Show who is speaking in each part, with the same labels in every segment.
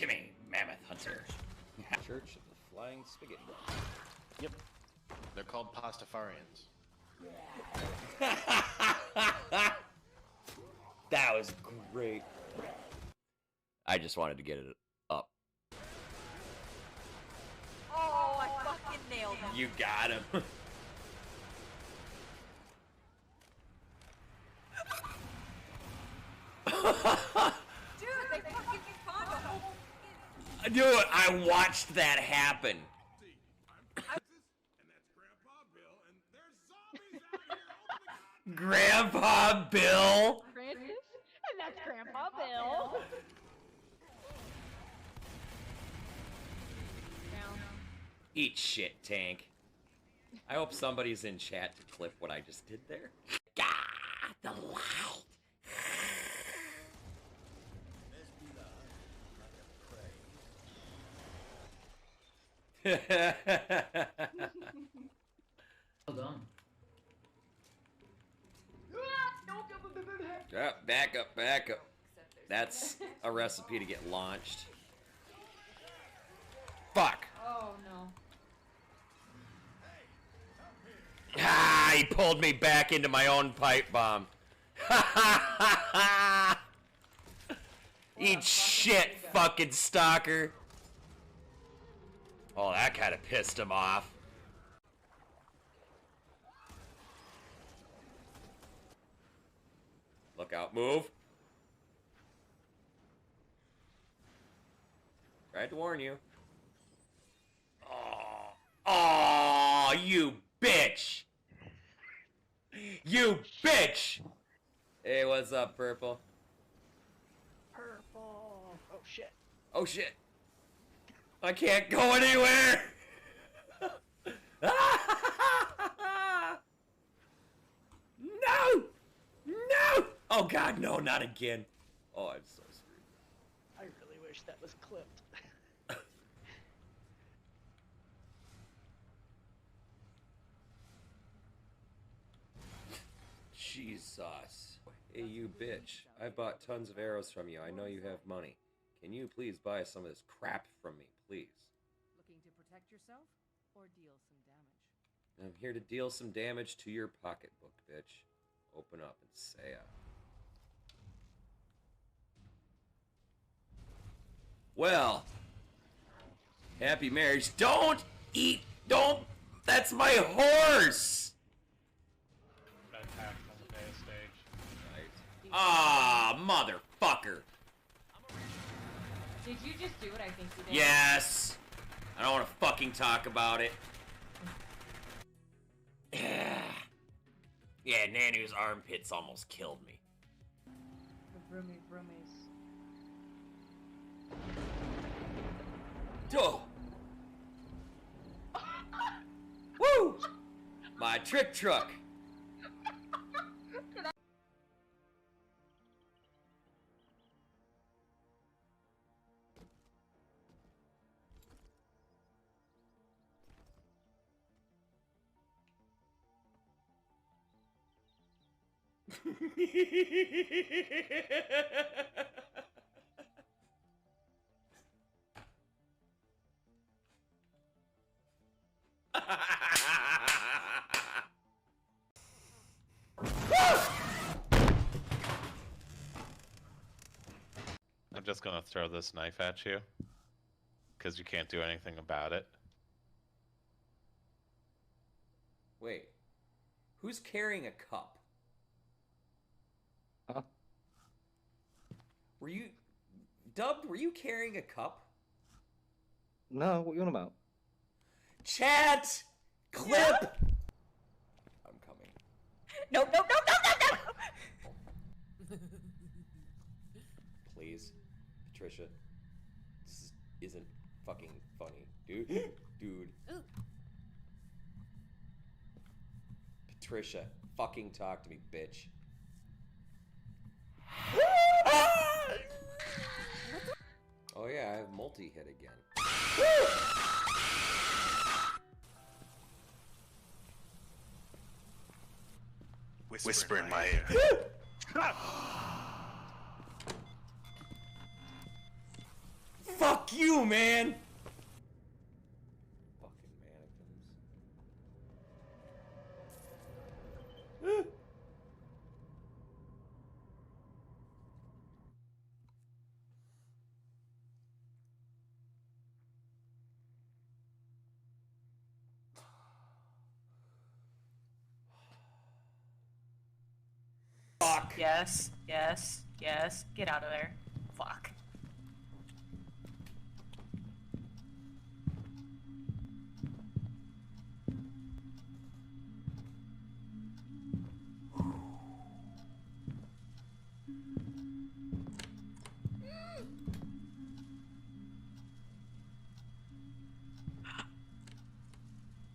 Speaker 1: to me, Mammoth Hunter.
Speaker 2: Church of the Flying Spaghetti.
Speaker 3: Yep. They're called Pastafarians.
Speaker 1: That was great. I just wanted to get it up.
Speaker 4: Oh, I fucking nailed him.
Speaker 1: You got him.
Speaker 4: Dude, they fucking spawned a whole fucking...
Speaker 1: Dude, I watched that happen. Grandpa Bill?
Speaker 5: Francis? And that's Grandpa Bill. Down.
Speaker 1: Eat shit, Tank. I hope somebody's in chat to clip what I just did there. God, the light.
Speaker 6: Well done.
Speaker 1: Back up, back up. That's a recipe to get launched. Fuck.
Speaker 5: Oh no.
Speaker 1: Ah, he pulled me back into my own pipe bomb. Eat shit, fucking stalker. Oh, that kind of pissed him off. Look out, move. Tried to warn you. Oh, you bitch! You bitch! Hey, what's up, Purple?
Speaker 5: Purple. Oh shit.
Speaker 1: Oh shit. I can't go anywhere! No! No! Oh god, no, not again. Oh, I'm so screwed.
Speaker 5: I really wish that was clipped.
Speaker 1: Jesus. Hey, you bitch. I bought tons of arrows from you. I know you have money. Can you please buy some of this crap from me, please?
Speaker 4: Looking to protect yourself or deal some damage?
Speaker 1: I'm here to deal some damage to your pocketbook, bitch. Open up and say it. Well, happy marriage. Don't eat. Don't. That's my horse.
Speaker 7: Attacked on the base stage.
Speaker 1: Right. Ah, motherfucker.
Speaker 4: Did you just do what I think you did?
Speaker 1: Yes. I don't want to fucking talk about it. Yeah, Nanu's armpits almost killed me.
Speaker 5: The brummies.
Speaker 1: Oh. Woo! My trick truck.
Speaker 7: I'm just gonna throw this knife at you, because you can't do anything about it.
Speaker 1: Wait. Who's carrying a cup?
Speaker 2: Huh?
Speaker 1: Were you... Dubbed, were you carrying a cup?
Speaker 2: No, what you on about?
Speaker 1: Chat! Clip! I'm coming.
Speaker 4: No, no, no, no, no, no!
Speaker 1: Please. Patricia. This isn't fucking funny. Dude. Dude.
Speaker 4: Ooh.
Speaker 1: Patricia. Fucking talk to me, bitch. Oh yeah, I have multi-hit again.
Speaker 3: Whisper in my ear.
Speaker 1: Fuck Fuck you, man! Fucking mannequins. Fuck.
Speaker 4: Yes, yes, yes. Get out of there. Fuck.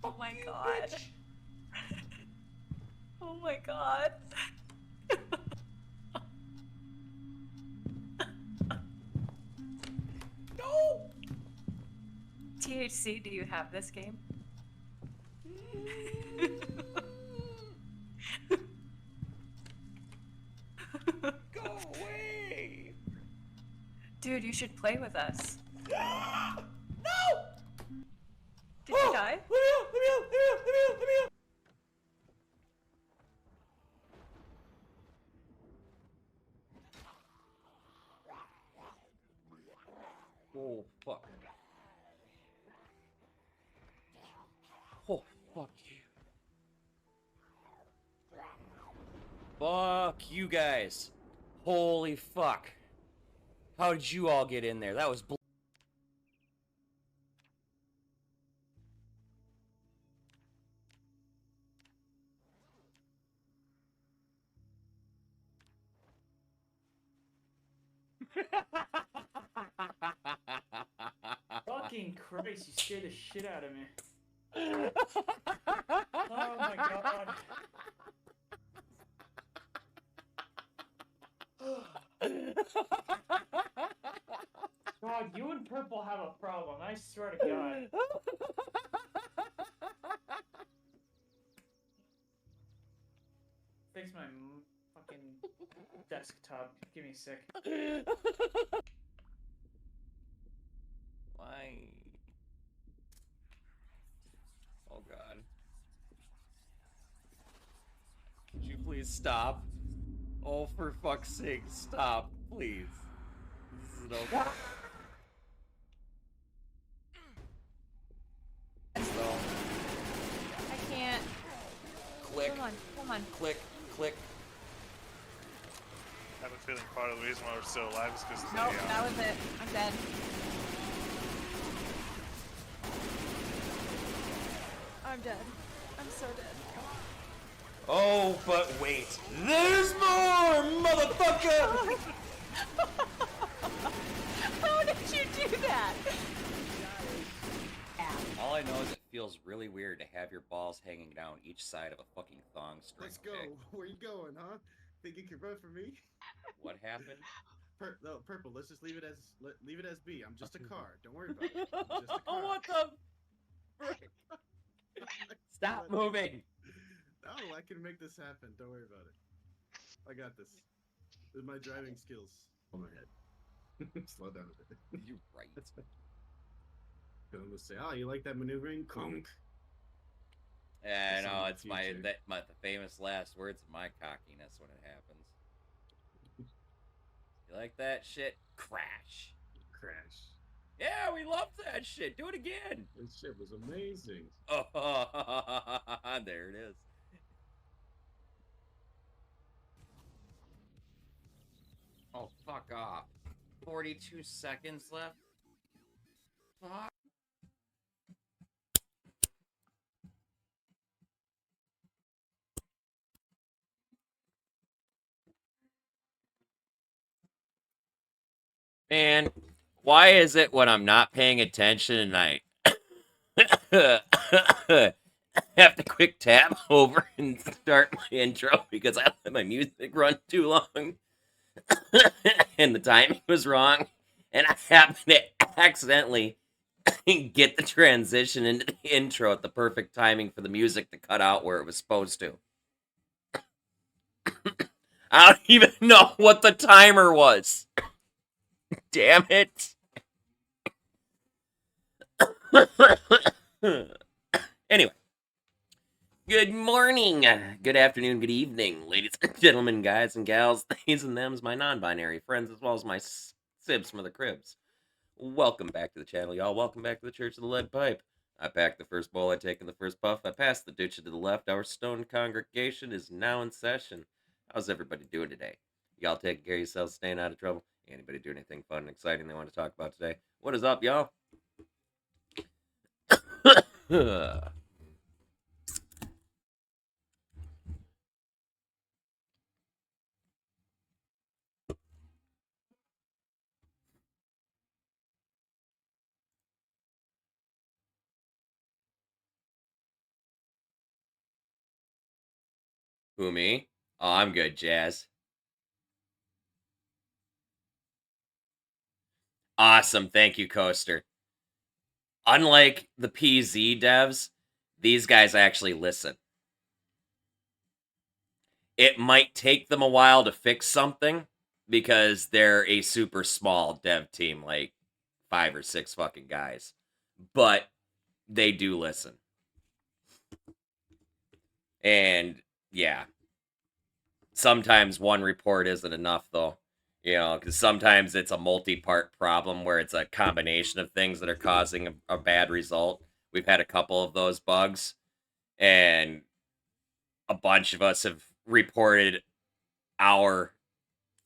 Speaker 4: Oh my god. Oh my god.
Speaker 1: No!
Speaker 4: THC, do you have this game?
Speaker 1: Go away!
Speaker 4: Dude, you should play with us.
Speaker 1: No!
Speaker 4: Did you die?
Speaker 1: Let me out! Let me out! Let me out! Let me out! Let me out! Oh, fuck. Oh, fuck you. Fuck you guys. Holy fuck. How did you all get in there? That was
Speaker 6: Fucking Christ, you scared the shit out of me. Oh my god. God, you and Purple have a problem, I swear to God. Fix my fucking desktop. Give me a sec.
Speaker 1: Why? Oh god. Could you please stop? Oh, for fuck's sake, stop, please. This is okay. So,
Speaker 4: I can't.
Speaker 1: click,
Speaker 4: Come on, come on.
Speaker 1: click, click.
Speaker 8: I have a feeling part of the reason why we're still alive is because
Speaker 4: Nope, that was it. I'm dead. I'm dead. I'm so dead.
Speaker 1: Oh, but wait. There's more, motherfucker!
Speaker 4: How did you do that?
Speaker 1: All I know is it feels really weird to have your balls hanging down each side of a fucking thong string.
Speaker 9: Let's go.
Speaker 1: Okay?
Speaker 9: Where you going, huh? Think you can run for me?
Speaker 1: What happened?
Speaker 9: No, Purple. Let's just leave it as B. I'm just a car. Don't worry about it. I'm just a car.
Speaker 1: Oh, what the frick? Stop moving!
Speaker 9: No, I can make this happen. Don't worry about it. I got this. With my driving skills on my head. Slow down a bit.
Speaker 1: You're right.
Speaker 9: Gonna say, oh, you like that maneuvering? Clunk.
Speaker 1: Yeah, I
Speaker 9: That's
Speaker 1: know,
Speaker 9: on
Speaker 1: it's
Speaker 9: the
Speaker 1: my
Speaker 9: future.
Speaker 1: the famous last words of my cockiness when it happens. You like that shit? Crash.
Speaker 9: Crash.
Speaker 1: Yeah, we love that shit. Do it again.
Speaker 9: This shit was amazing.
Speaker 1: Oh, there it is. Oh, fuck off. 42 seconds left? Fuck. Man, why is it when I'm not paying attention and I have to quick tab over and start my intro because I let my music run too long and the timing was wrong and I happened to accidentally get the transition into the intro at the perfect timing for the music to cut out where it was supposed to. I don't even know what the timer was. Damn it. Anyway. Good morning, good afternoon, good evening, ladies and gentlemen, guys and gals, theys and thems, my non-binary friends, as well as my sibs from the cribs. Welcome back to the channel, y'all. Welcome back to the Church of the Lead Pipe. I packed the first bowl, I taken the first puff, I passed the ditch to the left. Our stone congregation is now in session. How's everybody doing today? Y'all taking care of yourselves, staying out of trouble? Anybody do anything fun and exciting they want to talk about today? What is up, y'all? Who, me? Oh, I'm good, Jazz. Awesome, thank you, Coaster. Unlike the PZ devs, these guys actually listen. It might take them a while to fix something because they're a super small dev team, like 5 or 6 fucking guys. But they do listen. And yeah. Sometimes one report isn't enough, though. You know, because sometimes it's a multi-part problem where it's a combination of things that are causing a bad result. We've had a couple of those bugs, and a bunch of us have reported our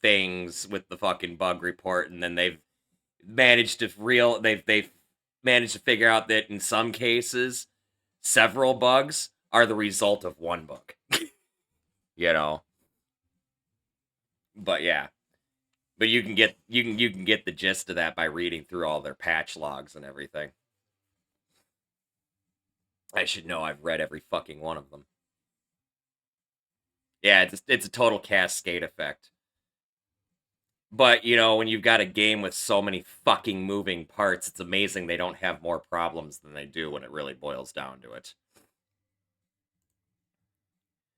Speaker 1: things with the fucking bug report, and then they've managed to they've managed to figure out that in some cases, several bugs are the result of one bug. You know. But yeah. But you can get the gist of that by reading through all their patch logs and everything. I should know I've read every fucking one of them. Yeah, it's a total cascade effect. But, you know, when you've got a game with so many fucking moving parts, it's amazing they don't have more problems than they do when it really boils down to it.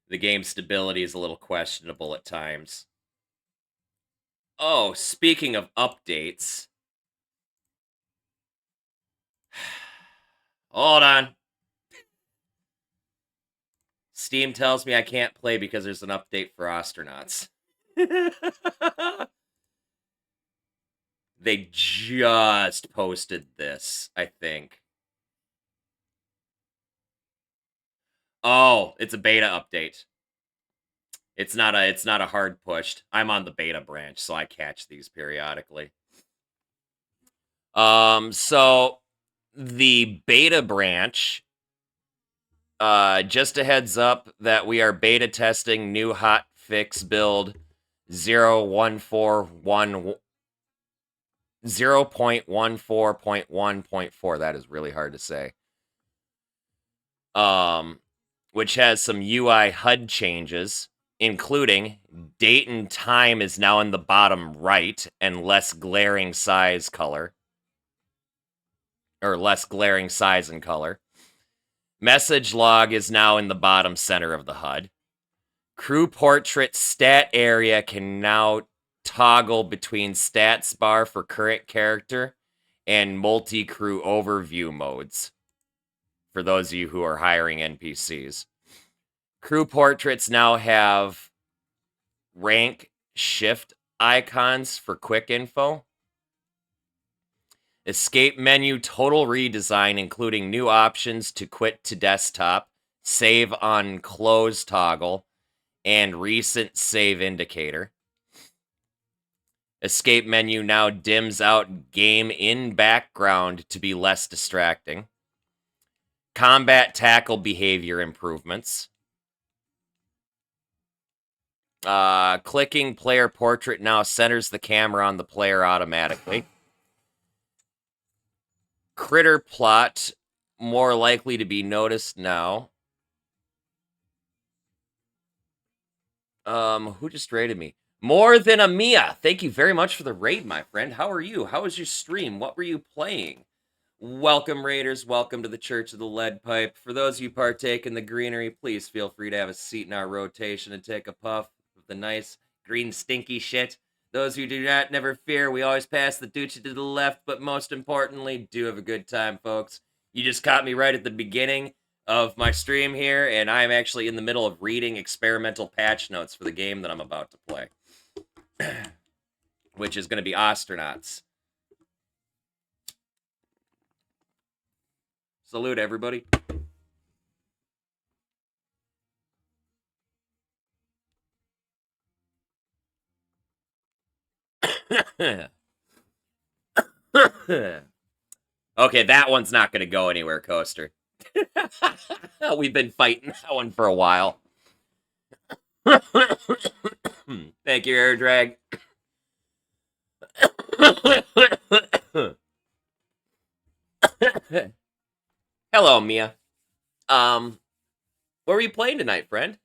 Speaker 1: The game's stability is a little questionable at times. Oh, speaking of updates. Hold on. Steam tells me I can't play because there's an update for Ostranauts. They just posted this, I think. Oh, it's a beta update. It's not a hard pushed. I'm on the beta branch, so I catch these periodically. So the beta branch, just a heads up that we are beta testing new hot fix build 0.14.1.4. That is really hard to say. Which has some UI HUD changes, including date and time is now in the bottom right and less glaring size color. Or less glaring size and color. Message log is now in the bottom center of the HUD. Crew portrait stat area can now toggle between stats bar for current character and multi-crew overview modes. For those of you who are hiring NPCs. Crew portraits now have rank shift icons for quick info. Escape menu total redesign, including new options to quit to desktop, save on close toggle, and recent save indicator. Escape menu now dims out game in background to be less distracting. Combat tackle behavior improvements. Clicking player portrait now centers the camera on the player automatically. Critter plot more likely to be noticed now. Who just raided me? More than a Mia. Thank you very much for the raid, my friend. How are you? How was your stream? What were you playing? Welcome, Raiders. Welcome to the Church of the Lead Pipe. For those of you partake in the greenery, please feel free to have a seat in our rotation and take a puff of the nice green stinky shit. Those who do not, never fear. We always pass the doochie to the left, but most importantly, do have a good time, folks. You just caught me right at the beginning of my stream here, and I'm actually in the middle of reading experimental patch notes for the game that I'm about to play. Which is going to be Ostranauts. Salute, everybody. Okay, that one's not going to go anywhere, Coaster. We've been fighting that one for a while. Thank you, Air Drag. Hello, Mia. What were you playing tonight, friend?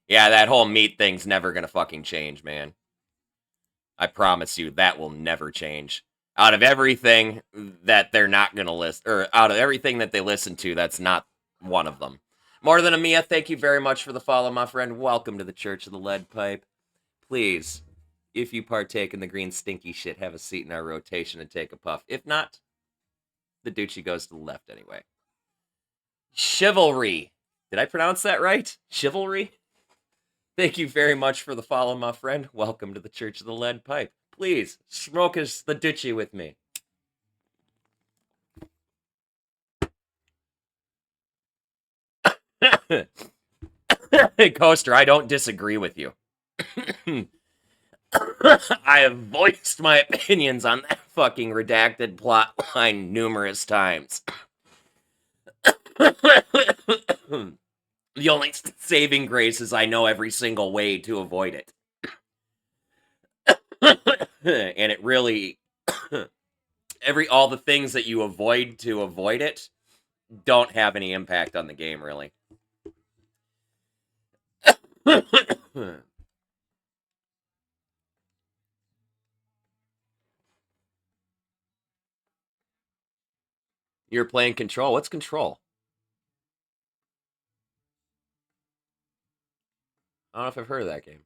Speaker 1: Yeah, that whole meat thing's never gonna fucking change, man. I promise you, that will never change. Out of everything that they're not gonna list, or out of everything that they listen to, that's not one of them. More than a Mia, thank you very much for the follow, my friend. Welcome to the Church of the Lead Pipe. Please, if you partake in the green stinky shit, have a seat in our rotation and take a puff. If not, the Duchy goes to the left anyway. Chivalry. Did I pronounce that right? Chivalry? Thank you very much for the follow, my friend. Welcome to the Church of the Lead Pipe. Please, smoke us the Duchy with me. Coaster, I don't disagree with you. I have voiced my opinions on that fucking redacted plot line numerous times. The only saving grace is I know every single way to avoid it. And it really... all the things that you avoid to avoid it don't have any impact on the game, really. You're playing Control? What's Control? I don't know if I've heard of that game.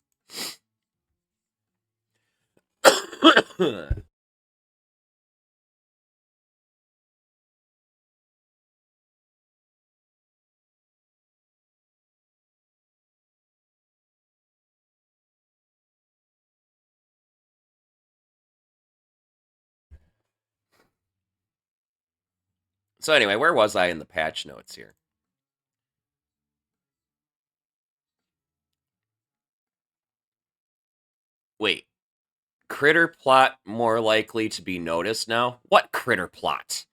Speaker 1: So anyway, where was I in the patch notes here? Wait. Critter plot more likely to be noticed now? What critter plot?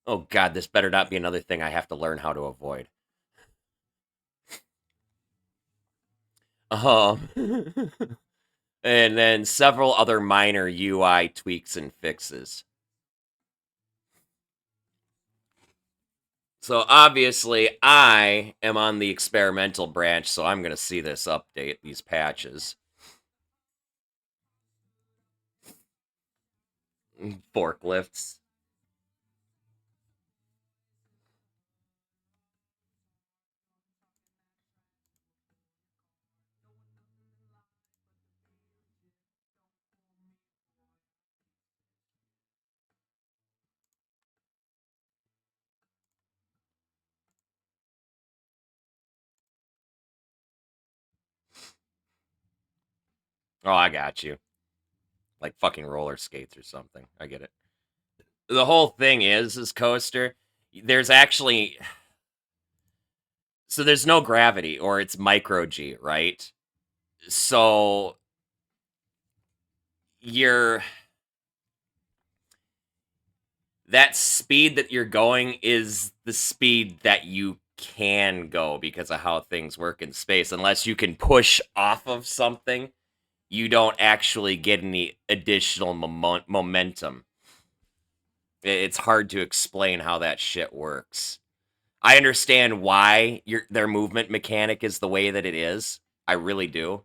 Speaker 1: Oh god, this better not be another thing I have to learn how to avoid. And then several other minor UI tweaks and fixes. So obviously, I am on the experimental branch, so I'm going to see this update, these patches. Forklifts. Oh, I got you. Like fucking roller skates or something. I get it. The whole thing is Coaster, there's actually... So there's no gravity, or it's micro-G, right? So... That speed that you're going is the speed that you can go because of how things work in space. Unless you can push off of something, you don't actually get any additional momentum. It's hard to explain how that shit works. I understand why their movement mechanic is the way that it is. I really do.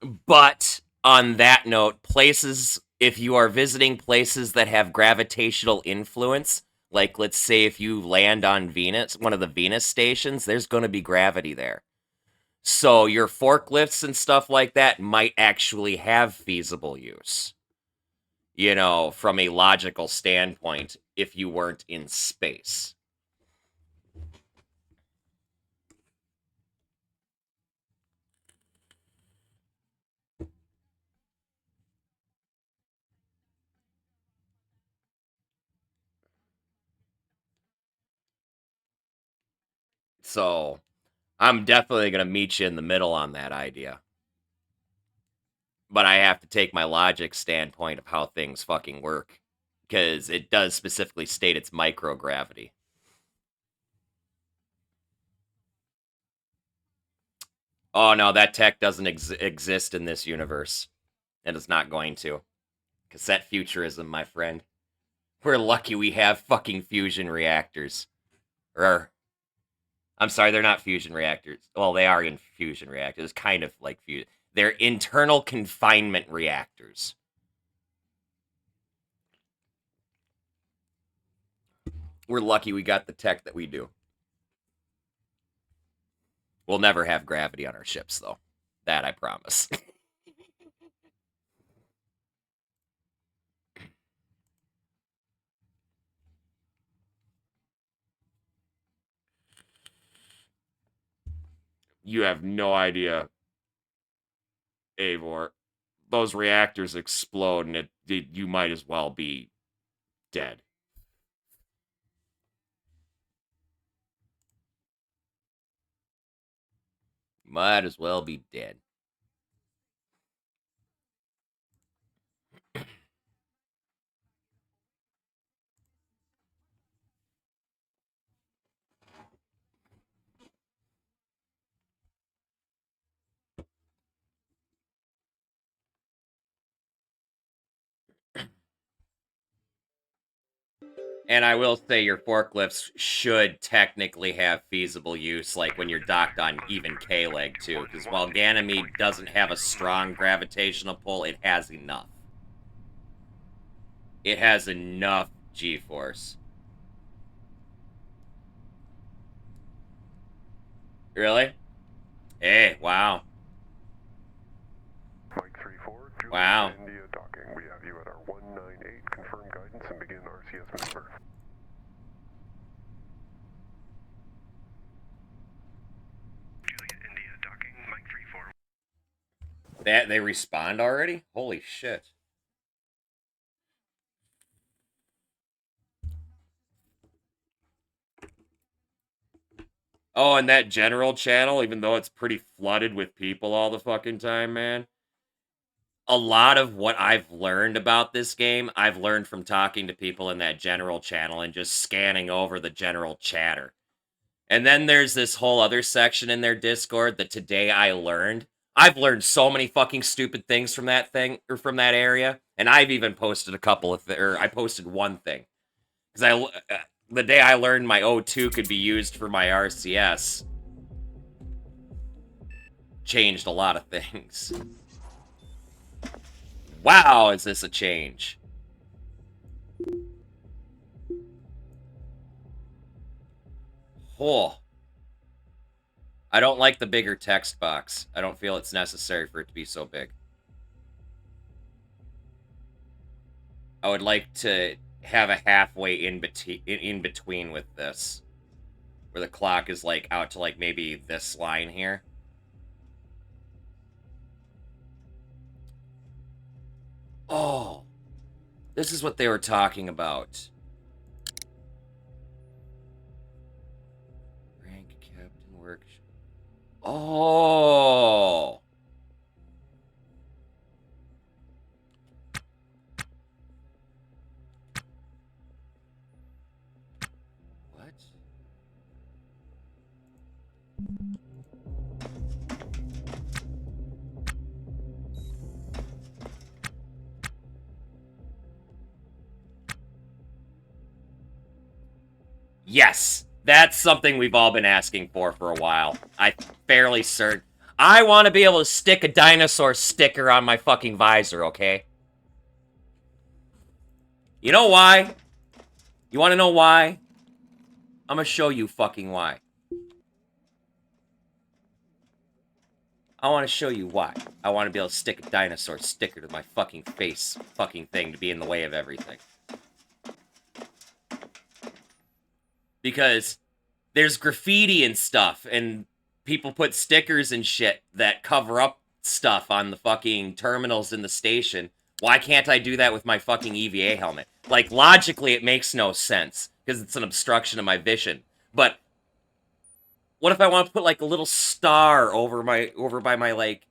Speaker 1: But on that note, if you are visiting places that have gravitational influence, like let's say if you land on Venus, one of the Venus stations, there's going to be gravity there. So your forklifts and stuff like that might actually have feasible use, you know, from a logical standpoint, if you weren't in space. So I'm definitely going to meet you in the middle on that idea. But I have to take my logic standpoint of how things fucking work. Because it does specifically state it's microgravity. Oh no, that tech doesn't exist in this universe. And it's not going to. Cassette futurism, my friend. We're lucky we have fucking fusion reactors. Or, I'm sorry, they're not fusion reactors. Well, they are in fusion reactors. Kind of like fusion. They're internal confinement reactors. We're lucky we got the tech that we do. We'll never have gravity on our ships, though. That I promise. You have no idea, Eivor. Those reactors explode, and you might as well be dead. Might as well be dead. And I will say your forklifts should technically have feasible use, like when you're docked on even K-leg, too. Because while Ganymede doesn't have a strong gravitational pull, it has enough. It has enough G-force. Really? Hey, wow.
Speaker 10: Mike 3-4,
Speaker 1: Wow.
Speaker 10: India docking. We have you at our 198. Confirm guidance and begin RCS maneuver. Juliet, India docking. Mike 3-4.
Speaker 1: That they respond already? Holy shit. Oh, and that general channel, even though it's pretty flooded with people all the fucking time, man. A lot of what I've learned about this game, I've learned from talking to people in that general channel and just scanning over the general chatter. And then there's this whole other section in their Discord that today I learned. I've learned so many fucking stupid things from that thing, or from that area. And I've even posted a couple of, I posted one thing. Because the day I learned my O2 could be used for my RCS, changed a lot of things. Wow, is this a change? Oh. I don't like the bigger text box. I don't feel it's necessary for it to be so big. I would like to have a halfway in between with this, where the clock is like out to like maybe this line here. Oh, this is what they were talking about. Rank captain work. Oh. What? Yes, that's something we've all been asking for a while. I'm fairly certain. I want to be able to stick a dinosaur sticker on my fucking visor, okay? You know why? You want to know why? I'm going to show you fucking why. I want to show you why. I want to be able to stick a dinosaur sticker to my fucking face fucking thing to be in the way of everything. Because there's graffiti and stuff, and people put stickers and shit that cover up stuff on the fucking terminals in the station. Why can't I do that with my fucking EVA helmet? Like, logically, it makes no sense, because it's an obstruction of my vision. But what if I want to put, like, a little star over by my, like,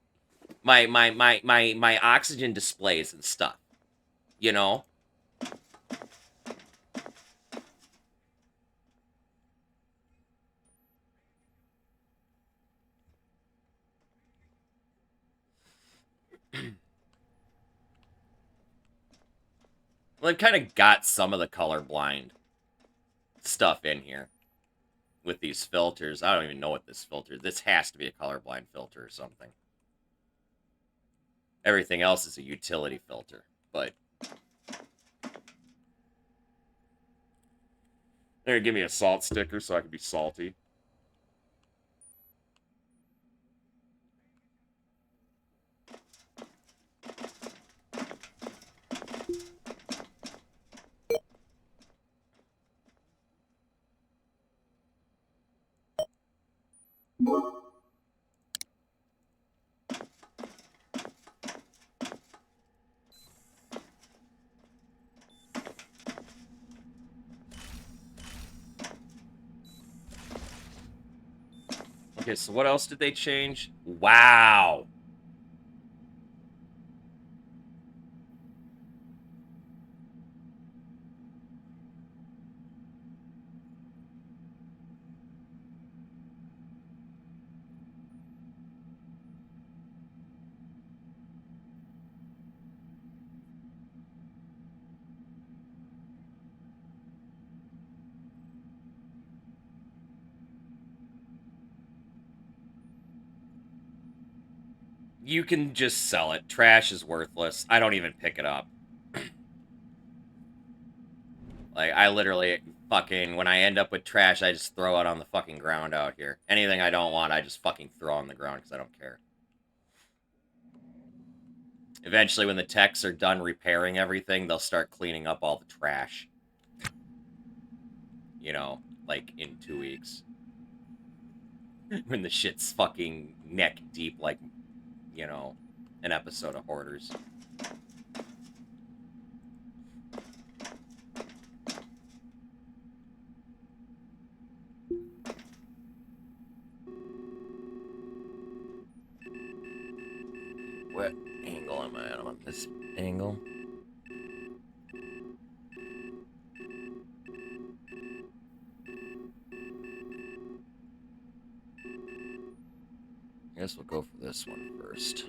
Speaker 1: my oxygen displays and stuff? You know? Well, I've kind of got some of the colorblind stuff in here with these filters. I don't even know what this filter. This has to be a colorblind filter or something. Everything else is a utility filter, but there, give me a salt sticker so I can be salty. Okay, so what else did they change? Wow. You can just sell it. Trash is worthless. I don't even pick it up. Like, I literally fucking, when I end up with trash, I just throw it on the fucking ground out here. Anything I don't want, I just fucking throw on the ground because I don't care. Eventually, when the techs are done repairing everything, they'll start cleaning up all the trash. You know, like in 2 weeks. When the shit's fucking neck deep like, you know, an episode of Hoarders. What angle am I on? This angle? I guess we'll go for this one first.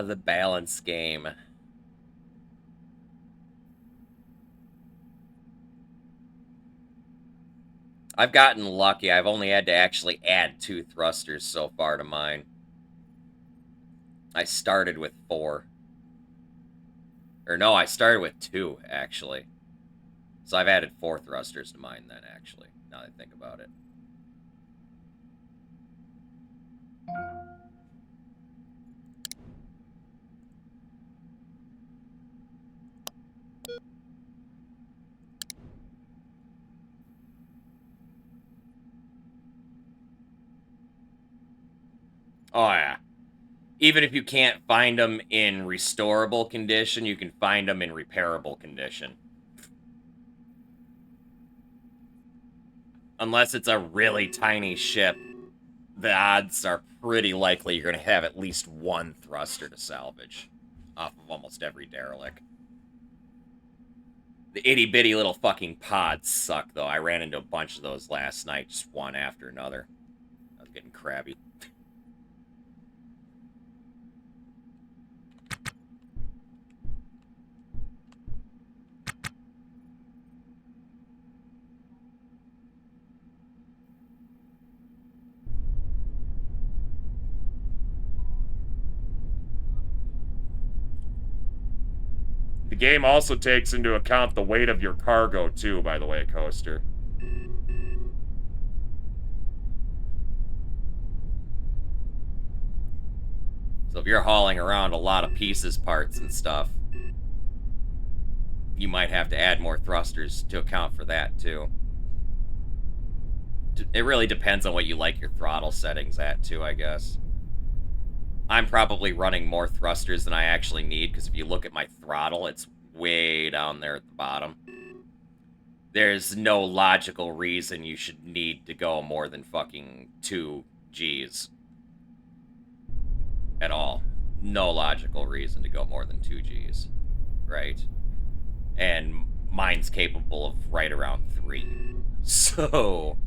Speaker 1: The balance game. I've gotten lucky. I've only had to actually add 2 thrusters so far to mine. I started with 4. Or no, I started with 2, actually. So I've added 4 thrusters to mine then, actually, now that I think about it. Oh, yeah. Even if you can't find them in restorable condition, you can find them in repairable condition. Unless it's a really tiny ship, the odds are pretty likely you're going to have at least 1 thruster to salvage off of almost every derelict. The itty-bitty little fucking pods suck, though. I ran into a bunch of those last night, just one after another. I was getting crabby. The game also takes into account the weight of your cargo, too, by the way, Coaster. So if you're hauling around a lot of pieces, parts, and stuff, you might have to add more thrusters to account for that, too. It really depends on what you like your throttle settings at, too, I guess. I'm probably running more thrusters than I actually need, because if you look at my throttle, it's way down there at the bottom. There's no logical reason you should need to go more than fucking 2 Gs. At all. No logical reason to go more than 2 Gs. Right? And mine's capable of right around 3. So...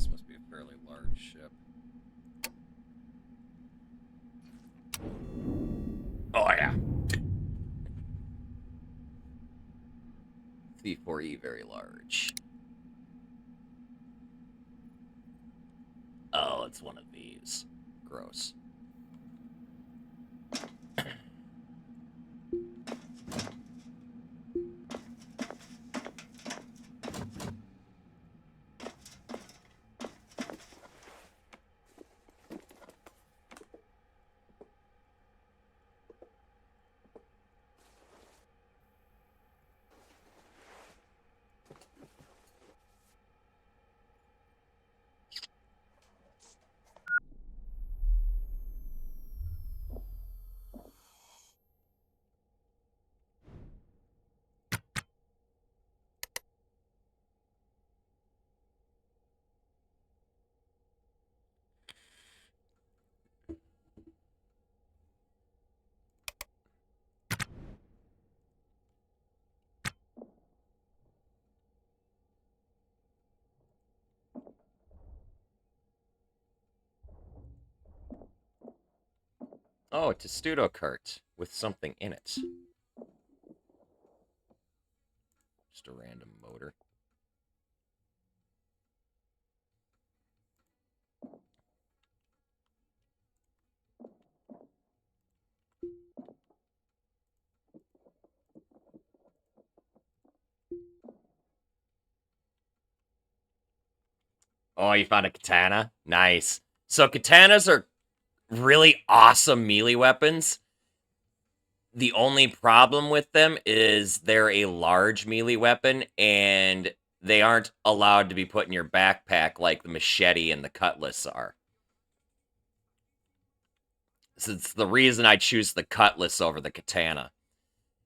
Speaker 1: This must be a fairly large ship. Oh, yeah. C4E, very large. Oh, it's one of these. Gross. Oh, a testudo cart with something in it. Just a random motor. Oh, you found a katana? Nice. So katanas are really awesome melee weapons. The only problem with them is they're a large melee weapon, and they aren't allowed to be put in your backpack like the machete and the cutlass are. So it's the reason I choose the cutlass over the katana.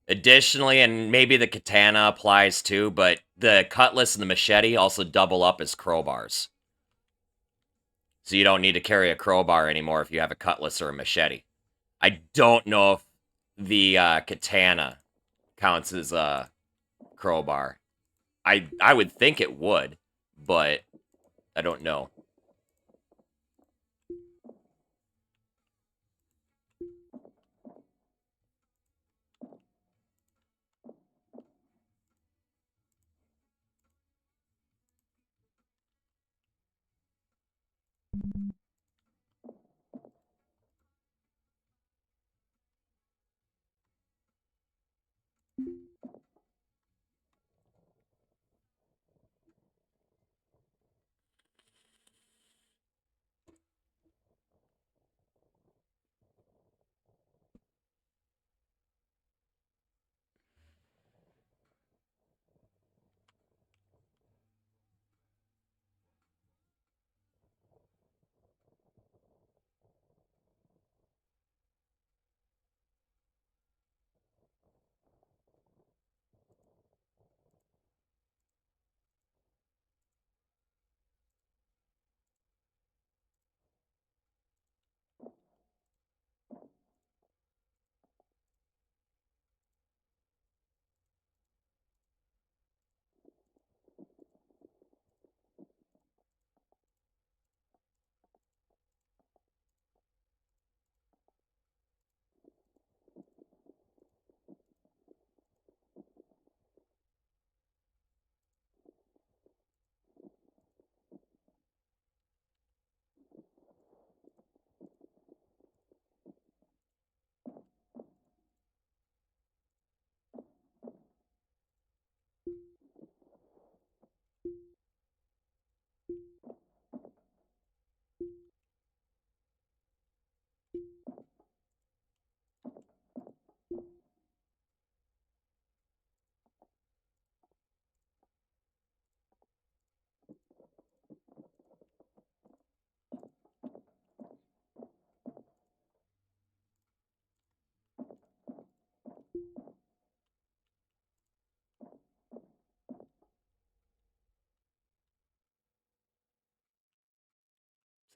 Speaker 1: Additionally, and maybe the katana applies too, but the cutlass and the machete also double up as crowbars. So you don't need to carry a crowbar anymore if you have a cutlass or a machete. I don't know if the katana counts as a crowbar. I would think it would, but I don't know.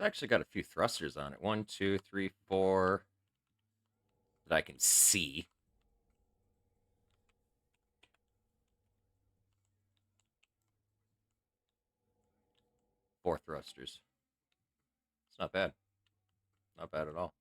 Speaker 1: It's actually got a few thrusters on it. 1, 2, 3, 4 that I can see. Four thrusters. It's not bad. Not bad at all.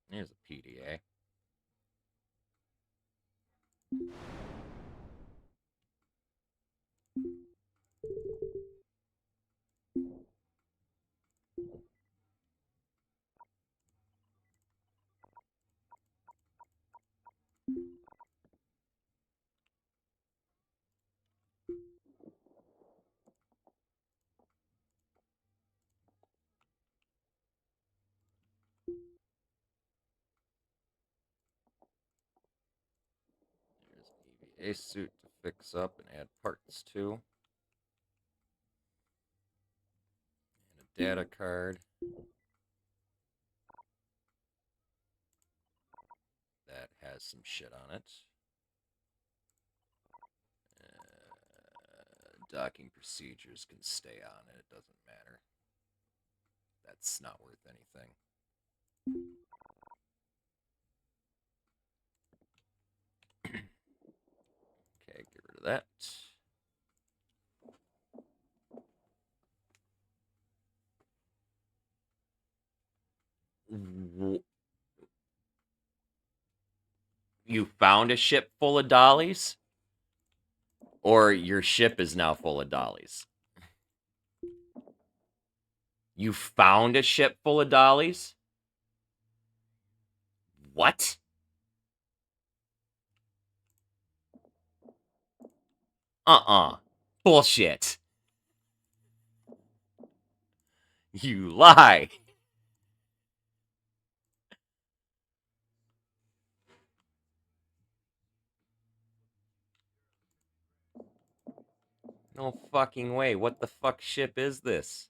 Speaker 1: Here's a PDA. There's an EVA suit to fix up and add parts to. And a data card. That has some shit on it. Docking procedures can stay on it. It doesn't matter. That's not worth anything. Okay, get rid of that. You found a ship full of dollies? Or your ship is now full of dollies? You found a ship full of dollies? What? Bullshit. You lie. No fucking way. What the fuck ship is this?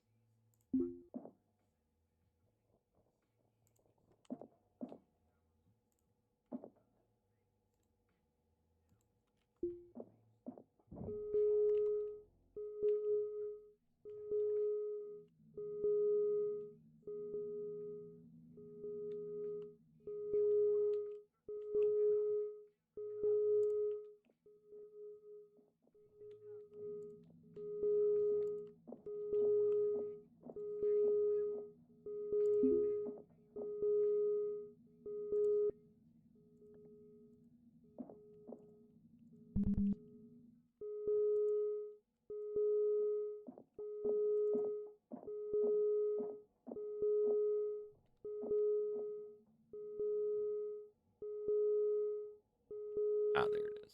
Speaker 1: Ah, there it is.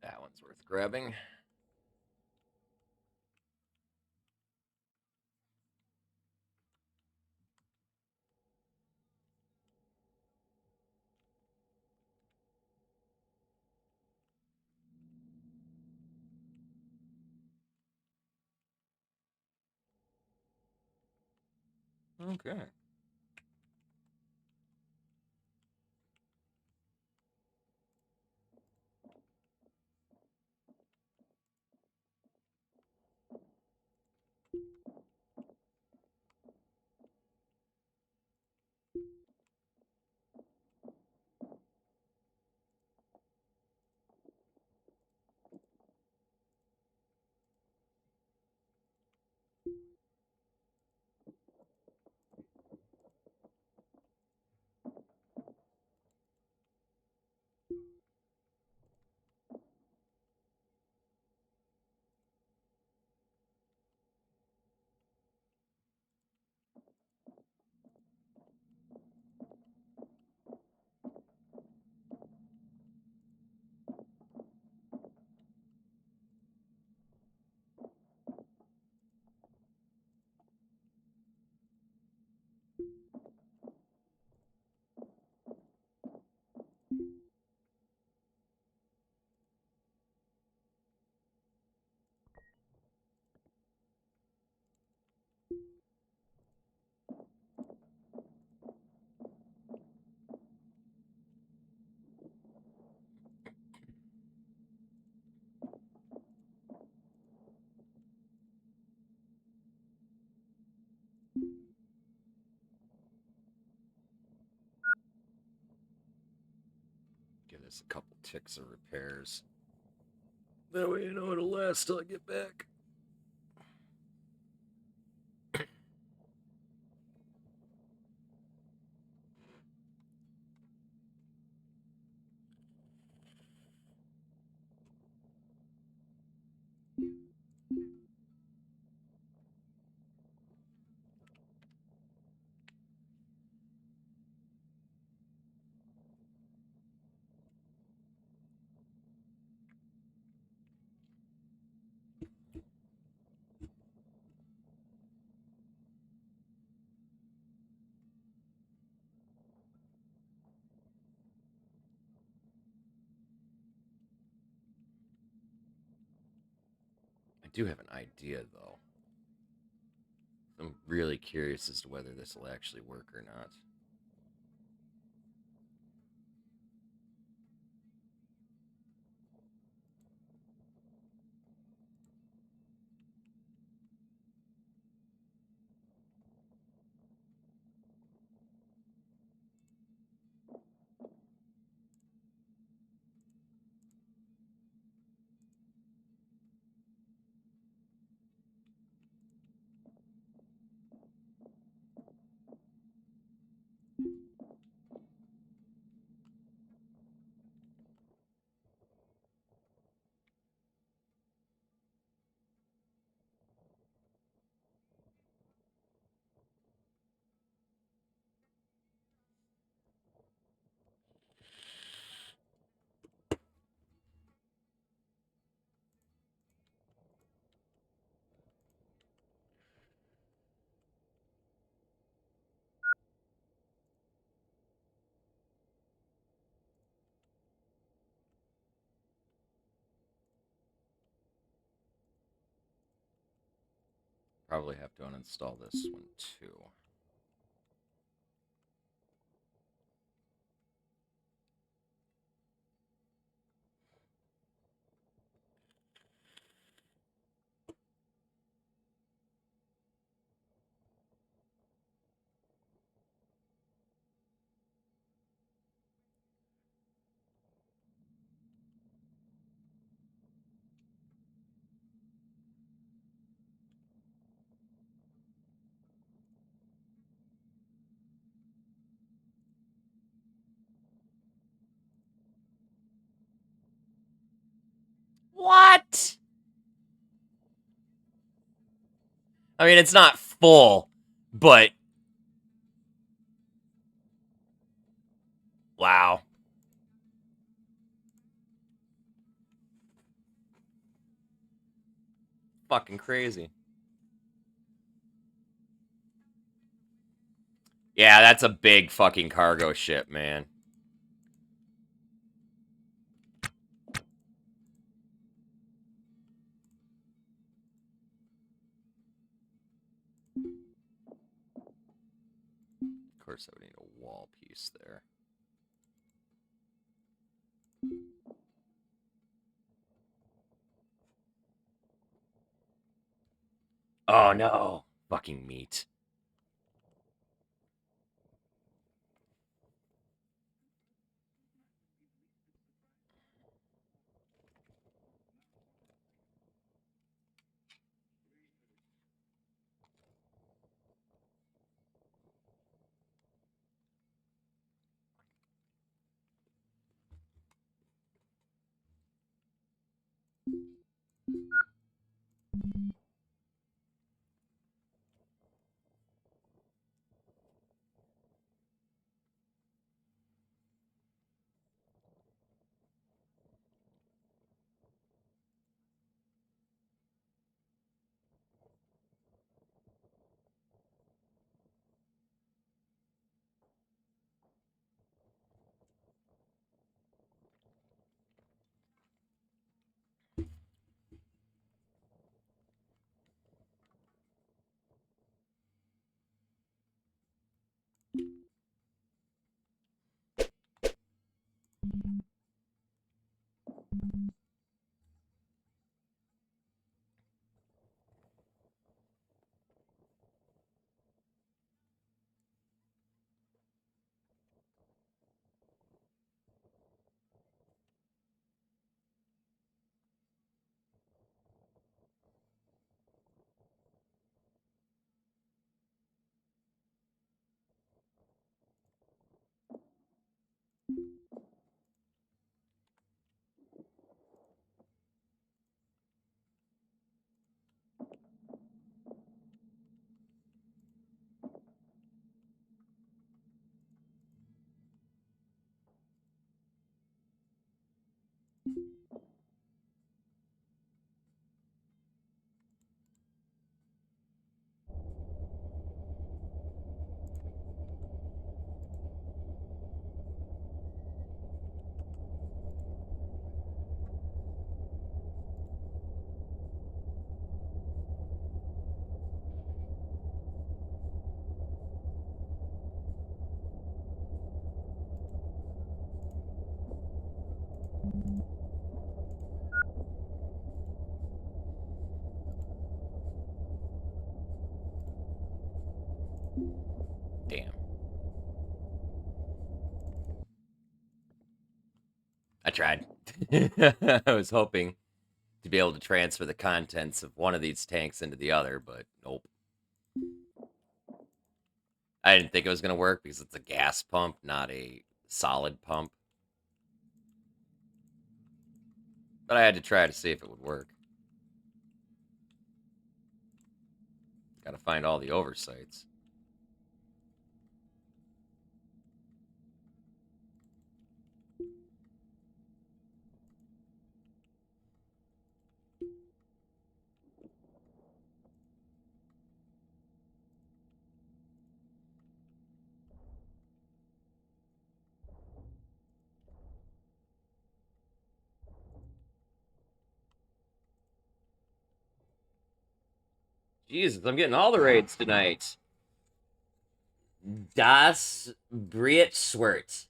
Speaker 1: That one's worth grabbing. Okay. Give this a couple ticks of repairs. That way you know it'll last till I get back. I do have an idea, though. I'm really curious as to whether this will actually work or not. Probably have to uninstall this one too. What? I mean, it's not full, but... Wow. fucking crazy. Yeah, that's a big fucking cargo ship, man. Of course, I would need a wall piece there. Oh no, fucking meat. Damn. I tried. I was hoping to be able to transfer the contents of one of these tanks into the other, but nope. I didn't think it was going to work because it's a gas pump, not a solid pump. But I had to try to see if it would work. Gotta find all the oversights. Jesus, I'm getting all the raids tonight. Das Britswert.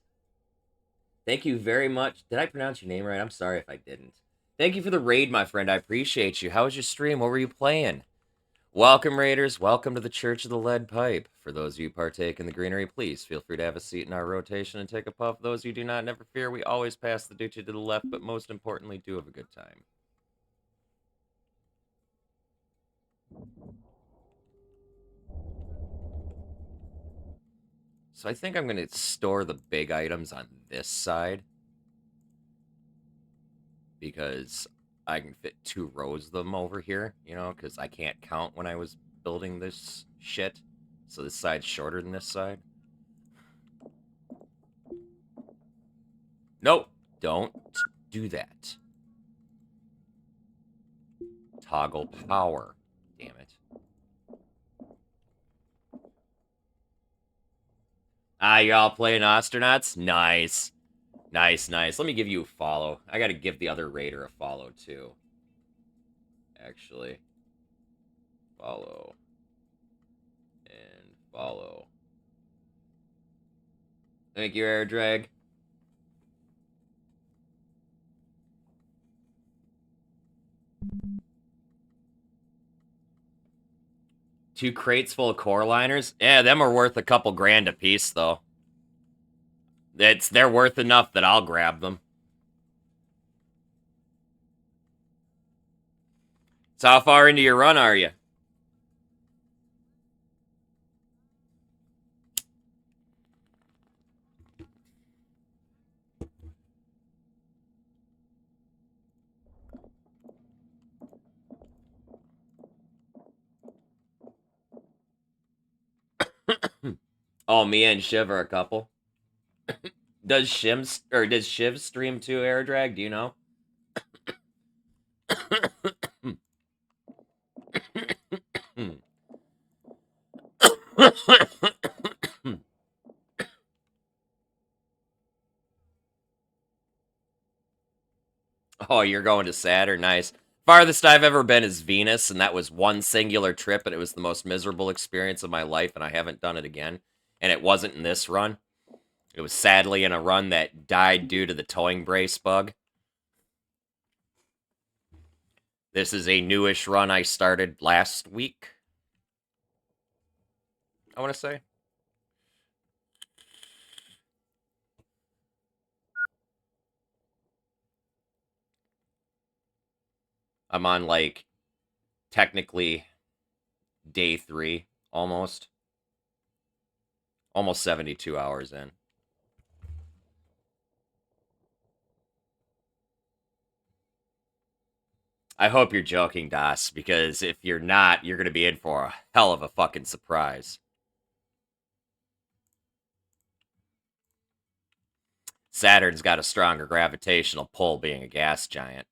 Speaker 1: Thank you very much. Did I pronounce your name right? I'm sorry if I didn't. Thank you for the raid, my friend. I appreciate you. How was your stream? What were you playing? Welcome, Raiders. Welcome to the Church of the Lead Pipe. For those of you who partake in the greenery, please feel free to have a seat in our rotation and take a puff. Those of you who do not, never fear. We always pass the duty to the left, but most importantly, do have a good time. So I think I'm going to store the big items on this side, because I can fit 2 rows of them over here, you know, because I can't count when I was building this shit. So this side's shorter than this side. Nope, don't do that. toggle power. Damn it. Ah, you all playing Ostranauts? Nice. Nice, nice. Let me give you a follow. I gotta give the other raider a follow, too. Actually. Follow. And follow. Thank you, Air Drag. Two crates full of core liners? Yeah, them are worth a couple grand a piece, though. They're worth enough that I'll grab them. So how far into your run are you? Oh, me and Shiv are a couple. Does Shiv stream too, Air Drag? Do you know? Oh, you're going to Saturn? Nice. Farthest I've ever been is Venus, and that was one singular trip, and it was the most miserable experience of my life, and I haven't done it again. And it wasn't in this run. It was sadly in a run that died due to the towing brace bug. This is a newish run I started last week, I want to say. I'm on, like, technically day 3, almost. Almost 72 hours in. I hope you're joking, Das, because if you're not, you're going to be in for a hell of a fucking surprise. Saturn's got a stronger gravitational pull being a gas giant.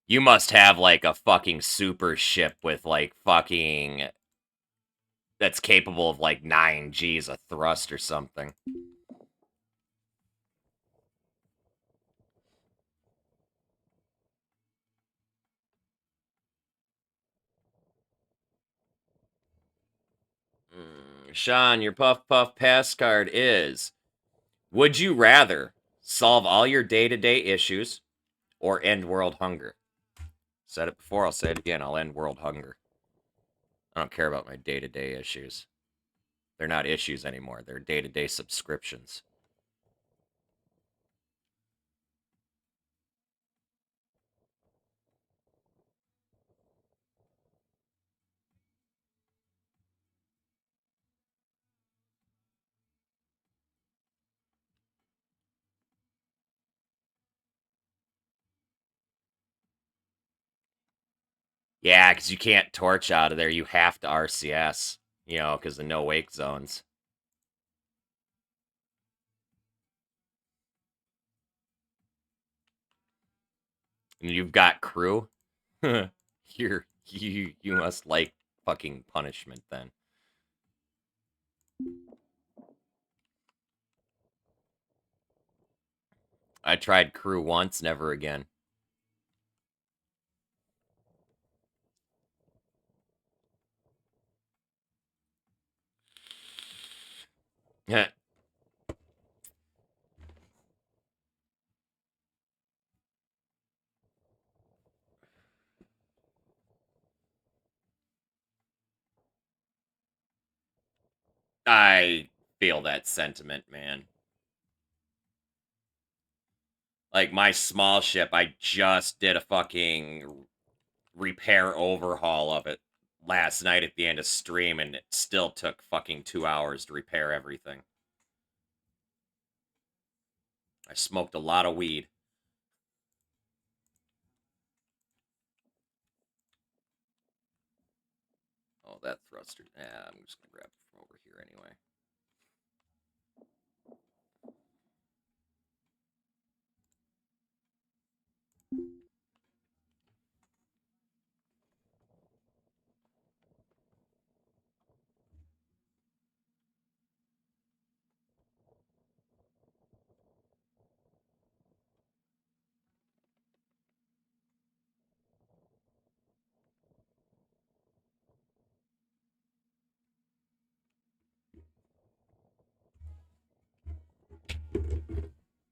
Speaker 1: You must have, like, a fucking super ship with, like, fucking... that's capable of, like, 9 Gs of thrust or something. Sean, your Puff Puff pass card is... Would you rather solve all your day-to-day issues or end world hunger? Said it before, I'll say it again. I'll end world hunger. I don't care about my day-to-day issues. They're not issues anymore. They're day-to-day subscriptions. Yeah, because you can't torch out of there. You have to RCS, you know, because of no wake zones. And you've got crew. You must like fucking punishment then. I tried crew once, never again. I feel that sentiment, man. Like, my small ship, I just did a fucking repair overhaul of it last night at the end of stream, and it still took fucking 2 hours to repair everything. I smoked a lot of weed. Oh, that thruster. Yeah, I'm just gonna grab it from over here anyway.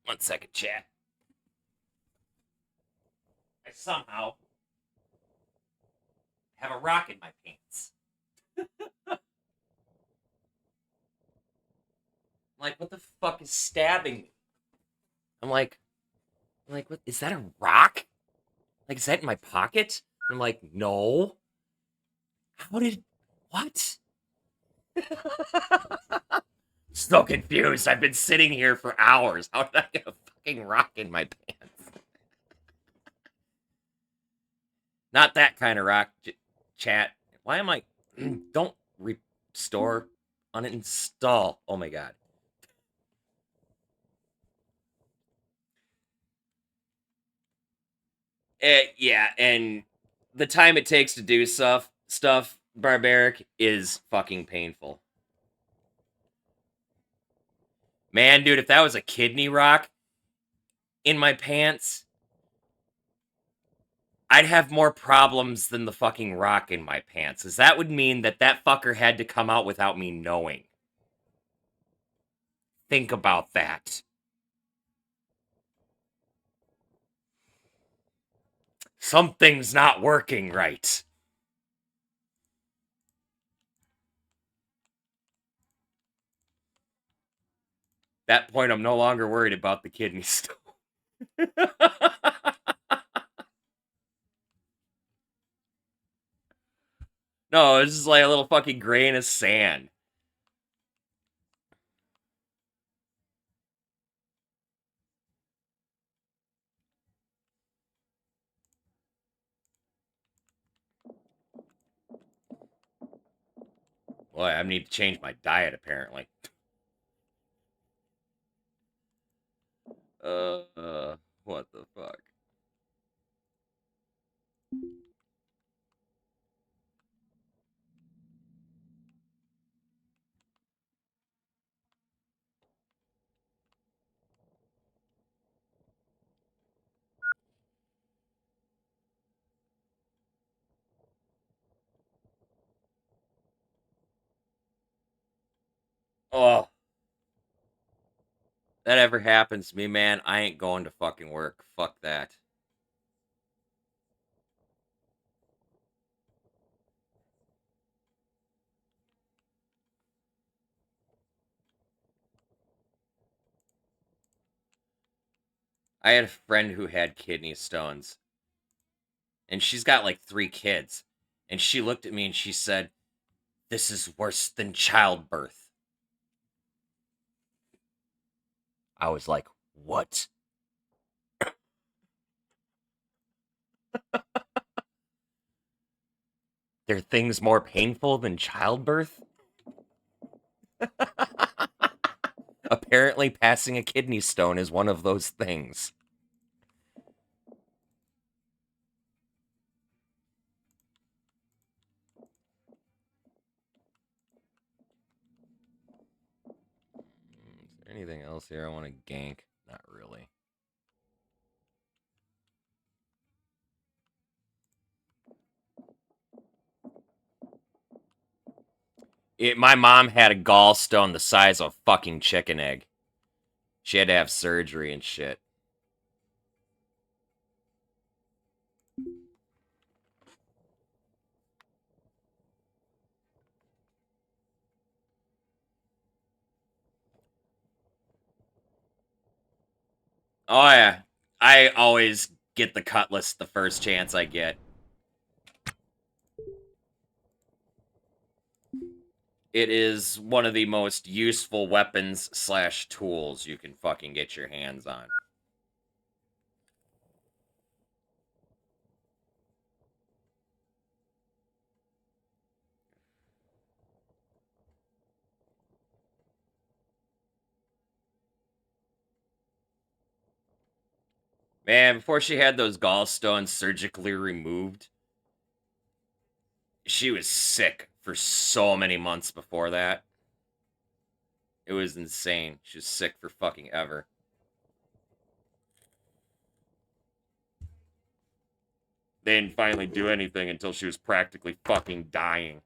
Speaker 1: 1 second, chat. I somehow have a rock in my pants. I'm like, what the fuck is stabbing me? I'm like, what? Is that a rock? Like, is that in my pocket? I'm like, no. How did, what? So confused. I've been sitting here for hours. How did I get a fucking rock in my pants? Not that kind of rock, chat. Why am I... Don't restore. Uninstall. Oh my god. Yeah, and the time it takes to do stuff, Barbaric, is fucking painful. Man, dude, if that was a kidney rock in my pants, I'd have more problems than the fucking rock in my pants. Because that would mean that that fucker had to come out without me knowing. Think about that. Something's not working right. At that point, I'm no longer worried about the kidney stone. No, it's just like a little fucking grain of sand. Boy, I need to change my diet, apparently. What the fuck? Oh. That ever happens to me, man, I ain't going to fucking work. Fuck that. I had a friend who had kidney stones. And she's got like 3 kids. And she looked at me and she said, "This is worse than childbirth." I was like, what? There are things more painful than childbirth? Apparently, passing a kidney stone is one of those things. Is there anything else here I want to gank? Not really. My mom had a gallstone the size of a fucking chicken egg. She had to have surgery and shit. Oh yeah. I always get the cutlass the first chance I get. It is one of the most useful weapons / tools you can fucking get your hands on. Man, before she had those gallstones surgically removed, she was sick for so many months before that. It was insane. She was sick for fucking ever. They didn't finally do anything until she was practically fucking dying.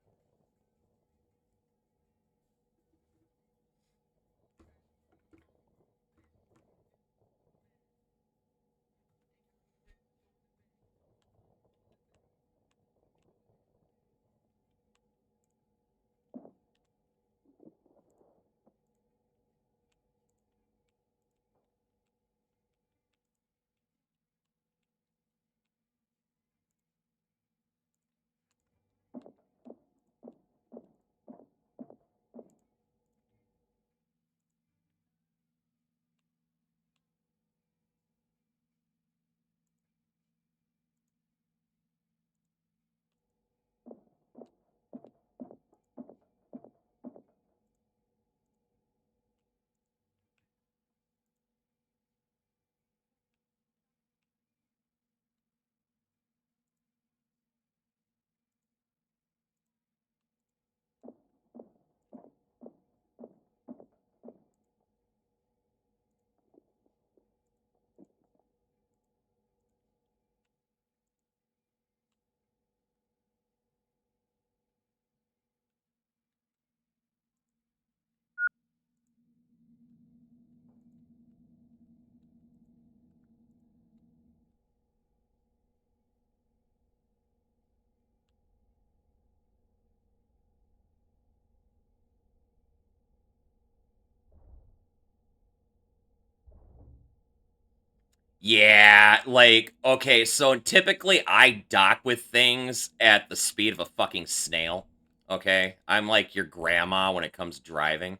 Speaker 1: Yeah, like, okay, so typically I dock with things at the speed of a fucking snail, okay? I'm like your grandma when it comes to driving,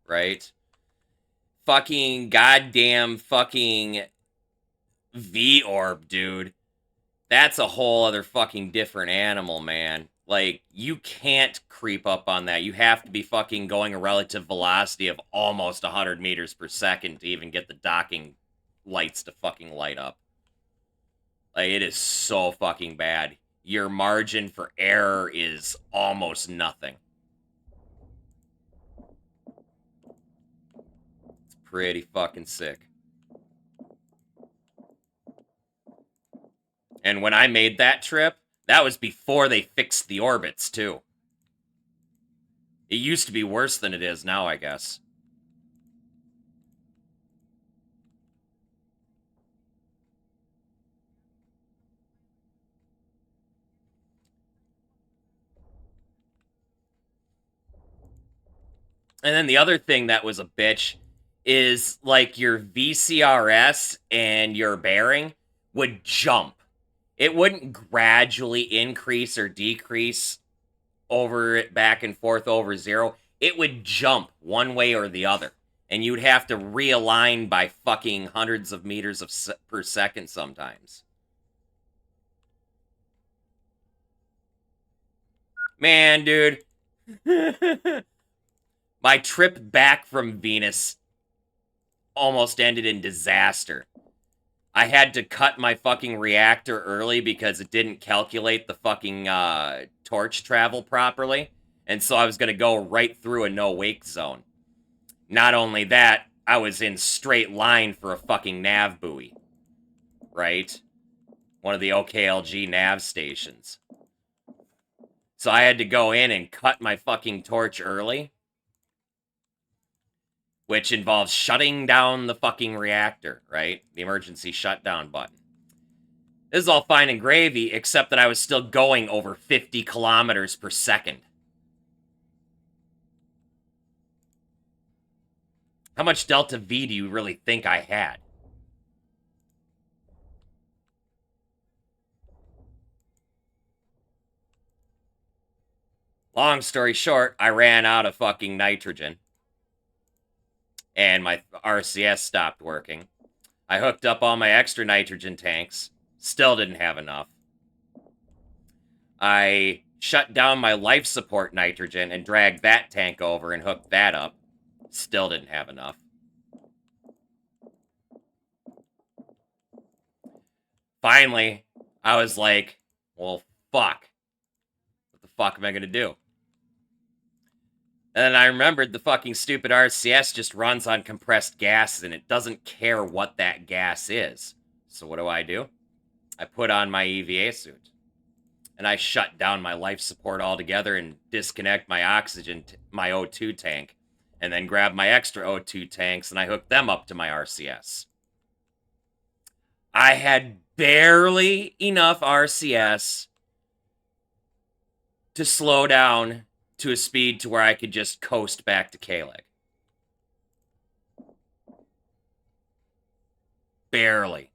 Speaker 1: right? Fucking goddamn fucking V-Orb, dude. That's a whole other fucking different animal, man. Like, you can't creep up on that. You have to be fucking going a relative velocity of almost 100 meters per second to even get the docking lights to fucking light up. Like, it is so fucking bad. Your margin for error is almost nothing. It's pretty fucking sick. And when I made that trip, that was before they fixed the orbits, too. It used to be worse than it is now, I guess. And then the other thing that was a bitch is, like, your VCRS and your bearing would jump. It wouldn't gradually increase or decrease over it back and forth over zero. It would jump one way or the other. And you'd have to realign by fucking hundreds of meters per second sometimes. Man, dude. My trip back from Venus almost ended in disaster. I had to cut my fucking reactor early because it didn't calculate the fucking torch travel properly. And so I was going to go right through a no-wake zone. Not only that, I was in straight line for a fucking nav buoy. Right? One of the OKLG nav stations. So I had to go in and cut my fucking torch early. Which involves shutting down the fucking reactor, right? The emergency shutdown button. This is all fine and gravy, except that I was still going over 50 kilometers per second. How much delta V do you really think I had? Long story short, I ran out of fucking nitrogen. And my RCS stopped working. I hooked up all my extra nitrogen tanks. Still didn't have enough. I shut down my life support nitrogen and dragged that tank over and hooked that up. Still didn't have enough. Finally, I was like, well, fuck. What the fuck am I gonna do? And then I remembered the fucking stupid RCS just runs on compressed gas and it doesn't care what that gas is. So what do? I put on my EVA suit. And I shut down my life support altogether and disconnect my oxygen, my O2 tank. And then grab my extra O2 tanks and I hooked them up to my RCS. I had barely enough RCS to slow down to a speed to where I could just coast back to Kalig. Barely.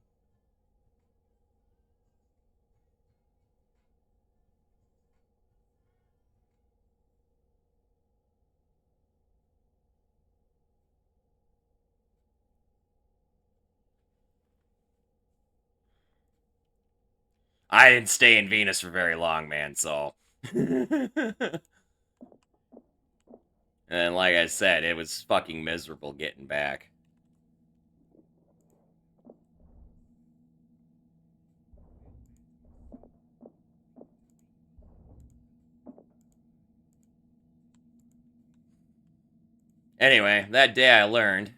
Speaker 1: I didn't stay in Venus for very long, man, so... And like I said, it was fucking miserable getting back. Anyway, that day I learned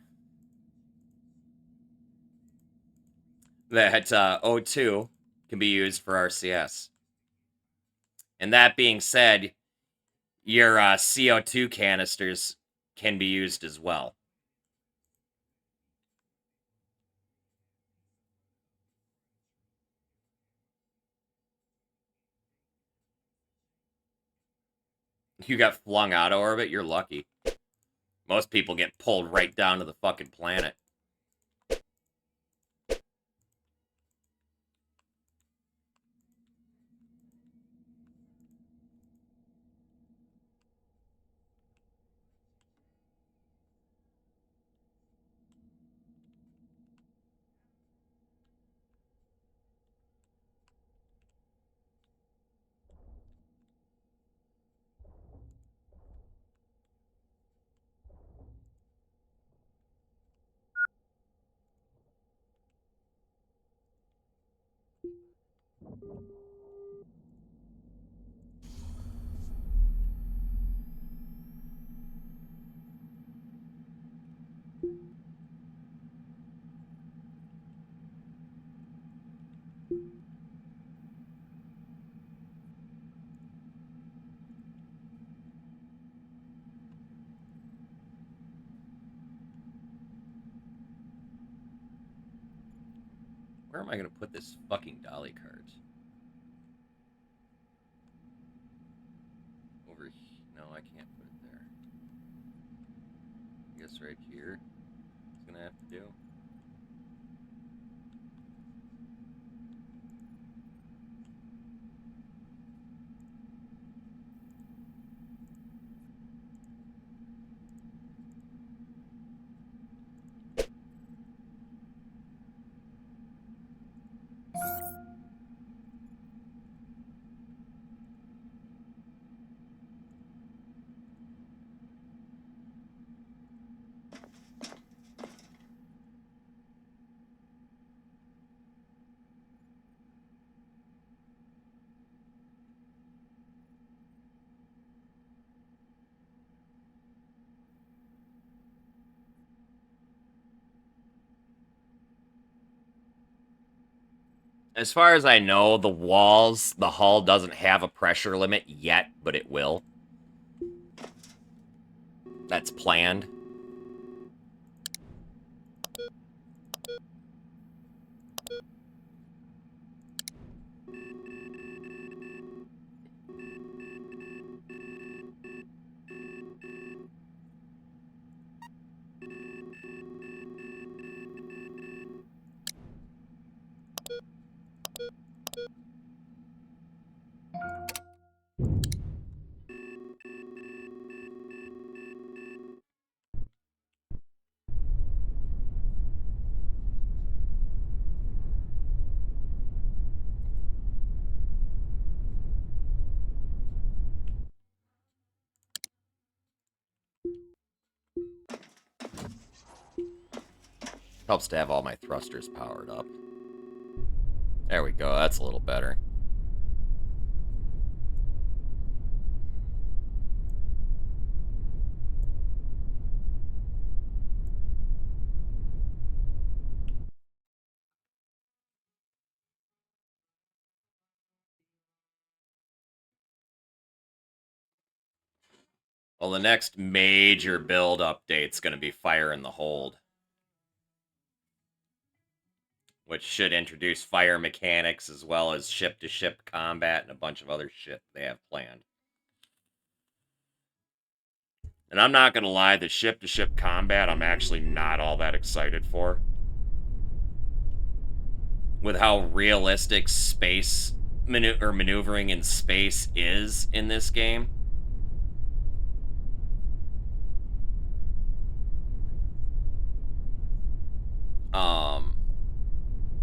Speaker 1: that O2 can be used for RCS. And that being said, your CO2 canisters can be used as well. You got flung out of orbit, you're lucky. Most people get pulled right down to the fucking planet. Where am I gonna put this fucking dolly cart? Over here? No, I can't put it there. I guess right here. It's gonna have to do. As far as I know, the walls, the hull doesn't have a pressure limit yet, but it will. That's planned. Helps to have all my thrusters powered up. There we go, that's a little better. Well, the next major build update's going to be Fire in the Hold, which should introduce fire mechanics as well as ship-to-ship combat and a bunch of other shit they have planned. And I'm not going to lie, the ship-to-ship combat I'm actually not all that excited for. With how realistic space maneuvering in space is in this game.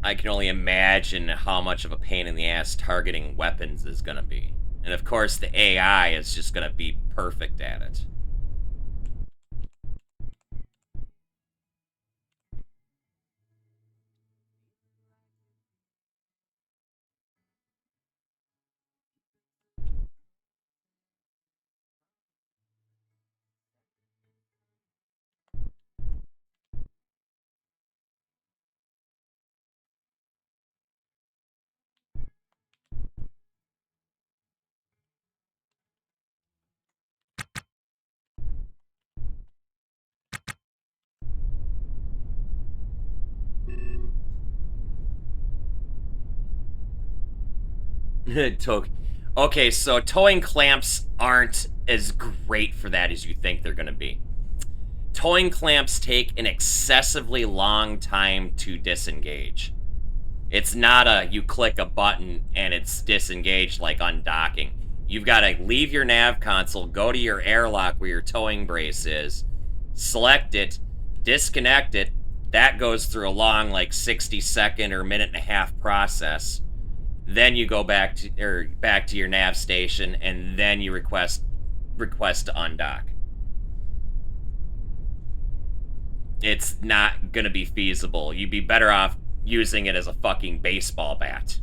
Speaker 1: I can only imagine how much of a pain in the ass targeting weapons is going to be. And of course, the AI is just going to be perfect at it. Okay, so towing clamps aren't as great for that as you think they're going to be. Towing clamps take an excessively long time to disengage. It's not a you click a button and it's disengaged like undocking. You've got to leave your nav console, go to your airlock where your towing brace is, select it, disconnect it. That goes through a long, like 60-second or minute-and-a-half process. Then you go back to your nav station, and then you request to undock. It's not gonna be feasible. You'd be better off using it as a fucking baseball bat.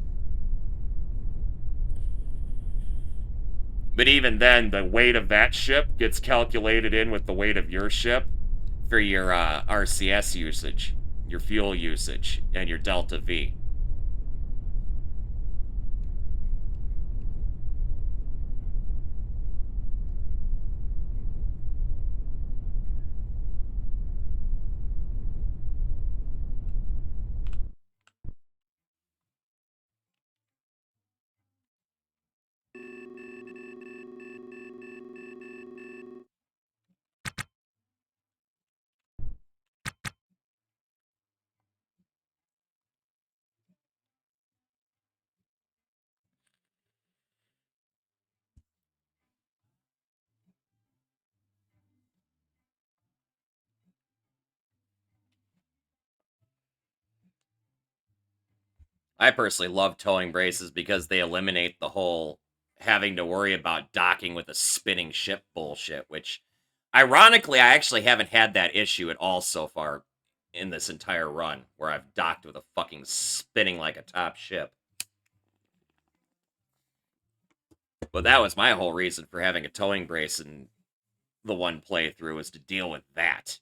Speaker 1: But even then, the weight of that ship gets calculated in with the weight of your ship for your RCS usage, your fuel usage, and your delta V. I personally love towing braces because they eliminate the whole having to worry about docking with a spinning ship bullshit, which, ironically, I actually haven't had that issue at all so far in this entire run, where I've docked with a fucking spinning like a top ship. But that was my whole reason for having a towing brace in the one playthrough, was to deal with that.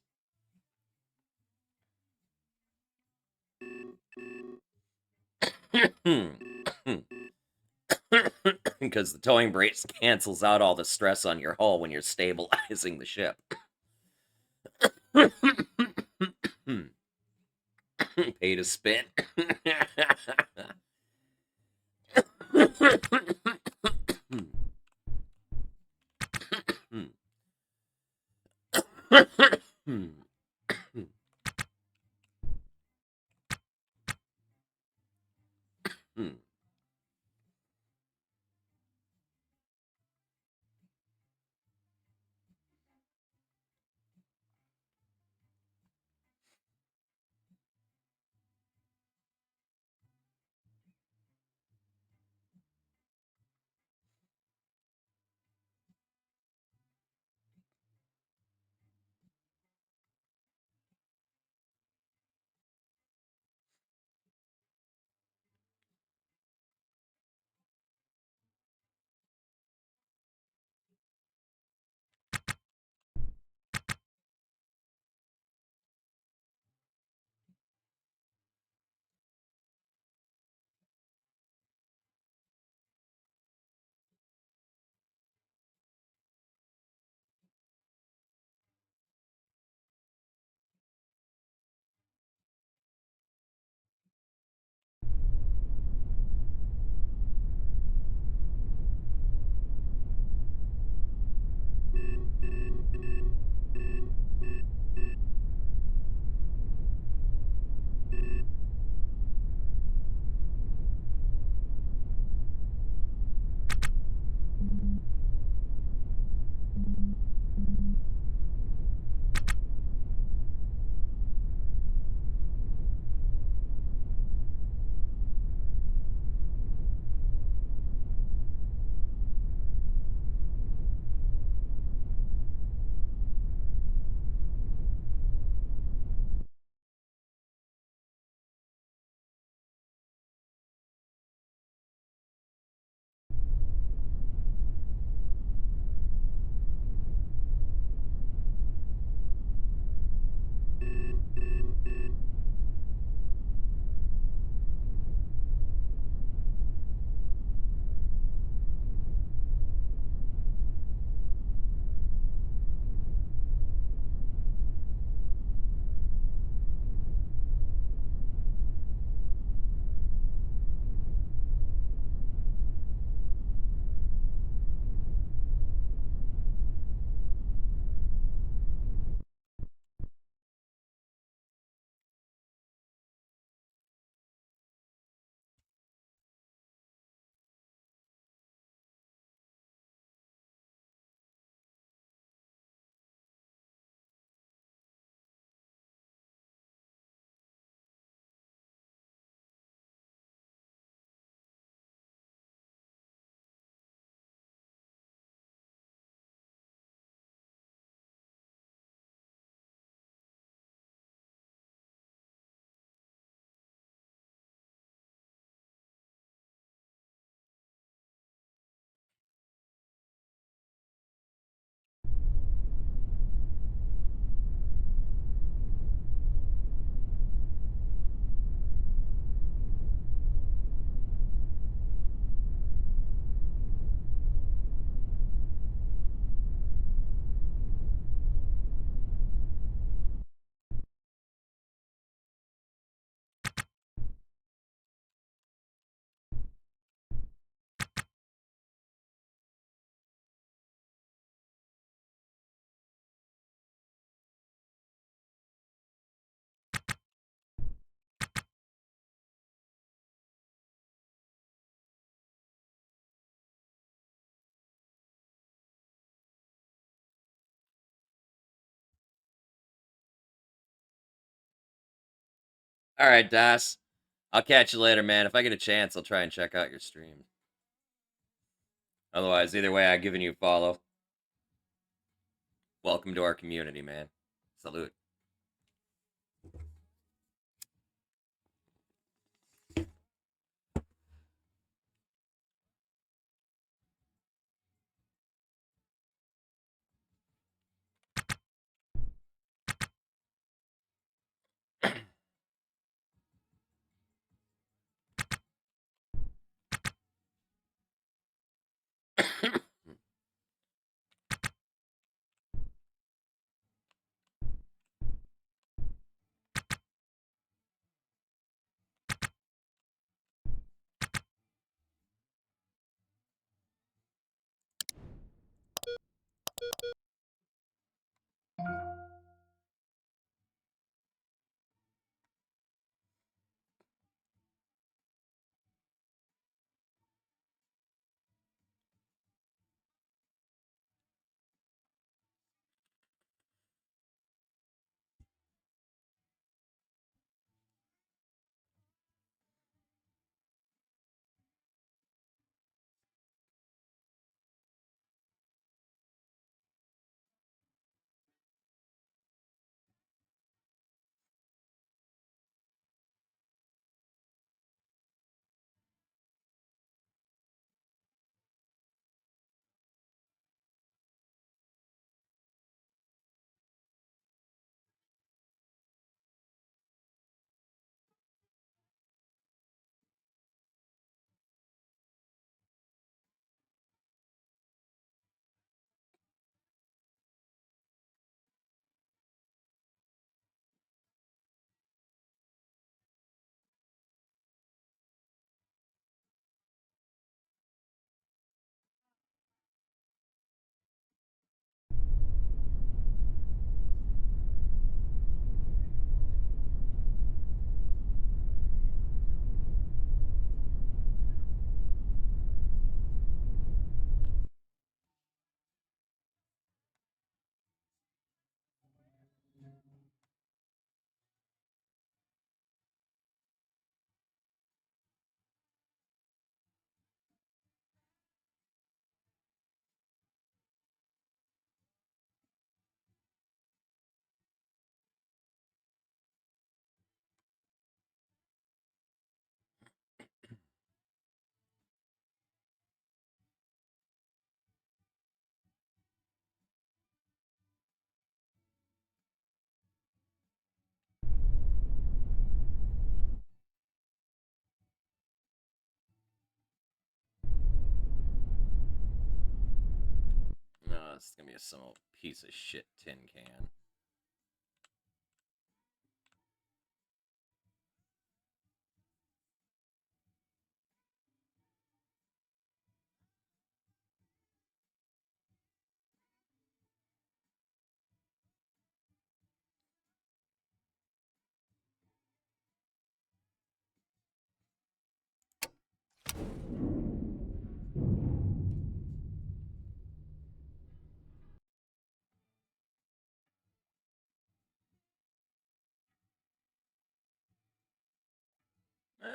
Speaker 1: Because the towing brace cancels out all the stress on your hull when you're stabilizing the ship. Pay to spin. All right, Das. I'll catch you later, man. If I get a chance, I'll try and check out your stream. Otherwise, either way, I've given you a follow. Welcome to our community, man. Salute. No, it's gonna be some old piece of shit tin can.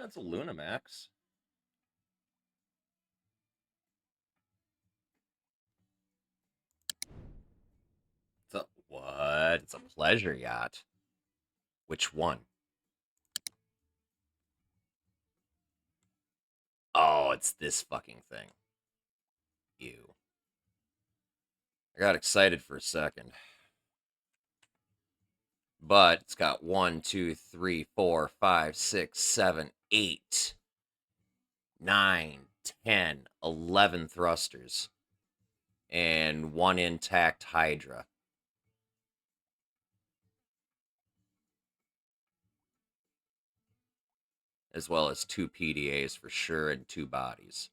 Speaker 1: It's a Lunamax. It's a what? It's a pleasure yacht. Which one? Oh, it's this fucking thing. Ew. I got excited for a second. But it's got 1, 2, 3, 4, 5, 6, 7, 8, 9, 10, 11 thrusters. And 1 intact Hydra. As well as 2 PDAs for sure and 2 bodies.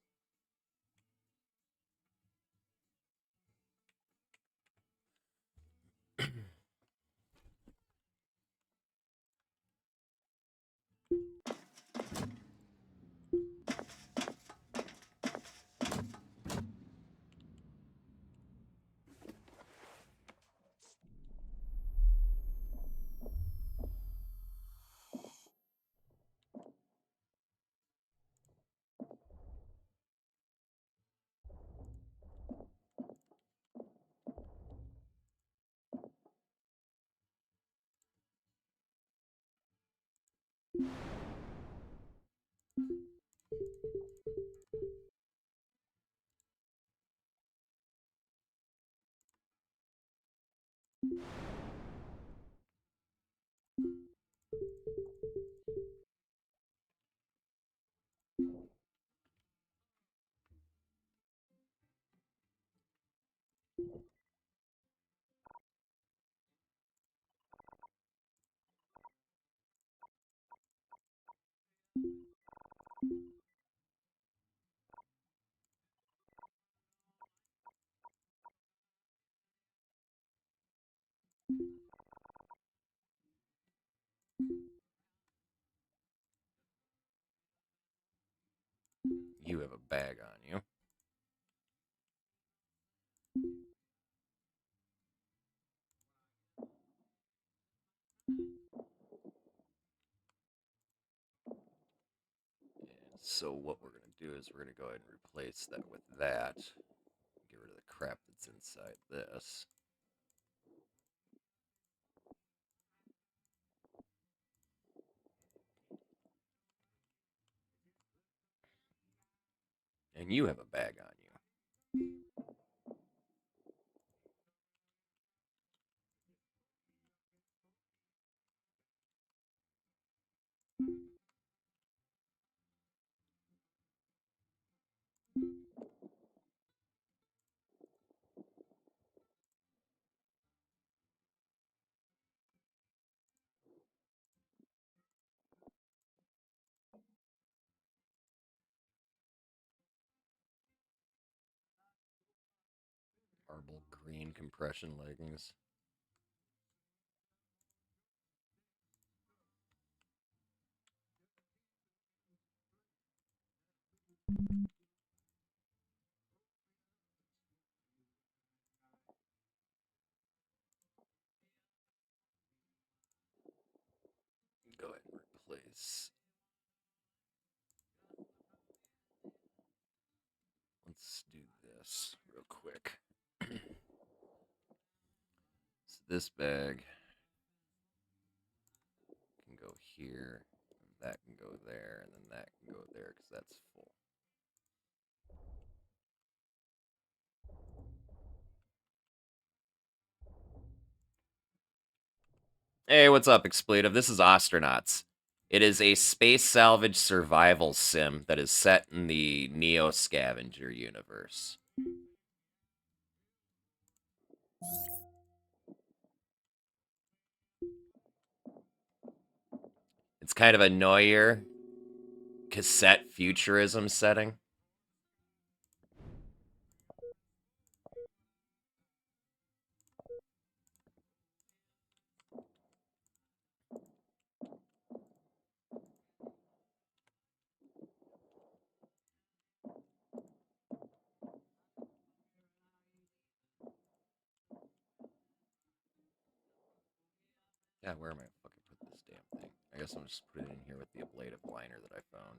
Speaker 1: you have a bag on you. And so what we're going to do is we're going to go ahead and replace that with that. Get rid of the crap that's inside this. And you have a bag on you. Marble green compression leggings. Go ahead and replace. Let's do this real quick. So this bag can go here, and that can go there, and then that can go there because that's full. Hey, what's up, Expletive? This is Ostranauts. It is a space salvage survival sim that is set in the Neo Scavenger universe. It's kind of a Neuer cassette futurism setting. Yeah, where am I fucking put this damn thing? I guess I'll just put it in here with the ablative liner that I found.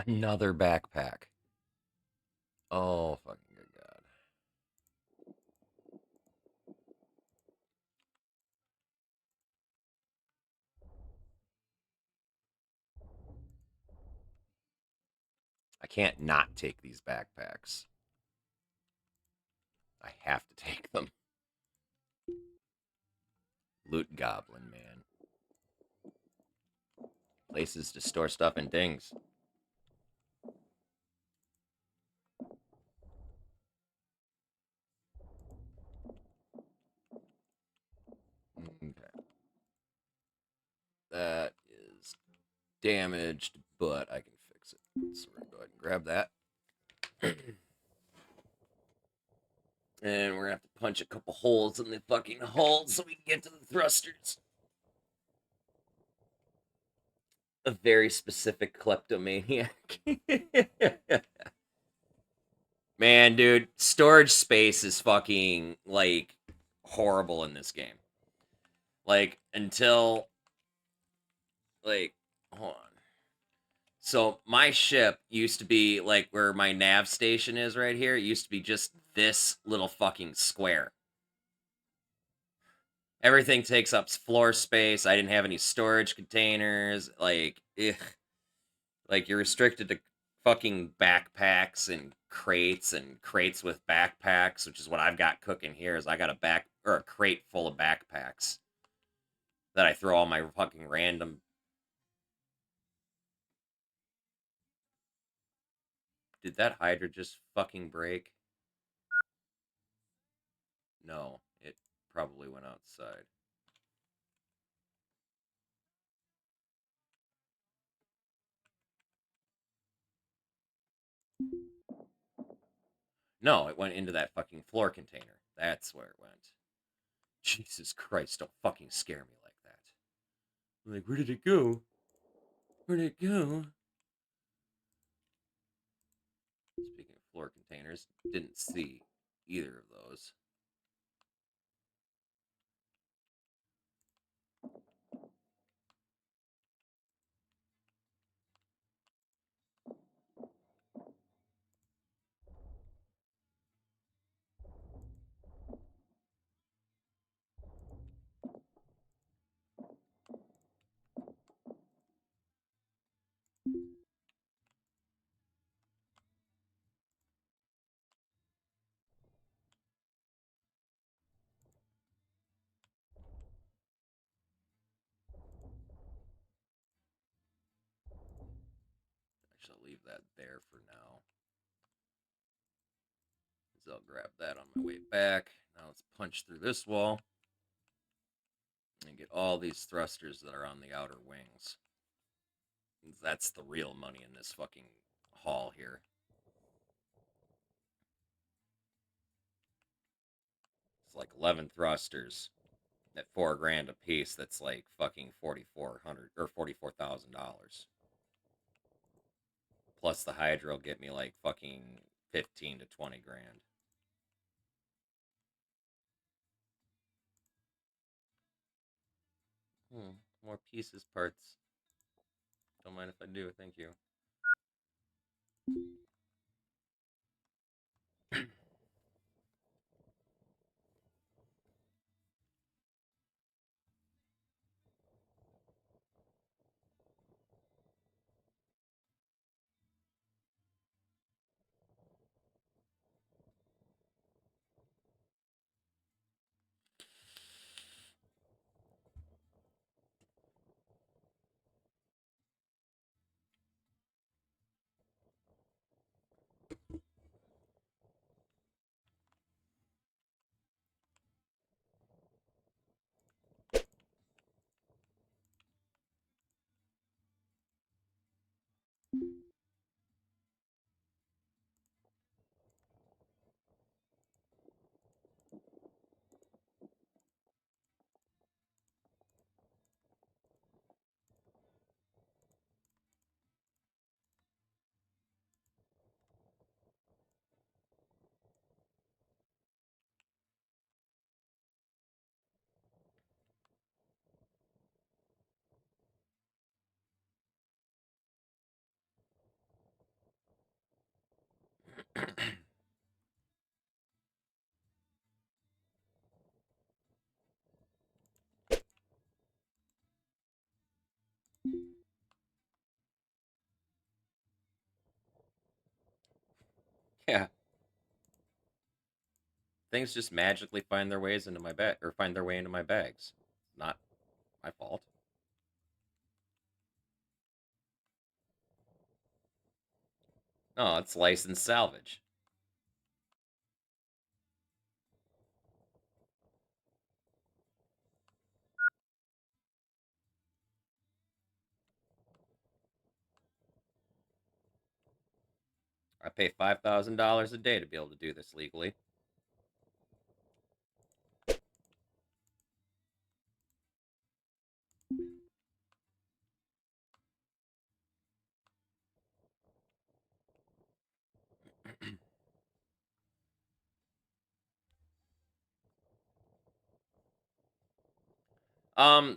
Speaker 1: Another backpack. Oh, fucking good God. I can't not take these backpacks. I have to take them. Loot goblin, man. Places to store stuff and things. Okay. That is damaged, but I can fix it. So we're gonna go ahead and grab that. And we're gonna have to punch a couple holes in the fucking hull so we can get to the thrusters. A very specific kleptomaniac. Man, dude, storage space is fucking, like, horrible in this game. Like, until, like, hold on. So, my ship used to be, like, where my nav station is right here. It used to be just this little fucking square. Everything takes up floor space. I didn't have any storage containers. Like, ugh. Like, you're restricted to fucking backpacks and crates with backpacks, which is what I've got cooking here. Is I got a crate full of backpacks that I throw all my fucking random. Did that Hydra just fucking break? No, it probably went outside. No, it went into that fucking floor container. That's where it went. Jesus Christ, don't fucking scare me like that. I'm like, where did it go? Where did it go? Speaking of floor containers, didn't see either of those. I shall leave that there for now. So I'll grab that on my way back. Now let's punch through this wall and get all these thrusters that are on the outer wings. That's the real money in this fucking haul here. It's like 11 thrusters at $4,000 a piece. That's like fucking $4,400 or $44,000. Plus the Hydra will get me like fucking 15 to 20 grand. More pieces, parts. Don't mind if I do, thank you. Yeah. Things just magically find their ways into my bag, or find their way into my bags. not my fault. No, it's licensed salvage. I pay $5,000 a day to be able to do this legally.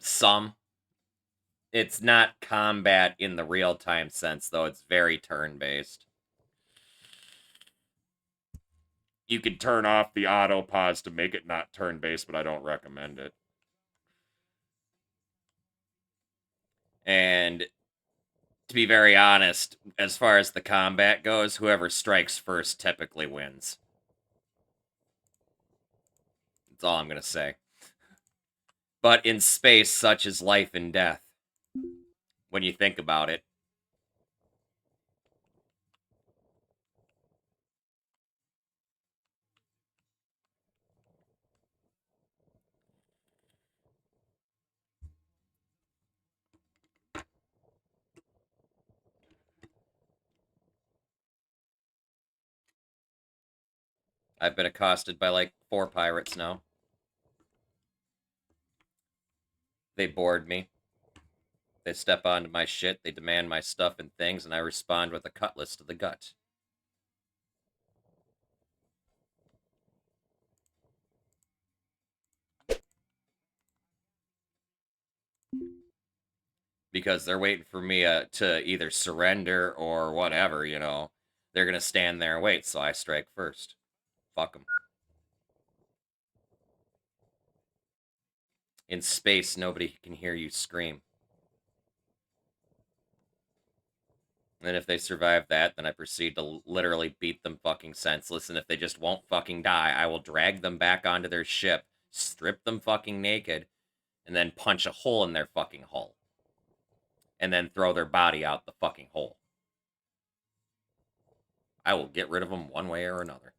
Speaker 1: Some. It's not combat in the real-time sense, though. It's very turn-based. You could turn off the auto pause to make it not turn-based, but I don't recommend it. And to be very honest, as far as the combat goes, whoever strikes first typically wins. That's all I'm going to say. But in space, such is life and death. When you think about it. I've been accosted by like 4 pirates now. They board me. They step onto my shit, they demand my stuff and things, and I respond with a cutlass to the gut. Because they're waiting for me to either surrender or whatever, you know. They're going to stand there and wait, so I strike first. Fuck them. In space, nobody can hear you scream. And if they survive that, then I proceed to literally beat them fucking senseless. And if they just won't fucking die, I will drag them back onto their ship, strip them fucking naked, and then punch a hole in their fucking hull. And then throw their body out the fucking hole. I will get rid of them one way or another.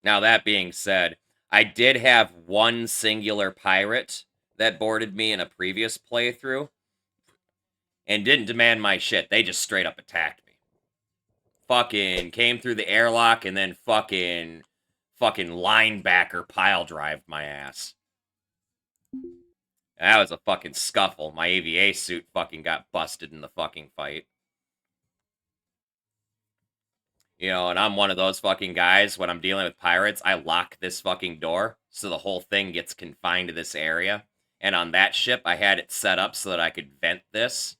Speaker 1: Now, that being said, I did have one singular pirate that boarded me in a previous playthrough and didn't demand my shit. They just straight up attacked me. Fucking came through the airlock and then fucking linebacker pile drived my ass. That was a fucking scuffle. My AVA suit fucking got busted in the fucking fight. You know, and I'm one of those fucking guys, when I'm dealing with pirates, I lock this fucking door so the whole thing gets confined to this area. And on that ship, I had it set up so that I could vent this,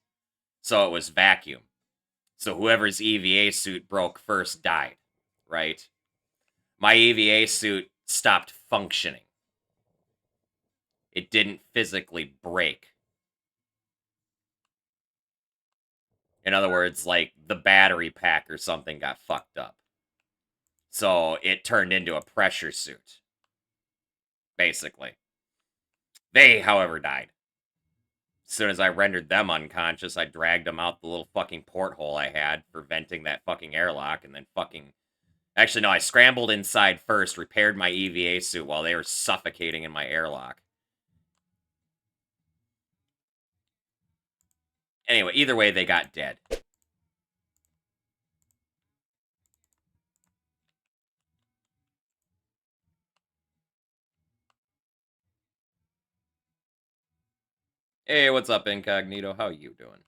Speaker 1: so it was vacuum. So whoever's EVA suit broke first died, right? My EVA suit stopped functioning. It didn't physically break. In other words, like, the battery pack or something got fucked up. So it turned into a pressure suit. Basically. They, however, died. As soon as I rendered them unconscious, I dragged them out the little fucking porthole I had for venting that fucking airlock, and then fucking... Actually, no, I scrambled inside first, repaired my EVA suit while they were suffocating in my airlock. Anyway, either way, they got dead. Hey, what's up, Incognito? How you doing?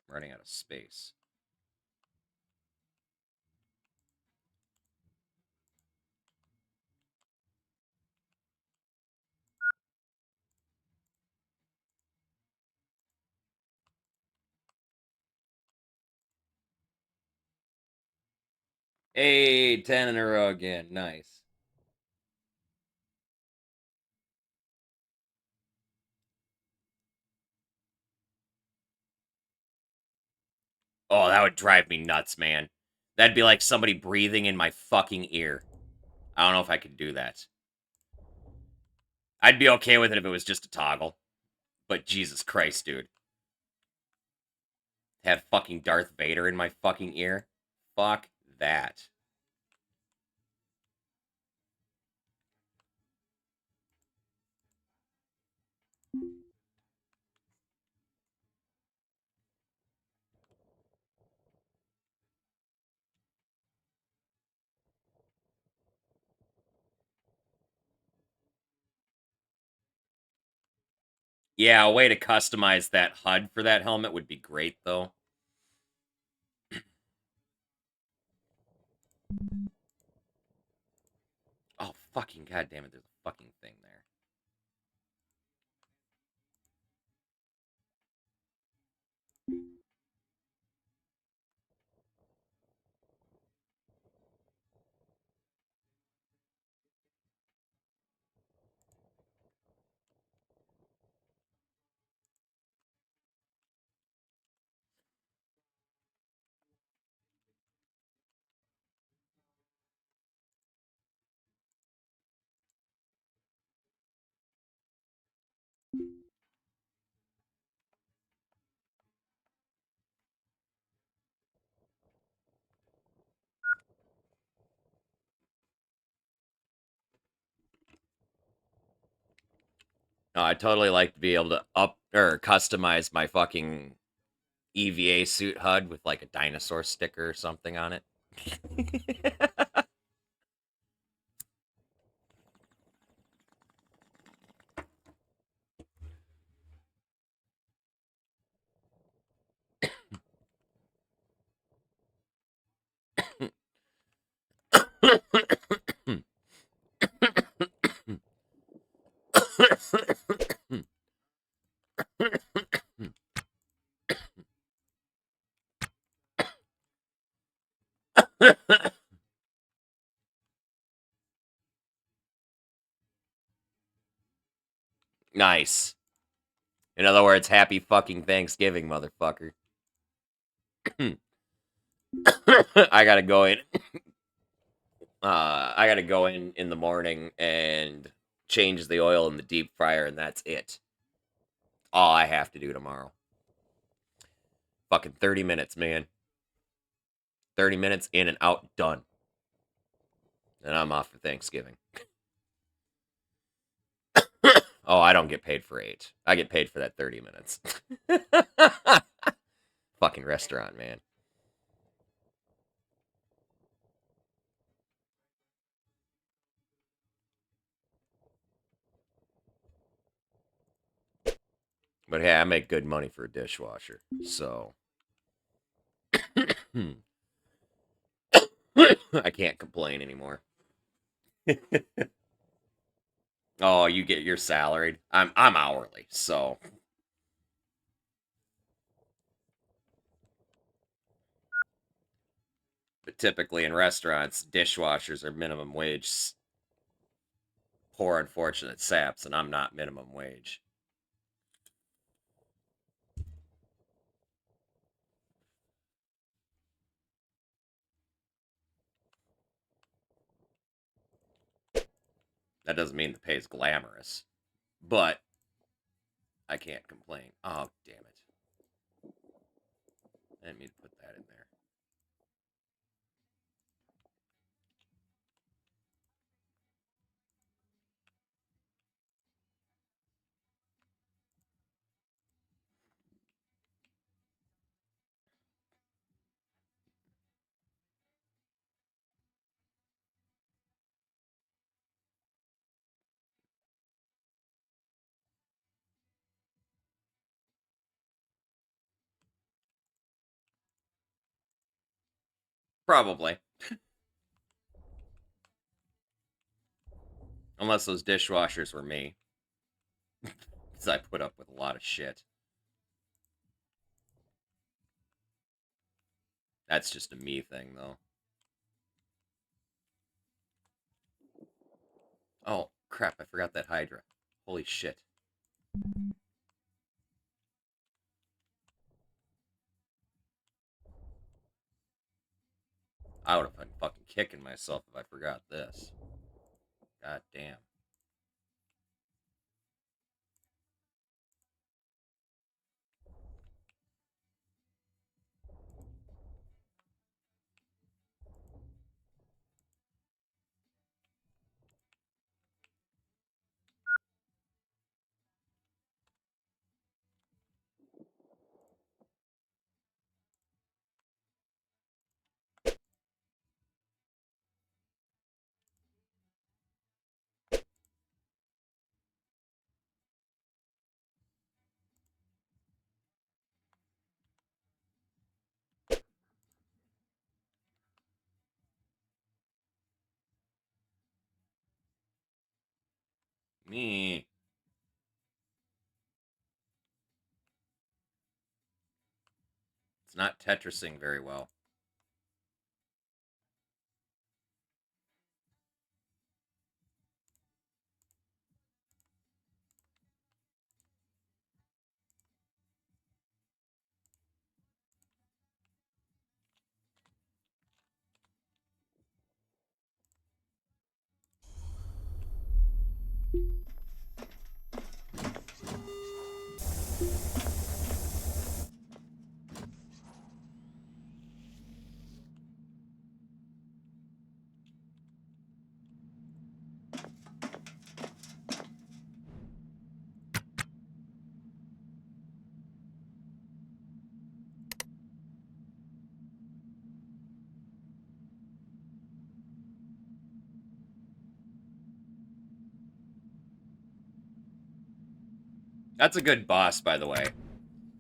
Speaker 1: I'm running out of space. Hey, 10 in a row again. Nice. Oh, that would drive me nuts, man. That'd be like somebody breathing in my fucking ear. I don't know if I could do that. I'd be okay with it if it was just a toggle. But Jesus Christ, dude. Have fucking Darth Vader in my fucking ear? Fuck that. Yeah, a way to customize that HUD for that helmet would be great, though. Oh, fucking goddamn it, there's a fucking thing there. No, I'd totally like to be able to up or customize my fucking EVA suit HUD with like a dinosaur sticker or something on it. Nice. In other words, happy fucking Thanksgiving, motherfucker. I gotta go in. I gotta go in the morning and change the oil in the deep fryer, and that's it. All I have to do tomorrow. Fucking 30 minutes, man. 30 minutes in and out, done. And I'm off for Thanksgiving. Oh, I don't get paid for 8. I get paid for that 30 minutes. Fucking restaurant, man. But hey, I make good money for a dishwasher, so I can't complain anymore. Oh, you get your salaried. I'm hourly, so but typically in restaurants, dishwashers are minimum wage. Poor unfortunate saps, and I'm not minimum wage. That doesn't mean the pay's glamorous, but I can't complain. Oh, damn it. I didn't mean to put that in there. Probably. Unless those dishwashers were me. Because I put up with a lot of shit. That's just a me thing, though. Oh, crap, I forgot that Hydra. Holy shit. I would have been fucking kicking myself if I forgot this. God damn. Me. It's not Tetrising very well. That's a good boss, by the way.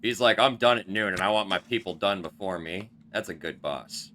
Speaker 1: He's like, I'm done at noon and I want my people done before me. That's a good boss.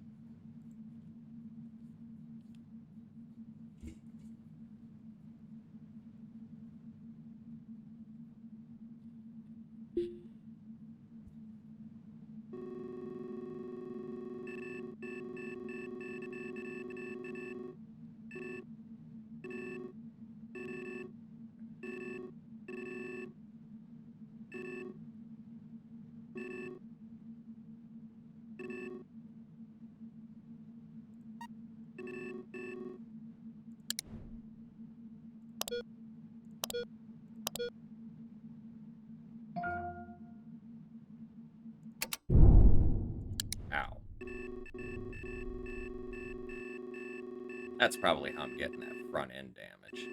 Speaker 1: Ow. That's probably how I'm getting that front end damage.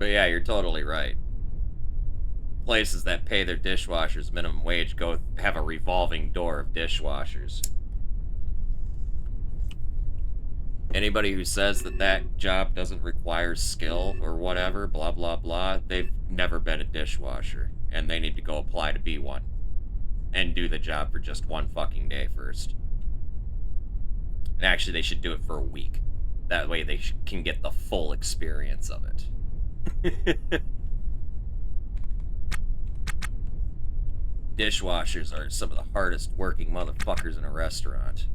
Speaker 1: But yeah, you're totally right. Places that pay their dishwashers minimum wage go have a revolving door of dishwashers. Anybody who says that that job doesn't require skill or whatever, blah, blah, blah, they've never been a dishwasher. And they need to go apply to be one. And do the job for just one fucking day first. And actually, they should do it for a week. That way they can get the full experience of it. Dishwashers are some of the hardest working motherfuckers in a restaurant.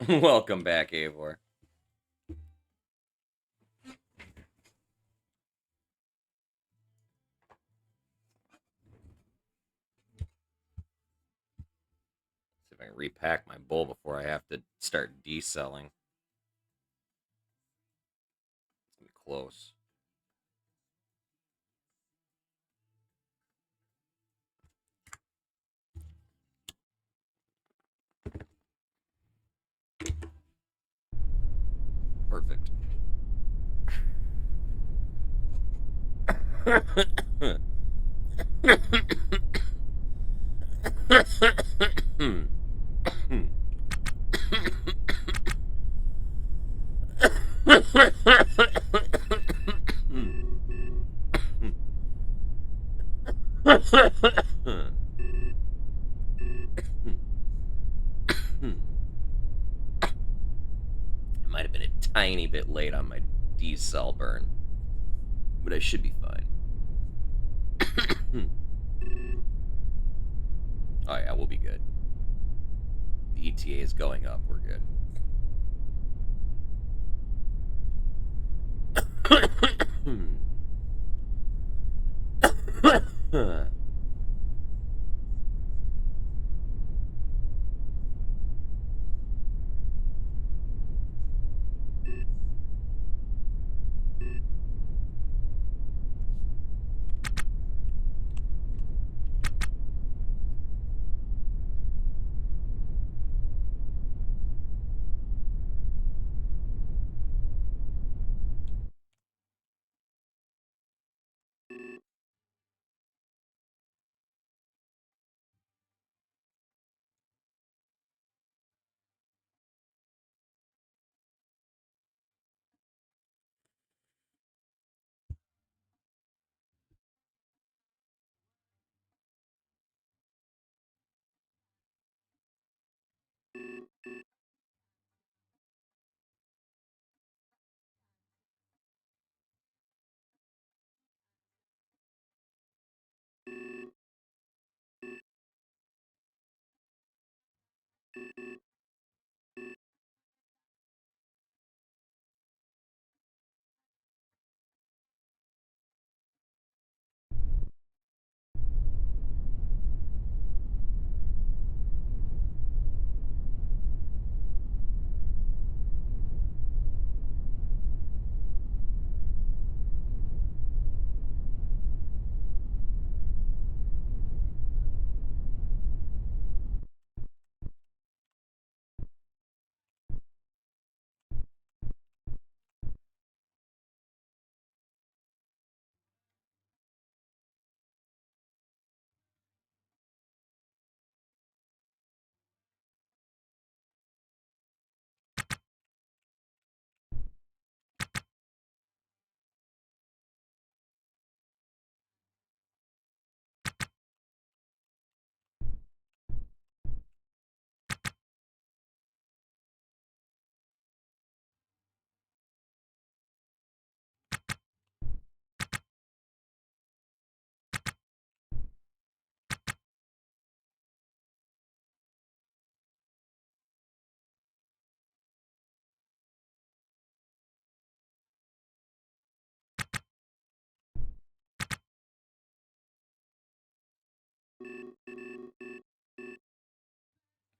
Speaker 1: Welcome back, Eivor. See if I can repack my bowl before I have to start deselling. It's gonna be close. Perfect. Might have been a tiny bit late on my D-cell burn, but I should be fine. Oh yeah, we'll be good. The ETA is going up, we're good.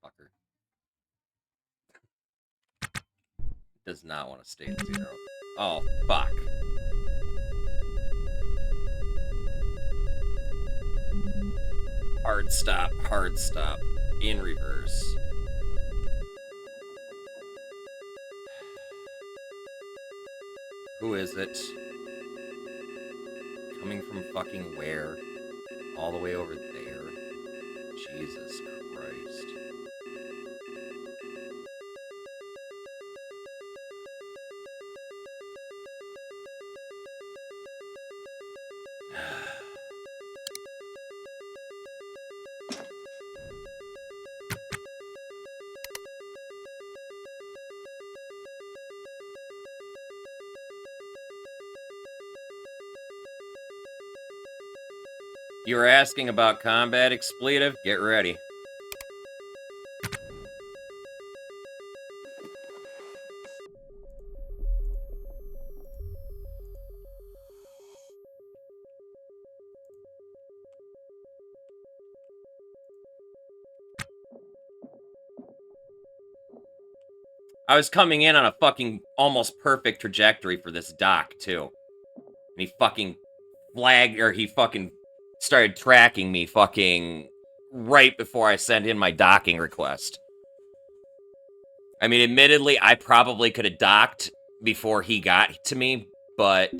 Speaker 1: Fucker. Does not want to stay at 0. Oh, fuck. Hard stop, in reverse. Who is it? Coming from fucking where? All the way over there? Jesus Christ. You were asking about combat expletive? Get ready. I was coming in on a fucking almost perfect trajectory for this dock, too. And he fucking flagged, or he fucking started tracking me fucking right before I sent in my docking request. I mean, admittedly, I probably could have docked before he got to me, but...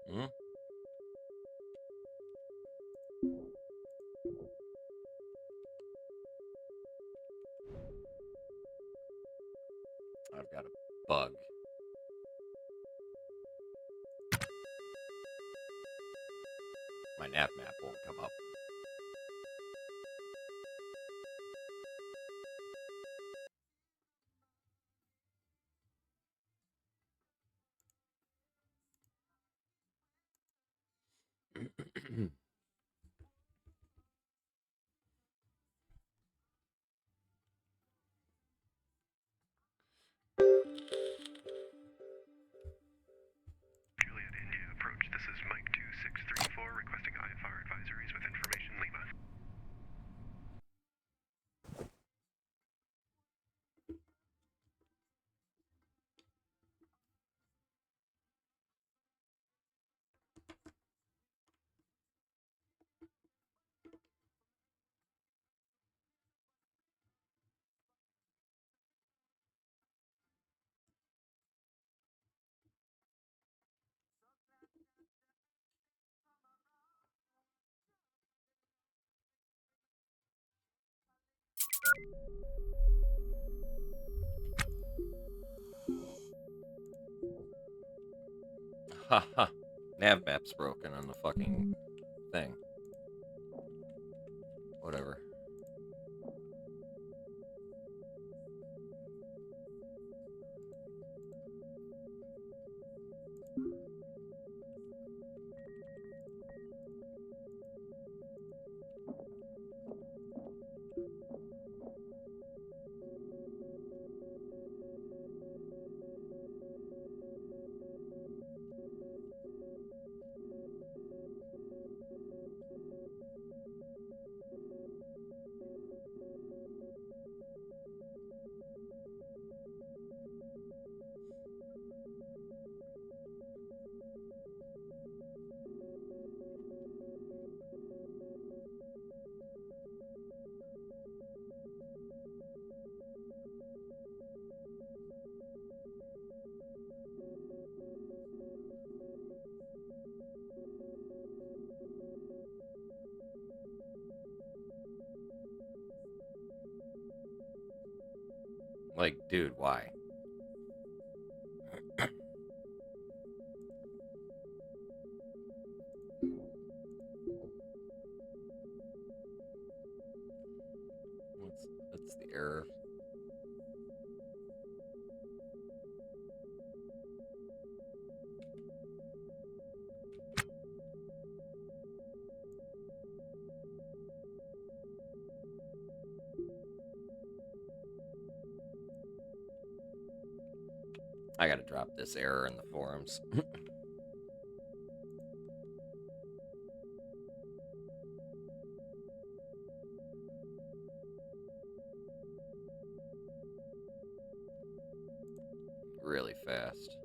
Speaker 1: Hmm? I've got a bug. My nav map won't come up.
Speaker 10: Juliet India approach. This is Mike 2634 requesting IFR advisories with information Lima.
Speaker 1: Haha. Nav map's broken on the fucking thing. Whatever. Like, dude, why? That's the error. I gotta drop this error in the forums. Really fast.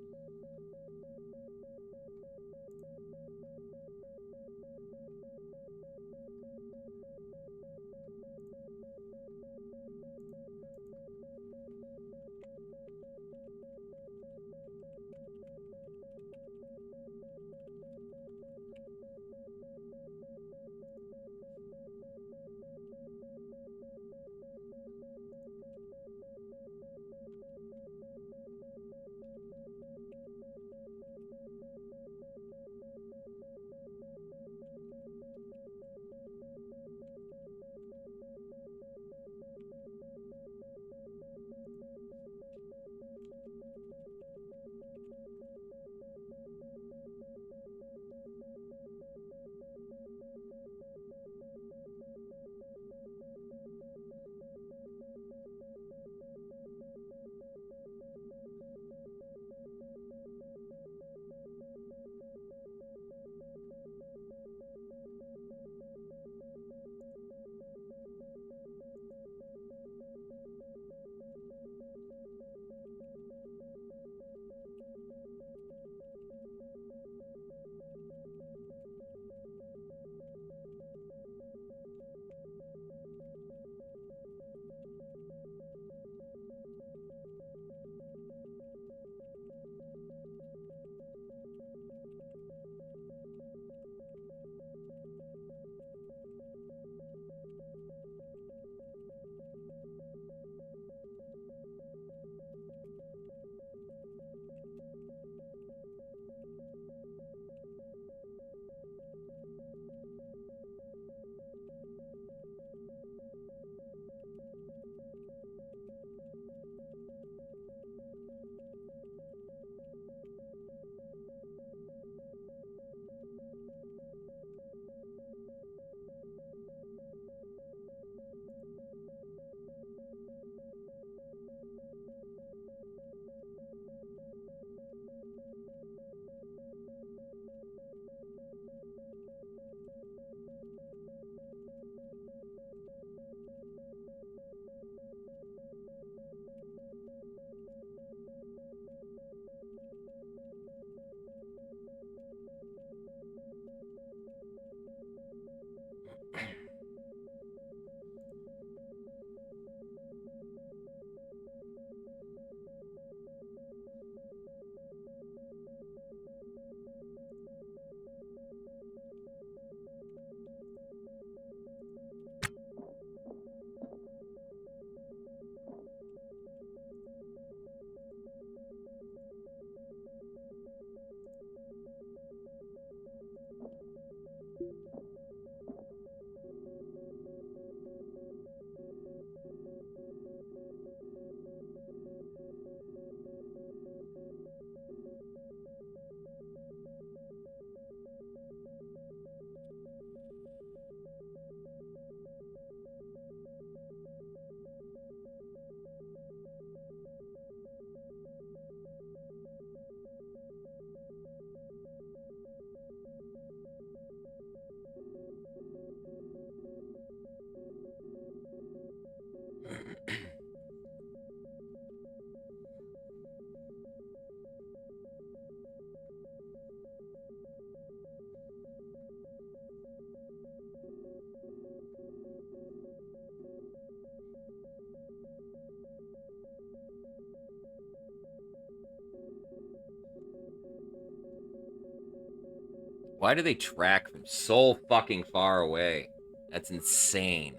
Speaker 1: Why do they track from so fucking far away? That's insane.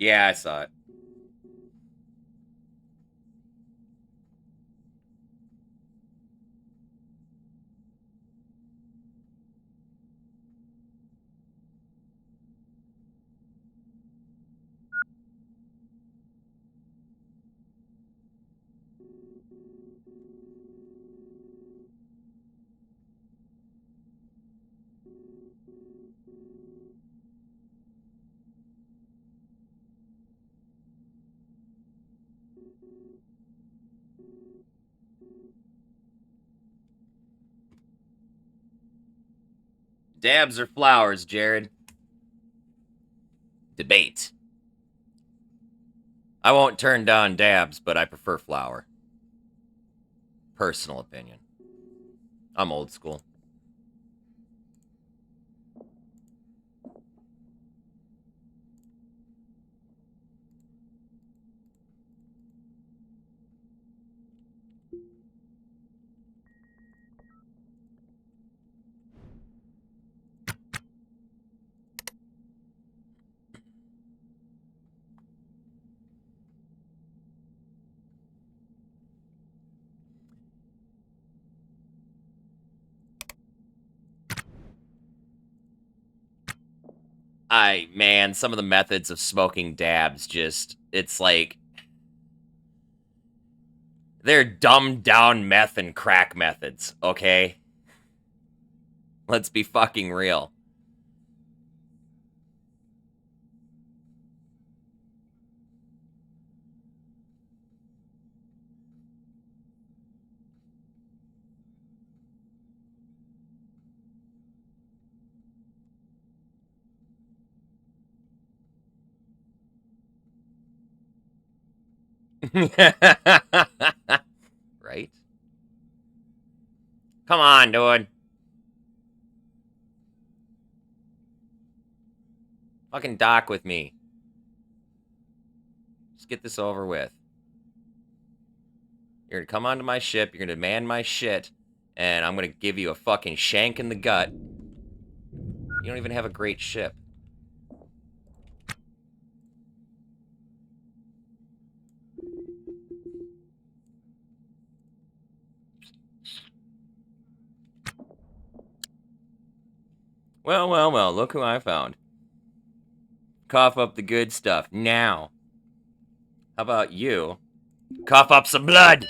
Speaker 1: Yeah, I saw it. Dabs or flowers, Jared? Debate. I won't turn down dabs, but I prefer flower. Personal opinion. I'm old school. Man, some of the methods of smoking dabs just, it's like, they're dumbed down meth and crack methods, okay? Let's be fucking real. Right? Come on, dude. Fucking dock with me. Just get this over with. You're gonna come onto my ship, you're gonna demand my shit, and I'm gonna give you a fucking shank in the gut. You don't even have a great ship. Well, well, well, look who I found. Cough up the good stuff, now. How about you? Cough up some blood!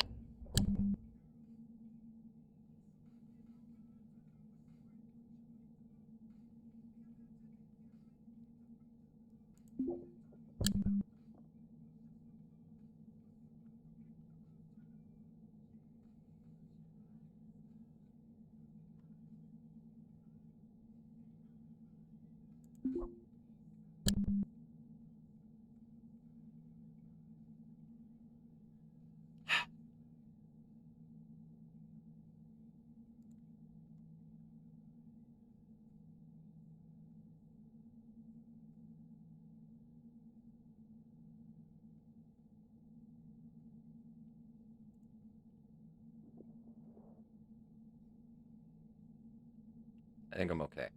Speaker 1: I think I'm okay.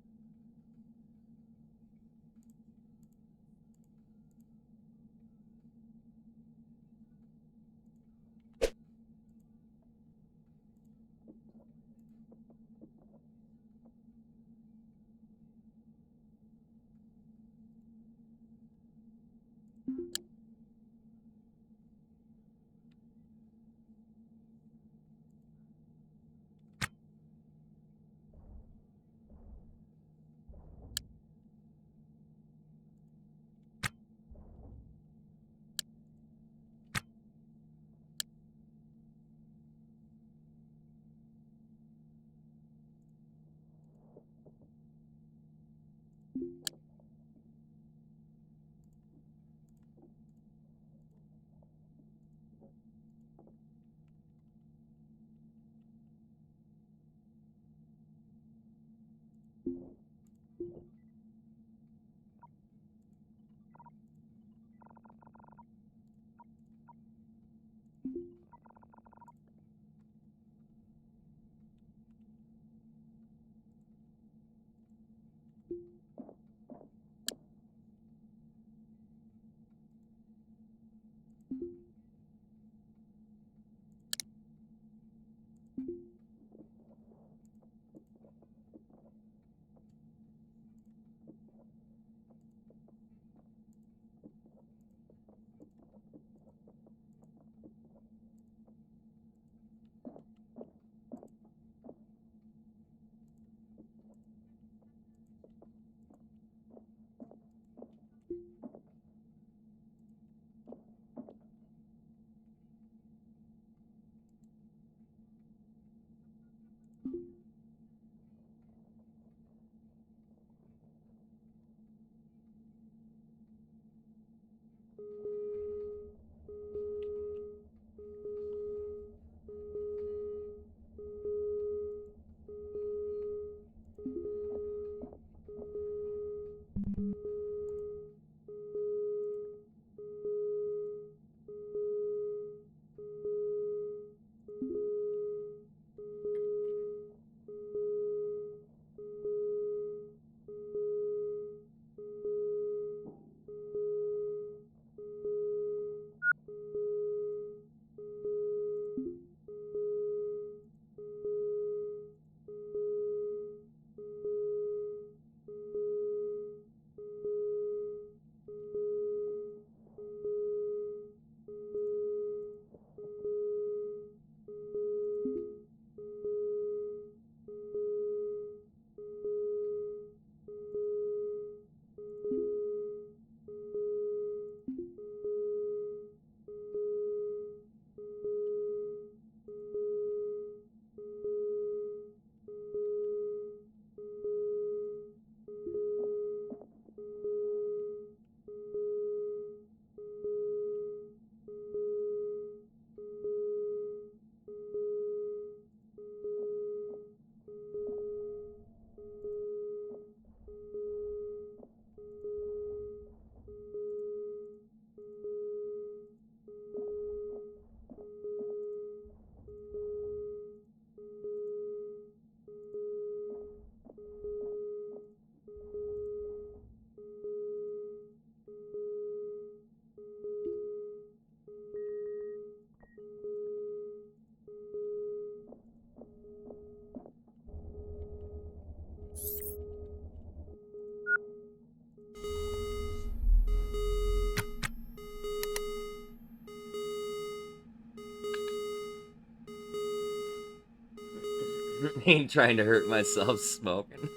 Speaker 1: Ain't trying to hurt myself smoking.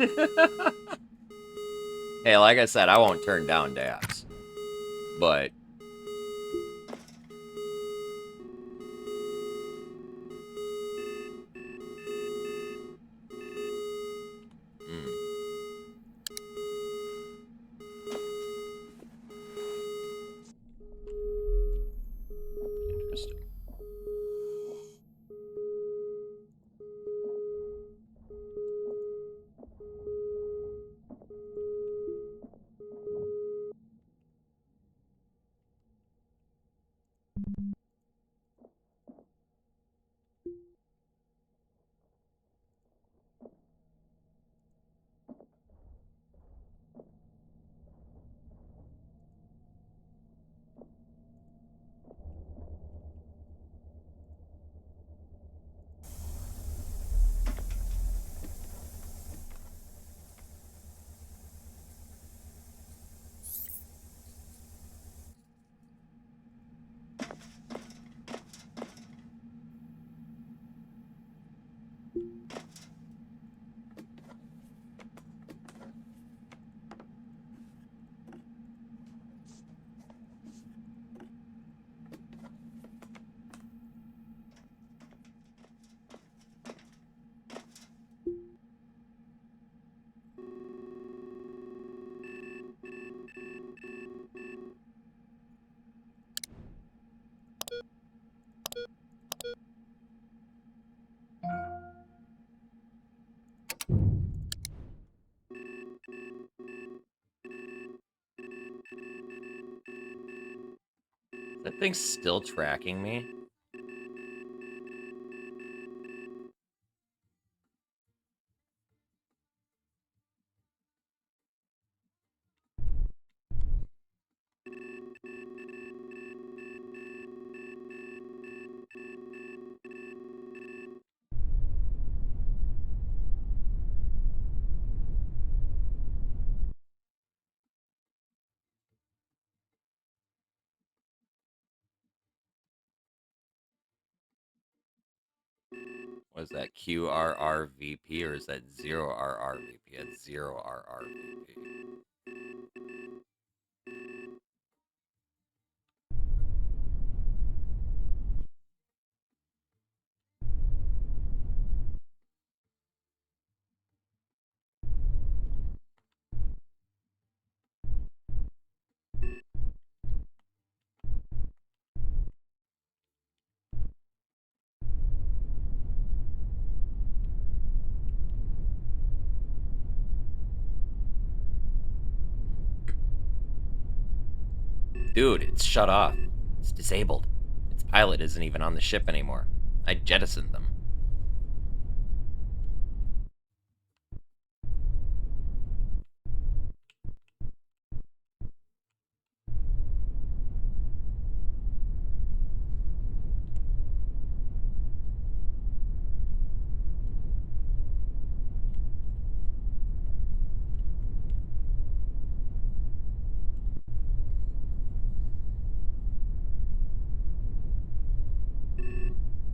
Speaker 1: Hey, like I said, I won't turn down dabs. But interesting. That thing's still tracking me. Was that QRRVP or is that 0RRVP? It's 0RRVP. Dude, it's shut off. It's disabled. Its pilot isn't even on the ship anymore. I jettisoned them.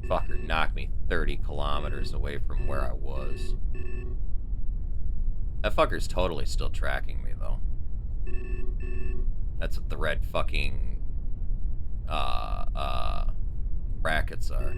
Speaker 1: Fucker knocked me 30 kilometers away from where I was. That fucker's totally still tracking me, though. That's what the red fucking, brackets are.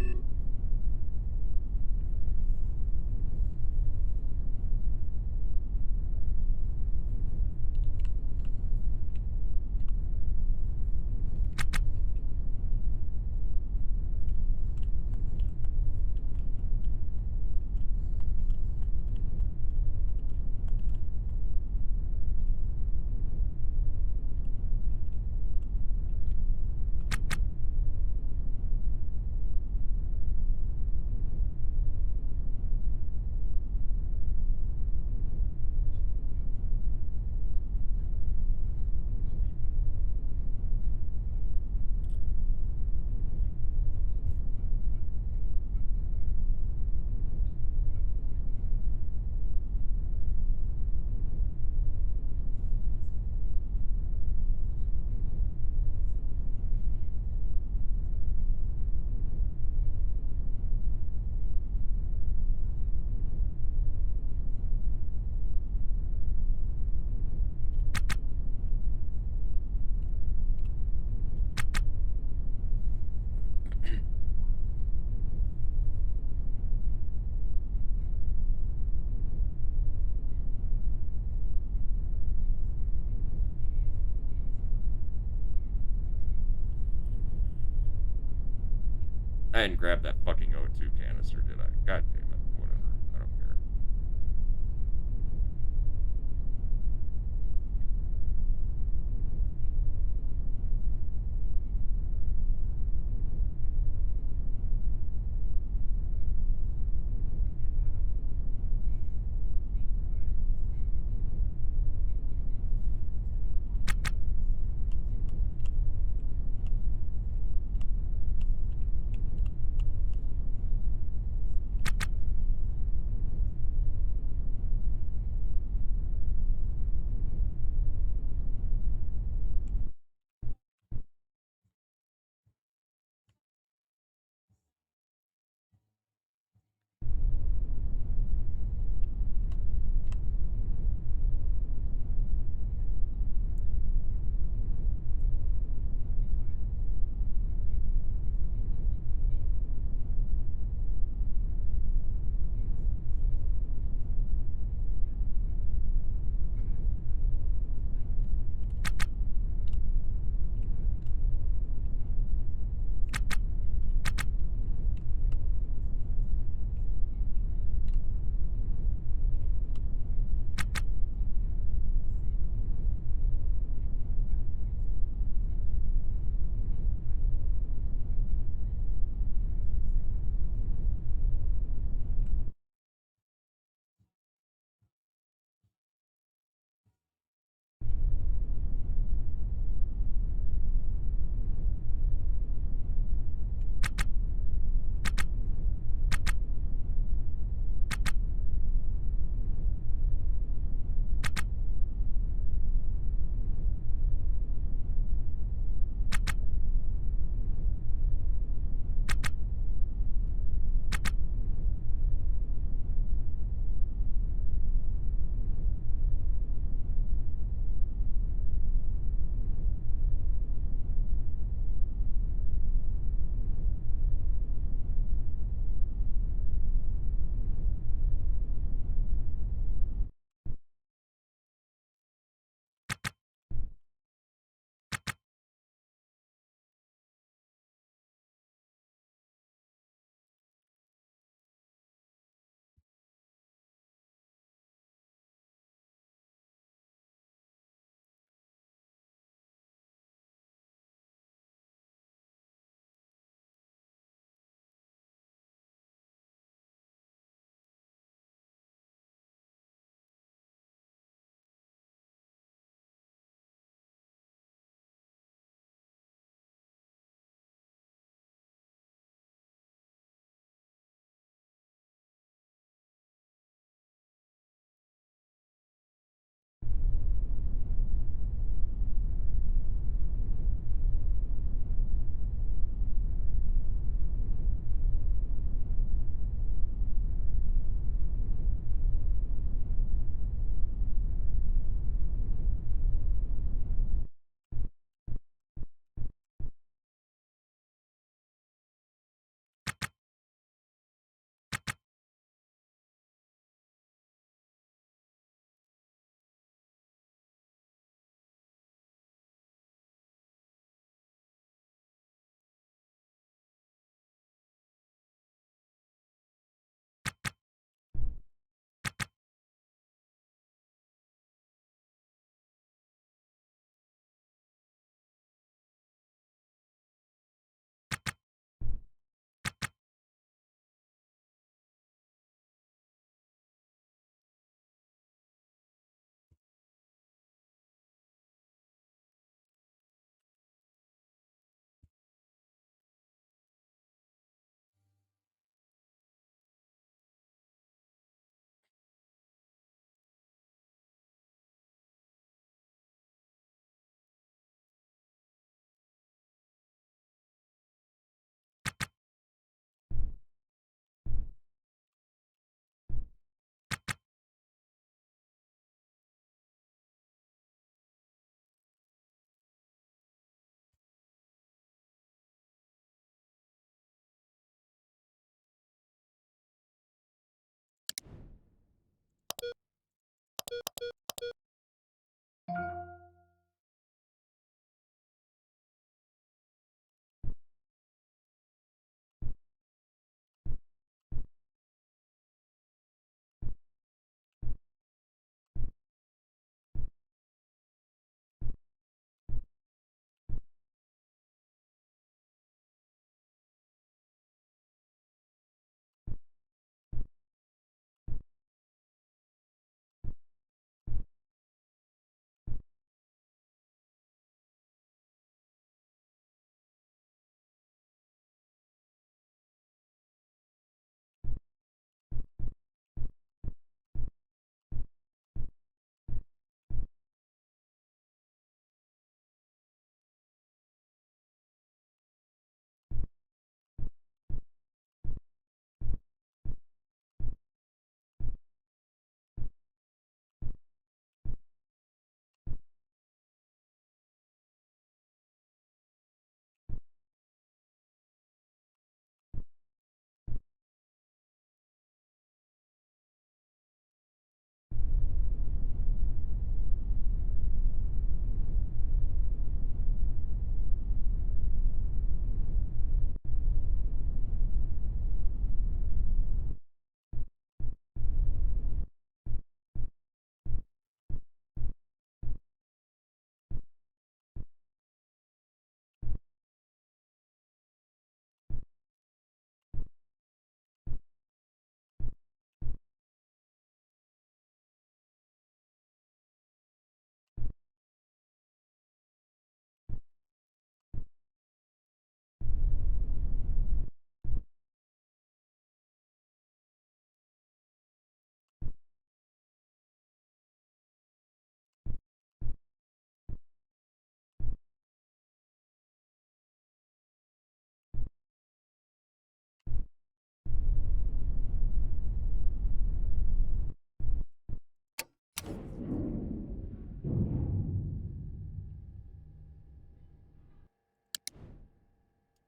Speaker 1: I didn't grab that fucking O2 canister, did I? God damn it. Whatever. I don't care.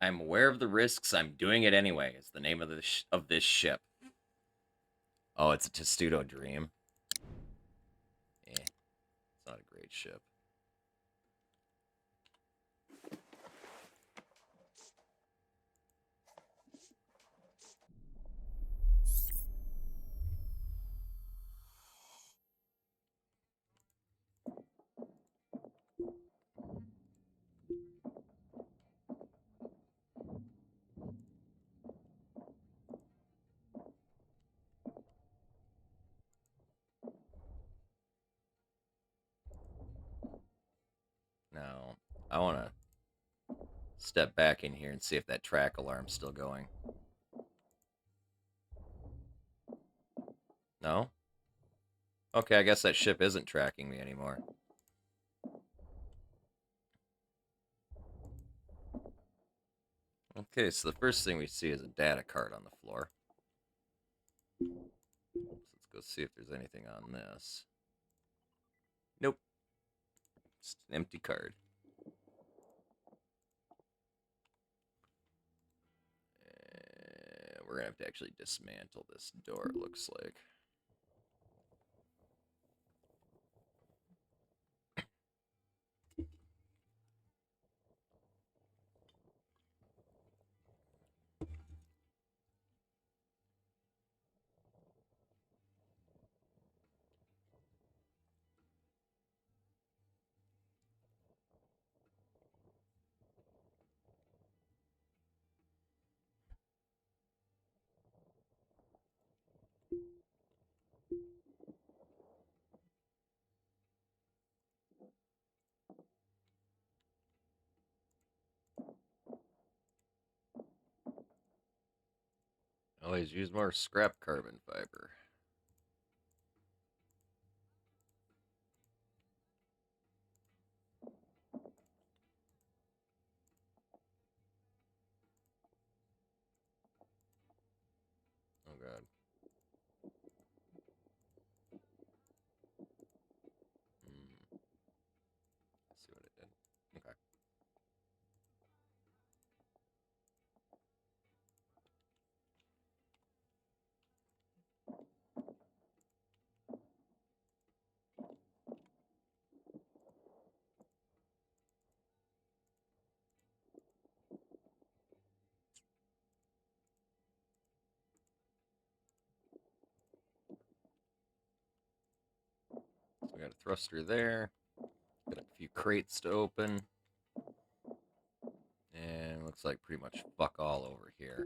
Speaker 1: I'm aware of the risks. I'm doing it anyway. Is the name of this ship. Oh, it's a Testudo Dream. It's not a great ship. Now, I want to step back in here and see if that track alarm's still going. No? Okay, I guess that ship isn't tracking me anymore. Okay, so the first thing we see is a data card on the floor. So let's go see if there's anything on this. Nope. Just an empty card. We're gonna have to actually dismantle this door, it looks like. Always use more scrap carbon fiber. Oh god. Let's see what it did. Okay. So we got a thruster there. Got a few crates to open. And looks like pretty much fuck all over here.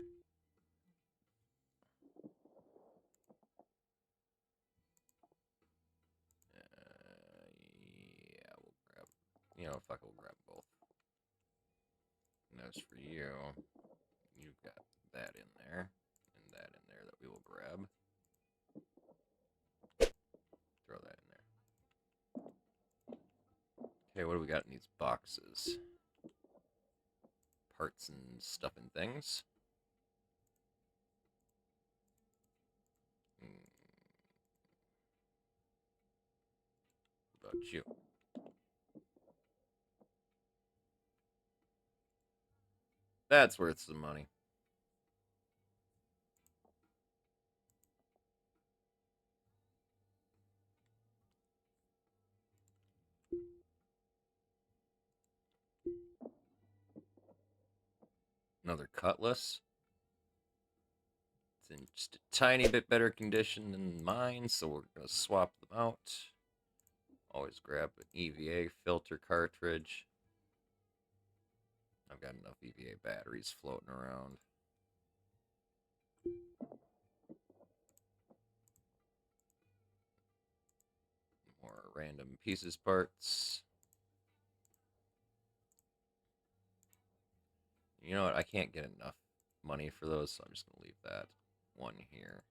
Speaker 1: Yeah, we'll grab, fuck it, we'll grab both. And as for you, you've got that in there, and that in there that we will grab. Throw that in there. Okay, what do we got in these boxes? Parts and stuff and things. What about you? That's worth some money. Another cutlass. It's in just a tiny bit better condition than mine, so we're going to swap them out. Always grab an EVA filter cartridge. I've got enough EVA batteries floating around. More random pieces parts. You know what? I can't get enough money for those, so I'm just going to leave that one here.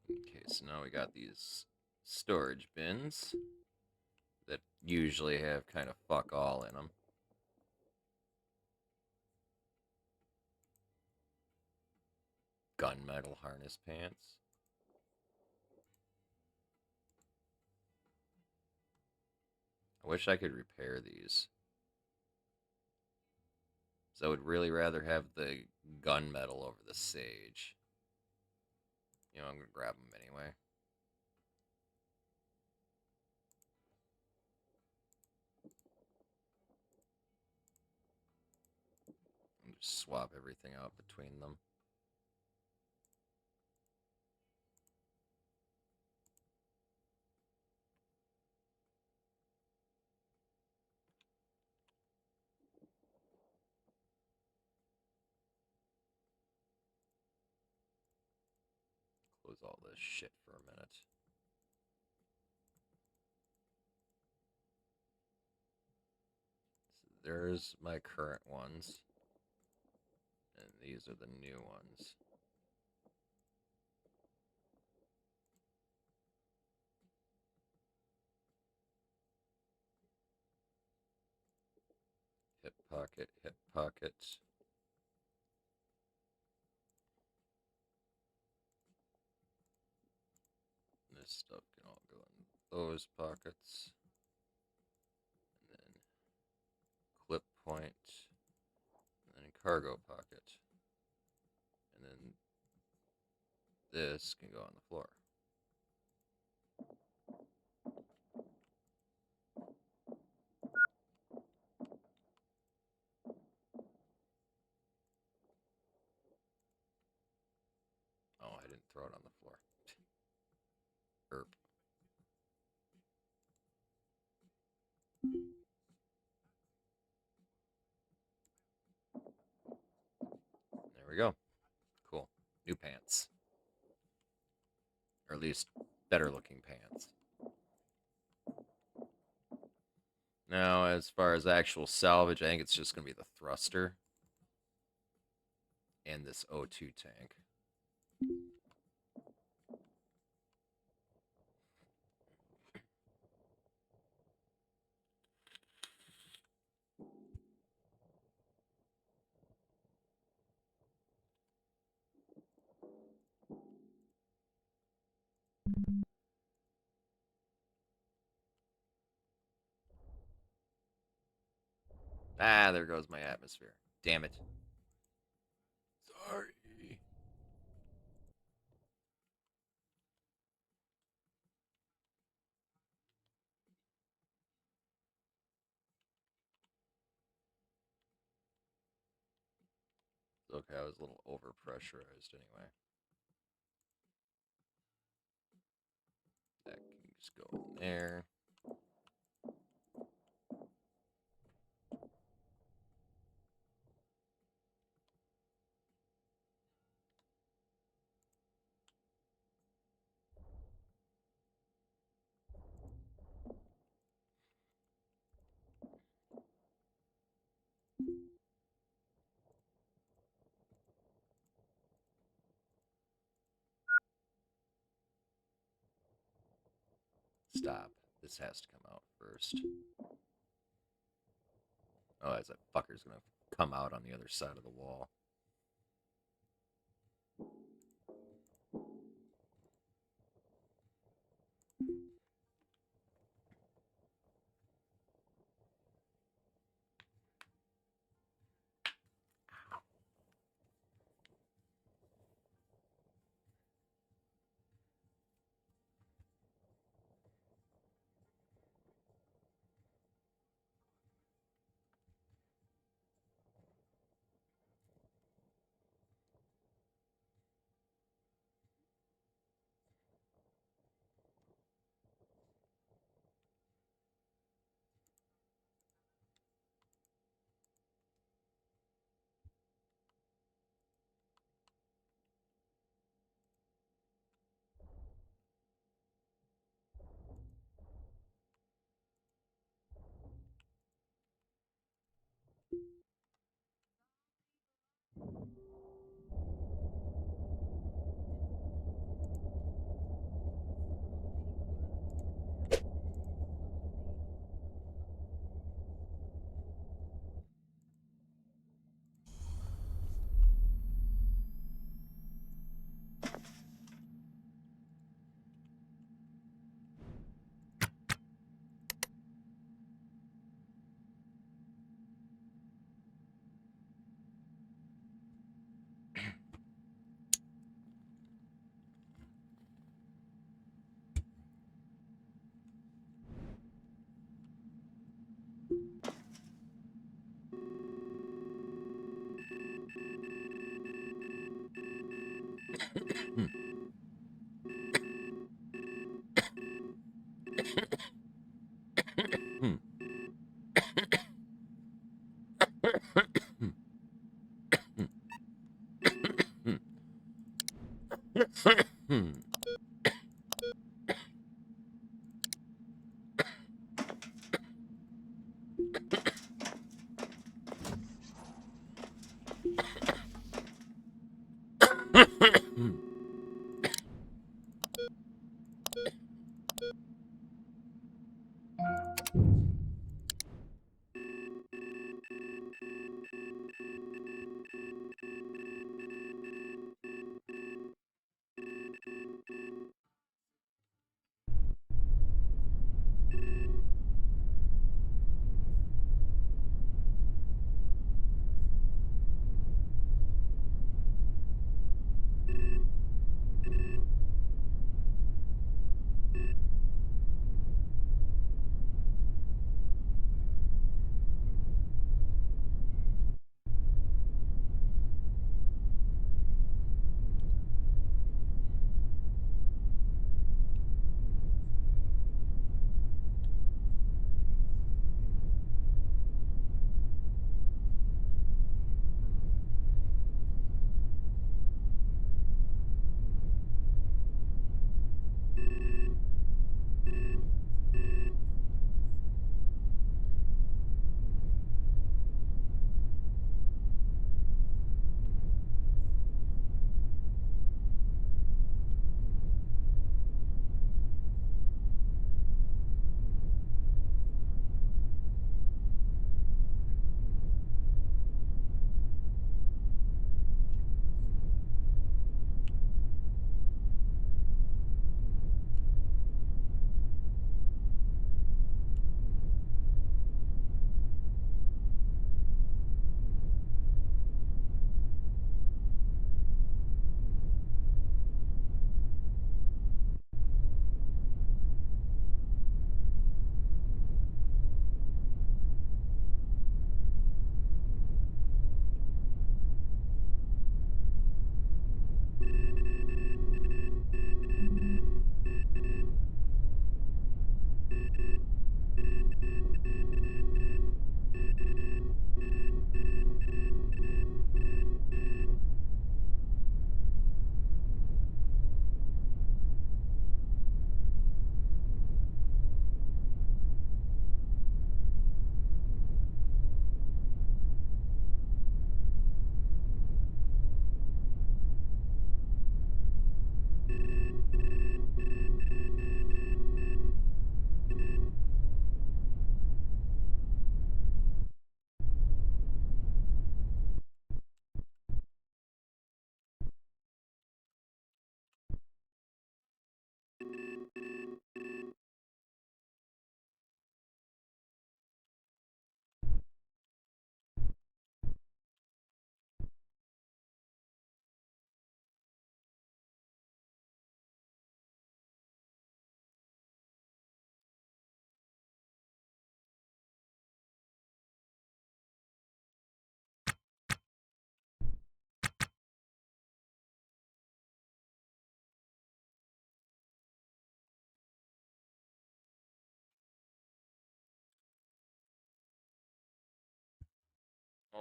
Speaker 1: Okay, so now we got these storage bins that usually have kind of fuck all in them. gunmetal harness pants. I wish I could repair these. So I would really rather have the gunmetal over the sage. You know, I'm going to grab them anyway. And just swap everything out between them. Close all this shit for a minute. So there's my current ones. And these are the new ones. Hip pocket, hip pocket. This stuff can all go in those pockets. And then clip point. And then cargo pocket. And then this can go on the floor. Oh, I didn't throw it on the floor. Erp. There we go. Cool. New pants. Or at least better looking pants. Now, as far as actual salvage, I think it's just going to be the thruster and this O2 tank. Ah, there goes my atmosphere. Damn it. Sorry. Okay, I was a little overpressurized anyway. That can just go in there. Stop. This has to come out first. Oh, as that fucker's gonna come out on the other side of the wall.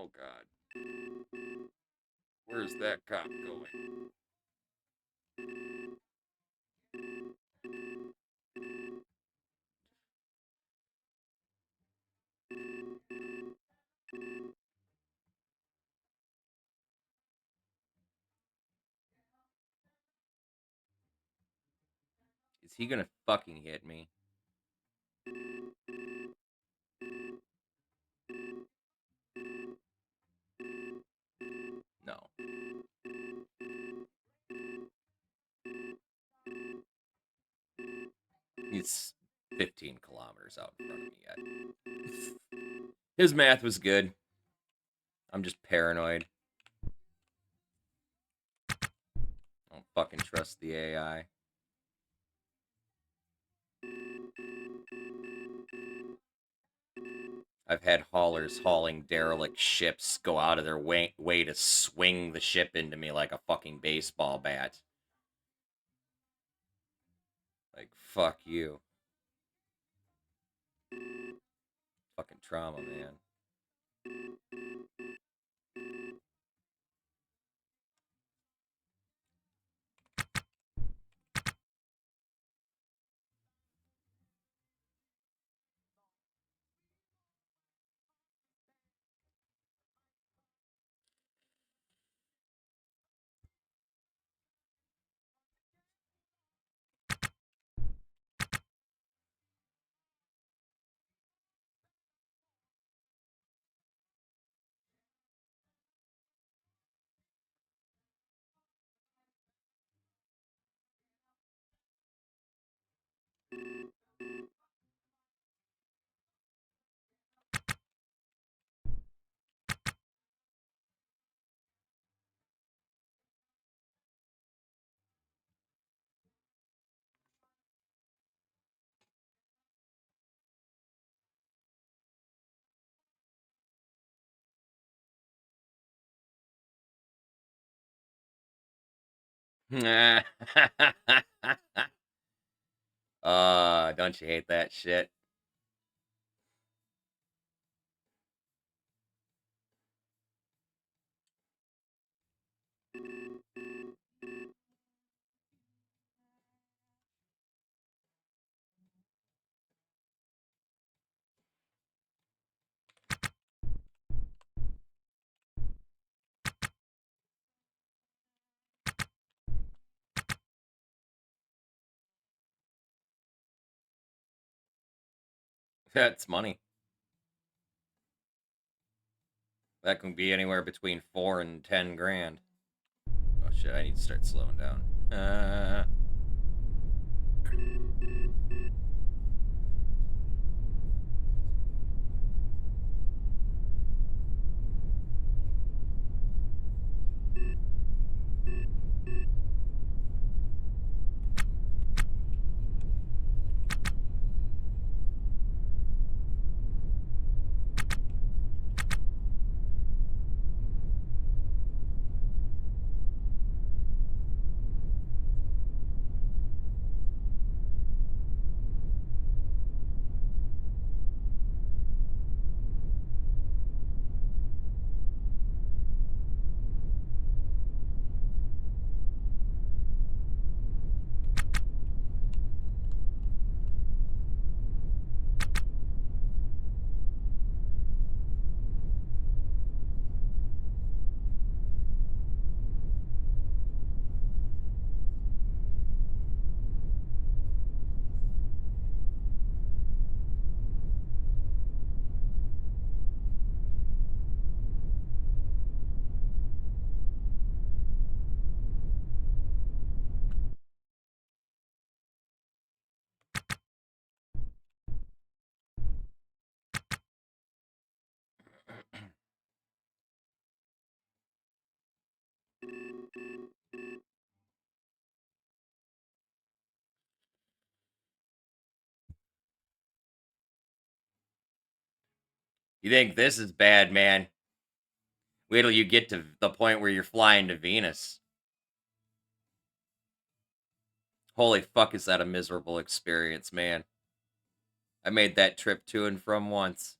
Speaker 1: Oh god. Where's that cop going? Is he gonna fucking hit me? No. He's 15 kilometers out in front of me yet. His math was good. I'm just paranoid. I don't fucking trust the AI. I've had haulers hauling derelict ships go out of their way to swing the ship into me like a fucking baseball bat. Like, fuck you. Fucking trauma, man. Don't you hate that shit? That's money. That can be anywhere between 4 and 10 grand. Oh shit, I need to start slowing down. You think this is bad, man? Wait till you get to the point where you're flying to Venus. Holy fuck, is that a miserable experience, man. I made that trip to and from once.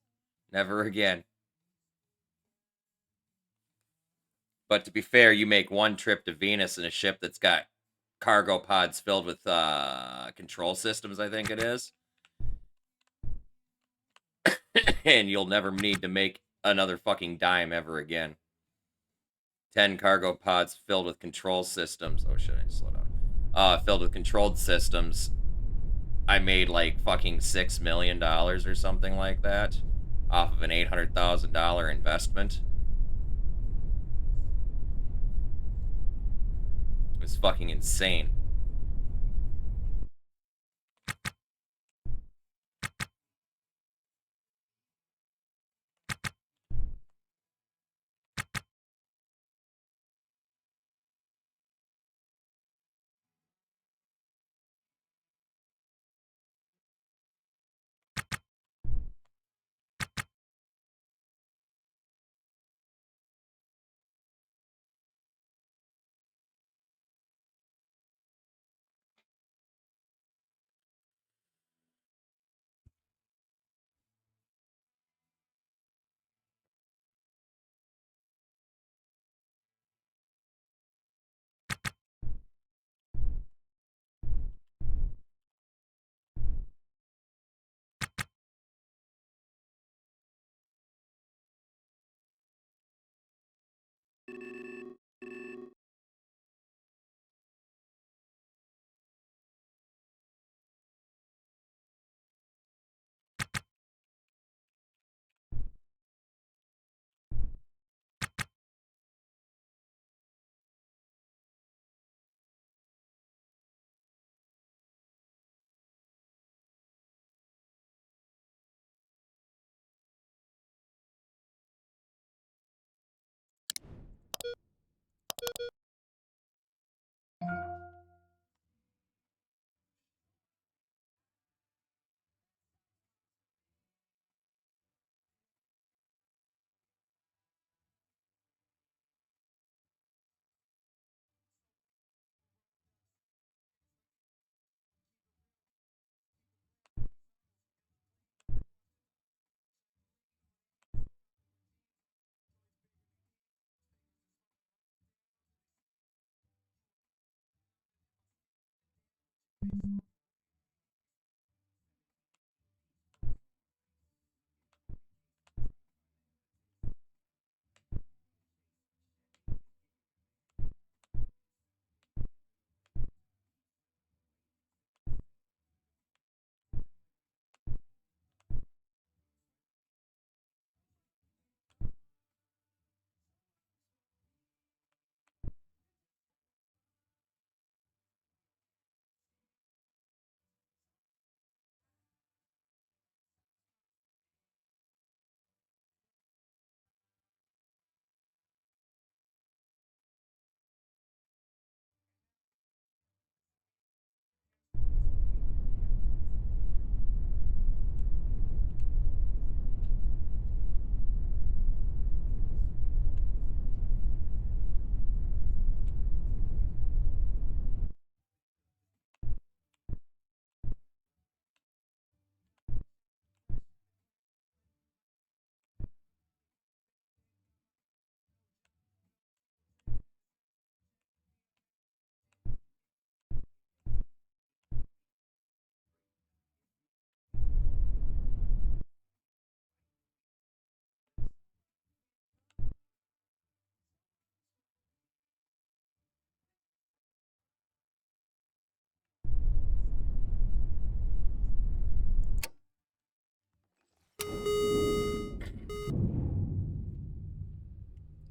Speaker 1: Never again. But to be fair, you make one trip to Venus in a ship that's got cargo pods filled with control systems, I think it is. And you'll never need to make another fucking dime ever again. 10 cargo pods filled with control systems. Oh shit, I need to slow down. Filled with controlled systems. I made like fucking $6 million or something like that off of an $800,000 investment. It was fucking insane.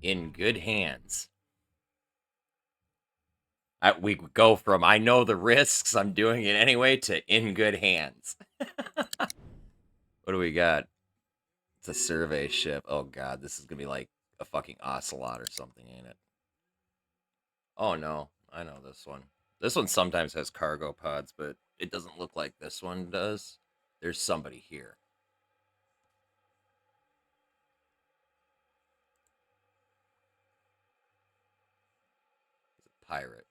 Speaker 1: In good hands. We go from I know the risks, I'm doing it anyway, to in good hands. What do we got? It's a survey ship. Oh god, this is gonna be like a fucking ocelot or something, ain't it? Oh no, I know this one. This one sometimes has cargo pods, but it doesn't look like this one does. There's somebody here. It's a pirate.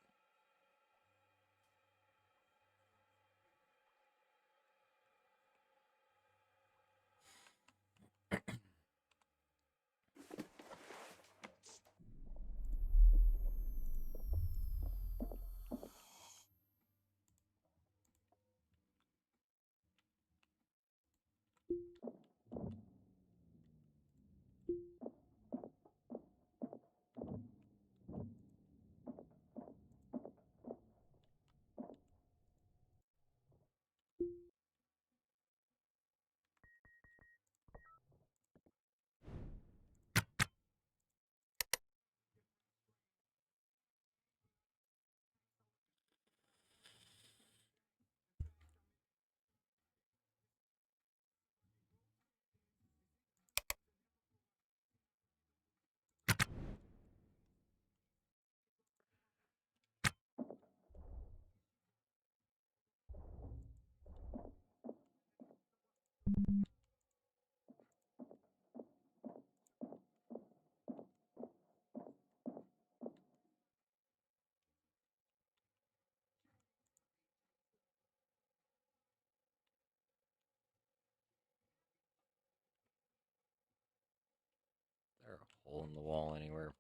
Speaker 1: Is there a hole in the wall anywhere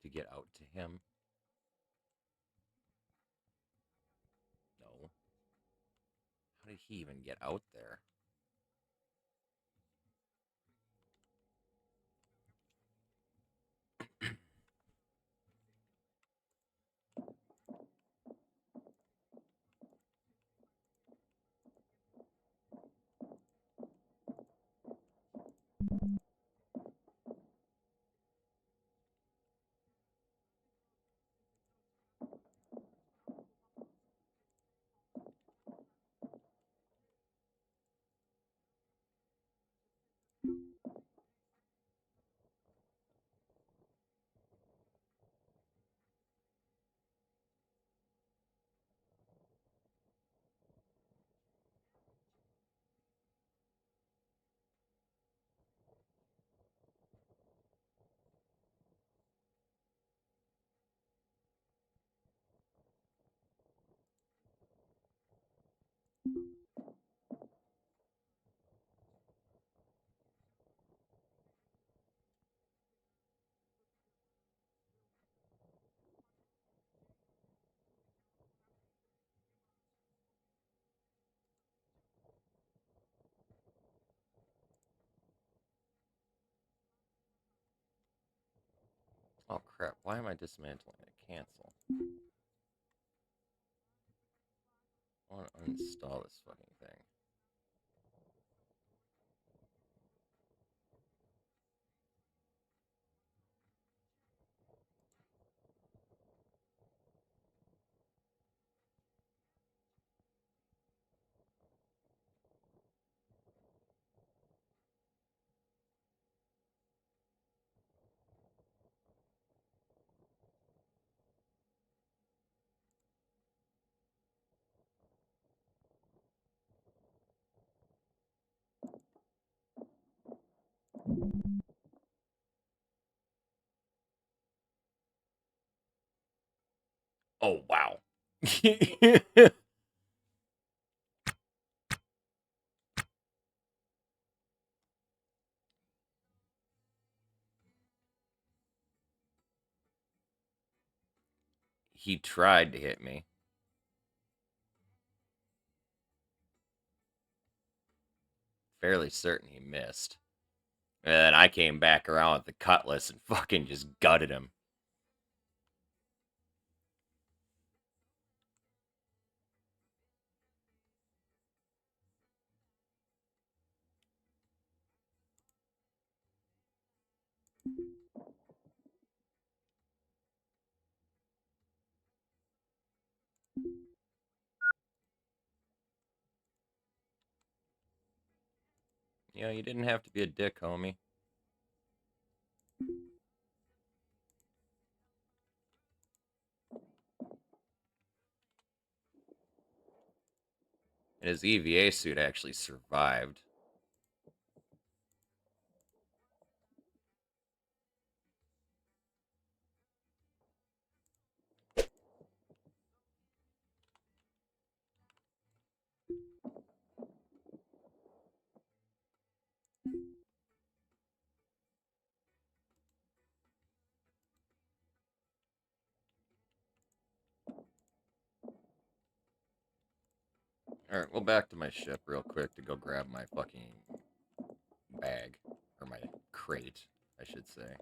Speaker 1: to get out to him? No. How did he even get out there? Oh crap, why am I dismantling it? Cancel. I want to uninstall this fucking thing. Oh wow. He tried to hit me. Fairly certain he missed. And then I came back around with the cutlass and fucking just gutted him. You know, you didn't have to be a dick, homie. And his EVA suit actually survived. Alright, well, back to my ship real quick to go grab my fucking bag. Or my crate, I should say.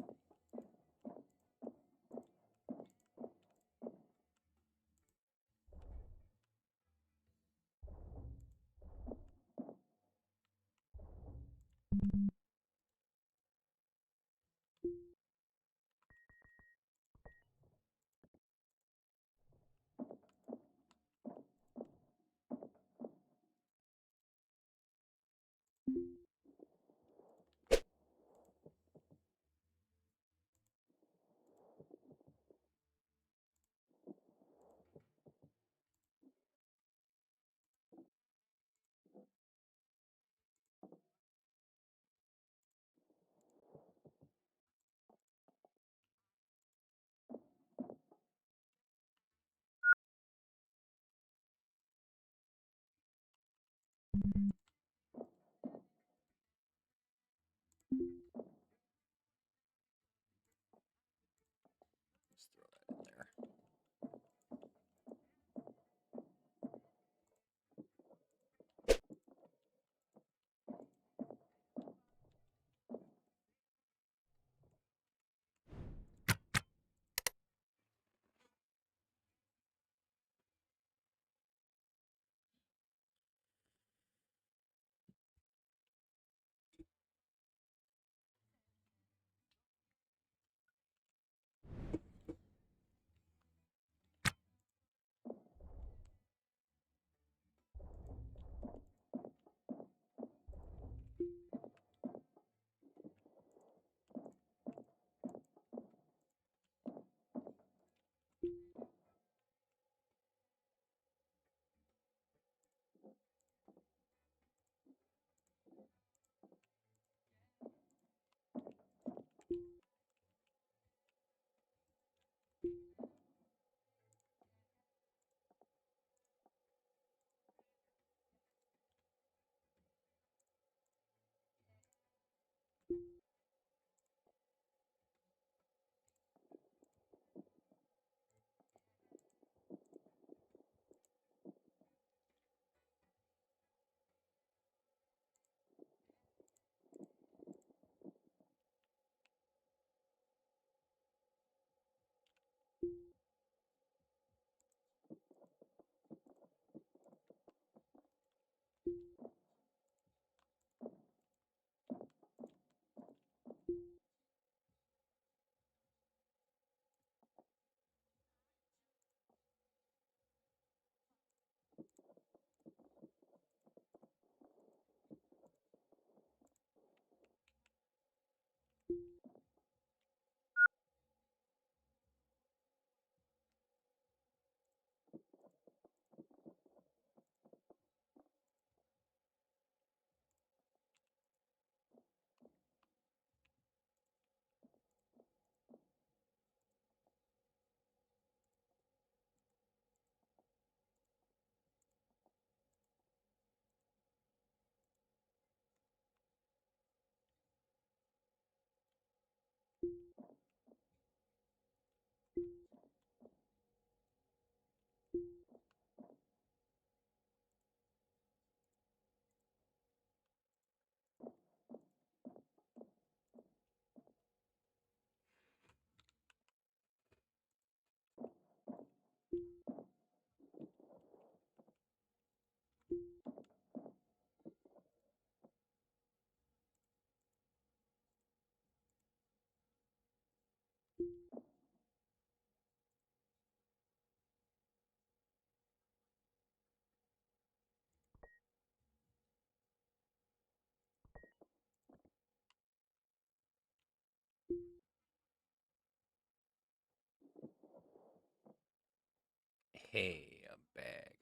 Speaker 1: Okay, a bag.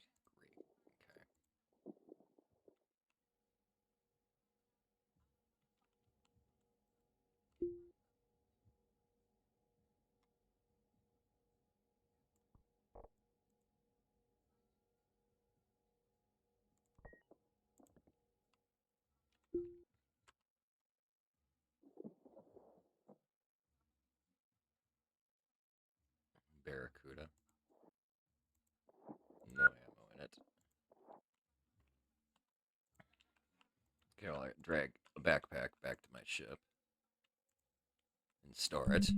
Speaker 1: Great. Okay. Barracuda. No ammo in it. Okay, I'll drag a backpack back to my ship and store it.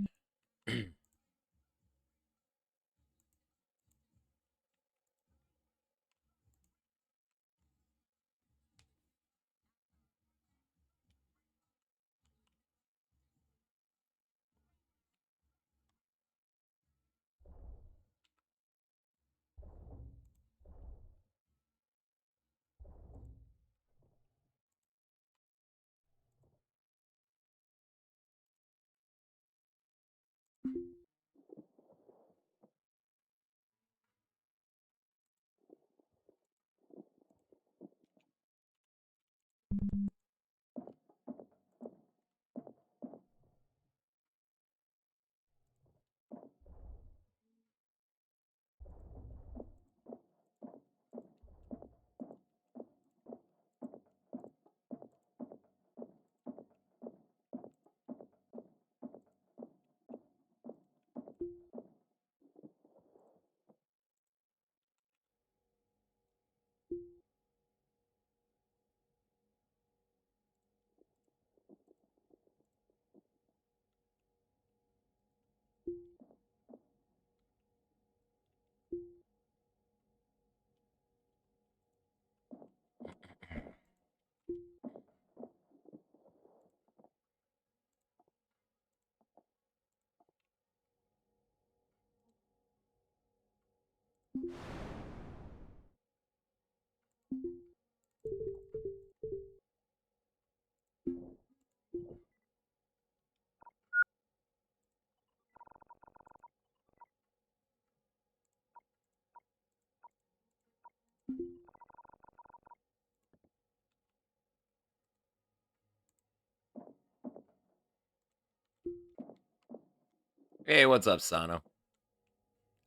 Speaker 1: Hey, what's up, Sano?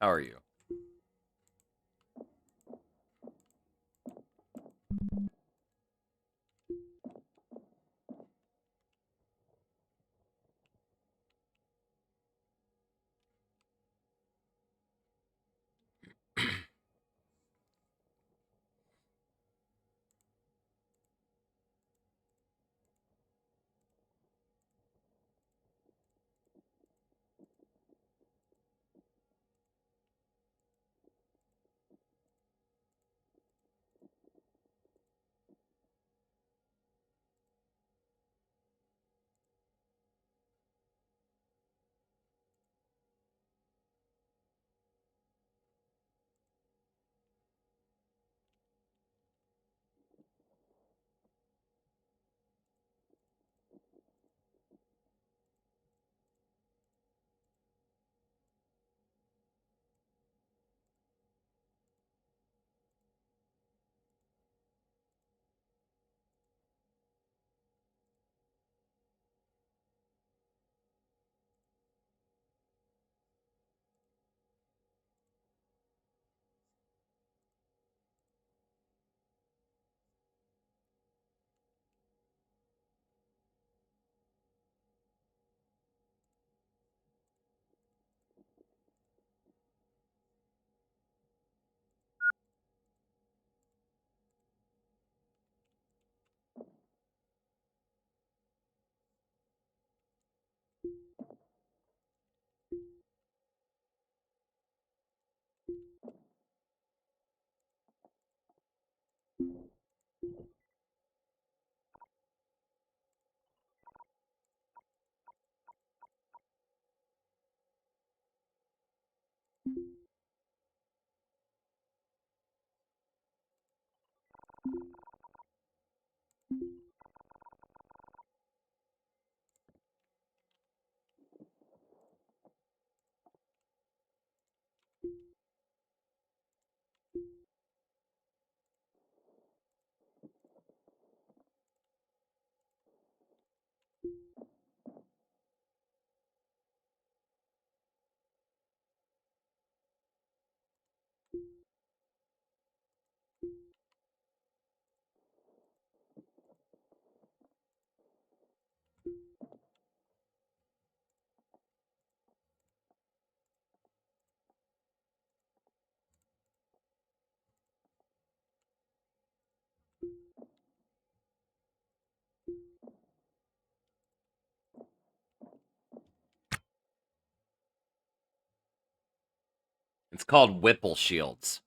Speaker 1: How are you? It's called Whipple shields.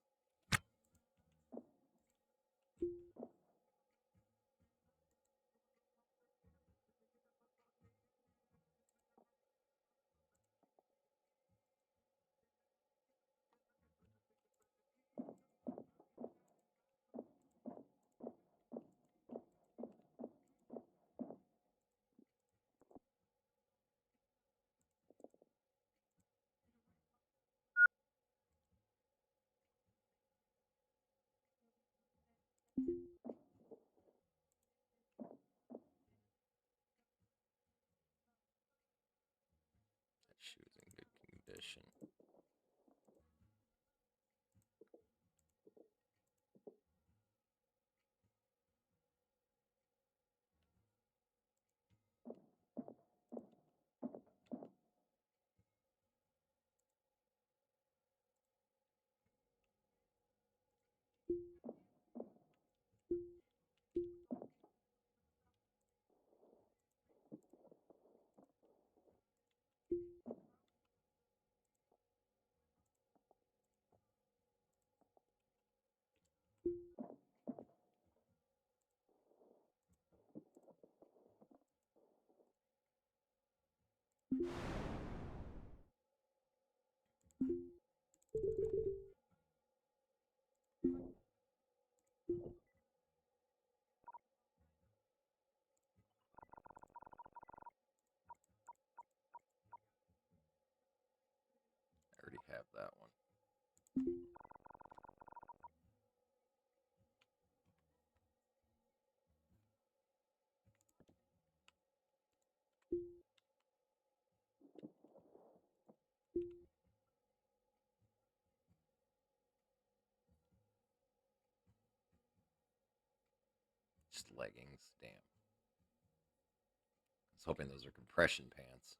Speaker 1: Shoes in good condition. I already have that one. Just leggings, damn. I was hoping those are compression pants.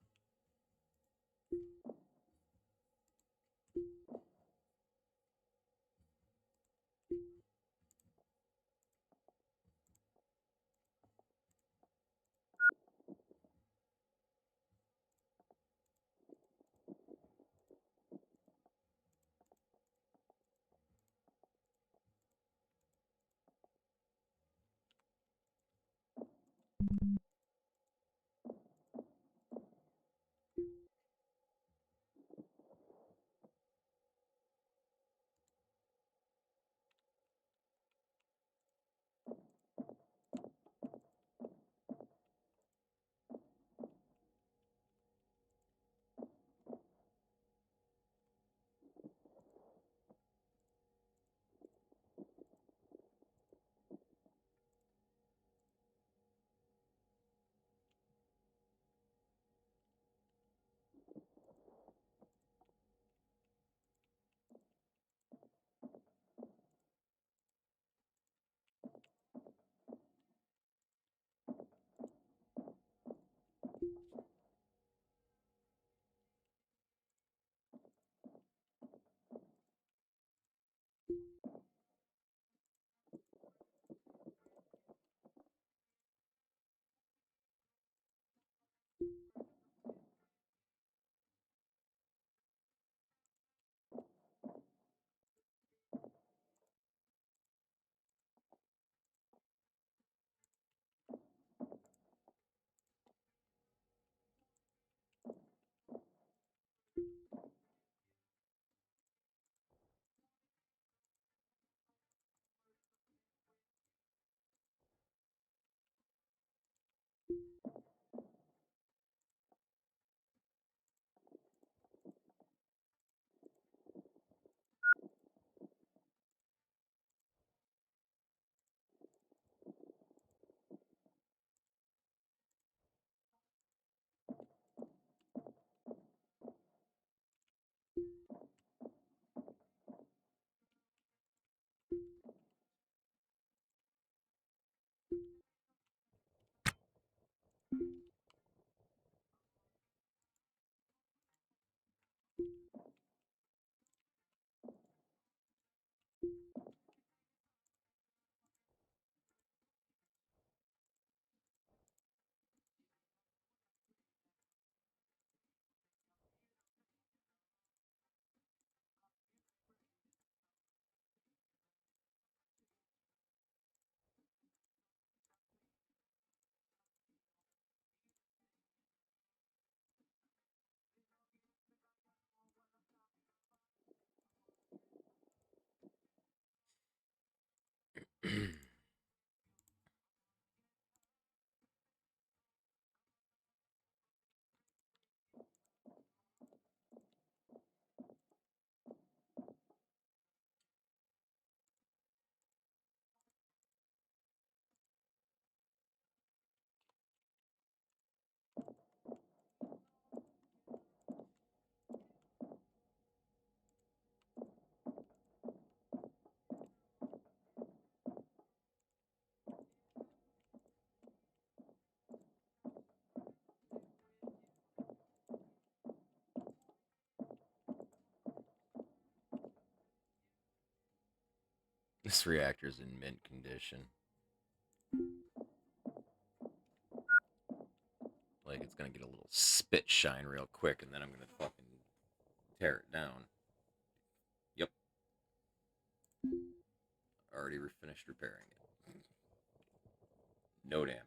Speaker 1: This reactor's in mint condition. Like, it's gonna get a little spit shine real quick, and then I'm gonna fucking tear it down. Yep. Already finished repairing it. No damage.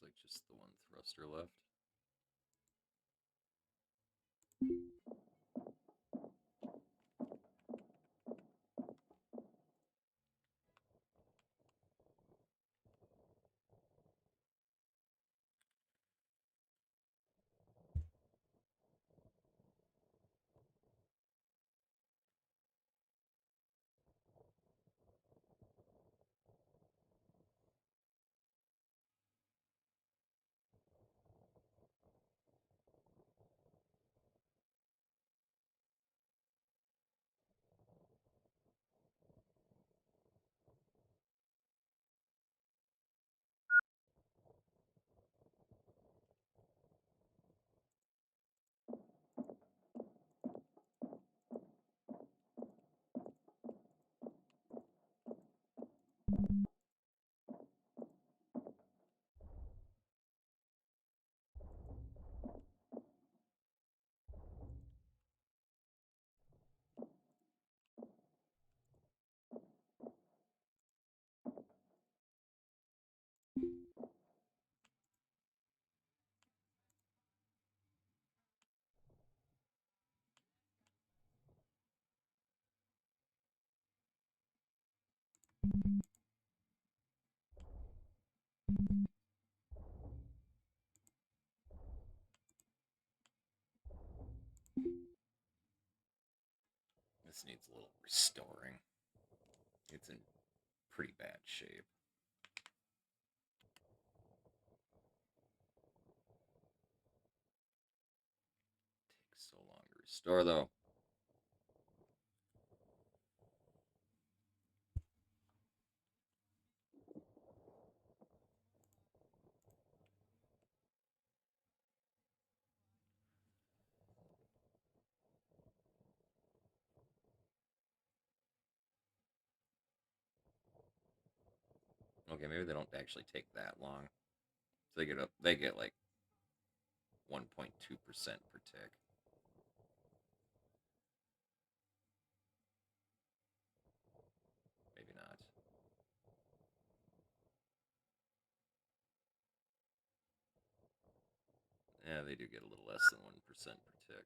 Speaker 1: Looks like just the one thruster left. This needs a little restoring. It's in pretty bad shape. Takes so long to restore, though. Okay, maybe they don't actually take that long. So they get like 1.2% per tick. Maybe not. Yeah, they do get a little less than 1% per tick.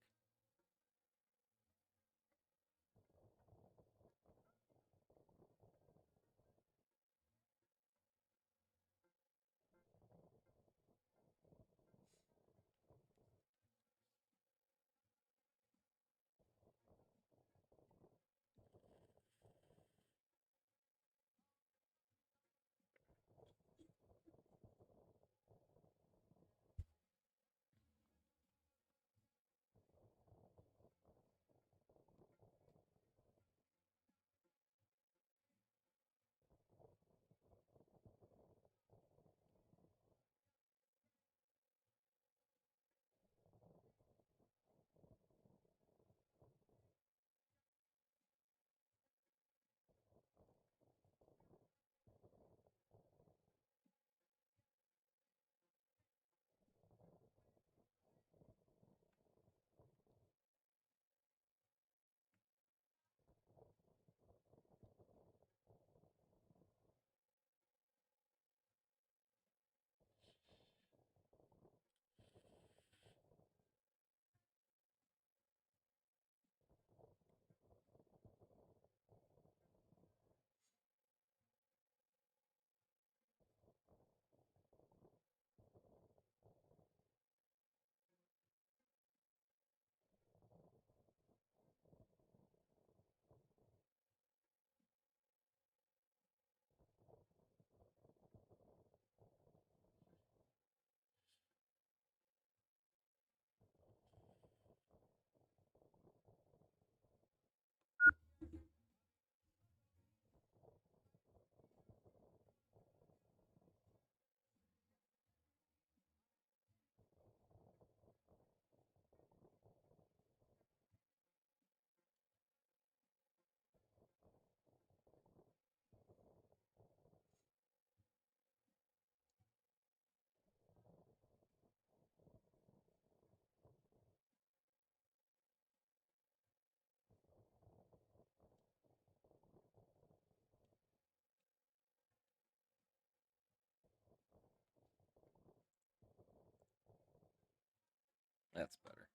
Speaker 1: That's better.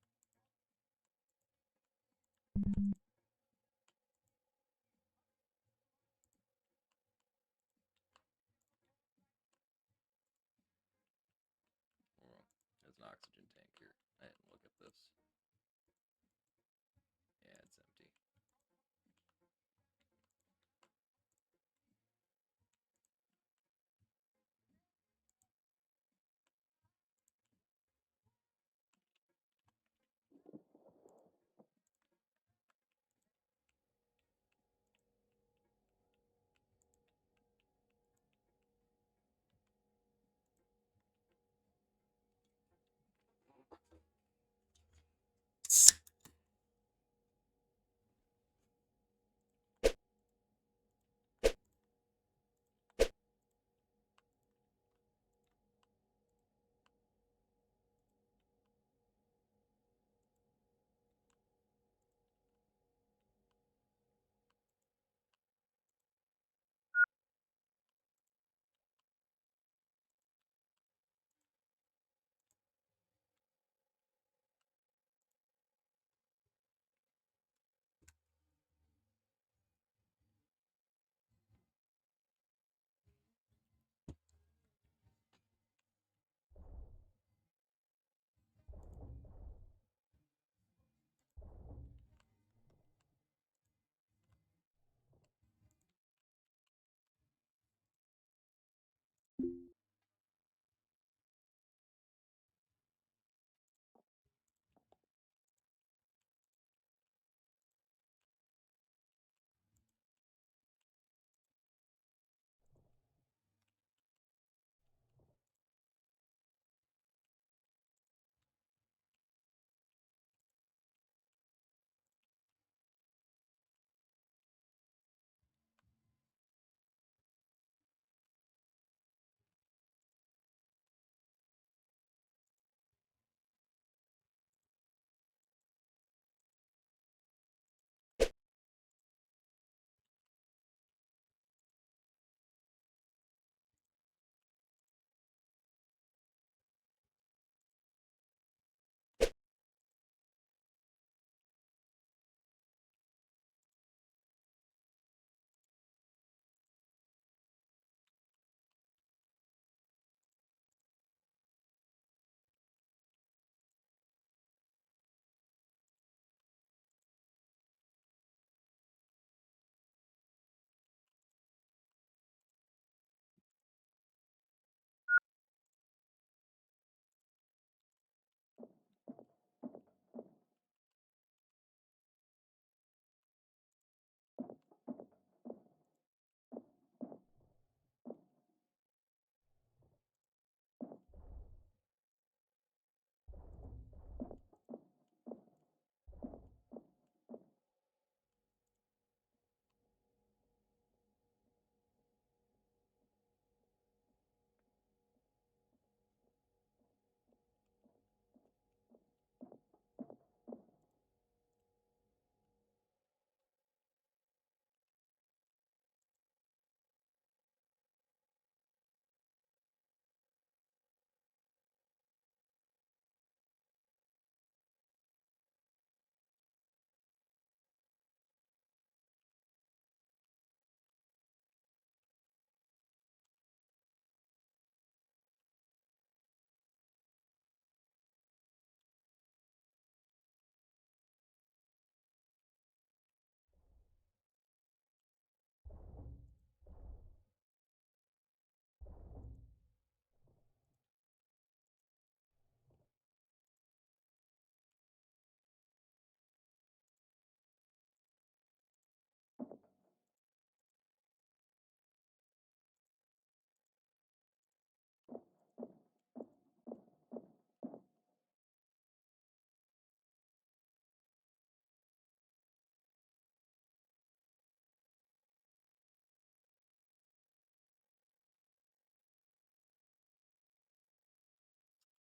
Speaker 1: Oh, there's an oxygen tank here. I didn't look at this. Yeah, it's empty.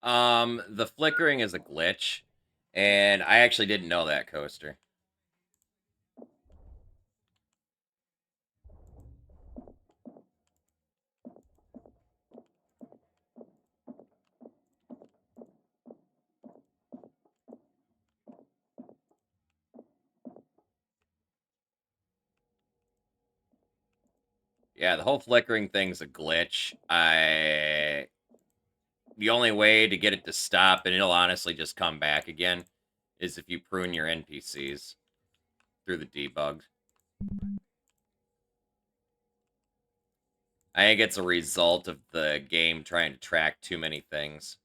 Speaker 1: The flickering is a glitch, and I actually didn't know that, Coaster. Yeah, the whole flickering thing's a glitch. The only way to get it to stop, and it'll honestly just come back again, is if you prune your NPCs through the debug. I think it's a result of the game trying to track too many things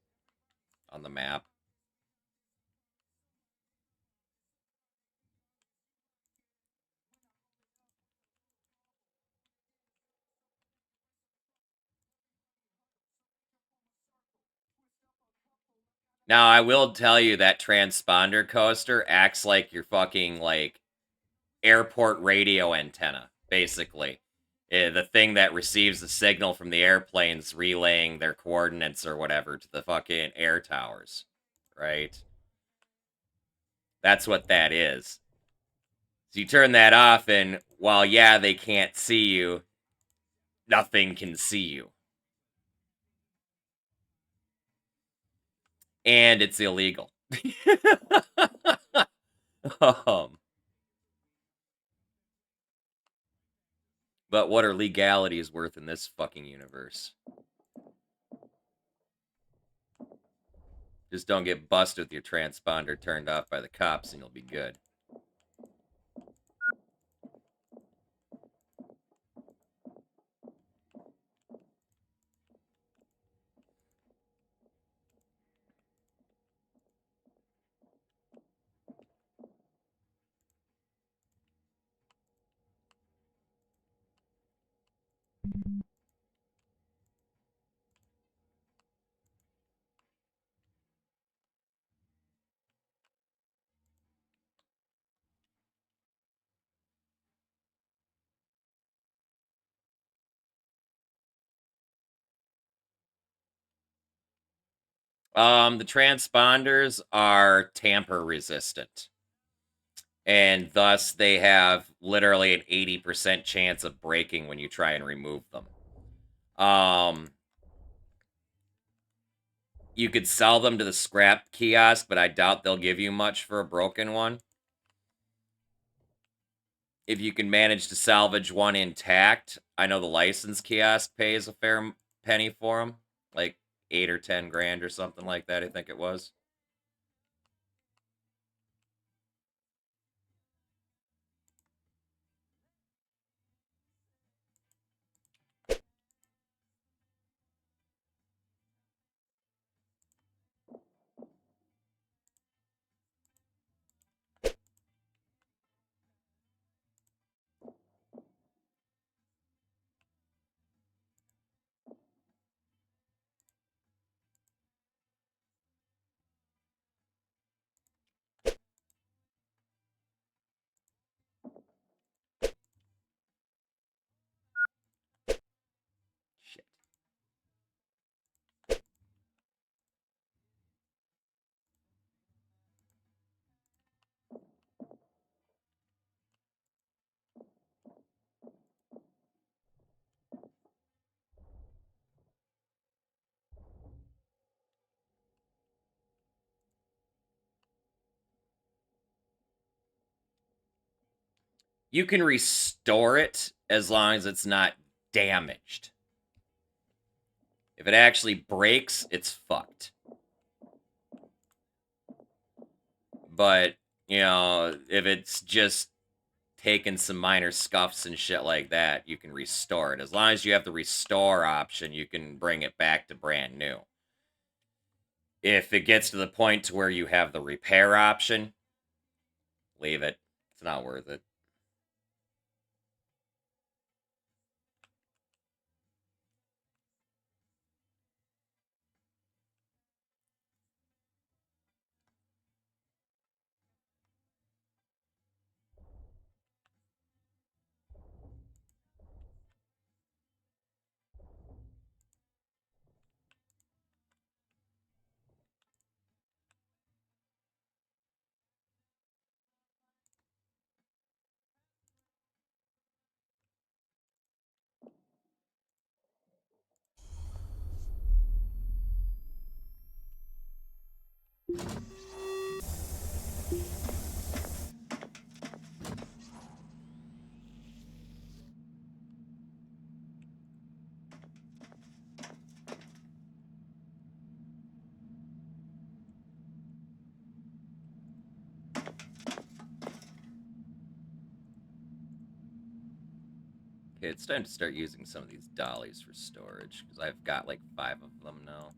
Speaker 1: on the map. Now, I will tell you that transponder coaster acts like your fucking, like, airport radio antenna, basically. The thing that receives the signal from the airplanes relaying their coordinates or whatever to the fucking air towers, right? That's what that is. So you turn that off, and while, yeah, they can't see you, nothing can see you. And it's illegal. But what are legalities worth in this fucking universe? Just don't get busted with your transponder turned off by the cops and you'll be good. The transponders are tamper resistant. And thus they have literally an 80% chance of breaking when you try and remove them. You could sell them to the scrap kiosk, but I doubt they'll give you much for a broken one. If you can manage to salvage one intact, I know the license kiosk pays a fair penny for them, like 8 or 10 grand or something like that, I think it was. Shit. You can restore it as long as it's not damaged. If it actually breaks, it's fucked. But, you know, if it's just taking some minor scuffs and shit like that, you can restore it. As long as you have the restore option, you can bring it back to brand new. If it gets to the point to where you have the repair option, leave it. It's not worth it. Okay, it's time to start using some of these dollies for storage, because I've got like 5 of them now.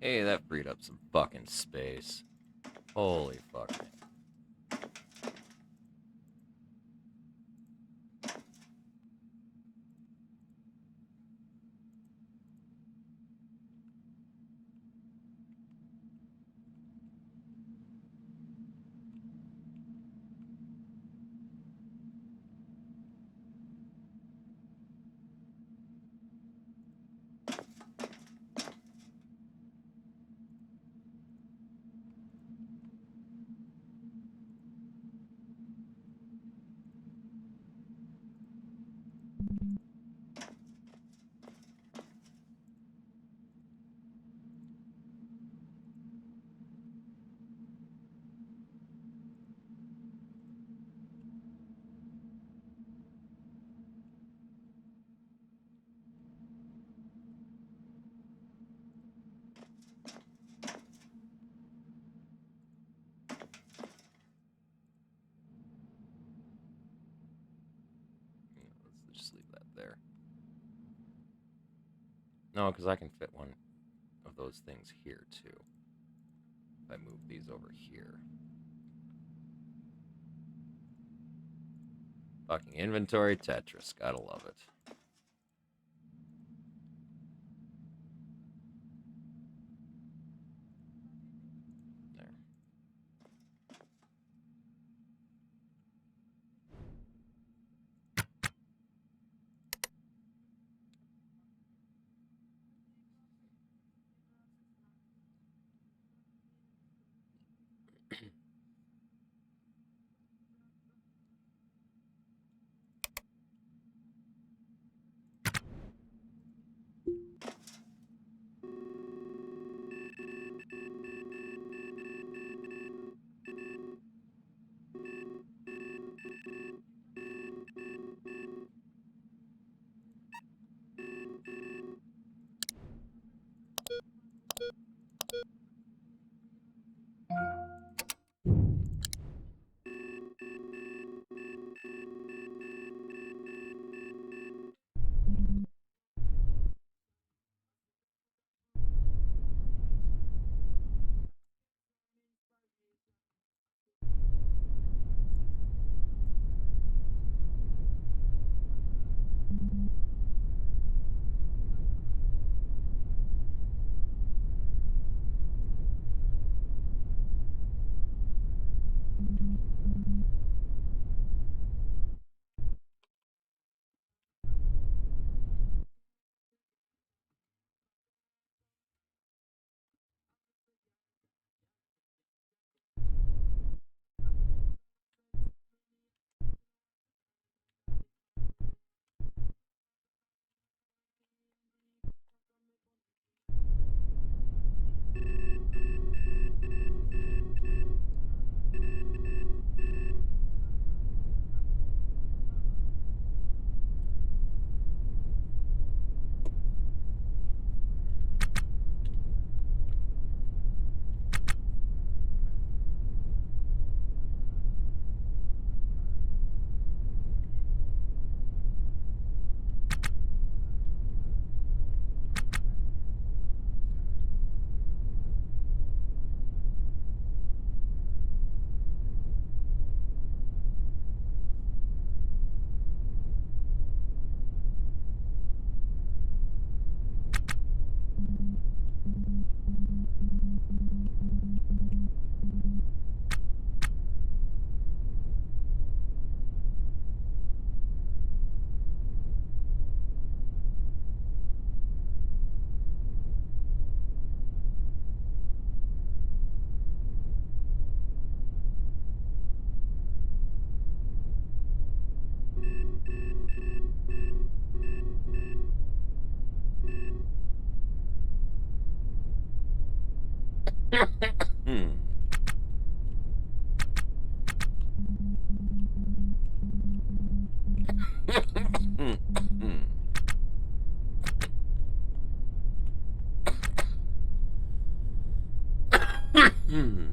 Speaker 1: Hey, that freed up some fucking space. Holy fuck. Let's just leave that there. No, because I can fit one of those things here, too. If I move these over here. Fucking inventory Tetris. Gotta love it. There. Hmm. Hmm.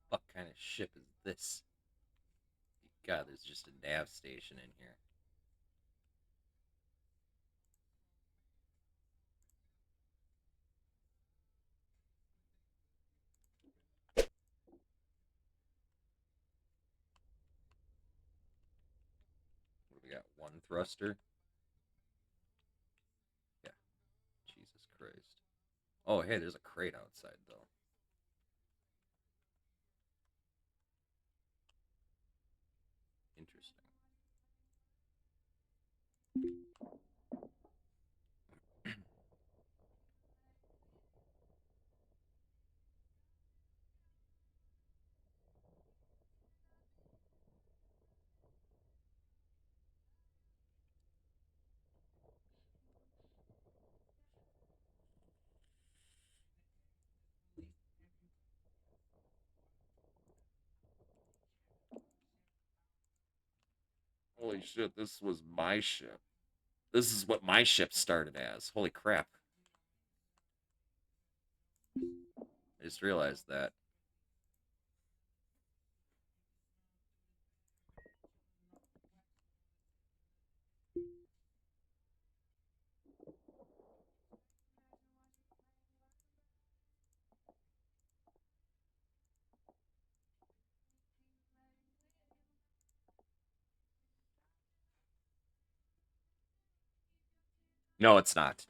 Speaker 1: What kind of ship is this? God, there's just a nav station in here. We got one thruster. Yeah. Jesus Christ. Oh, hey, there's a crate outside, though. Interesting. Holy shit, this was my ship. This is what my ship started as. Holy crap. I just realized that. No, it's not.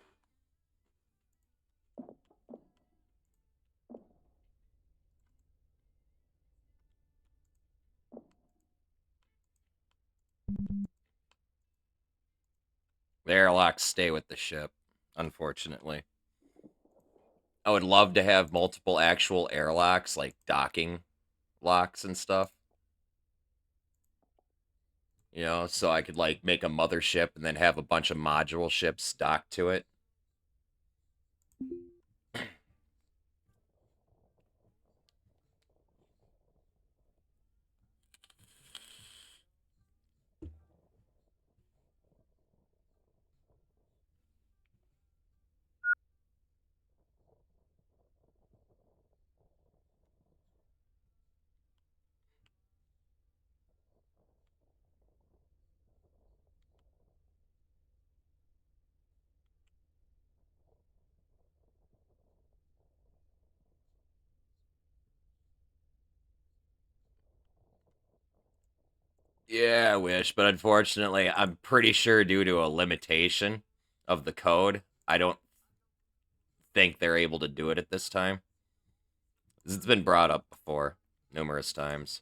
Speaker 1: The airlocks stay with the ship, unfortunately. I would love to have multiple actual airlocks, like docking locks and stuff. You know, so I could like make a mothership and then have a bunch of module ships docked to it. Yeah, I wish, but unfortunately, I'm pretty sure due to a limitation of the code, I don't think they're able to do it at this time. It's been brought up before, numerous times.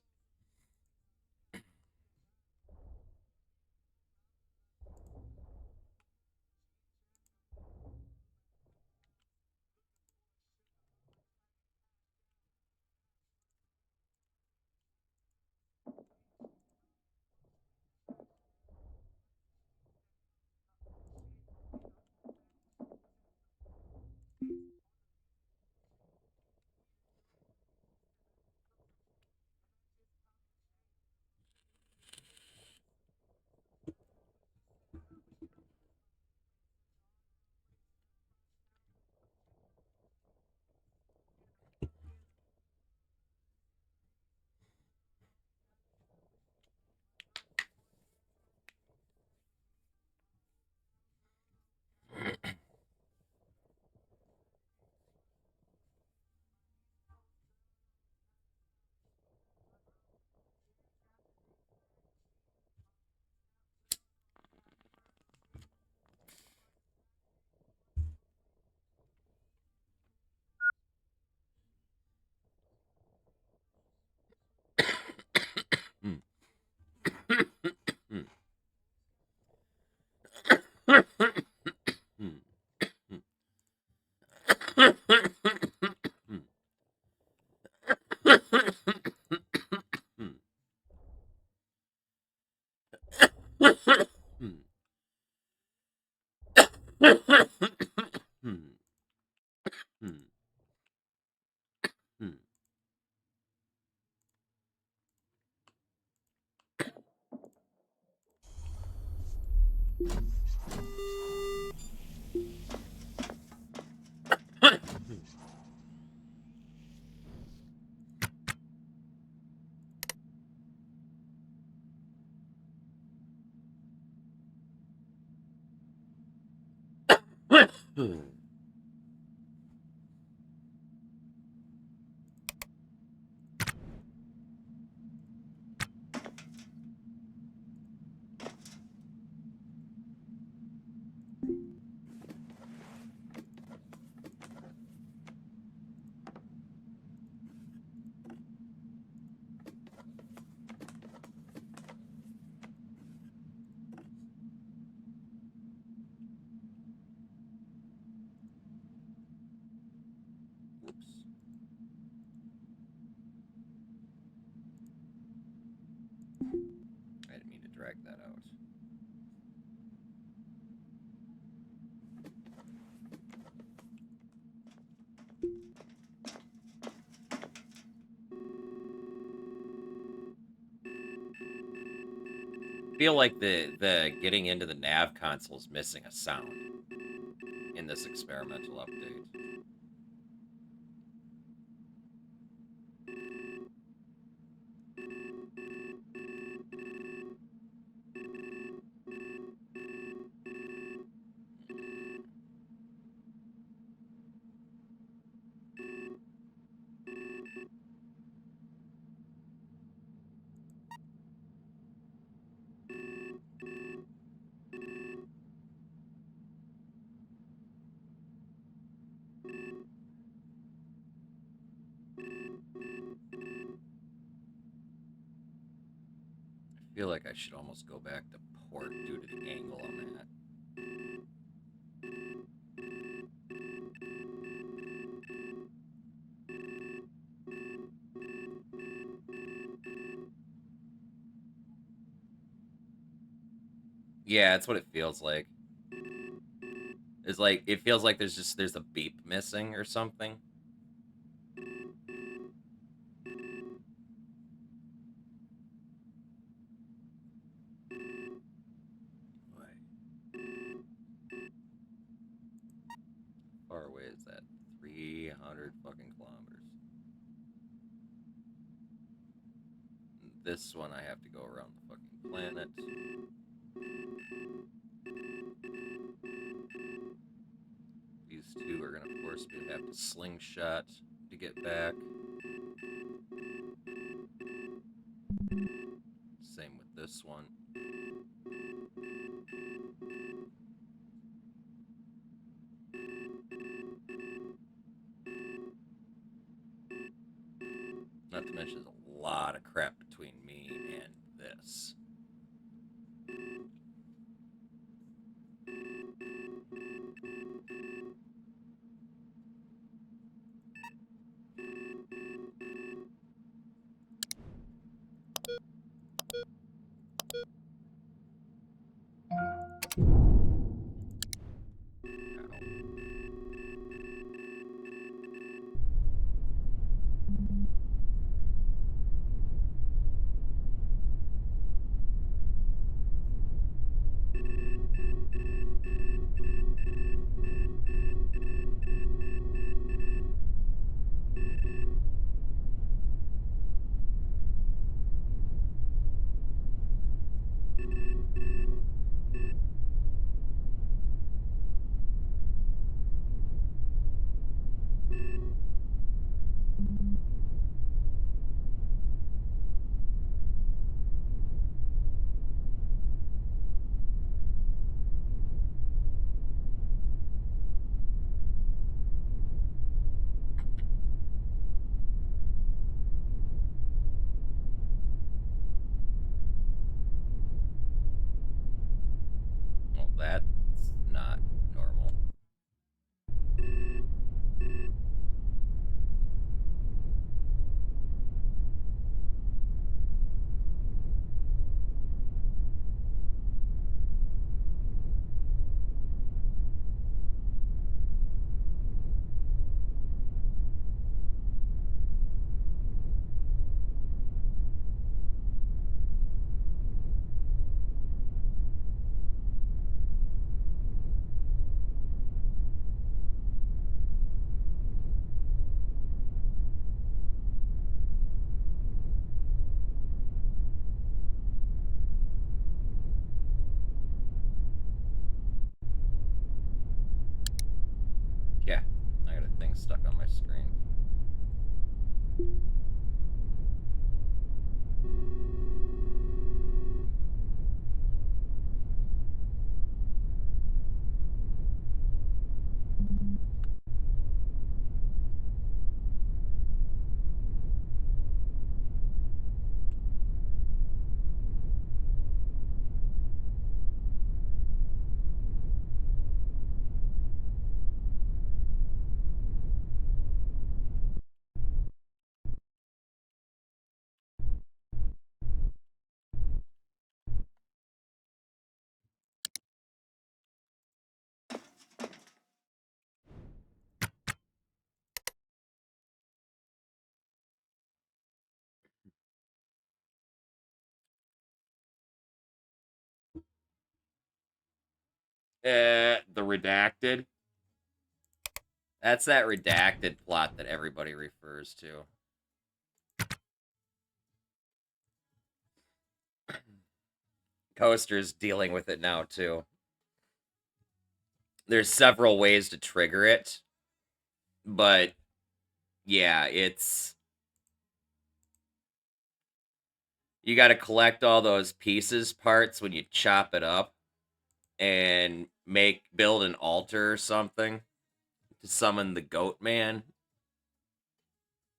Speaker 1: I didn't mean to drag that out. I feel like the getting into the nav console is missing a sound in this experimental update. I feel like I should almost go back to port due to the angle I'm at. Yeah, that's what it feels like. It's like it feels like there's a beep missing or something. How far away is that? 300 fucking kilometers. This one I have to go around the fucking planet. These two are gonna force me to have to slingshot to get back. Same with this one. Not to mention there's a lot of crap between me and this. Well, that's not normal. Yeah, I got a thing stuck on my screen. The redacted. That's that redacted plot that everybody refers to. Coaster's dealing with it now, too. There's several ways to trigger it, but yeah, it's... You gotta collect all those pieces parts when you chop it up and build an altar or something to summon the goat man.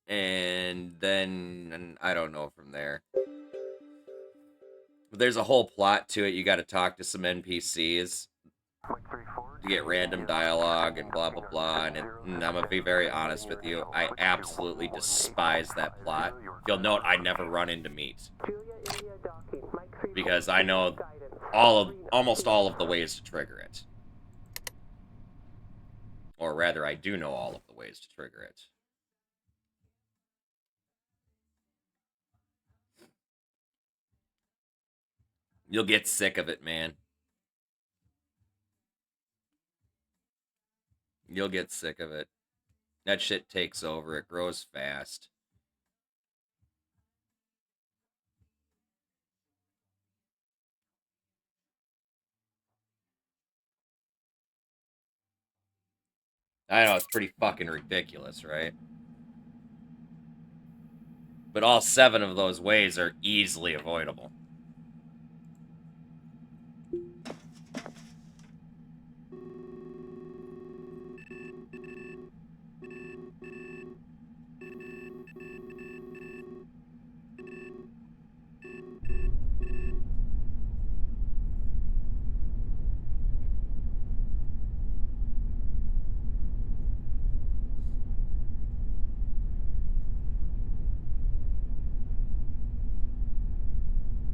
Speaker 1: And then I don't know from there. But there's a whole plot to it. You got to talk to some NPCs to get random dialogue and blah blah blah. And I'm gonna be very honest with you, I absolutely despise that plot. You'll note I never run into meat because I know almost all of the ways to trigger it. Or rather, I do know all of the ways to trigger it. You'll get sick of it, man. You'll get sick of it. That shit takes over. It grows fast. I know, it's pretty fucking ridiculous, right? But all 7 of those ways are easily avoidable.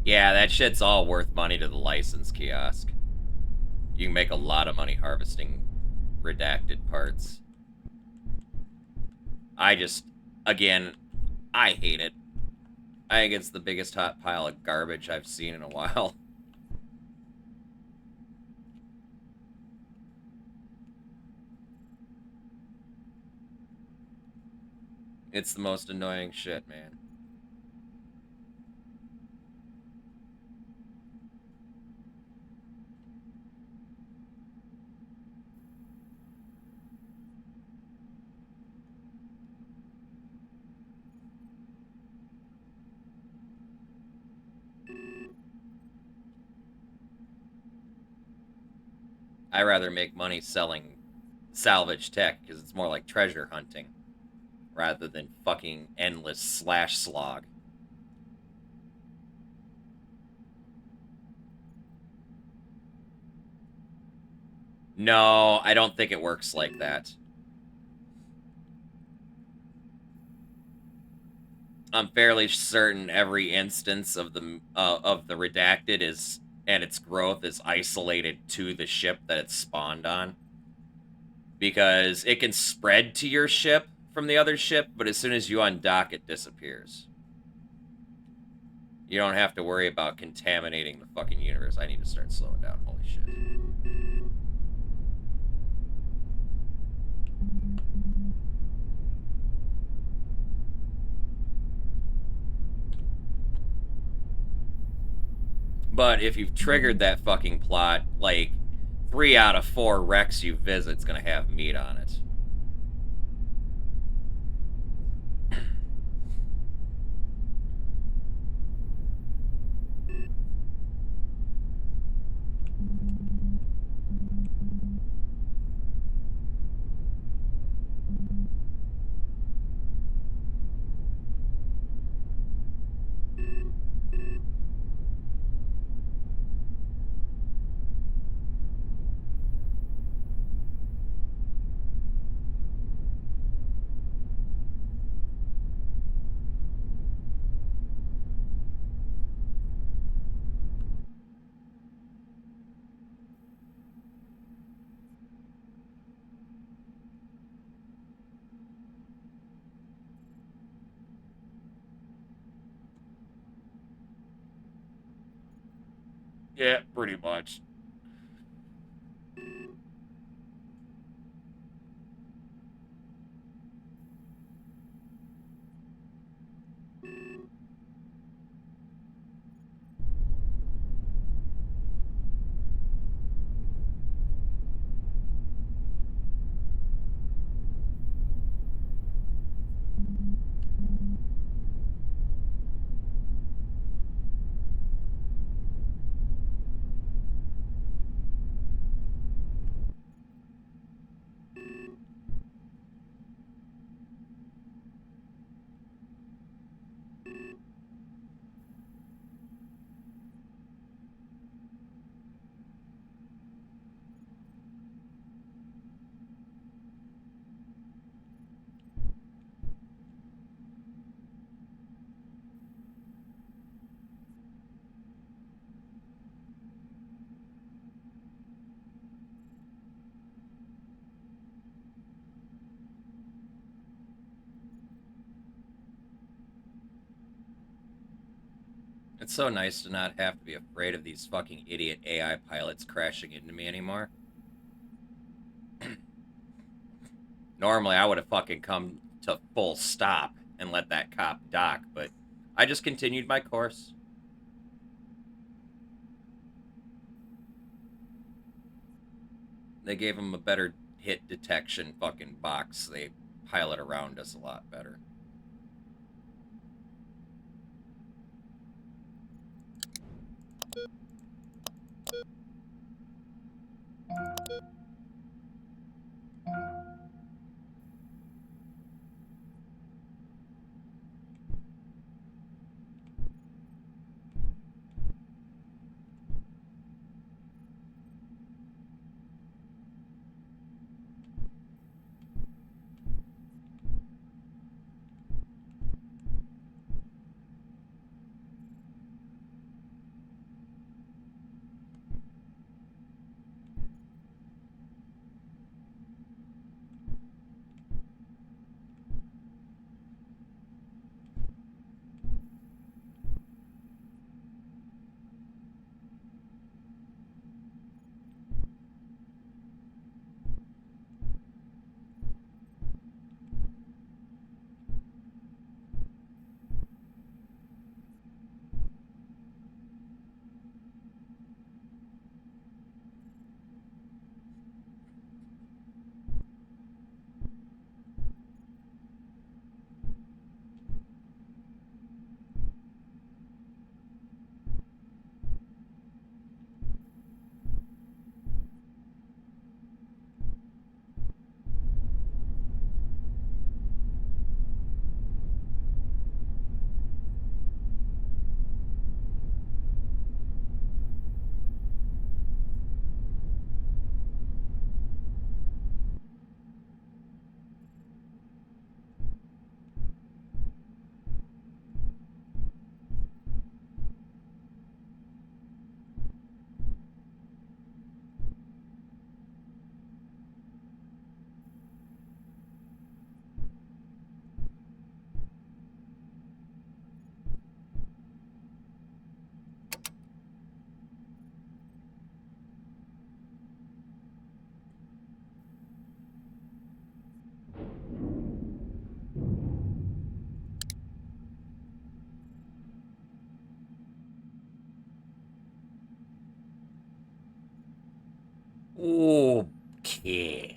Speaker 1: Yeah, that shit's all worth money to the license kiosk. You can make a lot of money harvesting redacted parts. I just, again, I hate it. I think it's the biggest hot pile of garbage I've seen in a while. It's the most annoying shit, man. I rather make money selling salvage tech because it's more like treasure hunting rather than fucking endless slash slog. No, I don't think it works like that. I'm fairly certain every instance of the redacted is and its growth is isolated to the ship that it's spawned on. Because it can spread to your ship from the other ship, but as soon as you undock, it disappears. You don't have to worry about contaminating the fucking universe. I need to start slowing down. Holy shit. But if you've triggered that fucking plot, like, 3 out of 4 wrecks you visit's gonna have meat on it. Yeah, pretty much. It's so nice to not have to be afraid of these fucking idiot AI pilots crashing into me anymore. Normally, I would have fucking come to full stop and let that cop dock, but I just continued my course. They gave him a better hit detection fucking box. They pilot around us a lot better. Okay.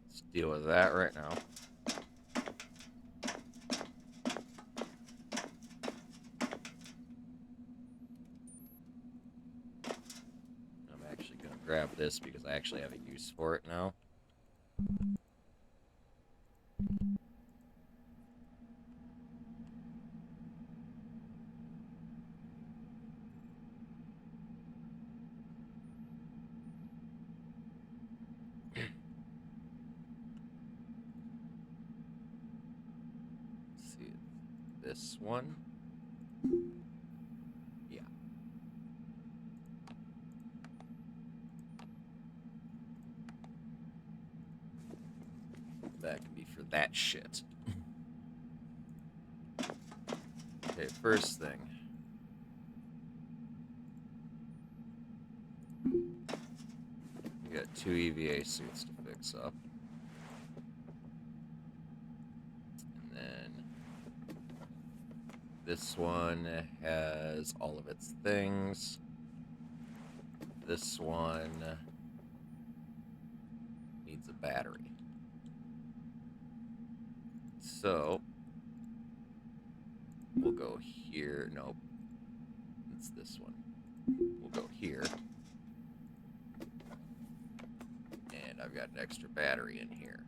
Speaker 1: Let's deal with that right now. I'm actually going to grab this because I actually have a use for it now. Let's see, this one. Yeah. That can be for that shit. Okay, first thing. We got 2 EVA suits to fix up. And then this one has all of its things. This one needs a battery. So we'll go here. Nope. It's this one. We'll go here. And I've got an extra battery in here.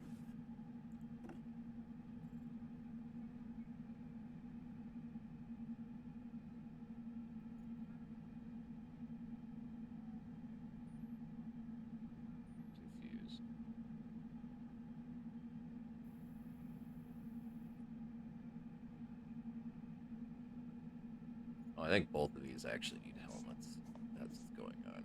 Speaker 1: Confused. Oh, I think both of these actually need helmets. That's what's going on.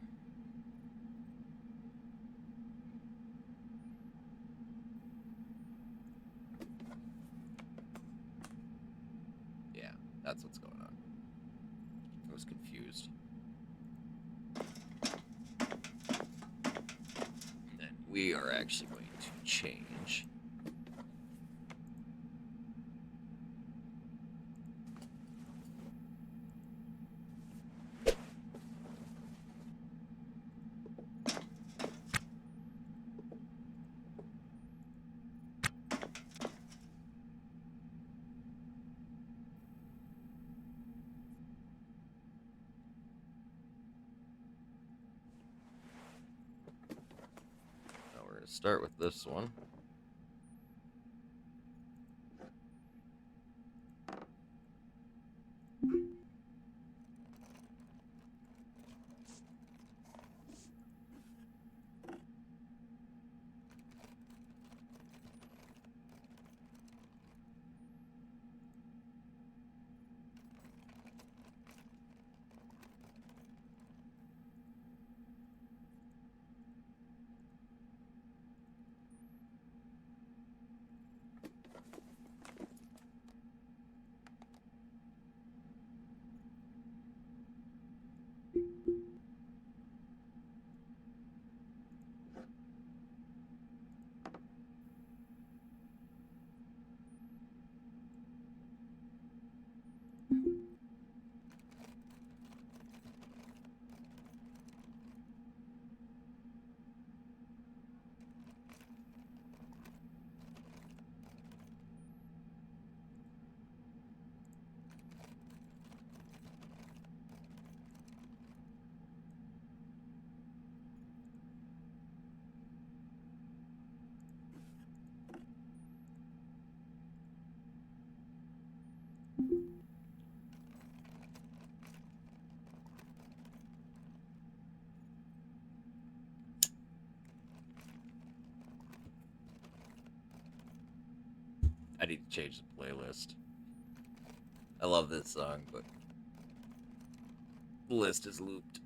Speaker 1: Yeah, that's what's going on. I was confused. And then we are actually going to change. Now we're going to start with this one. I need to change the playlist. I love this song, but the list is looped.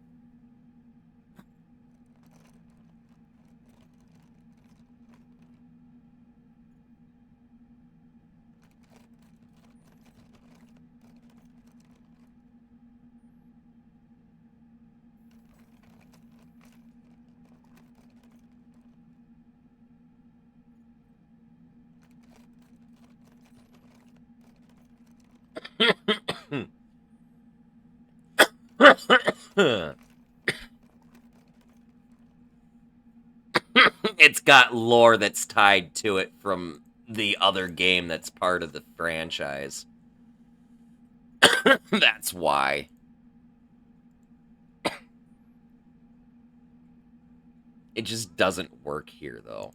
Speaker 1: It's got lore that's tied to it from the other game that's part of the franchise. That's why. It just doesn't work here, though,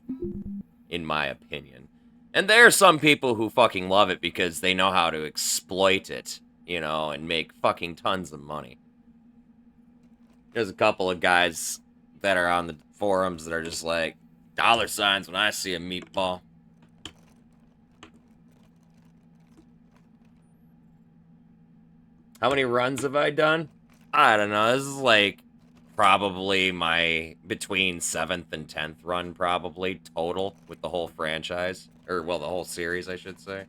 Speaker 1: in my opinion. And there are some people who fucking love it because they know how to exploit it, you know, and make fucking tons of money. There's a couple of guys that are on the forums that are just like, $signs when I see a meatball. How many runs have I done? I don't know. This is like probably my between 7th and 10th run, probably total with the whole franchise. Or, well, the whole series, I should say.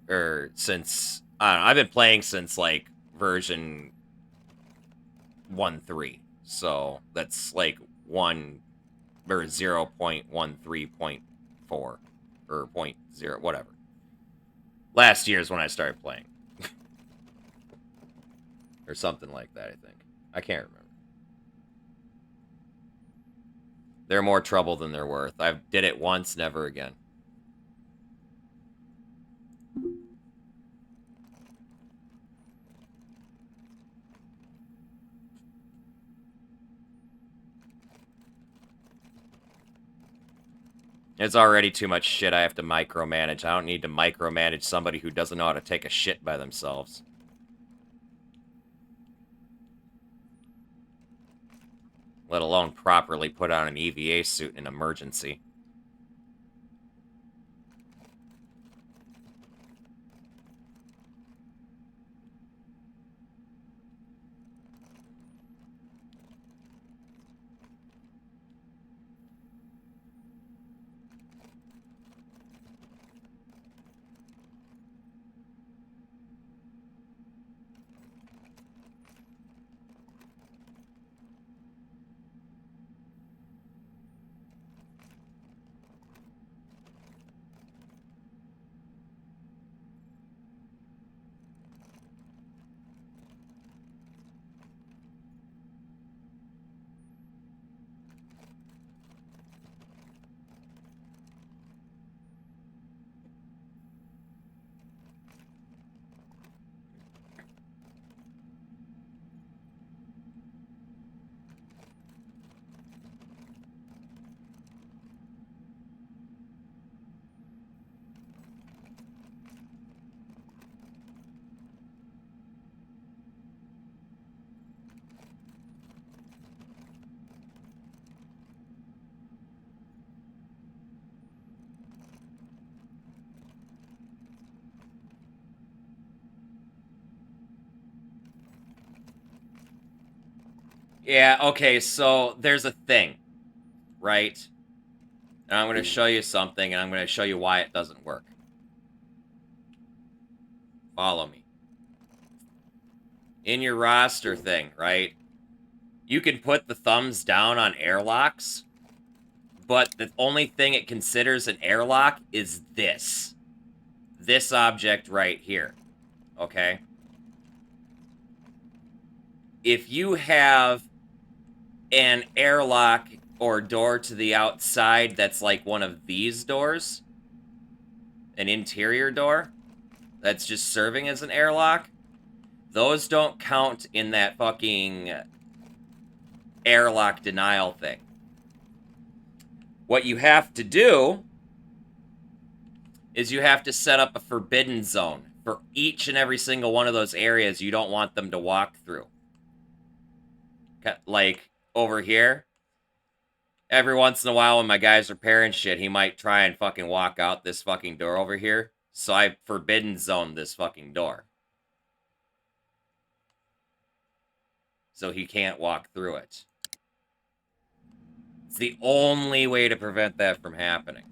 Speaker 1: Or since, I don't know, I've been playing since like version 1.3. So that's like 1 or 0.13.4 or 0, whatever. Last year is when I started playing. Or something like that, I think. I can't remember. They're more trouble than they're worth. I did it once, never again. It's already too much shit I have to micromanage. I don't need to micromanage somebody who doesn't know how to take a shit by themselves. Let alone properly put on an EVA suit in an emergency. Yeah, okay, so there's a thing, right? And I'm going to show you something, and I'm going to show you why it doesn't work. Follow me. In your roster thing, right? You can put the thumbs down on airlocks, but the only thing it considers an airlock is this. This object right here, okay? If you have an airlock or door to the outside that's like one of these doors, an interior door that's just serving as an airlock, those don't count in that fucking airlock denial thing. What you have to do is you have to set up a forbidden zone for each and every single one of those areas you don't want them to walk through. Like, over here, every once in a while when my guy's repairing shit, he might try and fucking walk out this fucking door over here. So I forbidden zone this fucking door. so he can't walk through it. It's the only way to prevent that from happening.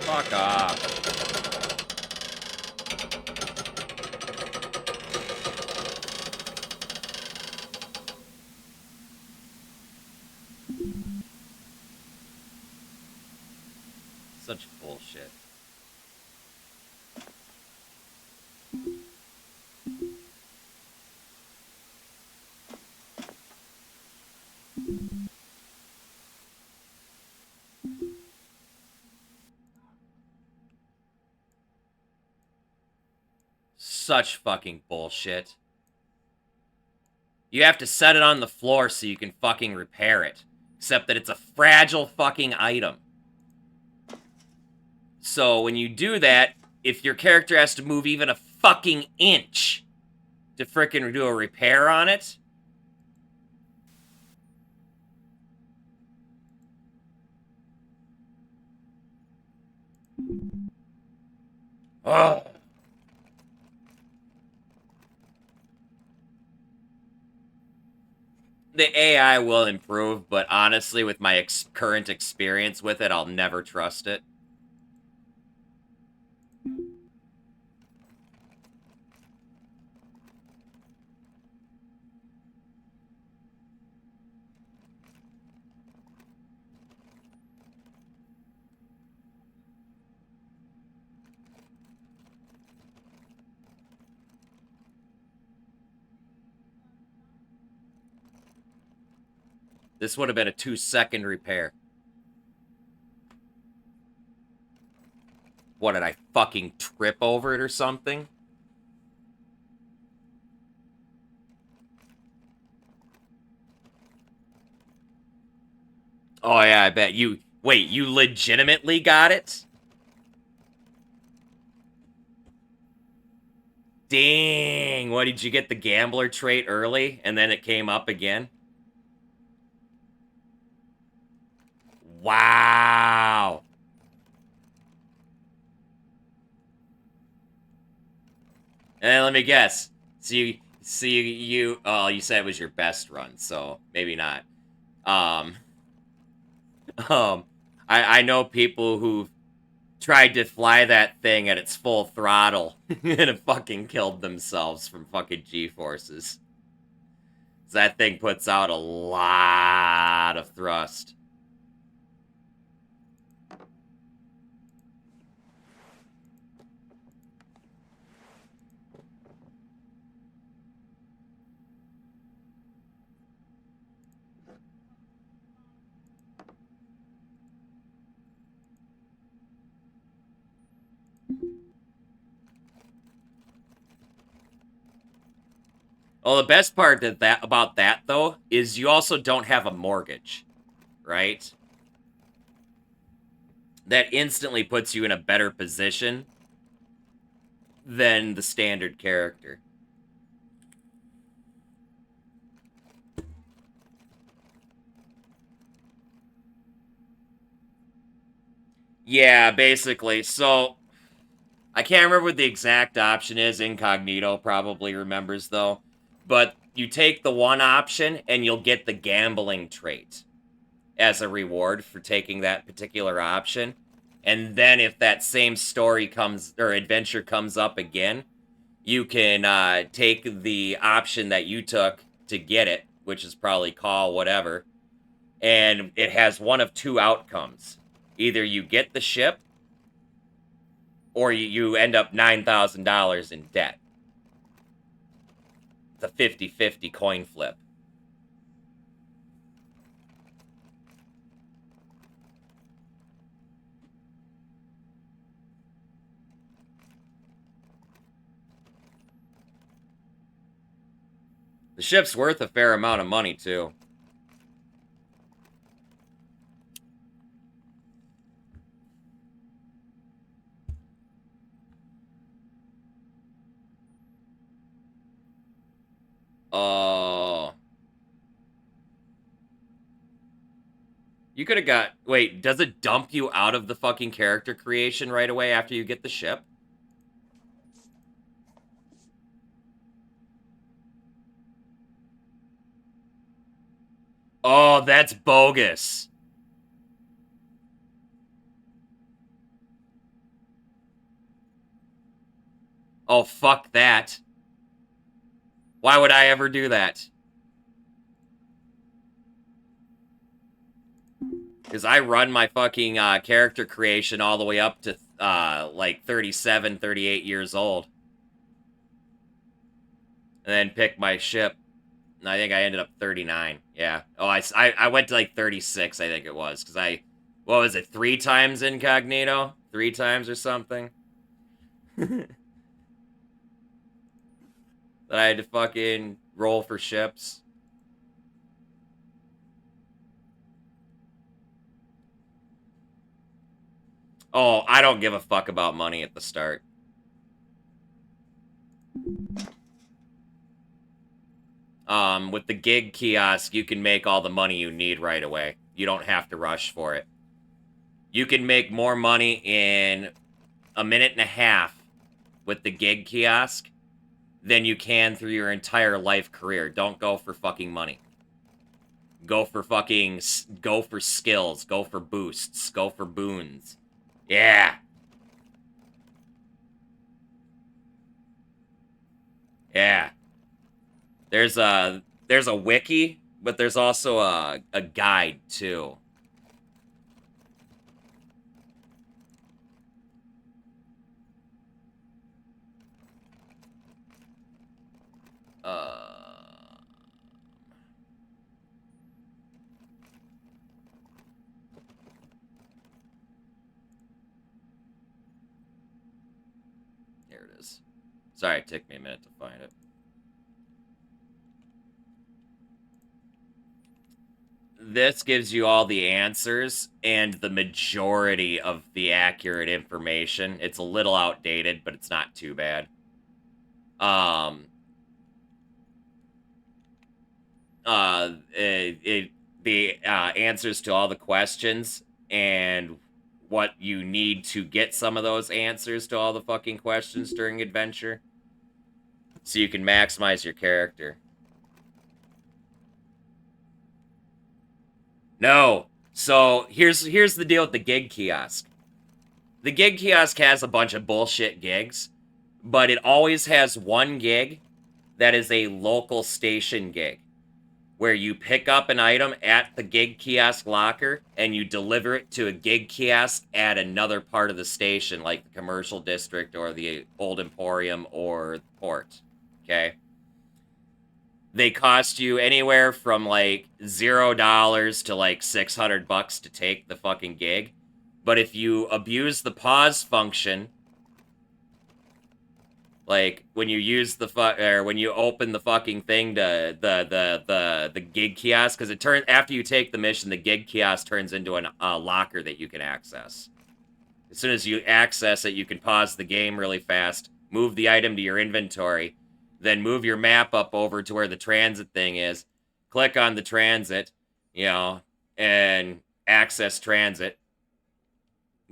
Speaker 1: Fuck off. Such bullshit. Such fucking bullshit. You have to set it on the floor so you can fucking repair it. Except that it's a fragile fucking item. So when you do that, if your character has to move even a fucking inch to frickin' do a repair on it... Ugh. The AI will improve, but honestly, with my current experience with it, I'll never trust it. This would have been a 2-second repair. What, did I fucking trip over it or something? Oh yeah, I bet you... Wait, you legitimately got it? Dang, what, did you get the gambler trait early and then it came up again? Wow. And let me guess. So you oh, you said it was your best run, so maybe not. I know people who've tried to fly that thing at its full throttle and have fucking killed themselves from fucking G-forces. That thing puts out a lot of thrust. Well, the best part about that, though, is you also don't have a mortgage, right? That instantly puts you in a better position than the standard character. Yeah, basically. So, I can't remember what the exact option is. Incognito probably remembers, though. But you take the one option, and you'll get the gambling trait as a reward for taking that particular option. And then if that same story comes, or adventure comes up again, you can take the option that you took to get it, which is probably call whatever, and it has one of two outcomes. Either you get the ship, or you end up $9,000 in debt. It's a 50-50 coin flip. The ship's worth a fair amount of money, too. Oh. You could have got... Wait, does it dump you out of the fucking character creation right away after you get the ship? Oh, that's bogus. Oh, fuck that. Why would I ever do that? Because I run my fucking character creation all the way up to, like, 37, 38 years old. And then pick my ship. And I think I ended up 39. Yeah. Oh, I went to, like, 36, I think it was. Because what was it, 3 times incognito? 3 times or something? That I had to fucking roll for ships. Oh, I don't give a fuck about money at the start. With the gig kiosk, you can make all the money you need right away. You don't have to rush for it. You can make more money in a minute and a half with the gig kiosk than you can through your entire life career. Don't go for fucking money. Go for skills. Go for boosts. Go for boons. Yeah. Yeah. There's a wiki, but there's also a guide too. Here it is. Sorry, it took me a minute to find it. This gives you all the answers and the majority of the accurate information. It's a little outdated, but it's not too bad. The answers to all the questions and what you need to get some of those answers to all the fucking questions during adventure, so you can maximize your character. No. So here's the deal with the gig kiosk. The gig kiosk has a bunch of bullshit gigs, but it always has one gig that is a local station gig, where you pick up an item at the gig kiosk locker and you deliver it to a gig kiosk at another part of the station, like the commercial district or the old emporium or the port. Okay? They cost you anywhere from like $0 to like $600 to take the fucking gig. But if you abuse the pause function, like when you use when you open the fucking thing to the gig kiosk, because it turns, after you take the mission, the gig kiosk turns into a locker that you can access. As soon as you access it, you can pause the game really fast, move the item to your inventory, then move your map up over to where the transit thing is, click on the transit, and access transit.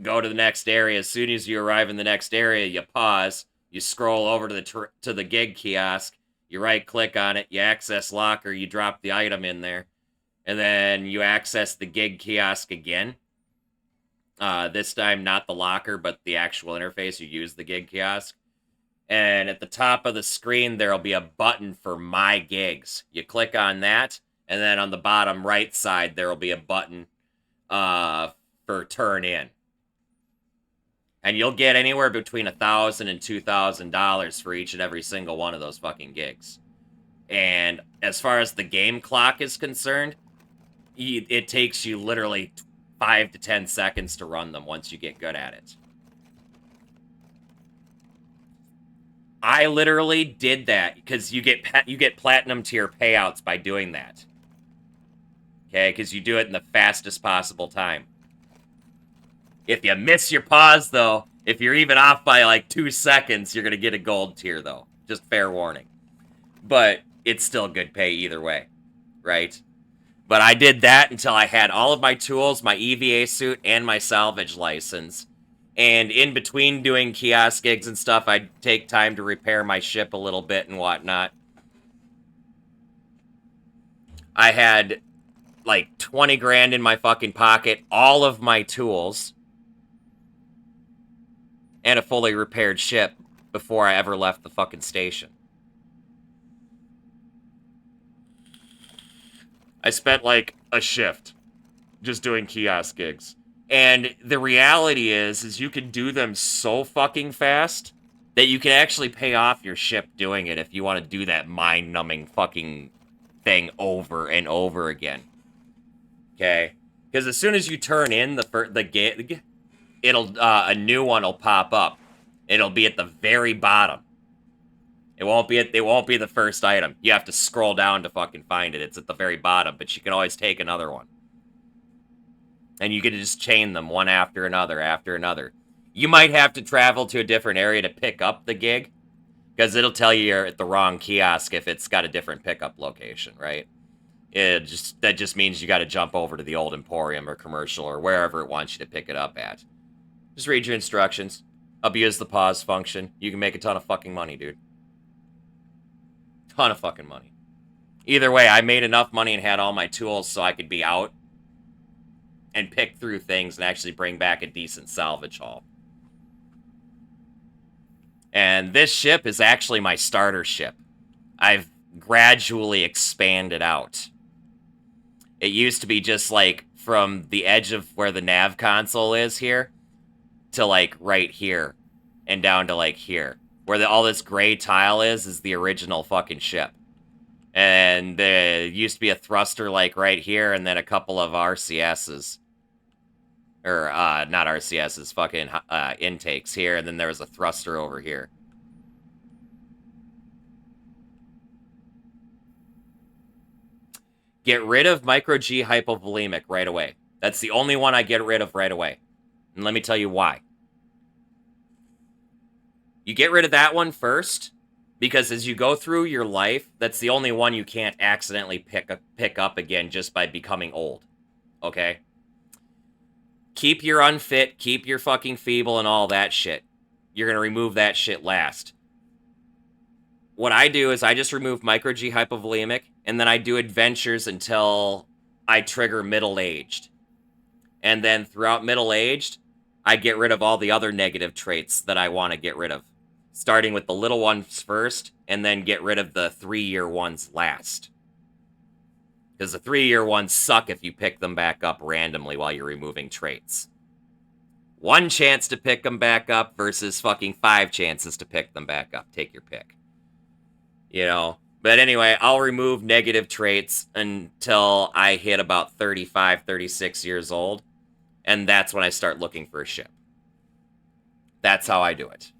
Speaker 1: Go to the next area. As soon as you arrive in the next area, you pause, you scroll over to the gig kiosk, you right-click on it, you access locker, you drop the item in there, and then you access the gig kiosk again. This time, not the locker, but the actual interface. You use the gig kiosk. And at the top of the screen, there'll be a button for My Gigs. You click on that, and then on the bottom right side, there'll be a button for Turn In. And you'll get anywhere between $1,000 and $2,000 for each and every single one of those fucking gigs. And as far as the game clock is concerned, it takes you literally 5 to 10 seconds to run them once you get good at it. I literally did that because you get platinum tier payouts by doing that. Okay, because you do it in the fastest possible time. If you miss your pause, though, if you're even off by like 2 seconds, you're going to get a gold tier, though. Just fair warning. But it's still good pay either way, right? But I did that until I had all of my tools, my EVA suit, and my salvage license. And in between doing kiosk gigs and stuff, I'd take time to repair my ship a little bit and whatnot. I had like 20 grand in my fucking pocket, all of my tools, and a fully repaired ship before I ever left the fucking station. I spent like a shift just doing kiosk gigs. And the reality is you can do them so fucking fast that you can actually pay off your ship doing it if you want to do that mind-numbing fucking thing over and over again. Okay? Because as soon as you turn in the gig, it'll a new one will pop up. It'll be at the very bottom. It won't be the first item. You have to scroll down to fucking find it. It's at the very bottom, but you can always take another one. And you can just chain them one after another. You might have to travel to a different area to pick up the gig, because it'll tell you you're at the wrong kiosk if it's got a different pickup location, right? That just means you got to jump over to the old Emporium or Commercial or wherever it wants you to pick it up at. Just read your instructions. Abuse the pause function. You can make a ton of fucking money, dude. Ton of fucking money. Either way, I made enough money and had all my tools so I could be out and pick through things and actually bring back a decent salvage haul. And this ship is actually my starter ship. I've gradually expanded out. It used to be just like from the edge of where the nav console is here to like right here and down to like here. Where all this gray tile is the original fucking ship. And there used to be a thruster like right here and then a couple of RCSs. Or, not RCSs, fucking intakes here, and then there was a thruster over here. Get rid of micro G hypovolemic right away. That's the only one I get rid of right away. And let me tell you why. You get rid of that one first, because as you go through your life, that's the only one you can't accidentally pick up again just by becoming old. Okay? Keep your unfit, keep your fucking feeble and all that shit. You're going to remove that shit last. What I do is I just remove micro G hypovolemic, and then I do adventures until I trigger middle-aged. And then throughout middle-aged, I get rid of all the other negative traits that I want to get rid of. Starting with the little ones first, and then get rid of the 3-year ones last. Because the 3-year ones suck if you pick them back up randomly while you're removing traits. 1 chance to pick them back up versus fucking 5 chances to pick them back up. Take your pick. You know? But anyway, I'll remove negative traits until I hit about 35, 36 years old. And that's when I start looking for a ship. That's how I do it.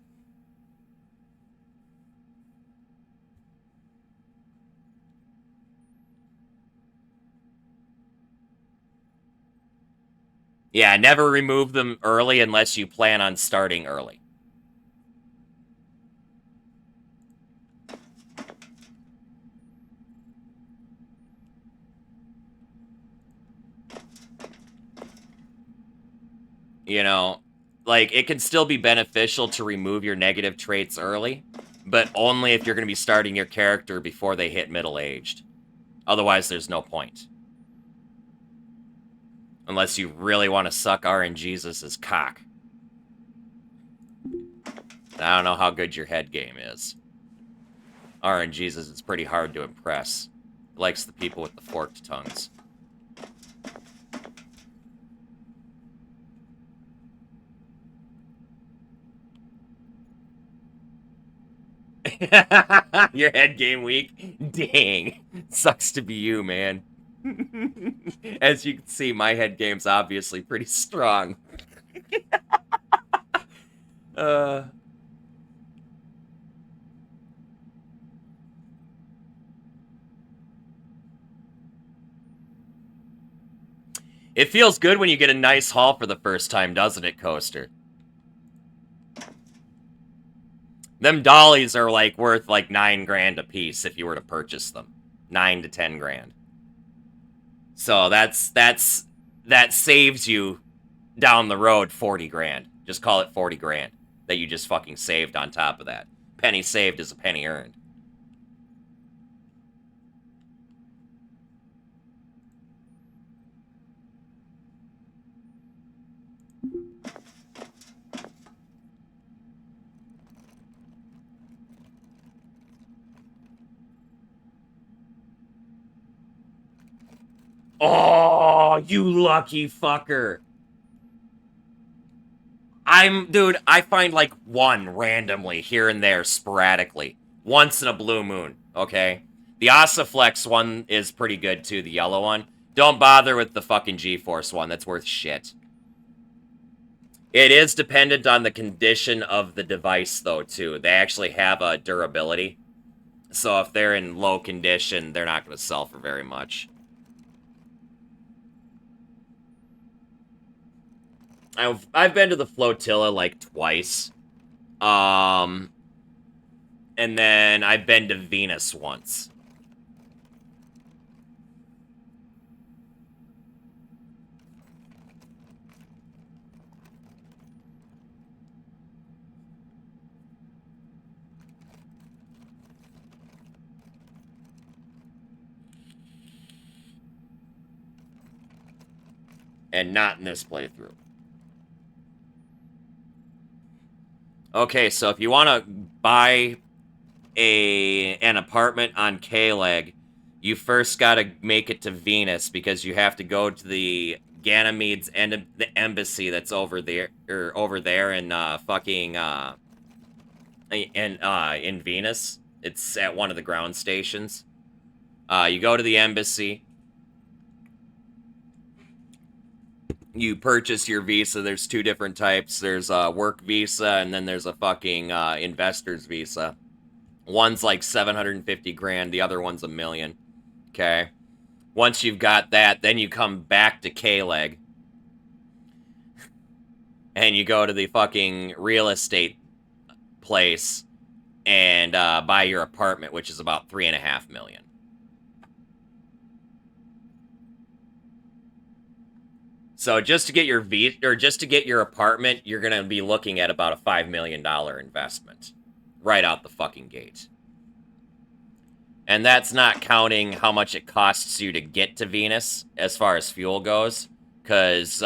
Speaker 1: Yeah, never remove them early unless you plan on starting early. You know, like, it can still be beneficial to remove your negative traits early, but only if you're going to be starting your character before they hit middle-aged. Otherwise, there's no point. Unless you really want to suck RNGesus's cock. I don't know how good your head game is. RNGesus is pretty hard to impress. He likes the people with the forked tongues. Your head game weak? Dang. Sucks to be you, man. As you can see, my head game's obviously pretty strong. It feels good when you get a nice haul for the first time, doesn't it, Coaster? Them dollies are like worth like 9 grand a piece if you were to purchase them. 9 to 10 grand. So that saves you down the road 40 grand. Just call it 40 grand that you just fucking saved on top of that. Penny saved is a penny earned. Oh, you lucky fucker. Dude, I find like one randomly here and there sporadically. Once in a blue moon, okay? The Osaflex one is pretty good too, the yellow one. Don't bother with the fucking G-Force one, that's worth shit. It is dependent on the condition of the device though too. They actually have a durability. So if they're in low condition, they're not going to sell for very much. I've been to the Flotilla like twice. And then I've been to Venus once. And not in this playthrough. Okay, so if you want to buy an apartment on K-Leg, you first got to make it to Venus because you have to go to the Ganymede's the embassy that's over there in in Venus. It's at one of the ground stations. You go to the embassy. You purchase your visa. There's 2 different types. There's a work visa, and then there's a fucking investor's visa. One's like 750 grand. The other one's $1 million. Okay. Once you've got that, then you come back to K-Leg. And you go to the fucking real estate place and buy your apartment, which is about $3.5 million. So just to get your just to get your apartment, you're gonna be looking at about a $5 million investment, right out the fucking gate. And that's not counting how much it costs you to get to Venus, as far as fuel goes, because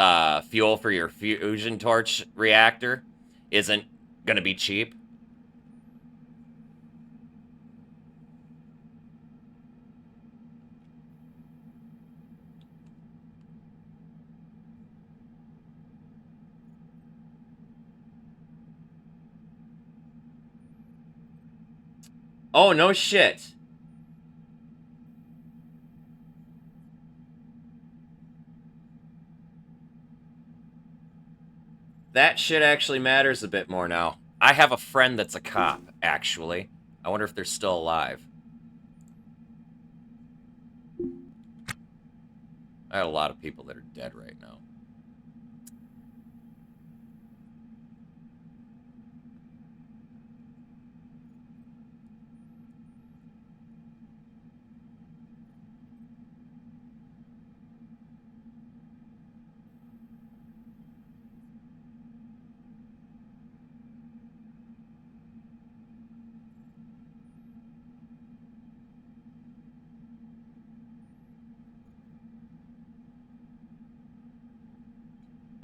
Speaker 1: fuel for your fusion torch reactor isn't gonna be cheap. Oh, no shit. That shit actually matters a bit more now. I have a friend that's a cop, actually. I wonder if they're still alive. I have a lot of people that are dead right now.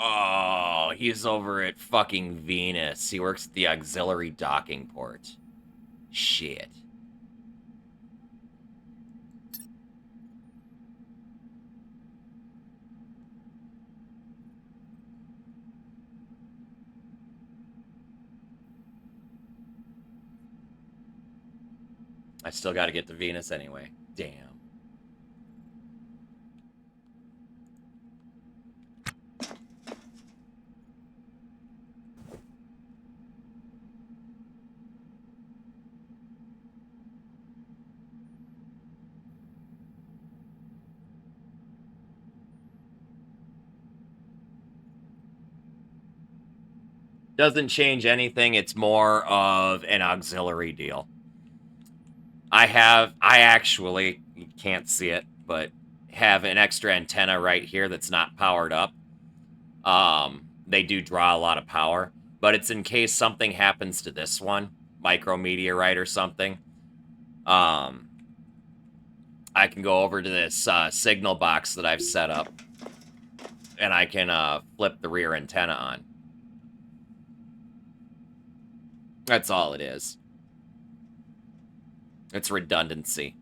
Speaker 1: Oh, he's over at fucking Venus. He works at the auxiliary docking port. Shit. I still gotta get to Venus anyway. Damn. Doesn't change anything. It's more of an auxiliary deal. I actually, you can't see it, but have an extra antenna right here that's not powered up. They do draw a lot of power, but it's in case something happens to this one, micrometeorite or something. I can go over to this signal box that I've set up, and I can flip the rear antenna on. That's all it is. It's redundancy.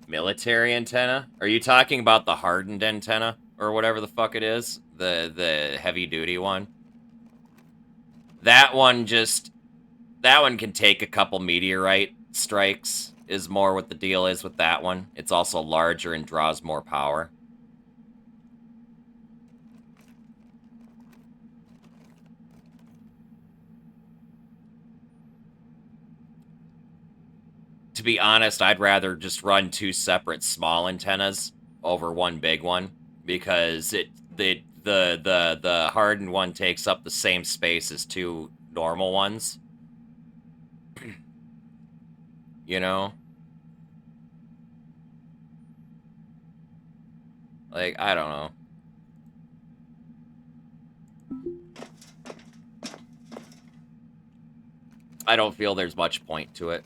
Speaker 1: Military antenna? Are you talking about the hardened antenna? Or whatever the fuck it is? The heavy-duty one? That one can take a couple meteorite strikes, is more what the deal is with that one. It's also larger and draws more power. To be honest, I'd rather just run 2 separate small antennas over one big one, because the hardened one takes up the same space as 2 normal ones. You know? Like, I don't know. I don't feel there's much point to it.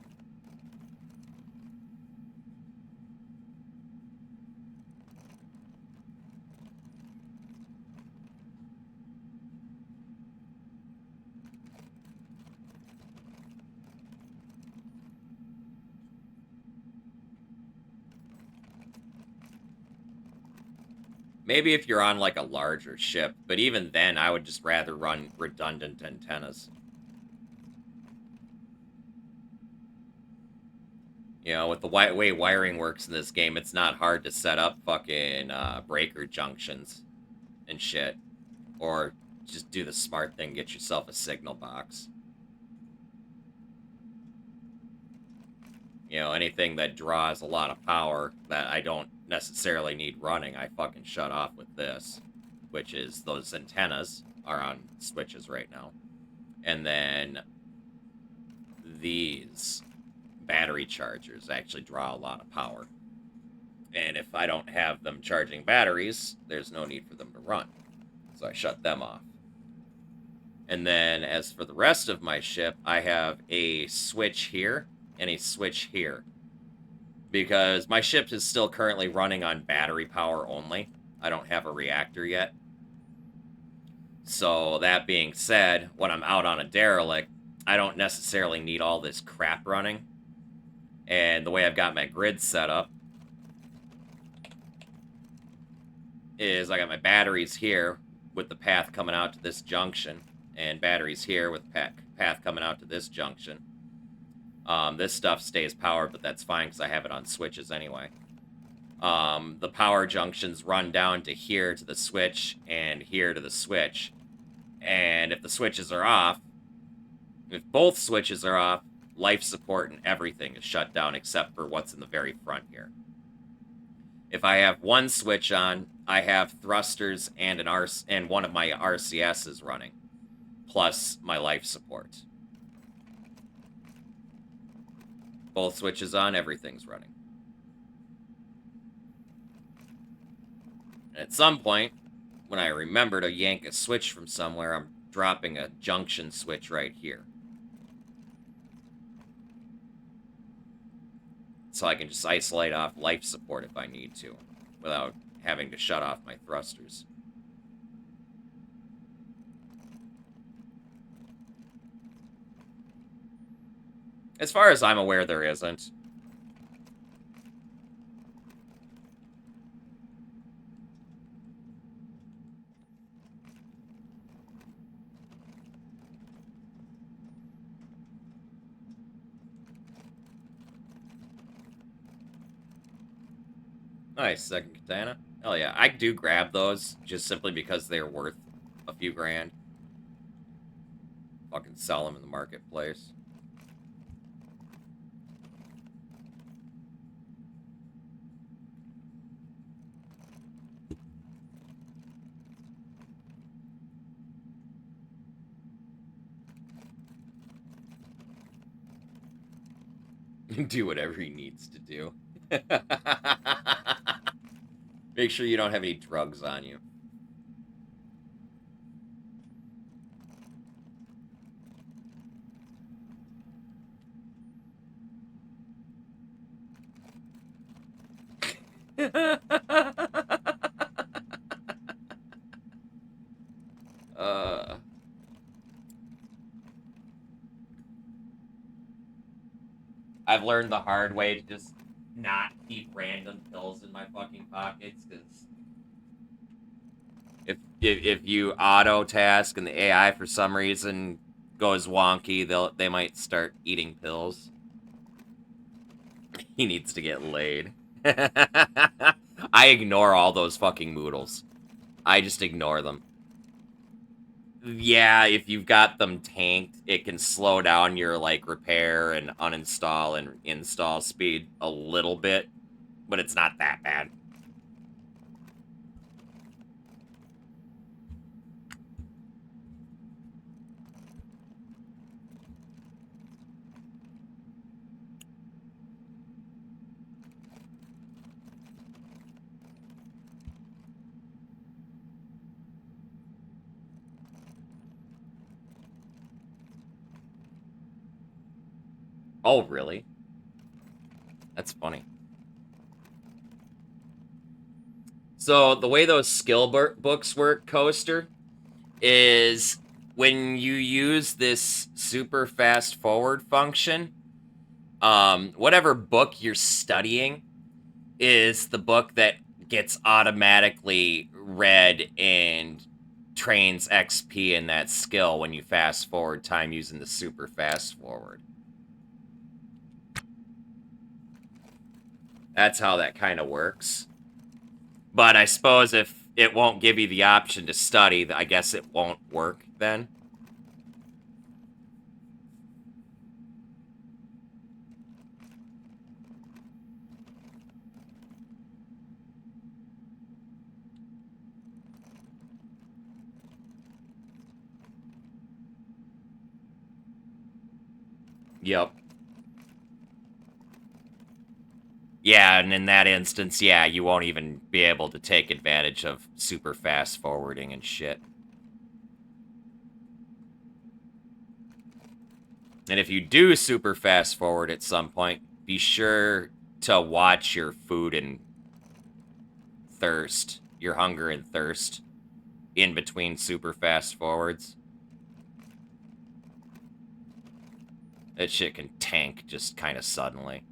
Speaker 1: Maybe if you're on, like, a larger ship, but even then, I would just rather run redundant antennas. You know, with the way wiring works in this game, it's not hard to set up fucking breaker junctions and shit. Or just do the smart thing, get yourself a signal box. You know, anything that draws a lot of power that I don't necessarily need running, I fucking shut off with this. Which is, those antennas are on switches right now. And then these battery chargers actually draw a lot of power. And if I don't have them charging batteries, there's no need for them to run. So I shut them off. And then as for the rest of my ship, I have a switch here and a switch here. Because my ship is still currently running on battery power only. I don't have a reactor yet. So that being said, when I'm out on a derelict, I don't necessarily need all this crap running. And the way I've got my grid set up is I got my batteries here with the path coming out to this junction, and batteries here with path coming out to this junction. This stuff stays powered, but that's fine because I have it on switches anyway. The power junctions run down to here to the switch and here to the switch. And if the switches are off, if both switches are off, life support and everything is shut down except for what's in the very front here. If I have one switch on, I have thrusters and and one of my RCSs running, plus my life support. Both switches on, everything's running. And at some point, when I remember to yank a switch from somewhere, I'm dropping a junction switch right here. So I can just isolate off life support if I need to, without having to shut off my thrusters. As far as I'm aware, there isn't. Nice, second katana. Hell yeah, I do grab those just simply because they're worth a few grand. Fucking sell them in the marketplace. Do whatever he needs to do. Make sure you don't have any drugs on you. uh, I've learned the hard way to just not keep random pills in my fucking pockets, because if you auto task and the AI for some reason goes wonky, they might start eating pills. He needs to get laid. I ignore all those fucking moodles. I just ignore them. Yeah, if you've got them tanked, it can slow down your, like, repair and uninstall and install speed a little bit, but it's not that bad. Oh, really? That's funny. So, the way those skill books work, Coaster, is when you use this super fast forward function, whatever book you're studying is the book that gets automatically read and trains XP in that skill when you fast forward time using the super fast forward. That's how that kind of works. But I suppose if it won't give you the option to study, I guess it won't work then. Yep. Yeah, and in that instance, yeah, you won't even be able to take advantage of super fast forwarding and shit. And if you do super fast forward at some point, be sure to watch your food and thirst, your hunger and thirst, in between super fast forwards. That shit can tank just kind of suddenly.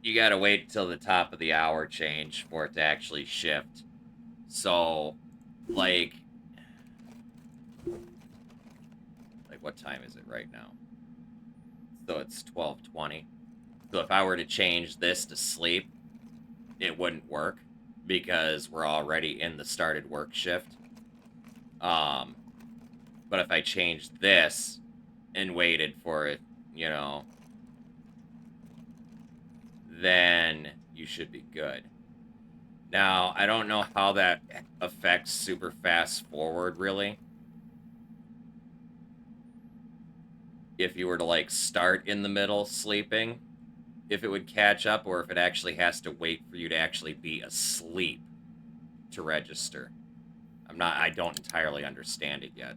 Speaker 1: you gotta wait till the top of the hour change for it to actually shift. So, like what time is it right now? So it's 12:20. So if I were to change this to sleep, it wouldn't work because we're already in the started work shift. But if I changed this and waited for it, you know, then you should be good. Now, I don't know how that affects super fast forward, really. If you were to, like, start in the middle sleeping, if it would catch up, or if it actually has to wait for you to actually be asleep to register. I don't entirely understand it yet.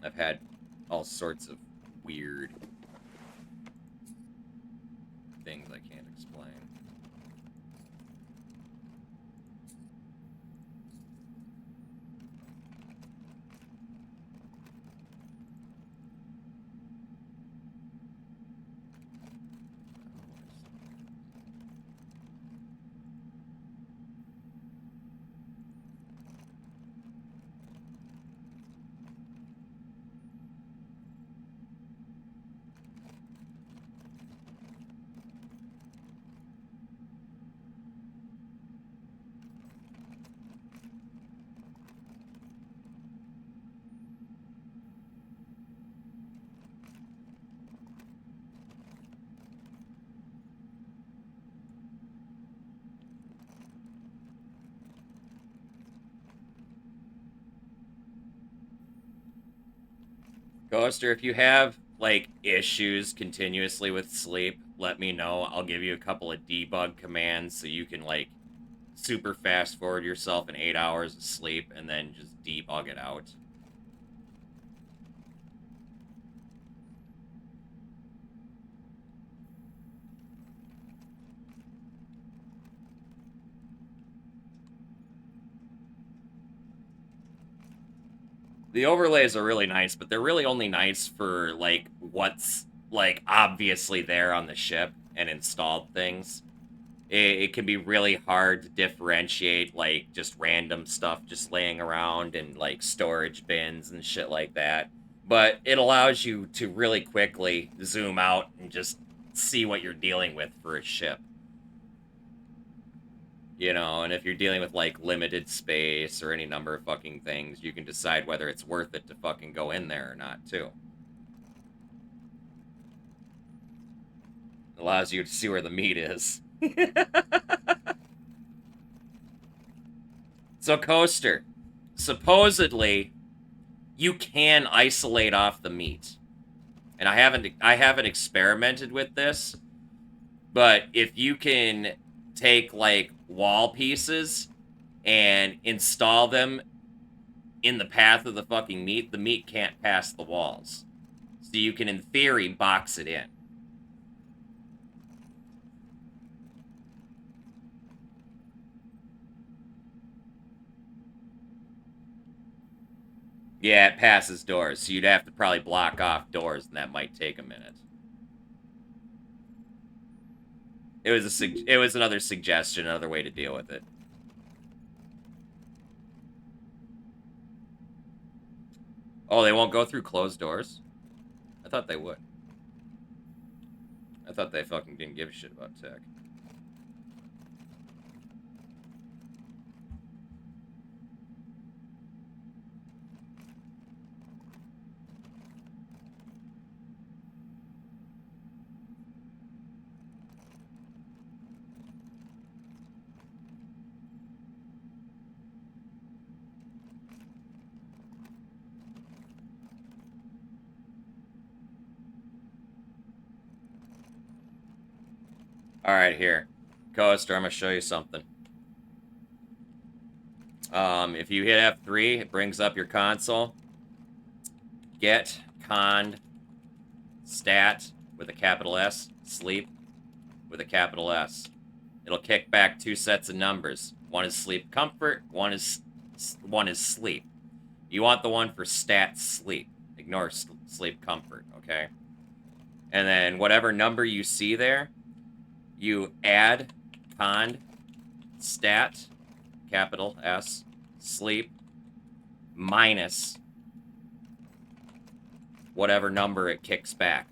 Speaker 1: I've had all sorts of weird things I can't explain. Ghoster, if you have, like, issues continuously with sleep, let me know. I'll give you a couple of debug commands so you can, like, super fast forward yourself in 8 hours of sleep and then just debug it out. The overlays are really nice, but they're really only nice for, like, what's, like, obviously there on the ship and installed things. It can be really hard to differentiate, like, just random stuff just laying around and, like, storage bins and shit like that. But it allows you to really quickly zoom out and just see what you're dealing with for a ship. You know, and if you're dealing with, like, limited space or any number of fucking things, you can decide whether it's worth it to fucking go in there or not, too. It allows you to see where the meat is. So, Coaster, supposedly, you can isolate off the meat. And I haven't experimented with this, but if you can take, like, wall pieces and install them in the path of the fucking meat, the meat can't pass the walls. So you can, in theory, box it in. Yeah, it passes doors, so you'd have to probably block off doors, and that might take a minute. It was another suggestion, another way to deal with it. Oh, they won't go through closed doors? I thought they would. I thought they fucking didn't give a shit about tech. Alright, here. Coaster, I'm gonna show you something. If you hit F3, it brings up your console. Get cond stat with a capital S, sleep with a capital S. It'll kick back 2 sets of numbers. One is sleep comfort, one is sleep. You want the one for stat sleep. Ignore sleep comfort, okay? And then whatever number you see there, you add cond stat, capital S, sleep, minus whatever number it kicks back.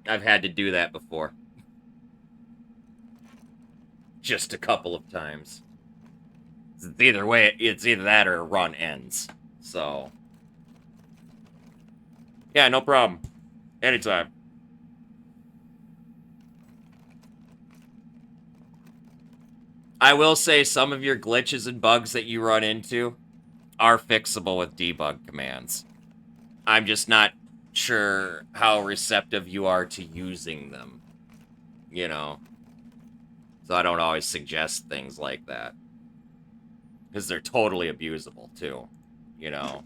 Speaker 1: I've had to do that before. Just a couple of times. It's either way, it's either that or a run ends. So, yeah, no problem. Anytime. I will say some of your glitches and bugs that you run into are fixable with debug commands. I'm just not sure how receptive you are to using them. You know? So I don't always suggest things like that. Because they're totally abusable, too. You know?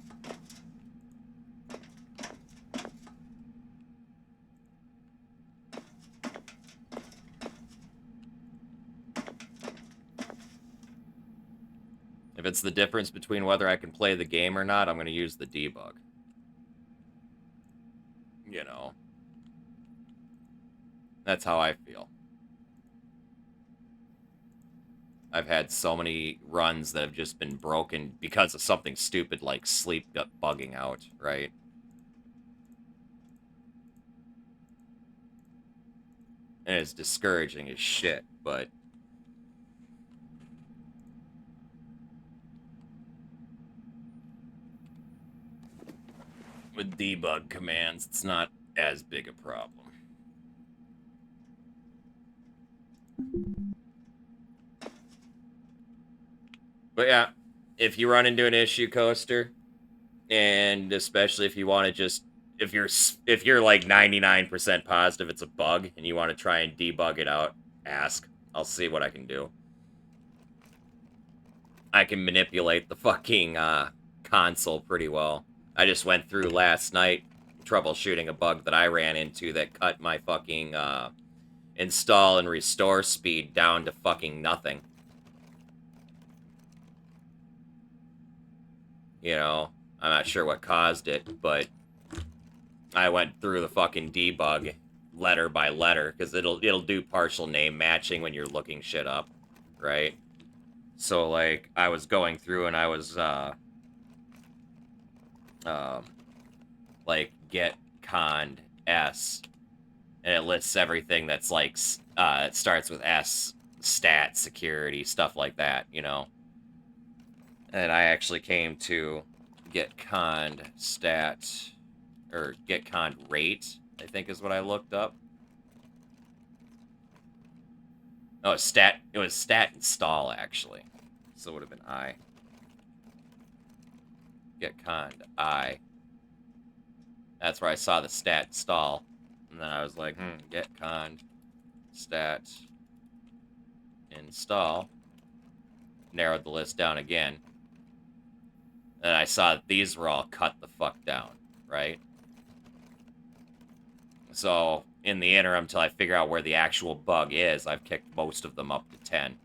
Speaker 1: If it's the difference between whether I can play the game or not, I'm going to use the debug. You know? That's how I feel. I've had so many runs that have just been broken because of something stupid like sleep bugging out, right? And it's discouraging as shit, but... with debug commands, it's not as big a problem. But yeah, if you run into an issue, Coaster, and especially if you want to just, if you're like 99% positive it's a bug and you want to try and debug it out, ask. I'll see what I can do. I can manipulate the fucking console pretty well. I just went through last night troubleshooting a bug that I ran into that cut my fucking install and restore speed down to fucking nothing. You know, I'm not sure what caused it, but I went through the fucking debug letter by letter because it'll do partial name matching when you're looking shit up, right? So like I was going through and I was like get cond S, and it lists everything that's like it starts with S, stat, security, stuff like that, you know. And I actually came to get cond stat, or get cond rate, I think is what I looked up. Oh, it was stat install, actually. So it would have been I. Get cond I. That's where I saw the stat install. And then I was like, get cond stat install. Narrowed the list down again. And I saw that these were all cut the fuck down, right? So, in the interim, until I figure out where the actual bug is, I've kicked most of them up to 10.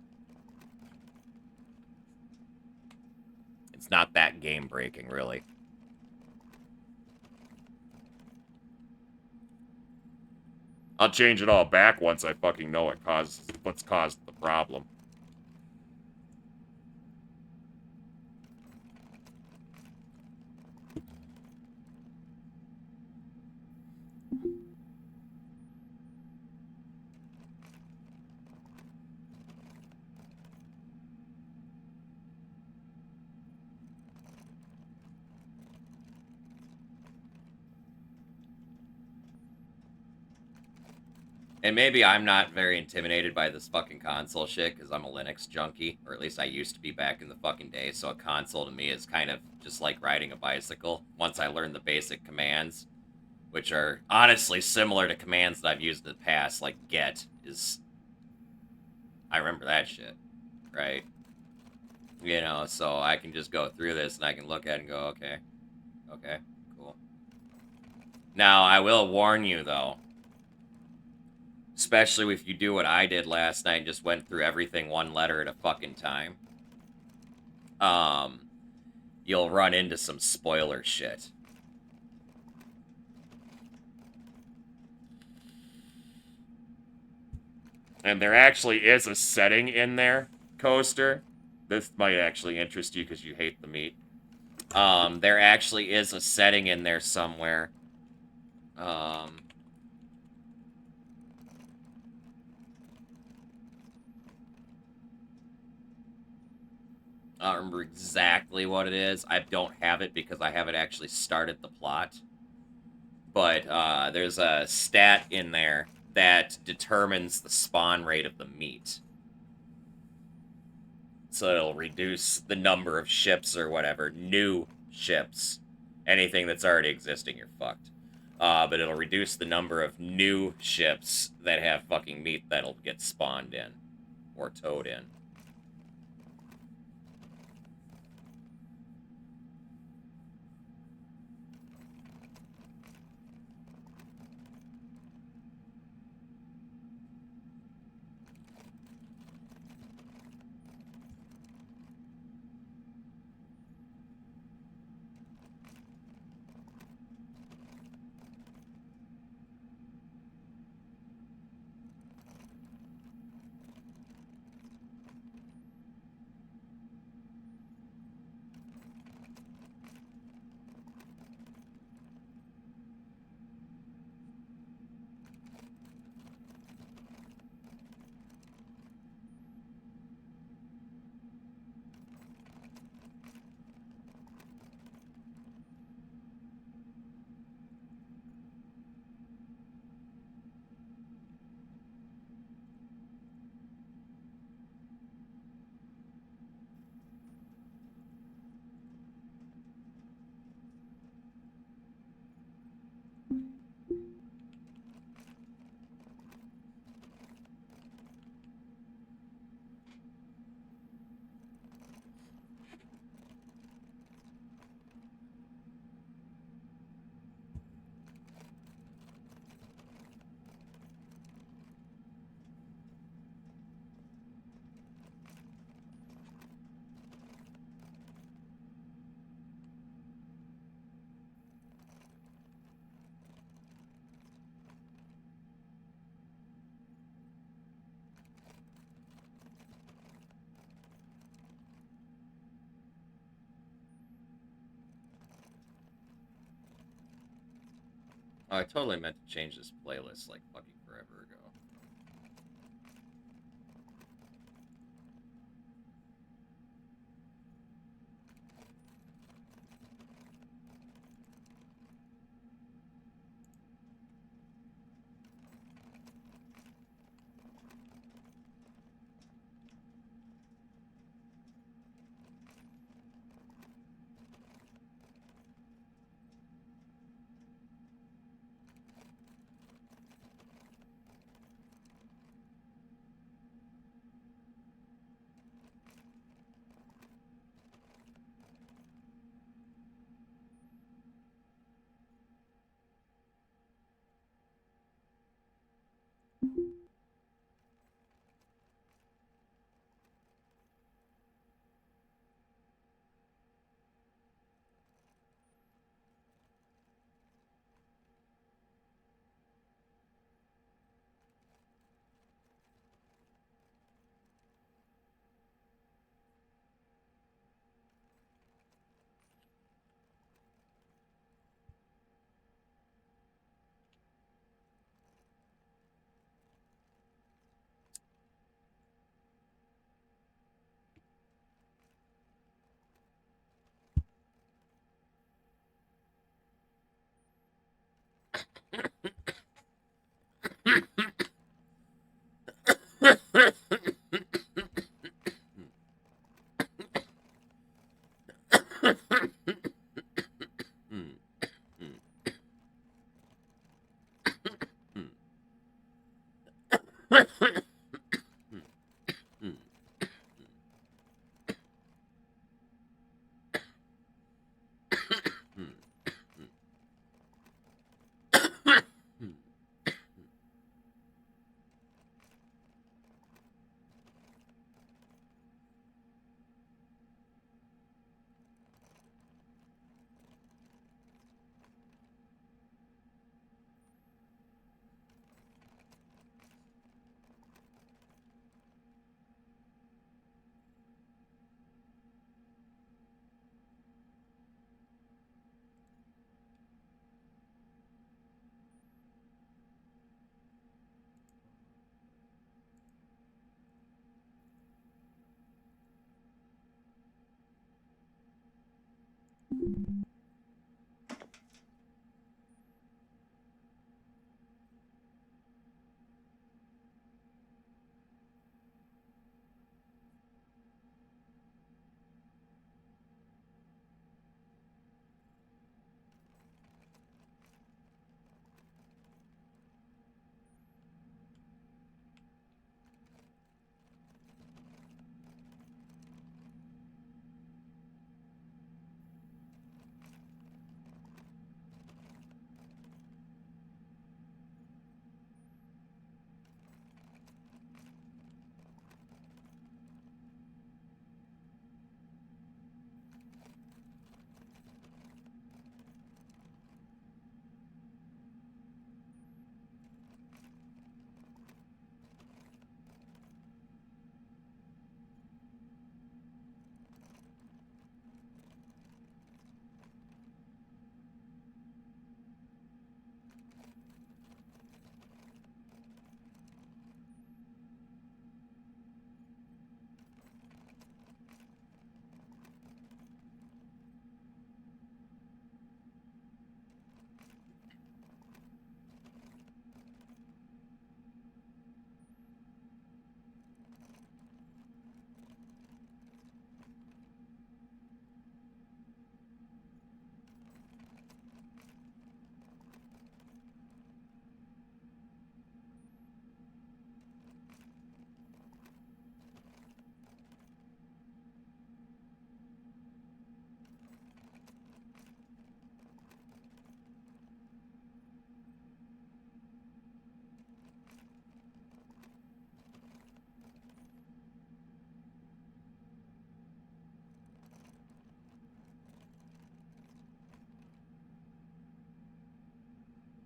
Speaker 1: It's not that game-breaking, really. I'll change it all back once I fucking know what's caused the problem. And maybe I'm not very intimidated by this fucking console shit, because I'm a Linux junkie, or at least I used to be back in the fucking day, so a console to me is kind of just like riding a bicycle. Once I learn the basic commands, which are honestly similar to commands that I've used in the past, like get is... I remember that shit, right? You know, so I can just go through this and I can look at it and go, okay, Now, I will warn you, though. Especially if you do what I did last night and just went through everything one letter at a fucking time. You'll run into some spoiler shit. And there actually is a setting in there, Coaster. This might actually interest you because you hate the meat. There actually is a setting in there somewhere. I don't remember exactly what it is. I don't have it because I haven't actually started the plot. But there's a stat in there that determines the spawn rate of the meat. So it'll reduce the number of ships or whatever, new ships. Anything that's already existing, you're fucked. But it'll reduce the number of new ships that have fucking meat that'll get spawned in. Or towed in. Oh, I totally meant to change this playlist like fucking forever ago.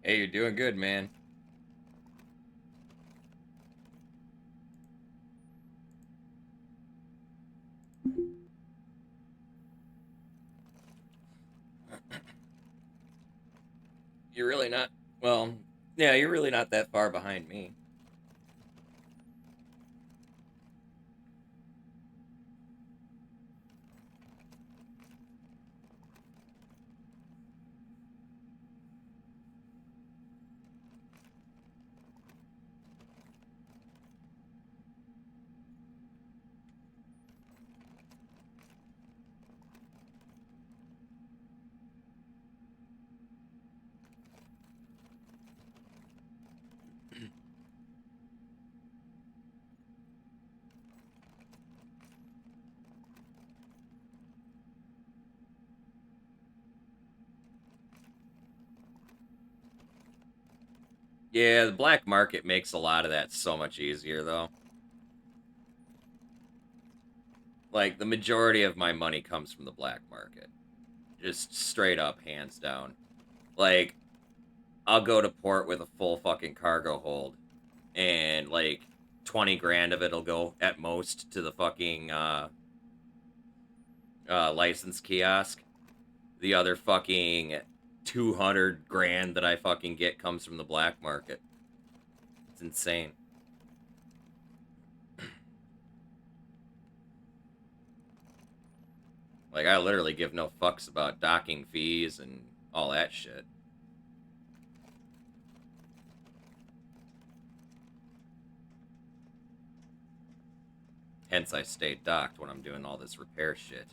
Speaker 1: Hey, you're doing good, man. You're really not, well, yeah, you're really not that far behind me. Yeah, the black market makes a lot of that so much easier, though. Like, the majority of my money comes from the black market. Just straight up, hands down. Like, I'll go to port with a full fucking cargo hold, and, like, 20 grand of it'll go, at most, to the fucking, license kiosk. The other fucking 200 grand that I fucking get comes from the black market. It's insane. Like, I literally give no fucks about docking fees and all that shit. Hence, I stay docked when I'm doing all this repair shit.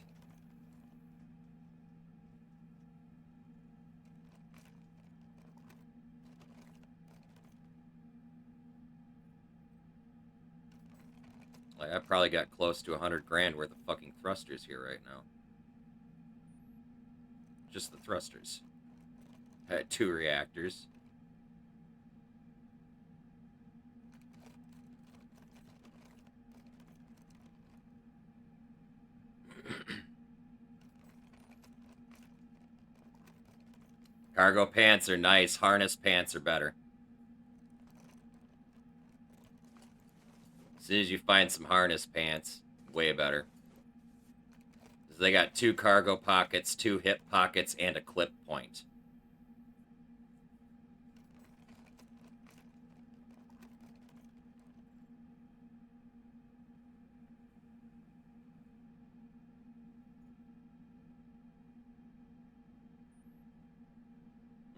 Speaker 1: Like, I probably got close to 100 grand worth of fucking thrusters here right now. Just the thrusters. I had 2 reactors. Cargo pants are nice. Harness pants are better. As soon as you find some harness pants, way better. They got 2 cargo pockets, 2 hip pockets, and a clip point.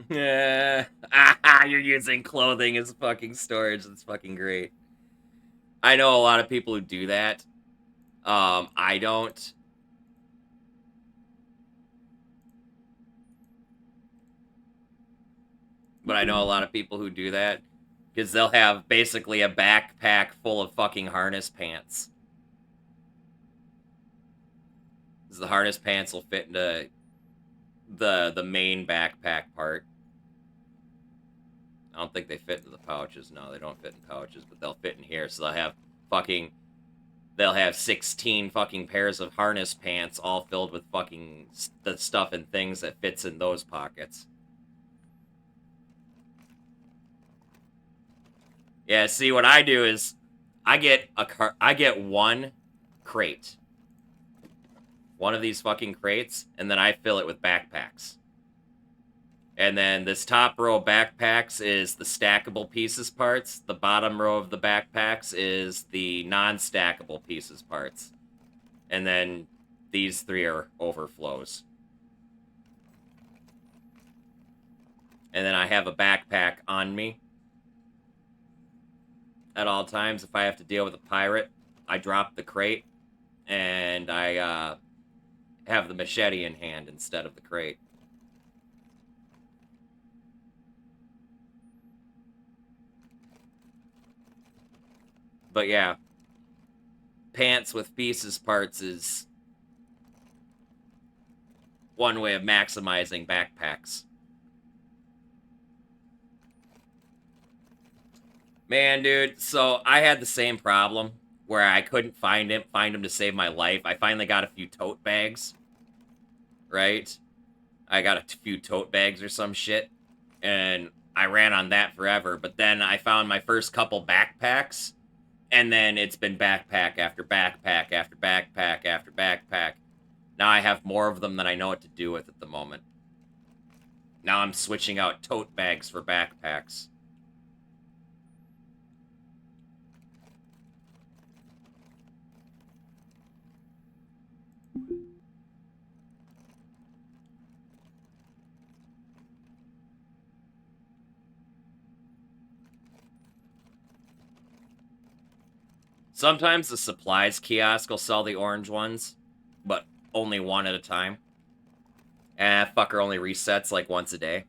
Speaker 1: Yeah. You're using clothing as fucking storage. That's fucking great. I know a lot of people who do that. I don't. But I know a lot of people who do that because they'll have basically a backpack full of fucking harness pants. Because the harness pants will fit into the main backpack part. I don't think they fit into the pouches. No, they don't fit in pouches, but they'll fit in here. So they'll have 16 fucking pairs of harness pants all filled with fucking the stuff and things that fits in those pockets. Yeah, see, what I do is I get one crate. One of these fucking crates, and then I fill it with backpacks. And then this top row of backpacks is the stackable pieces parts. The bottom row of the backpacks is the non-stackable pieces parts. And then these three are overflows. And then I have a backpack on me at all times. If I have to deal with a pirate, I drop the crate, and I have the machete in hand instead of the crate. But yeah, pants with pieces parts is one way of maximizing backpacks. Man, dude, so I had the same problem where I couldn't find him to save my life. I finally got a few tote bags, right? I got a few tote bags or some shit, and I ran on that forever. But then I found my first couple backpacks, and then it's been backpack after backpack after backpack after backpack. Now I have more of them than I know what to do with at the moment. Now I'm switching out tote bags for backpacks. Sometimes the supplies kiosk will sell the orange ones, but only one at a time. And that fucker only resets like once a day.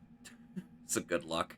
Speaker 1: It's a good luck.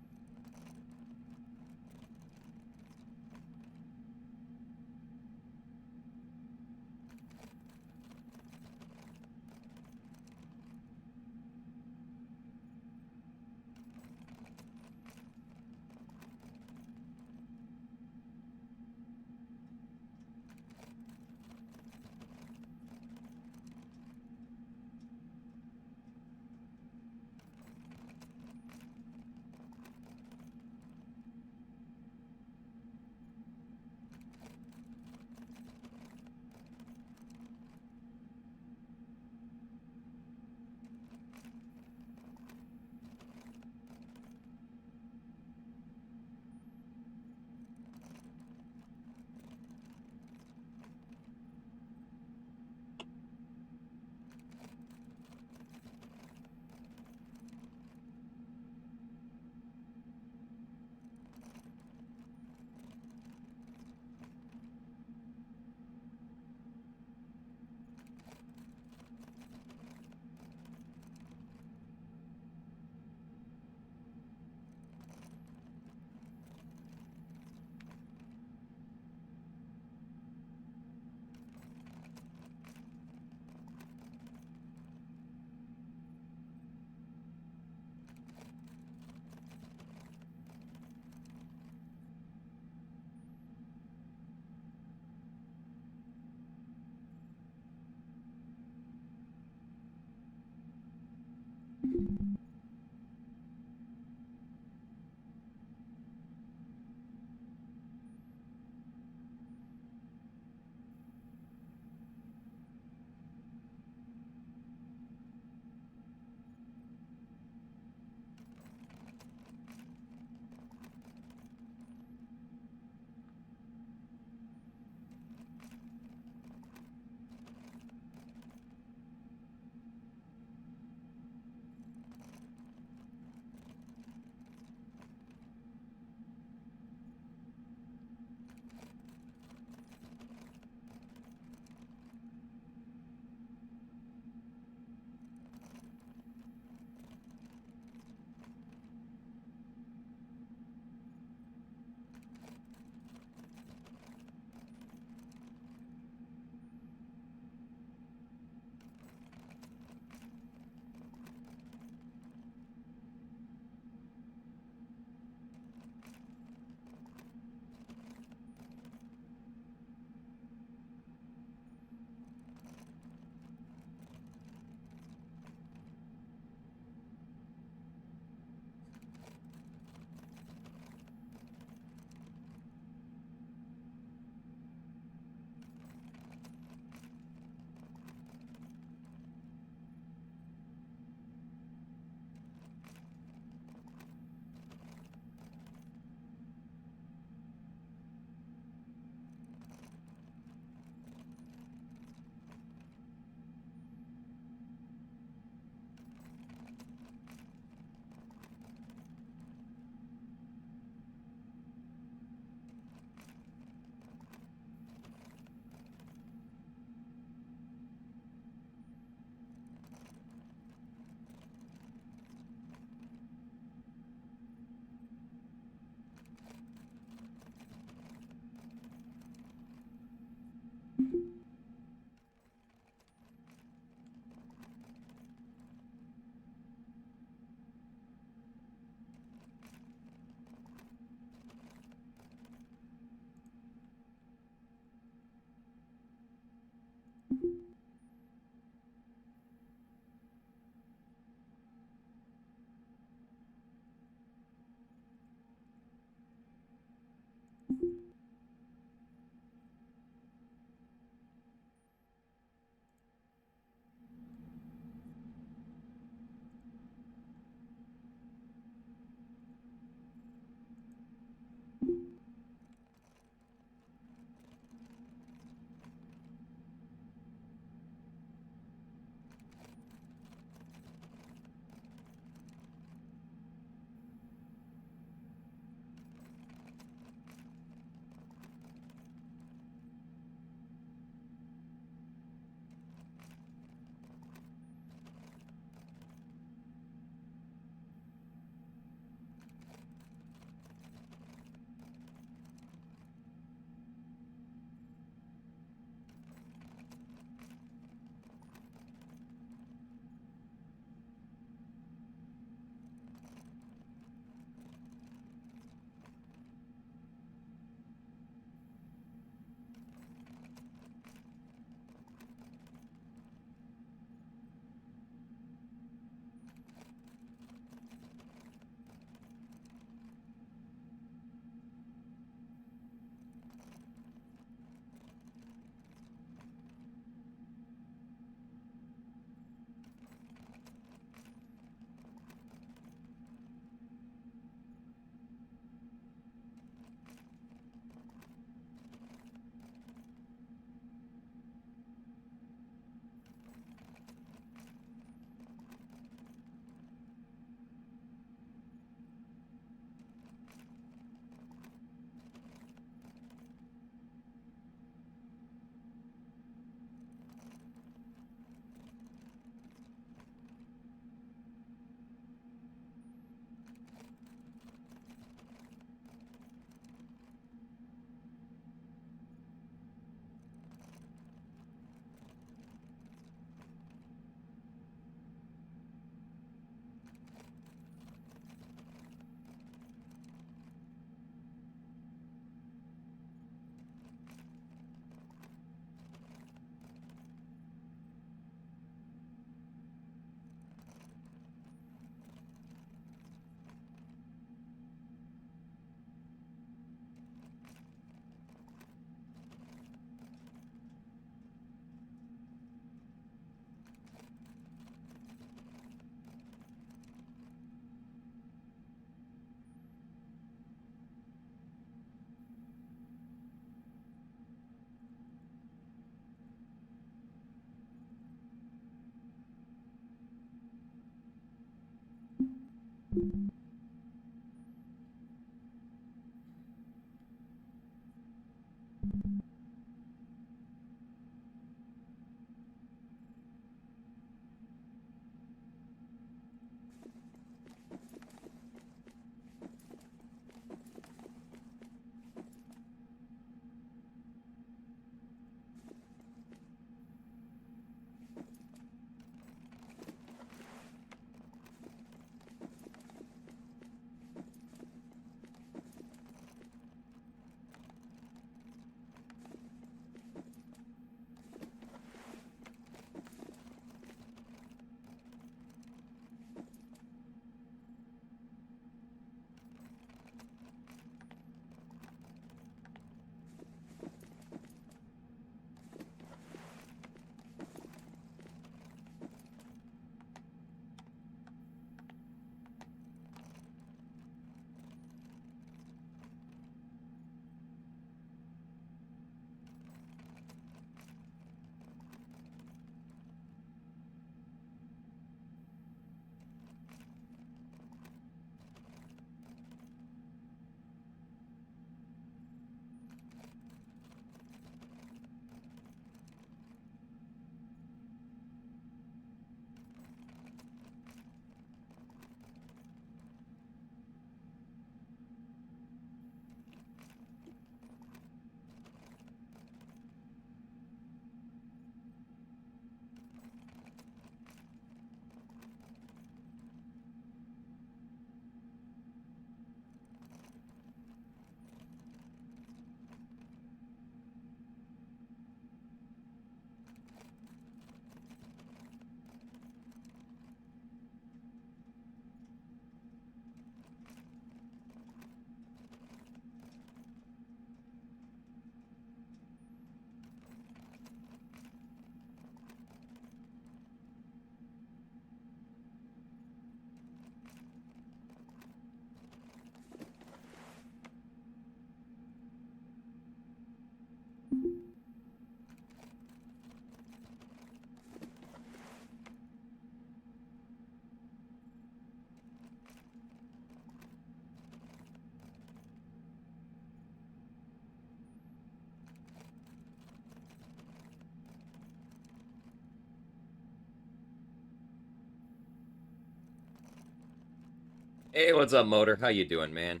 Speaker 1: Hey, what's up, Motor? How you doing, man?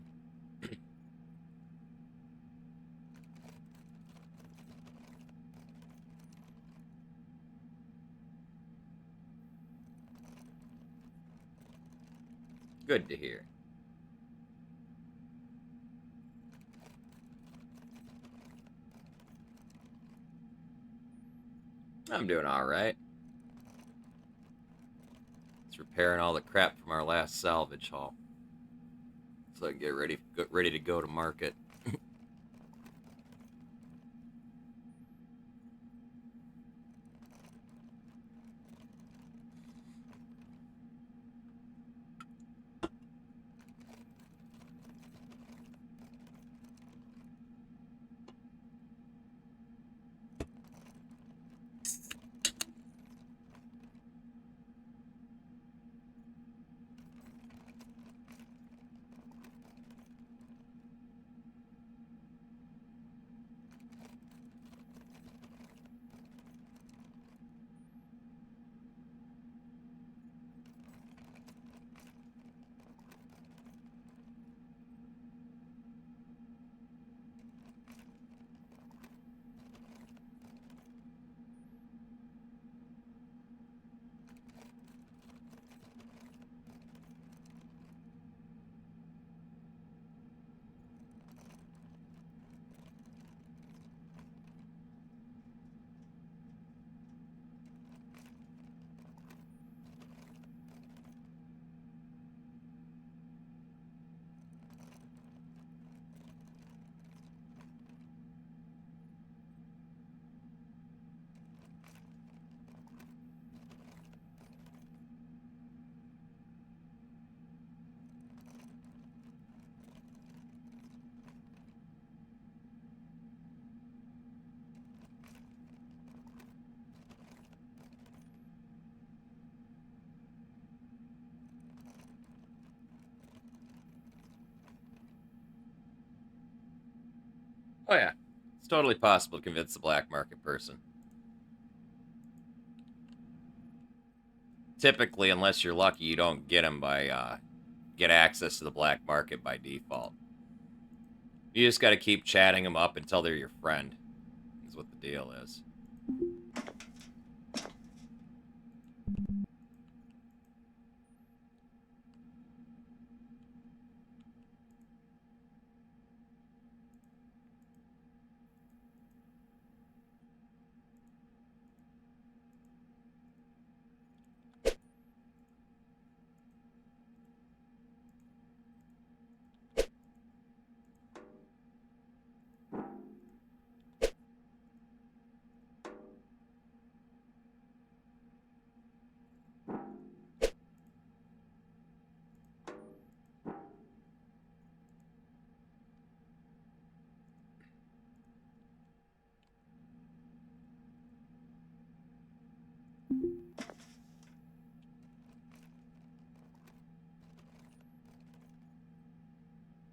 Speaker 1: Good to hear. I'm doing all right. Just repairing all the crap from our last salvage haul, so I can get ready to go to market. Oh yeah, it's totally possible to convince the black market person. Typically, unless you're lucky, you don't get them by get access to the black market by default. You just got to keep chatting them up until they're your friend. Is what the deal is.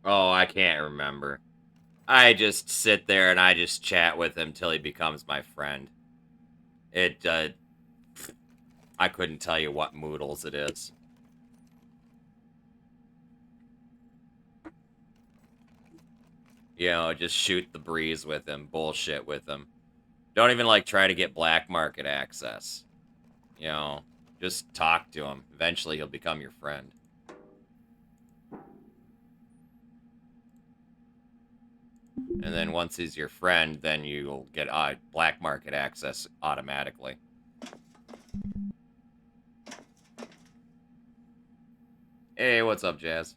Speaker 1: Oh, I can't remember. I just sit there and I just chat with him till he becomes my friend. I couldn't tell you what Moodles it is. You know, just shoot the breeze with him, bullshit with him. Don't even, like, try to get black market access. You know, just talk to him. Eventually he'll become your friend. And then once he's your friend, then you'll get black market access automatically. Hey, what's up, Jazz?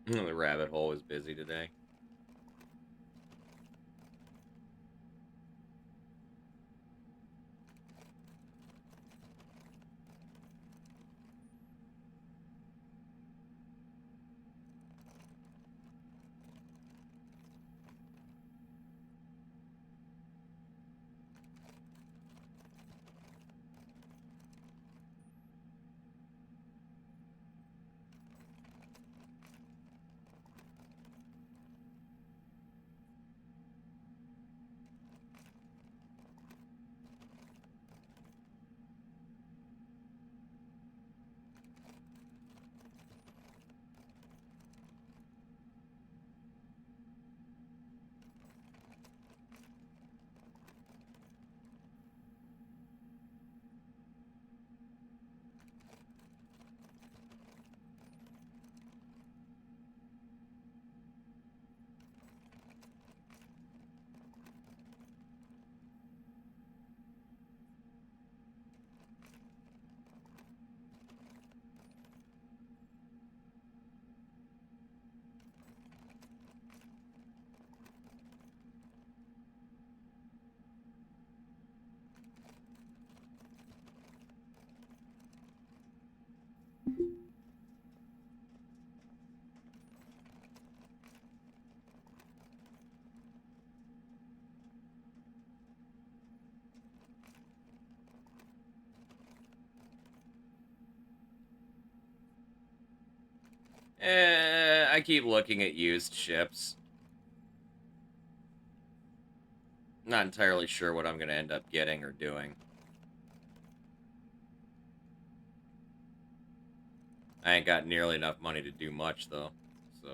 Speaker 1: The rabbit hole is busy today. I keep looking at used ships. Not entirely sure what I'm going to end up getting or doing. I ain't got nearly enough money to do much, though, so...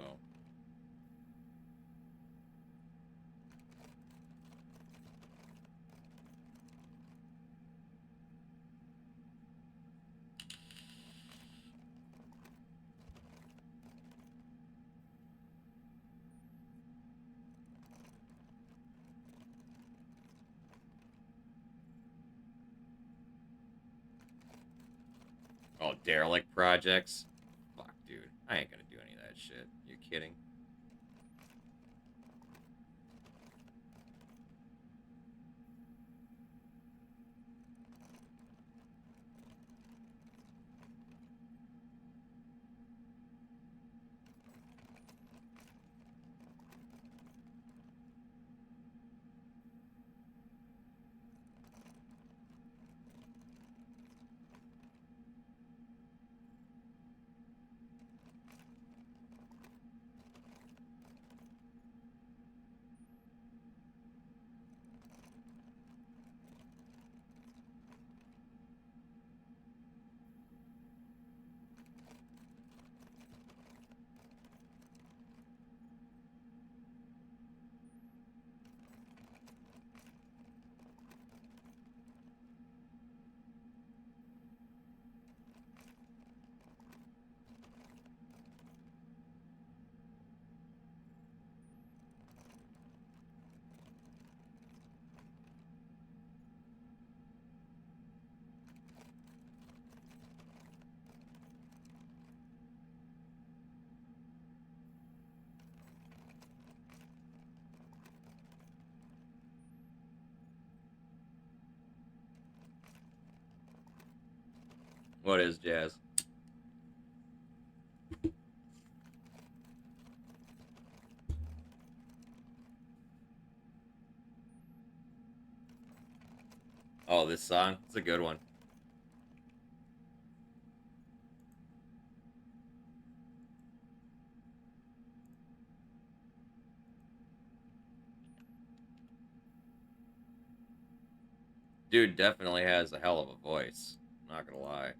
Speaker 1: Oh, derelict projects? Fuck, dude. I ain't gonna do any of that shit. You kidding? What is Jazz? Oh, this song? It's a good one. Dude definitely has a hell of a voice. Not gonna lie.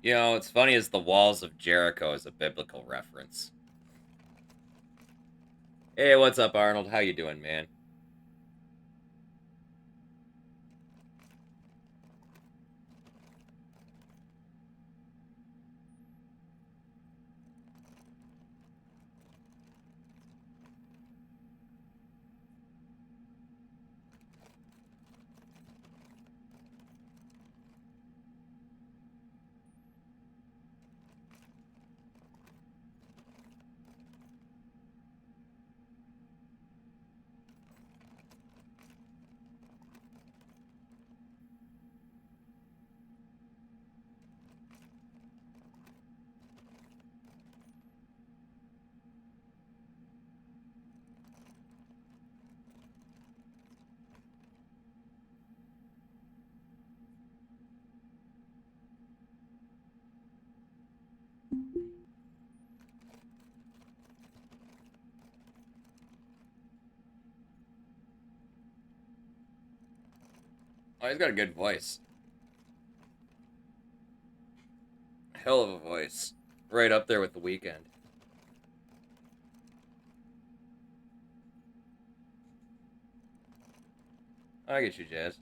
Speaker 1: You know, it's funny as the walls of Jericho is a biblical reference. Hey, what's up, Arnold? How you doing, man? Oh, he's got a good voice. Hell of a voice. Right up there with The Weeknd. I get you, Jazz.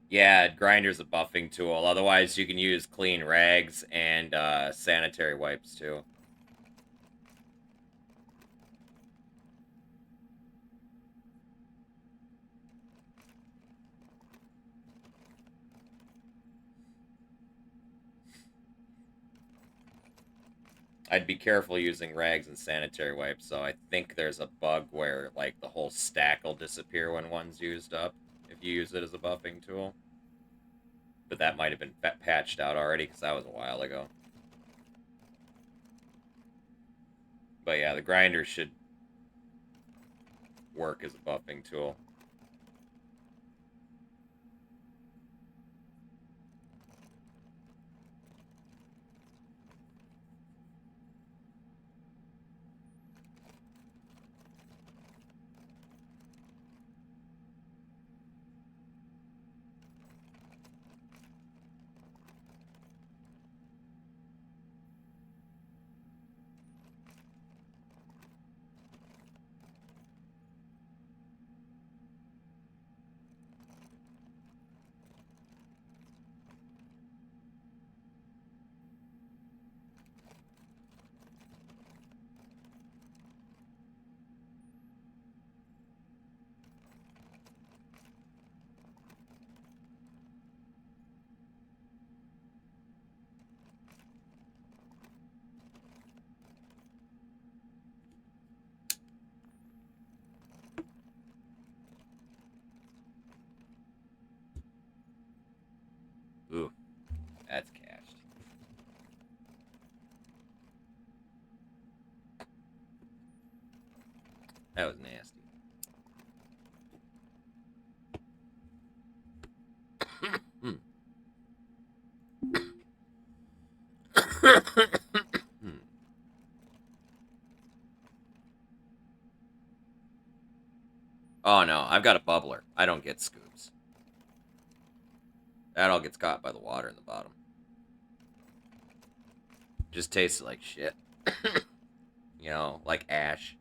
Speaker 1: Yeah, grinder's a buffing tool. Otherwise, you can use clean rags and sanitary wipes too. I'd be careful using rags and sanitary wipes, so I think there's a bug where, like, the whole stack will disappear when one's used up if you use it as a buffing tool. But that might have been patched out already, because that was a while ago. But yeah, the grinder should work as a buffing tool. Ooh, that's cached. That was nasty. Oh no, I've got a bubbler. I don't get scoops. That all gets caught by the water in the bottom. Just tastes like shit. You know, like ash.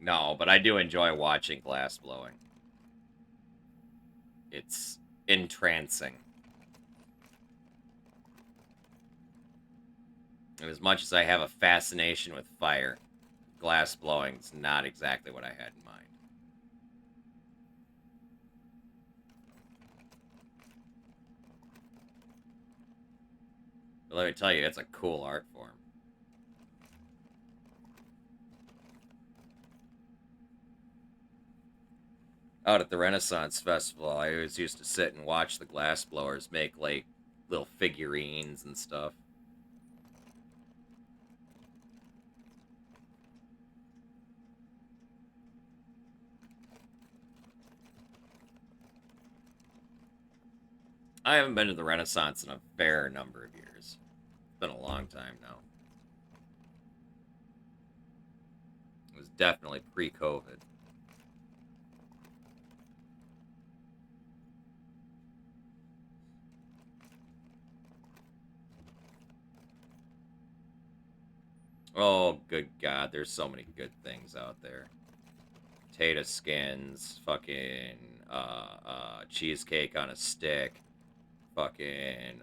Speaker 1: No, but I do enjoy watching glass blowing. It's entrancing. And as much as I have a fascination with fire, glass blowing's not exactly what I had in mind. But let me tell you, it's a cool art form. Out at the Renaissance Festival, I always used to sit and watch the glass blowers make, like, little figurines and stuff. I haven't been to the Renaissance in a fair number of years. It's been a long time now. It was definitely pre-COVID. Oh, good God, there's so many good things out there. Potato skins, fucking, cheesecake on a stick, fucking,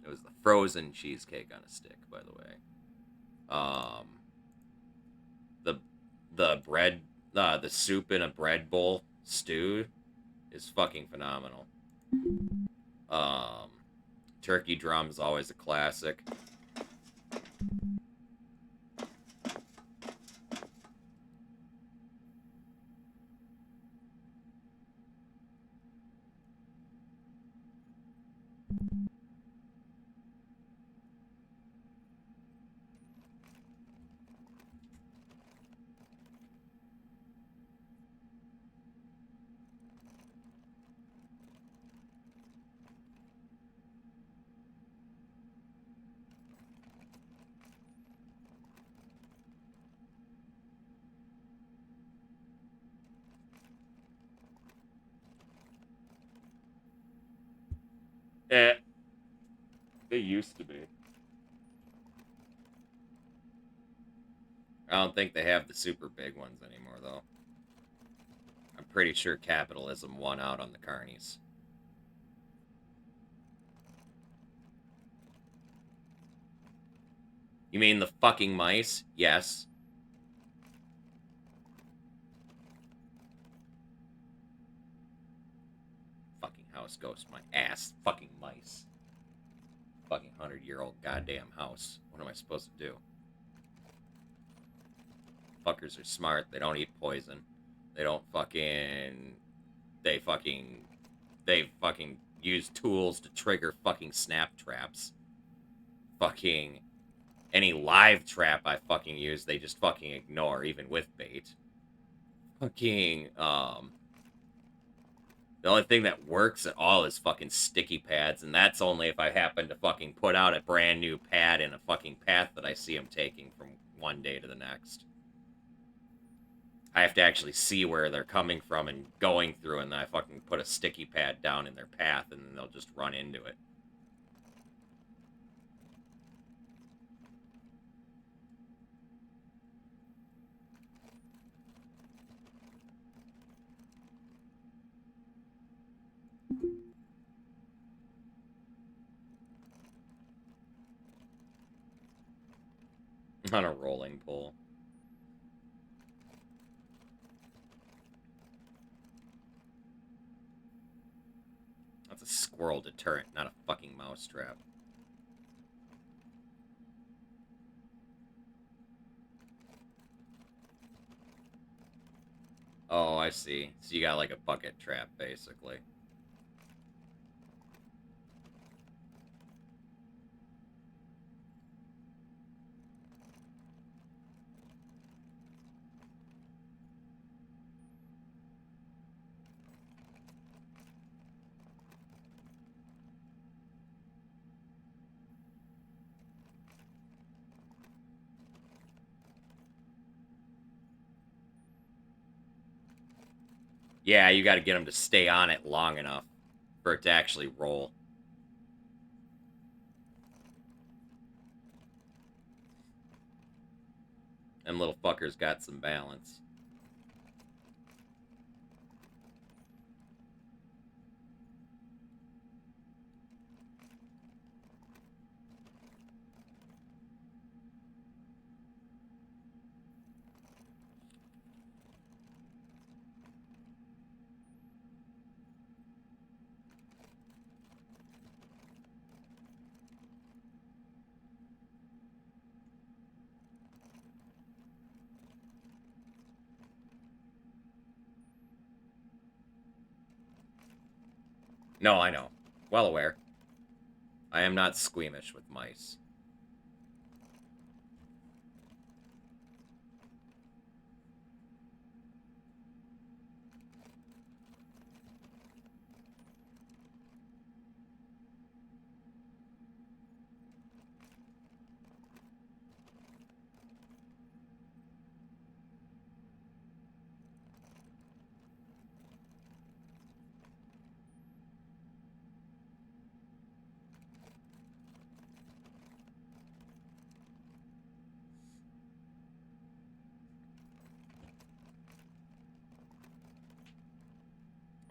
Speaker 1: It was the frozen cheesecake on a stick, by the way. The bread, the soup in a bread bowl stew is fucking phenomenal. Turkey drum's always a classic. They used to be. I don't think they have the super big ones anymore, though. I'm pretty sure capitalism won out on the carnies. You mean the fucking mice? Yes. Fucking house ghost, my ass. Fucking mice. Fucking 100-year-old goddamn house. What am I supposed to do? Fuckers are smart. They don't eat poison. They don't fucking... They fucking use tools to trigger fucking snap traps. Fucking... Any live trap I fucking use, they just fucking ignore, even with bait. Fucking, the only thing that works at all is fucking sticky pads, and that's only if I happen to fucking put out a brand new pad in a fucking path that I see them taking from one day to the next. I have to actually see where they're coming from and going through, and then I fucking put a sticky pad down in their path, and then they'll just run into it. On a rolling pole. That's a squirrel deterrent, not a fucking mouse trap. Oh, I see. So you got like a bucket trap, basically. Yeah, you gotta get them to stay on it long enough for it to actually roll. Them little fuckers got some balance. No, I know. Well aware. I am not squeamish with mice.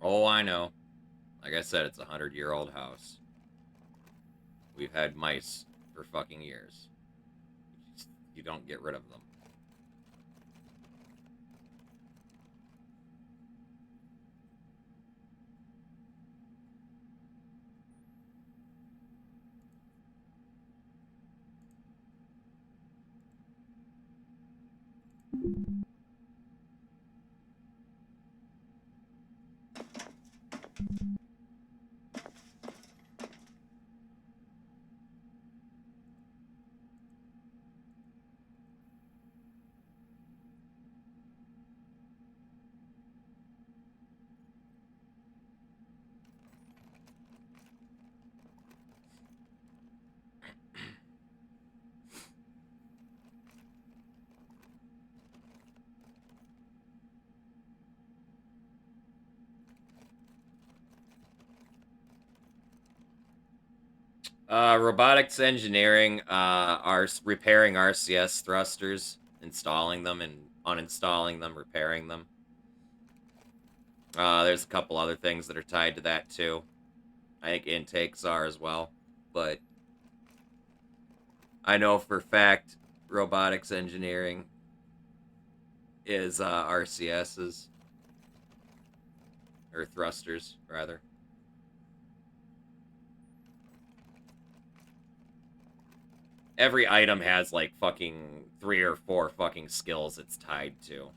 Speaker 1: Oh, I know. Like I said, it's a 100-year-old house. We've had mice for fucking years. You don't get rid of them. Robotics engineering, are repairing RCS thrusters, installing them and uninstalling them, repairing them. There's a couple other things that are tied to that too. I think intakes are as well, but I know for fact robotics engineering is RCSs, or thrusters rather. Every item has like fucking 3 or 4 fucking skills it's tied to.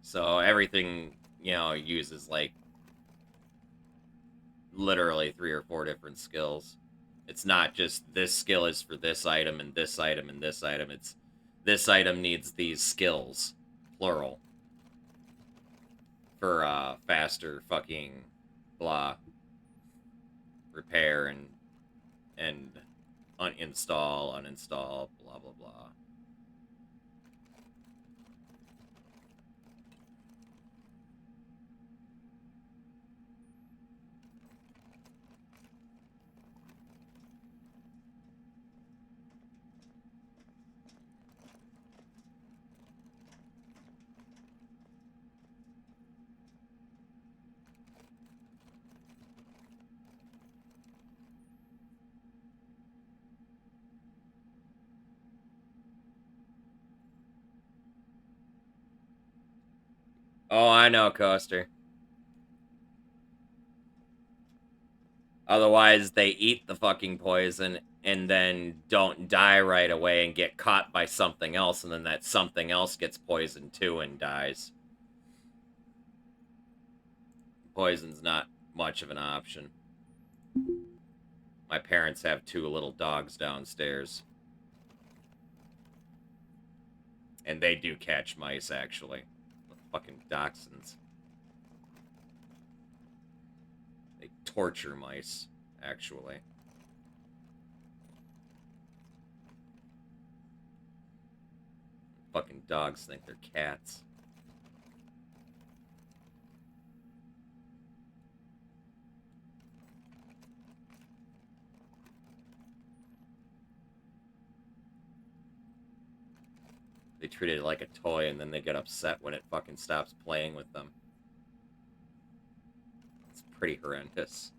Speaker 1: So everything, you know, uses like literally 3 or 4 different skills. It's not just this skill is for this item and this item and this item. It's this item needs these skills, plural, for faster fucking blah repair and uninstall, blah blah blah. Oh, I know, Coaster. Otherwise, they eat the fucking poison and then don't die right away and get caught by something else, and then that something else gets poisoned too and dies. Poison's not much of an option. My parents have 2 little dogs downstairs. And they do catch mice, actually. The fucking dachshunds. They torture mice, actually. Fucking dogs think they're cats. They treat it like a toy, and then they get upset when it fucking stops playing with them. It's pretty horrendous.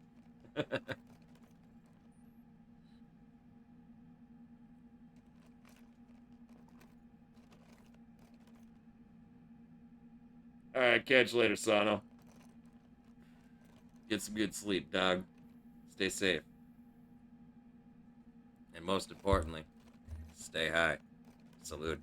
Speaker 1: Alright, catch you later, Sano. Get some good sleep, dog. Stay safe. And most importantly, stay high. Salute.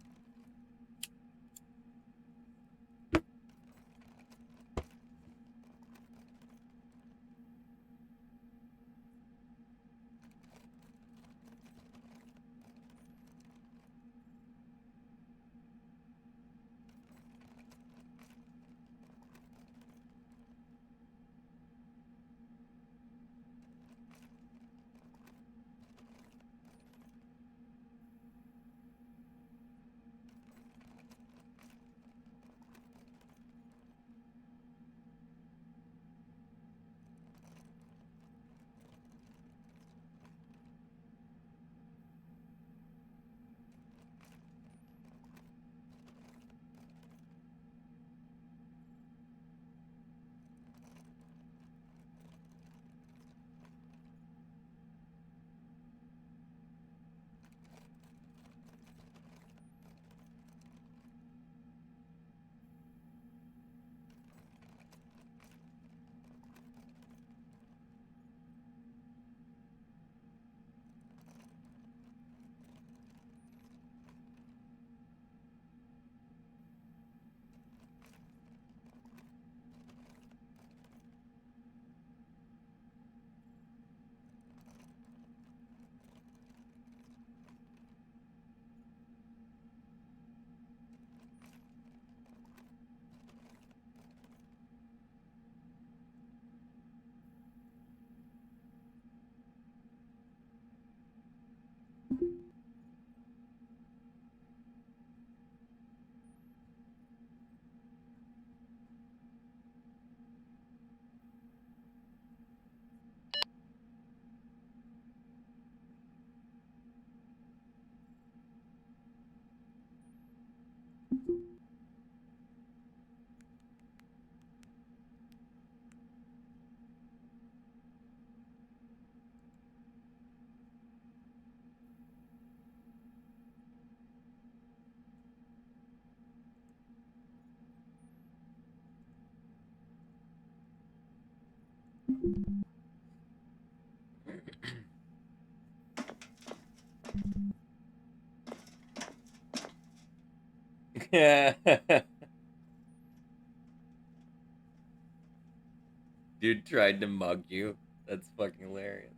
Speaker 1: Dude tried to mug you. That's fucking hilarious.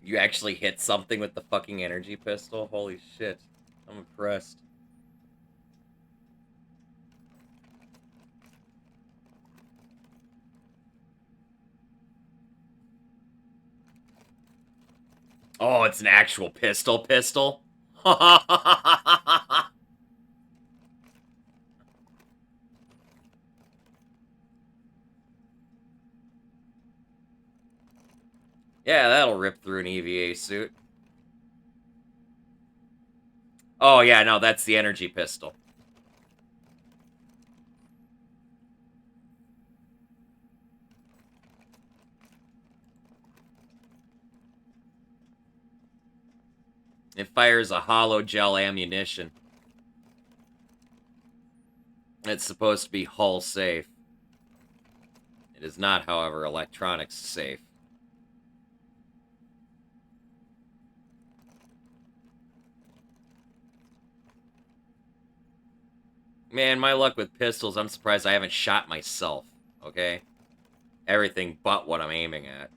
Speaker 1: You actually hit something with the fucking energy pistol? Holy shit. I'm impressed. Oh, it's an actual pistol? Yeah, that'll rip through an EVA suit. Oh, yeah, no, that's the energy pistol. It fires a hollow gel ammunition. It's supposed to be hull safe. It is not, however, electronics safe. Man, my luck with pistols, I'm surprised I haven't shot myself, okay? Everything but what I'm aiming at.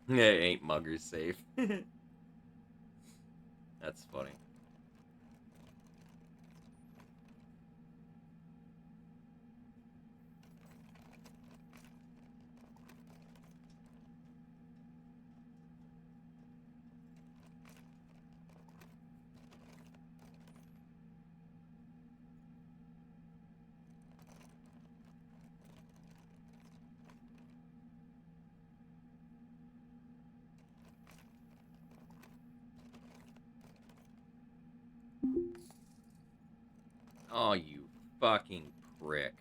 Speaker 1: It ain't mugger safe. That's funny. Oh, you fucking prick.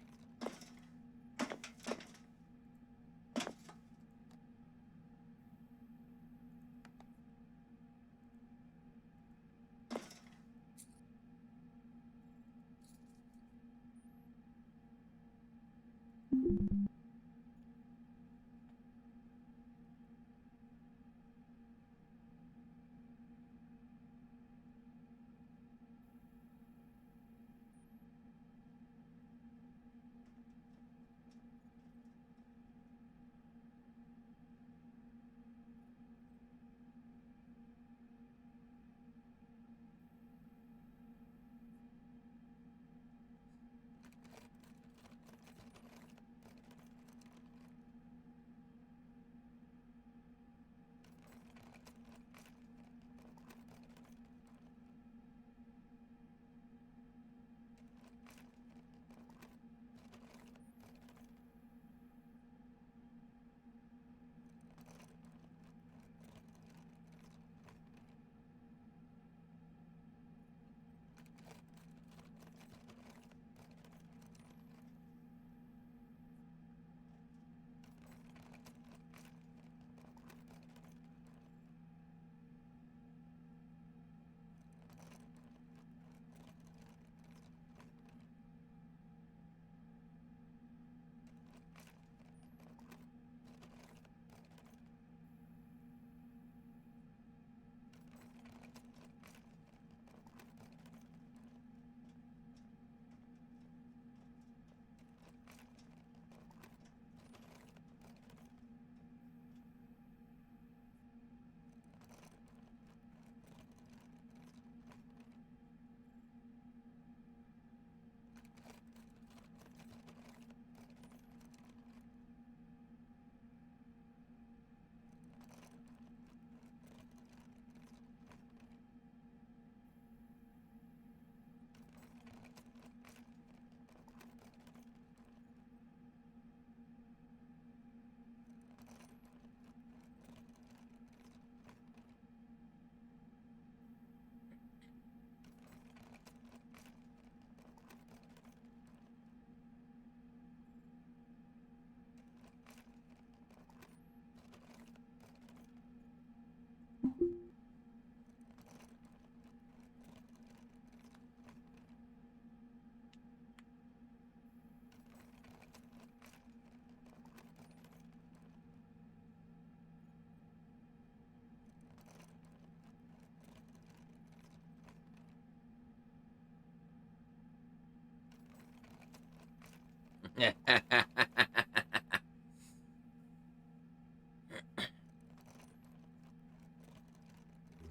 Speaker 1: What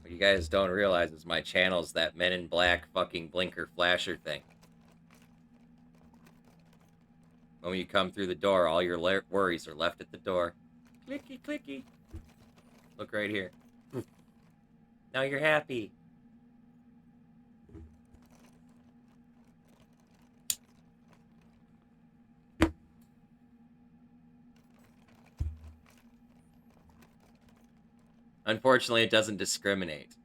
Speaker 1: you guys don't realize is my channel's that Men in Black fucking blinker flasher thing. When you come through the door, all your worries are left at the door. Clicky, clicky. Look right here. Now you're happy. Unfortunately, it doesn't discriminate.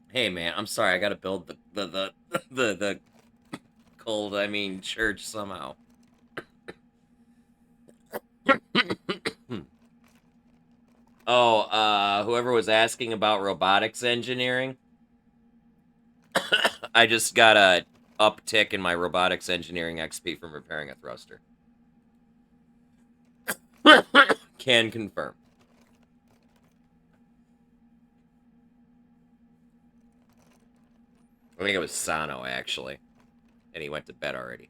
Speaker 1: Hey man, I'm sorry. I gotta build the cold. I mean church somehow. Oh, whoever was asking about robotics engineering, I just got a uptick in my robotics engineering XP from repairing a thruster. Can confirm. I think it was Sano, actually. And he went to bed already.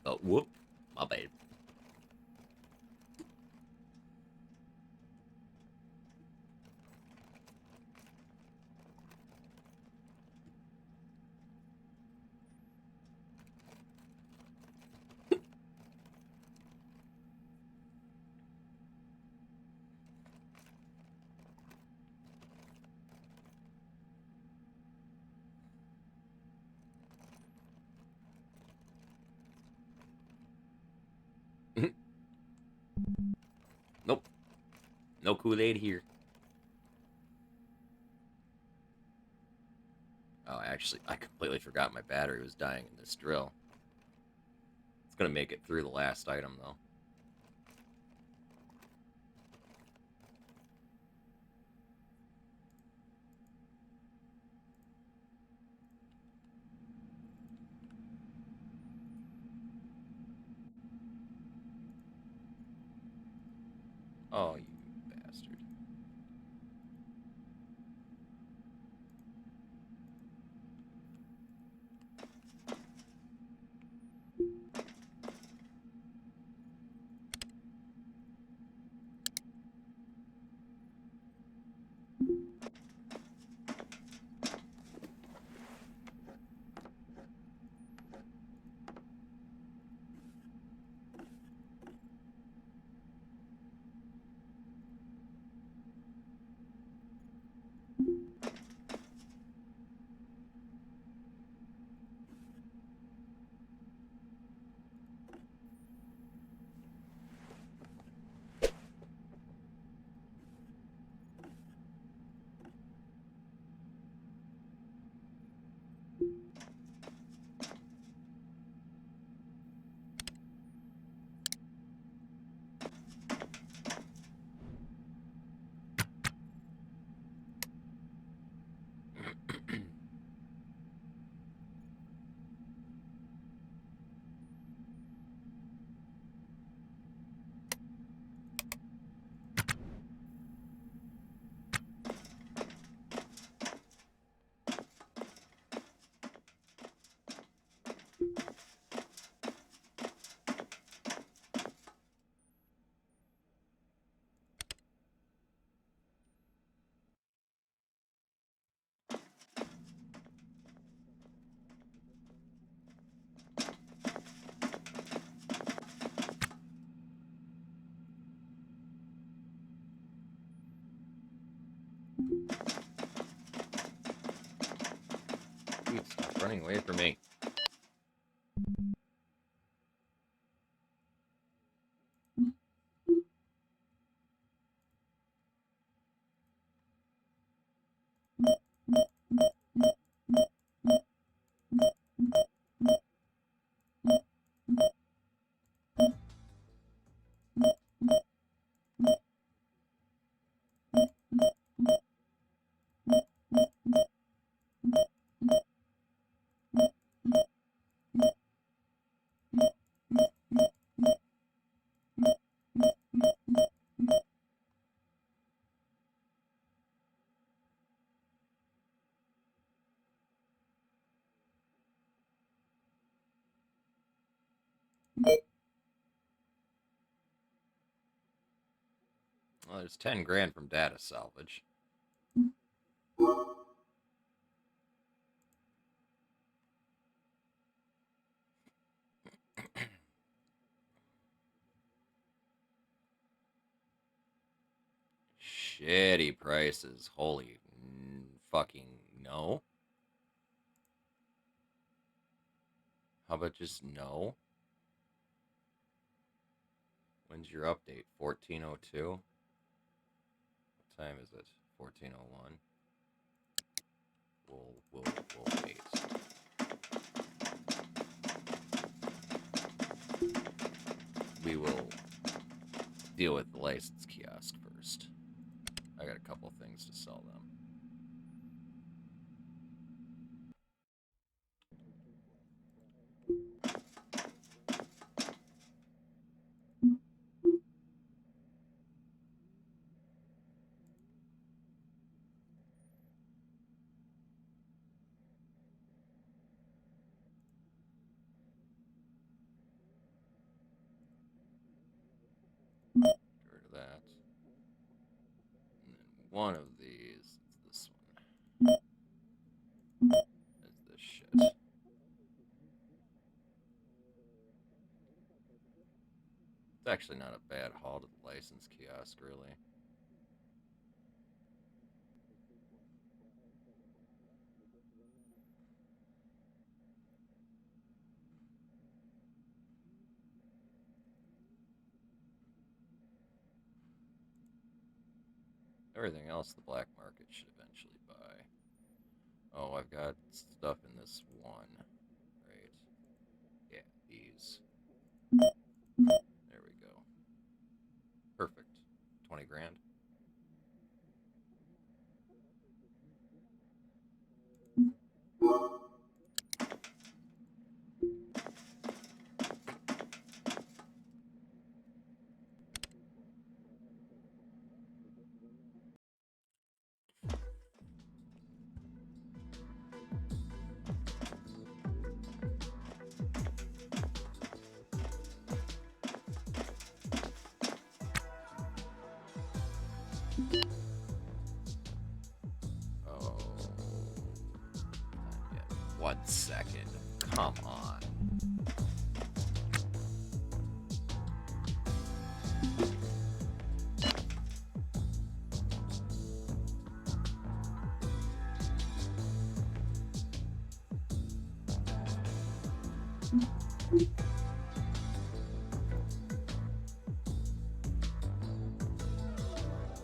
Speaker 1: Oh, whoop. My bad. Nope. No Kool-Aid here. Oh, actually, I completely forgot my battery was dying in this drill. It's gonna make it through the last item, though. Oh, you bastard. Dude, stop running away from me. Well, there's 10 grand from data salvage. Shitty prices. Holy fucking no. How about just no? When's your update? 1402? What time is it? 1401? We'll wait. We will deal with the license kiosk first. I got a couple things to sell them. Get rid of that. And then one of these is this one. Is this shit. It's actually not a bad haul to the license kiosk, really. Everything else the black market should eventually buy. Oh, I've got stuff in this one. Right. Yeah, these. There we go. Perfect. 20 grand. Oh. Yeah, 1 second. Come on.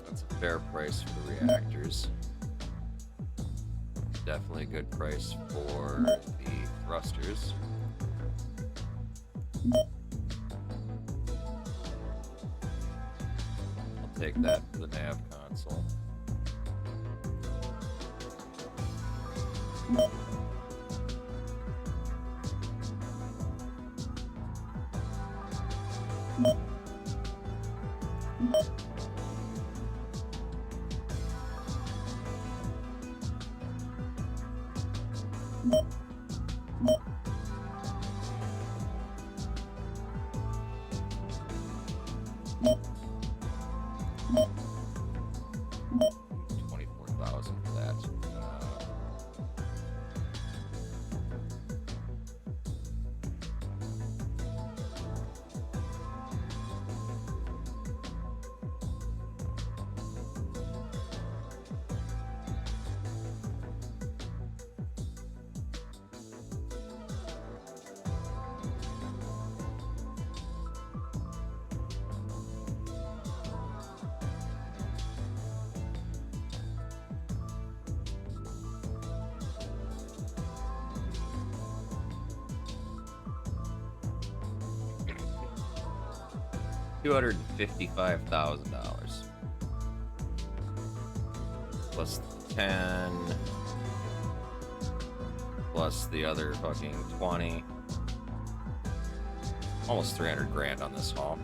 Speaker 1: That's a fair price for the reactors. Definitely a good price for the thrusters. I'll take that for the nav console. $24,000 for that. $255,000 plus 10 plus the other fucking 20, almost 300 grand on this haul.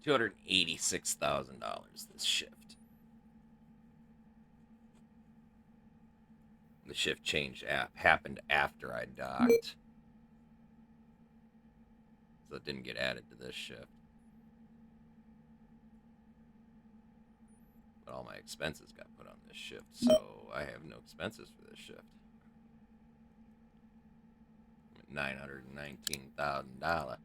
Speaker 1: $286,000 this shift. The shift change happened after I docked, so it didn't get added to this shift. But all my expenses got put on this shift, so I have no expenses for this shift. $919,000.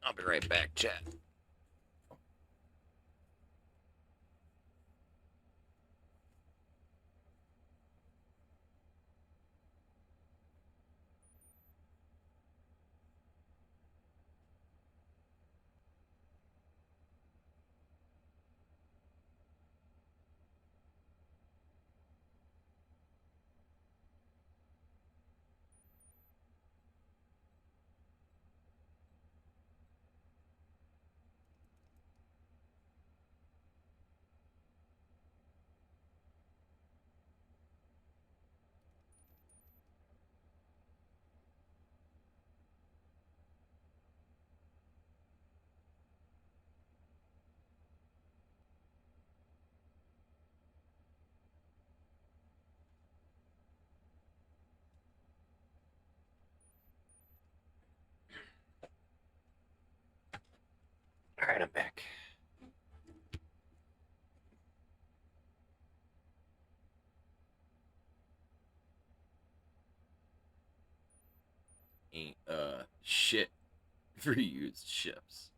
Speaker 1: I'll be right back, chat. All right, I'm back. Ain't shit for used ships.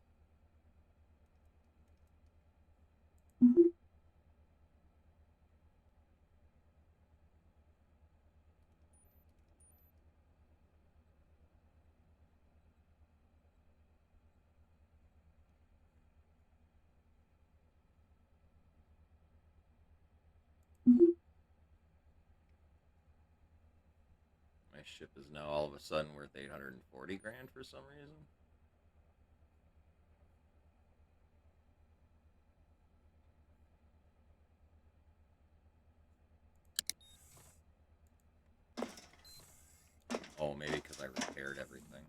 Speaker 1: My ship is now all of a sudden worth 840 grand for some reason. Oh, maybe because I repaired everything.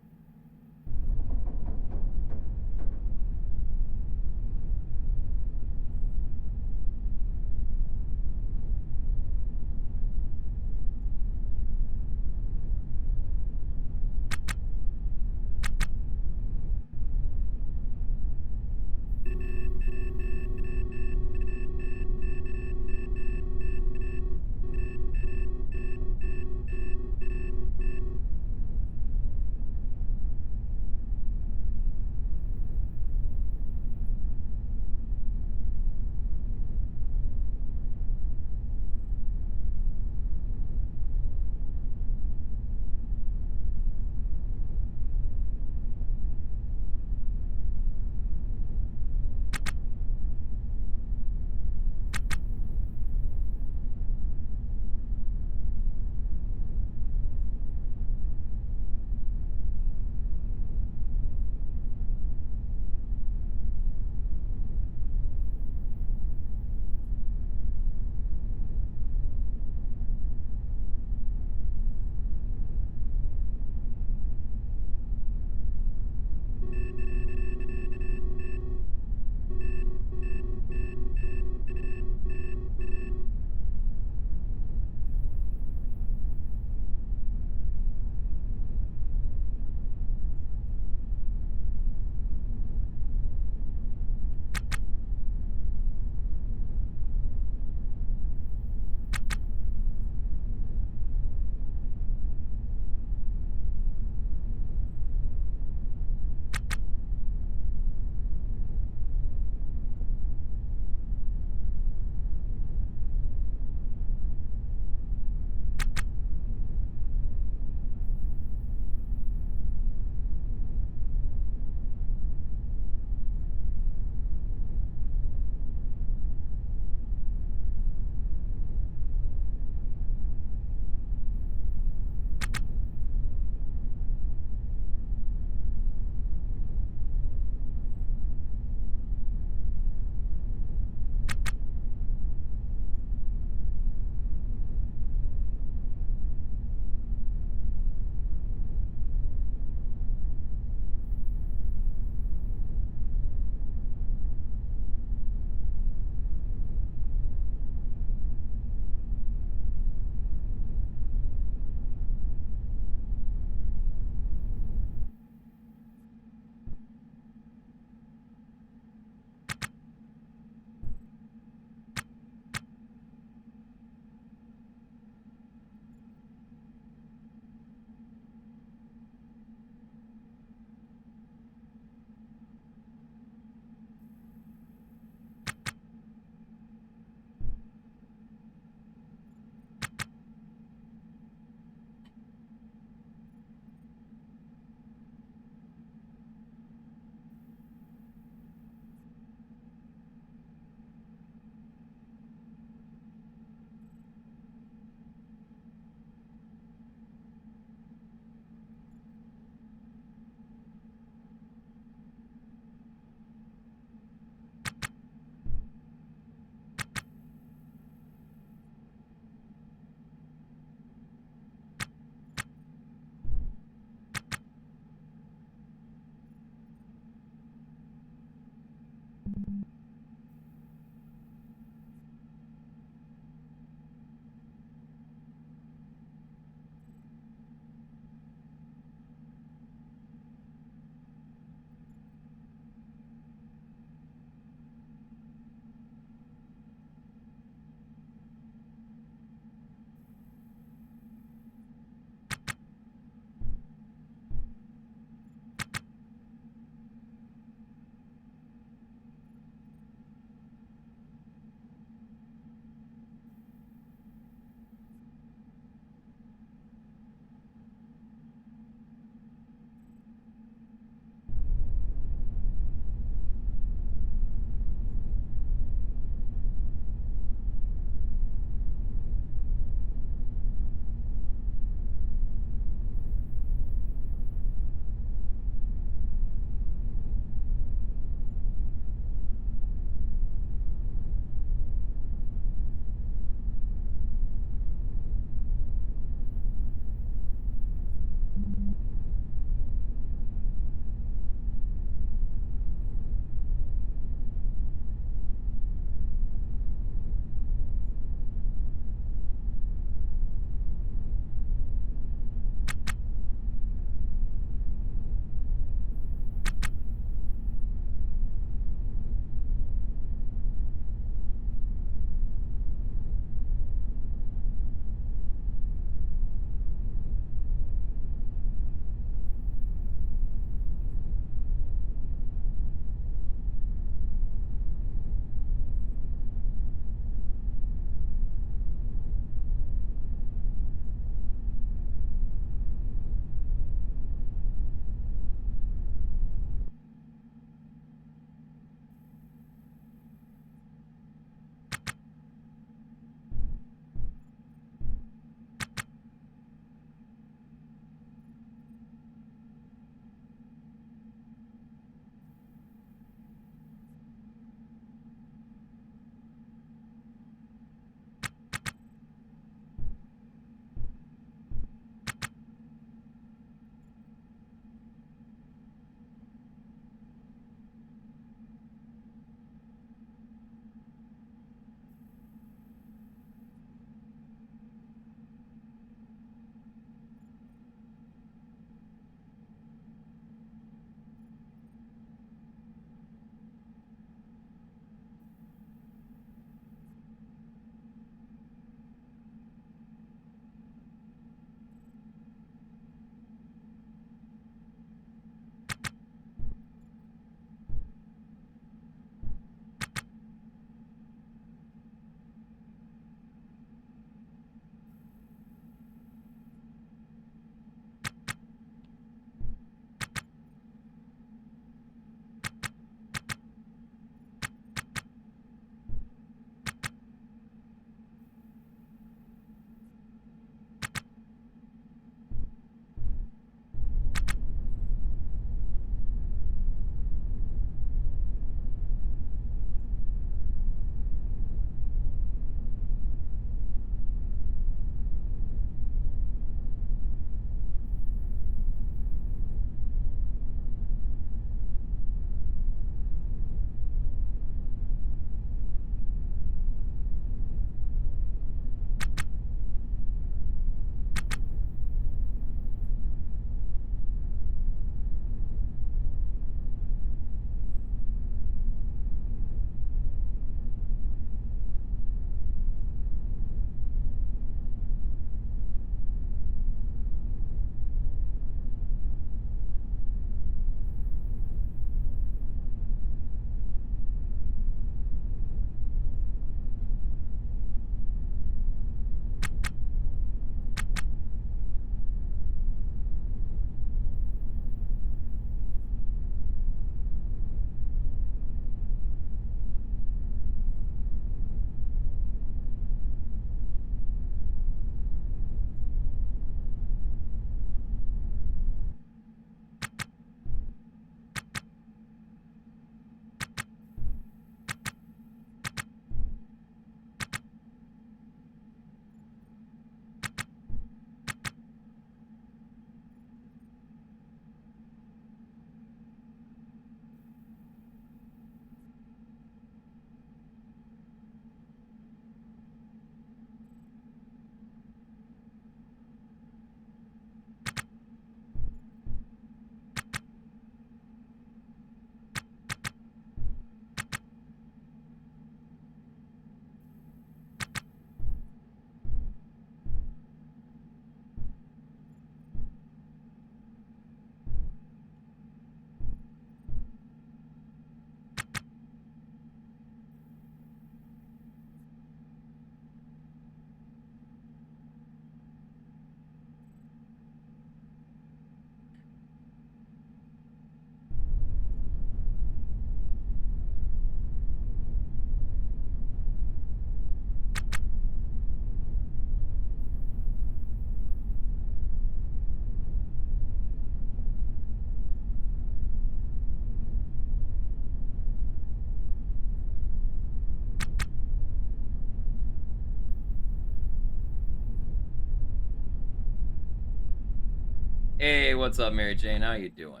Speaker 1: Hey, what's up, Mary Jane? How you doing?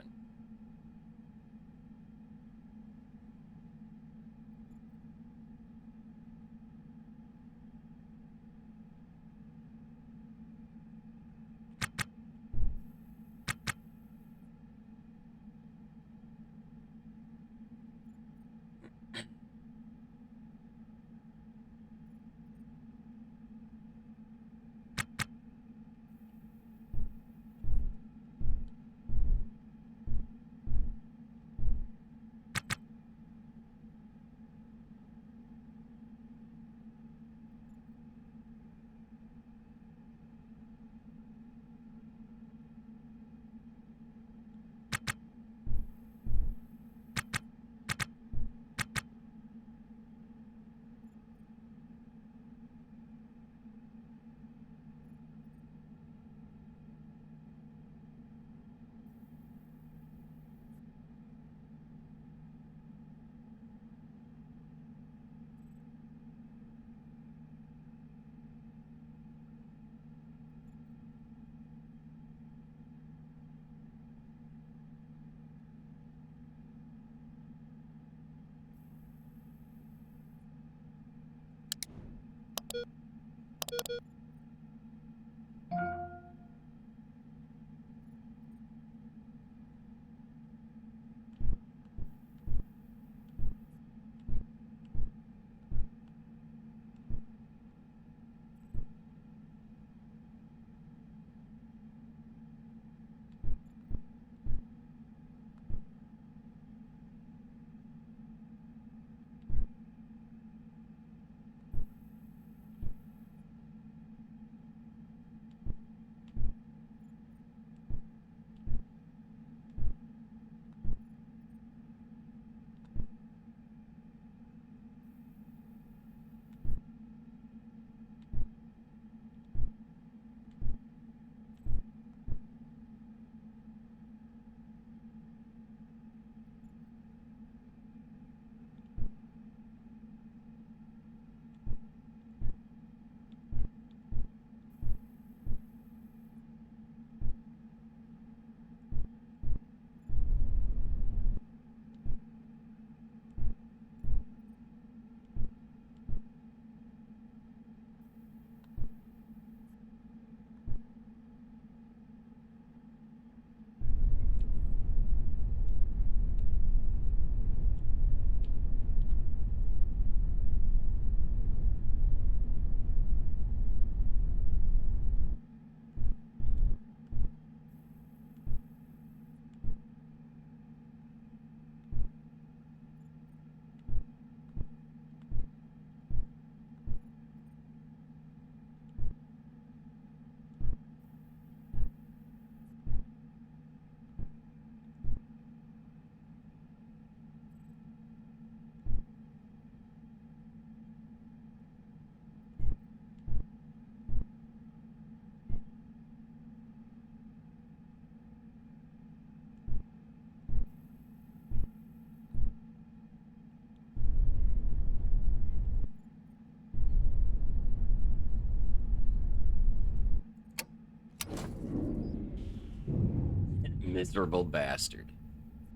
Speaker 1: Miserable bastard.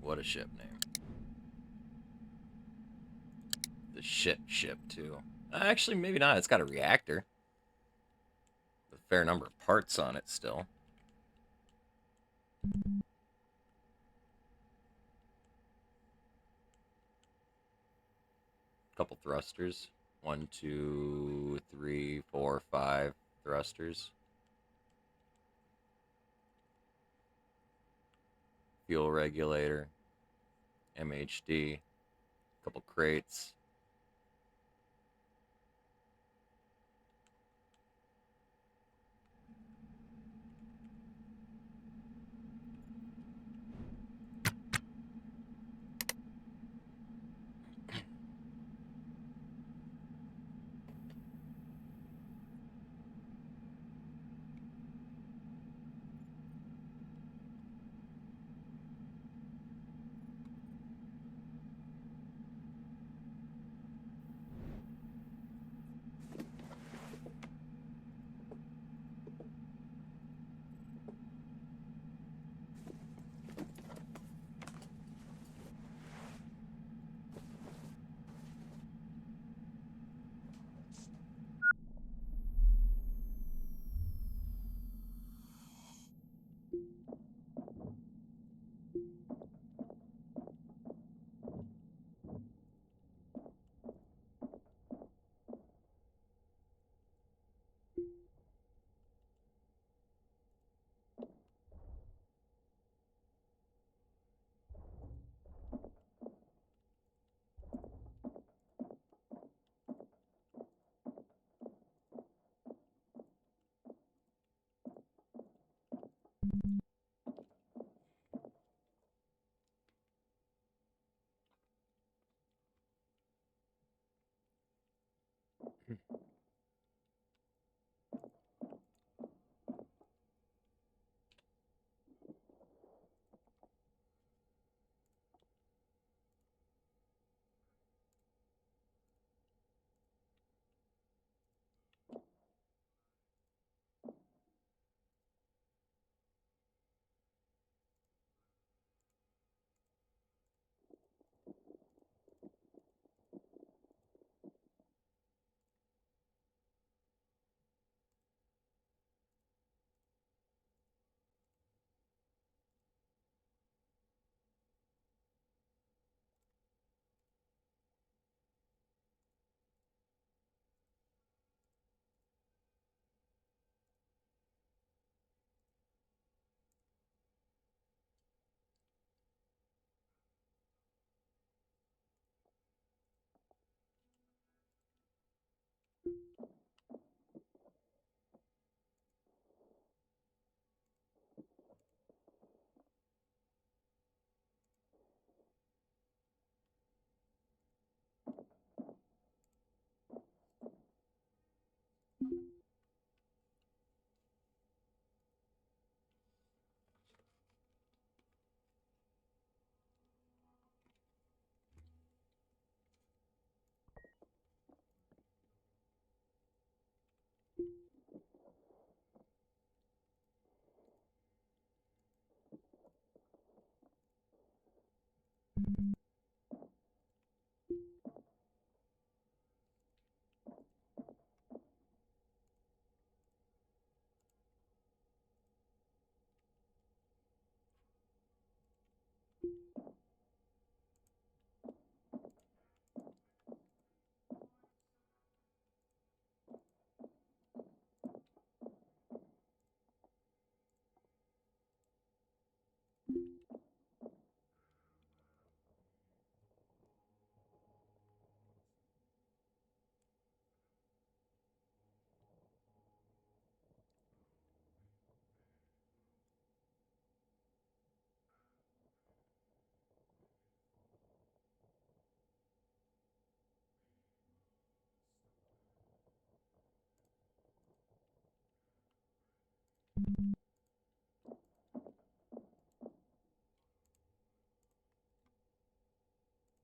Speaker 1: What a ship name. The ship, too. Actually, maybe not. It's got a reactor. A fair number of parts on it still. Couple thrusters. 1, 2, 3, 4, 5 thrusters. Fuel regulator. MHD. Couple crates.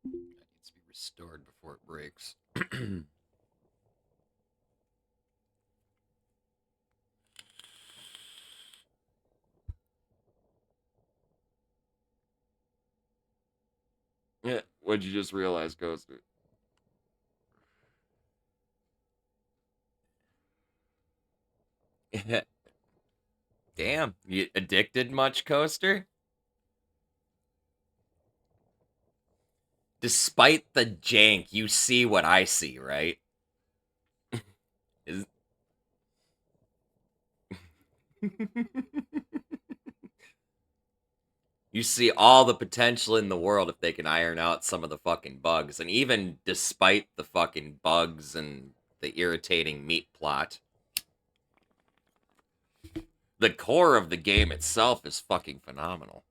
Speaker 1: That needs to be restored before it breaks. Yeah, what'd you just realize, Ghost? Damn, you addicted much, Coaster? Despite the jank, you see what I see, right? Is... You see all the potential in the world if they can iron out some of the fucking bugs. And even despite the fucking bugs and the irritating meat plot, the core of the game itself is fucking phenomenal.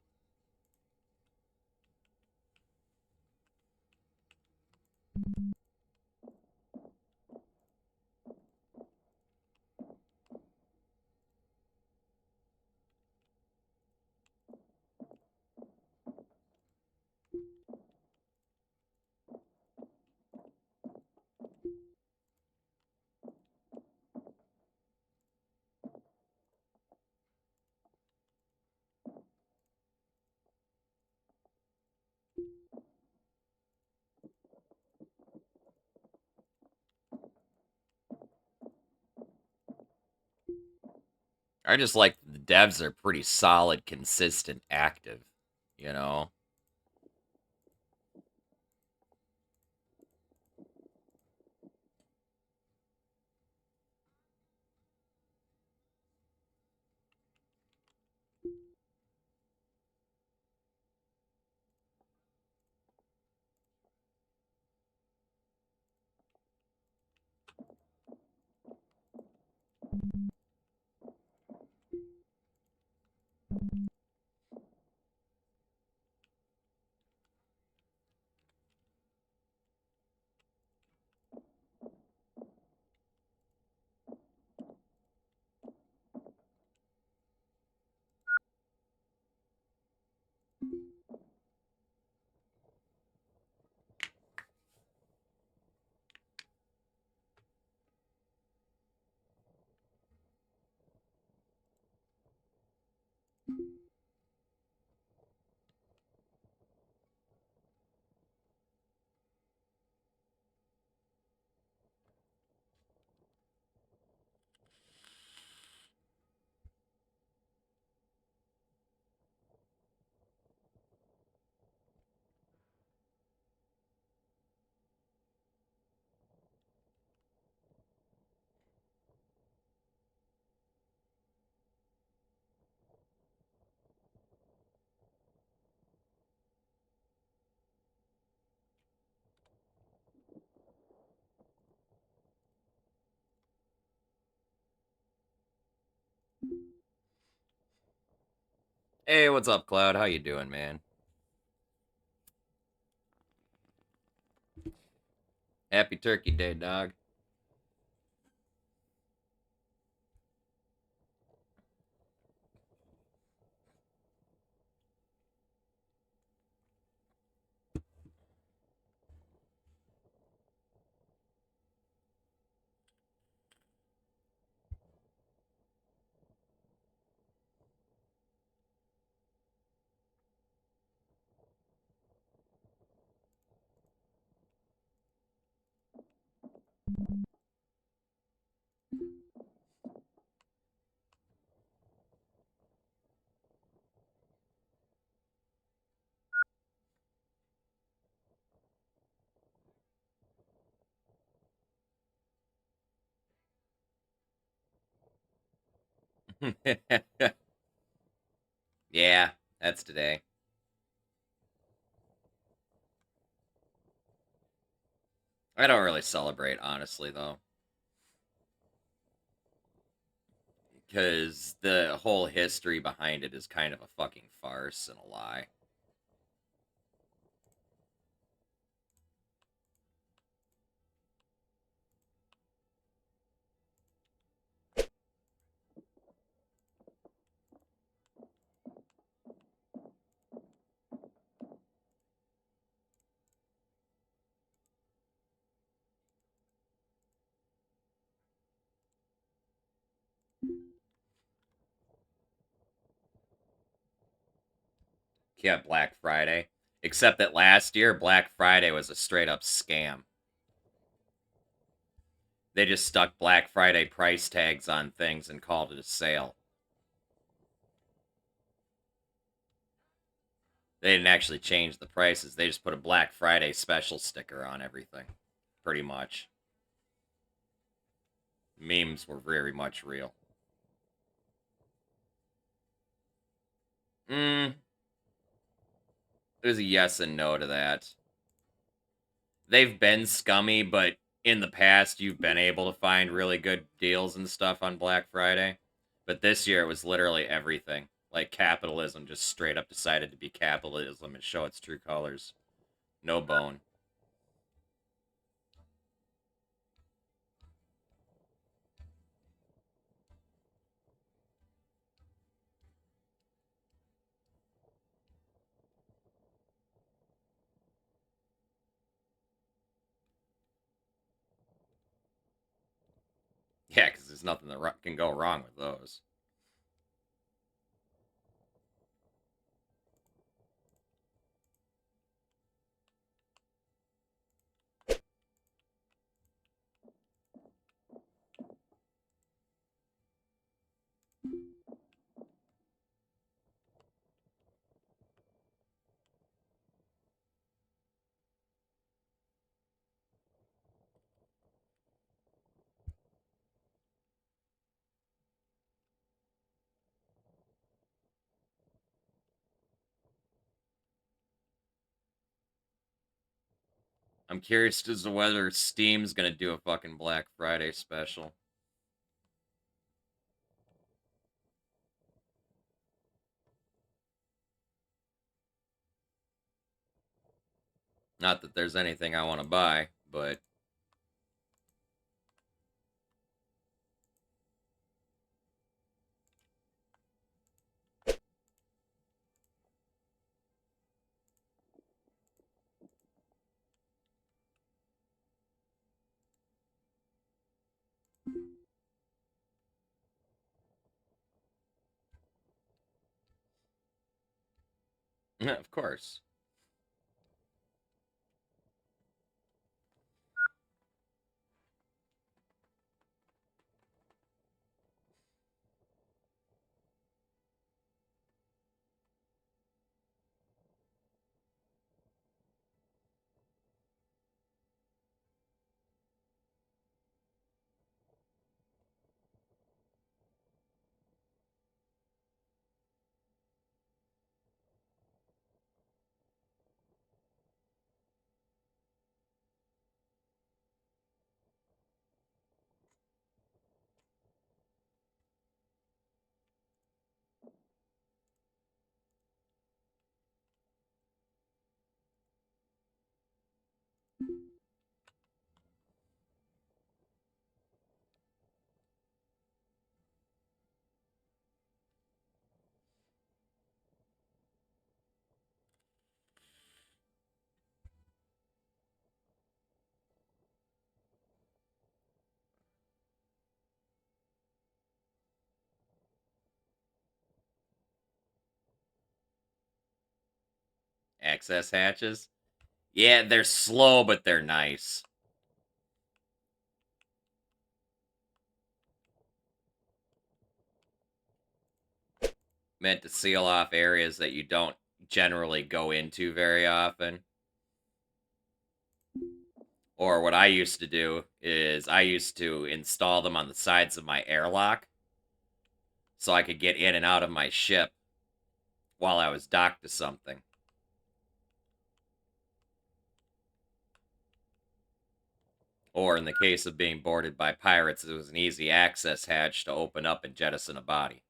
Speaker 1: I just like the devs are pretty solid, consistent, active, you know? Hey, what's up, Cloud? How you doing, man? Happy Turkey Day, dog. Yeah, that's today. I don't really celebrate, honestly, though. Because the whole history behind it is kind of a fucking farce and a lie. Yeah, Black Friday. Except that last year, Black Friday was a straight up scam. They just stuck Black Friday price tags on things and called it a sale. They didn't actually change the prices. They just put a Black Friday special sticker on everything. Pretty much. Memes were very much real. There's a yes and no to that. They've been scummy, but in the past, you've been able to find really good deals and stuff on Black Friday. But this year, it was literally everything. Like, capitalism just straight up decided to be capitalism and show its true colors. No bone. Yeah, because there's nothing that can go wrong with those. I'm curious as to whether Steam's gonna do a fucking Black Friday special. Not that there's anything I want to buy, but... of course. Access hatches? Yeah, they're slow, but they're nice. Meant to seal off areas that you don't generally go into very often. Or what I used to do is I used to install them on the sides of my airlock. so I could get in and out of my ship while I was docked to something. Or in the case of being boarded by pirates, it was an easy access hatch to open up and jettison a body.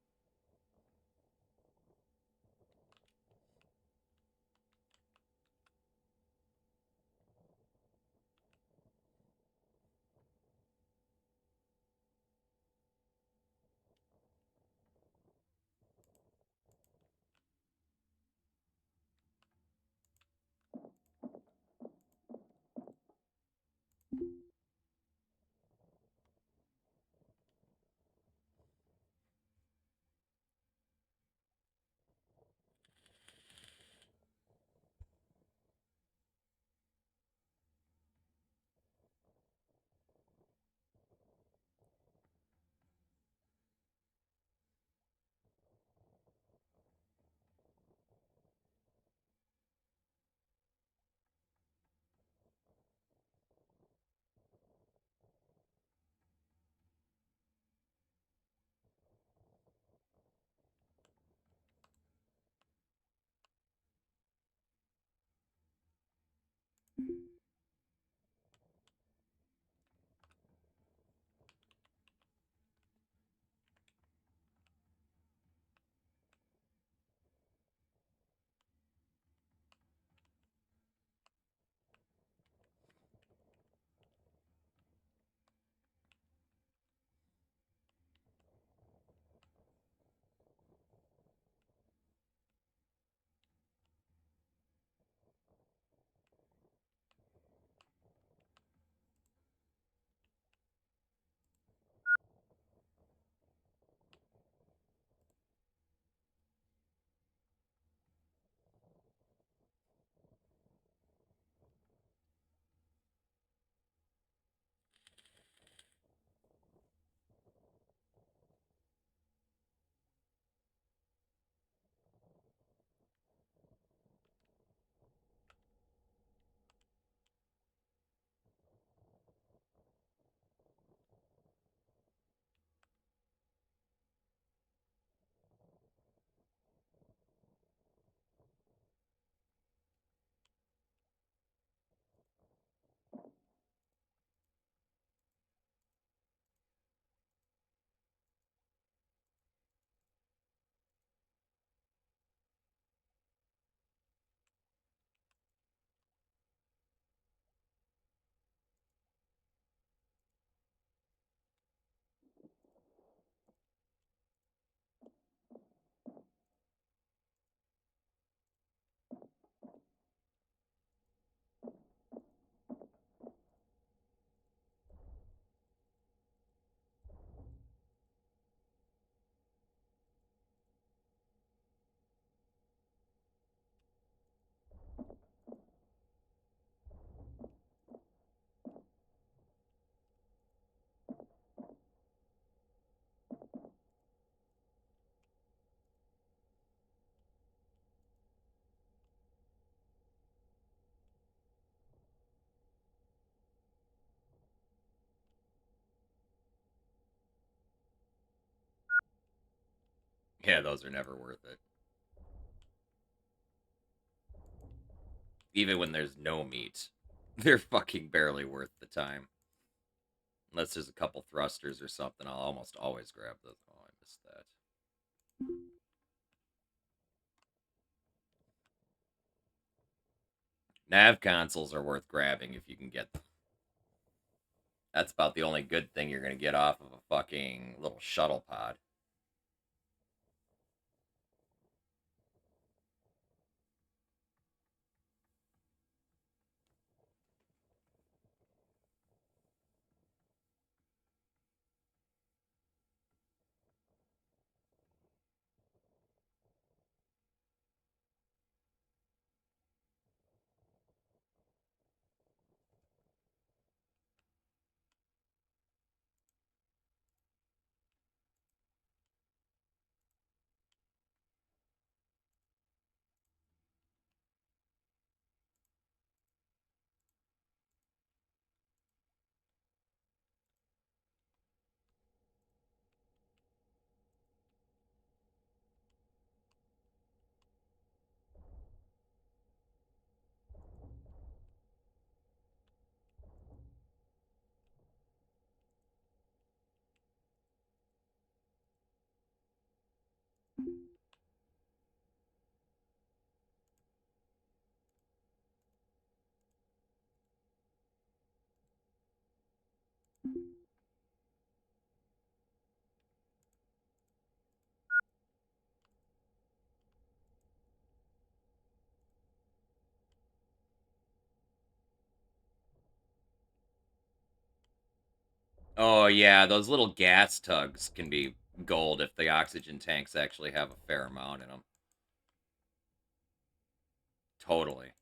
Speaker 1: Yeah, those are never worth it. Even when there's no meat, they're fucking barely worth the time. Unless there's a couple thrusters or something, I'll almost always grab those. Oh, I missed that. Nav consoles are worth grabbing if you can get them. That's about the only good thing you're going to get off of a fucking little shuttle pod. Oh, yeah, those little gas tugs can be gold if the oxygen tanks actually have a fair amount in them. Totally.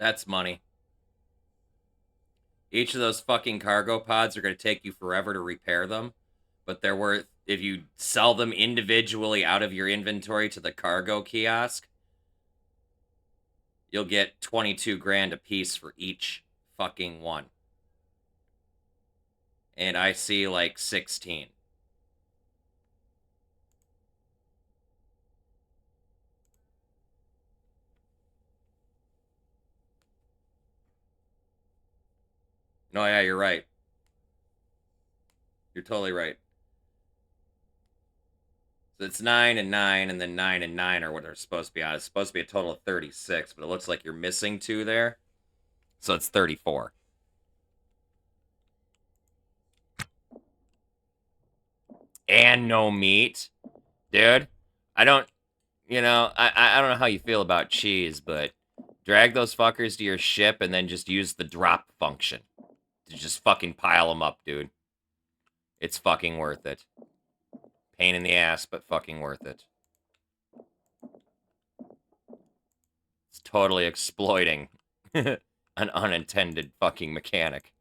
Speaker 1: That's money. Each of those fucking cargo pods are going to take you forever to repair them, but they're worth, if you sell them individually out of your inventory to the cargo kiosk, you'll get 22 grand a piece for each fucking one. And I see like 16. No, yeah, you're right. You're totally right. So it's 9 and 9, and then 9 and 9 are what they're supposed to be on. It's supposed to be a total of 36, but it looks like you're missing 2 there. So it's 34. And no meat. Dude, I don't, I don't know how you feel about cheese, but drag those fuckers to your ship and then just use the drop function Just fucking pile them up, dude. It's fucking worth it. Pain in the ass, but fucking worth it. It's totally exploiting an unintended fucking mechanic.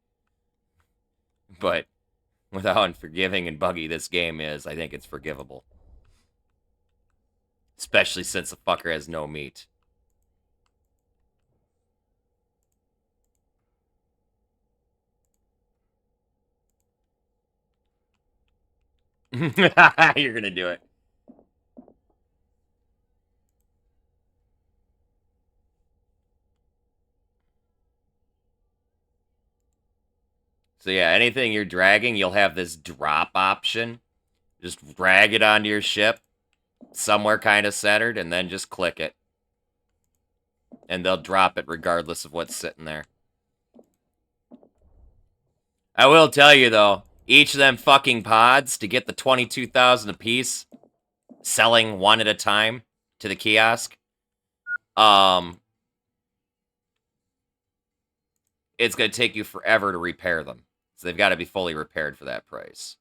Speaker 1: But with how unforgiving and buggy this game is, I think it's forgivable. Especially since the fucker has no meat. You're gonna do it. So yeah, anything you're dragging, you'll have this drop option. Just drag it onto your ship, somewhere kind of centered, and then just click it. And they'll drop it regardless of what's sitting there. I will tell you, though, each of them fucking pods, to get the 22,000 apiece, selling one at a time to the kiosk, it's going to take you forever to repair them. So they've got to be fully repaired for that price.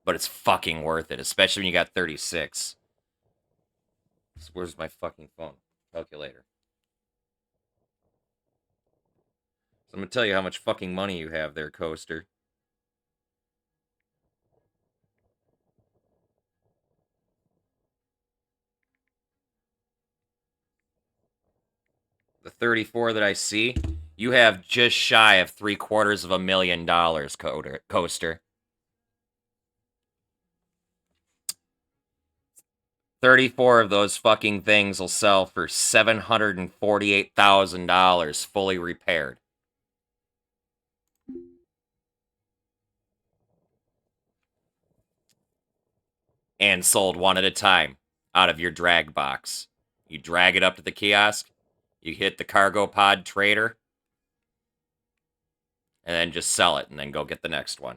Speaker 1: But it's fucking worth it, especially when you got 36. So where's my fucking phone? Calculator. So I'm going to tell you how much fucking money you have there, Coaster. The 34 that I see, you have just shy of $750,000, Coaster. 34 of those fucking things will sell for $748,000 fully repaired. And sold one at a time out of your drag box. You drag it up to the kiosk, you hit the cargo pod trader, and then just sell it and then go get the next one.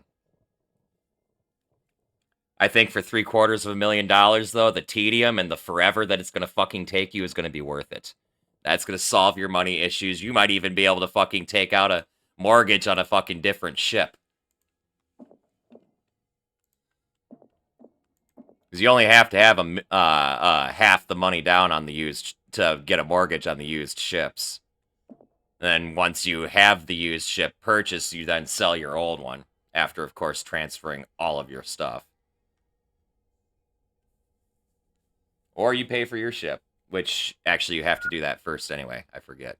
Speaker 1: I think for $750,000, though, the tedium and the forever that it's going to fucking take you is going to be worth it. That's going to solve your money issues. You might even be able to fucking take out a mortgage on a fucking different ship. Because you only have to have half the money down on the used to get a mortgage on the used ships. And then once you have the used ship purchased, you then sell your old one after, of course, transferring all of your stuff. Or you pay for your ship, which actually you have to do that first anyway. I forget.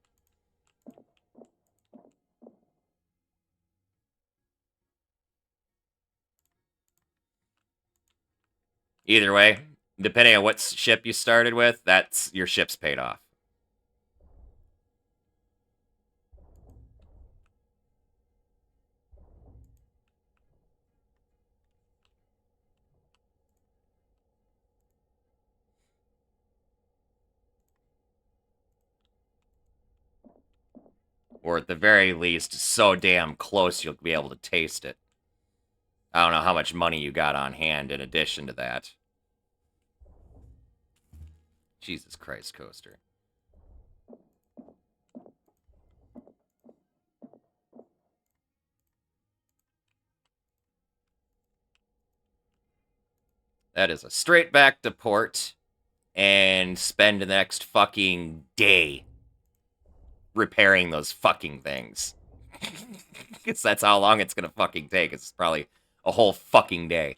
Speaker 1: Either way, depending on what ship you started with, that's your ship's paid off. Or at the very least, so damn close you'll be able to taste it. I don't know how much money you got on hand in addition to that. Jesus Christ, Coaster. That is a straight back to port and spend the next fucking day repairing those fucking things. Because that's how long it's gonna fucking take. It's probably a whole fucking day.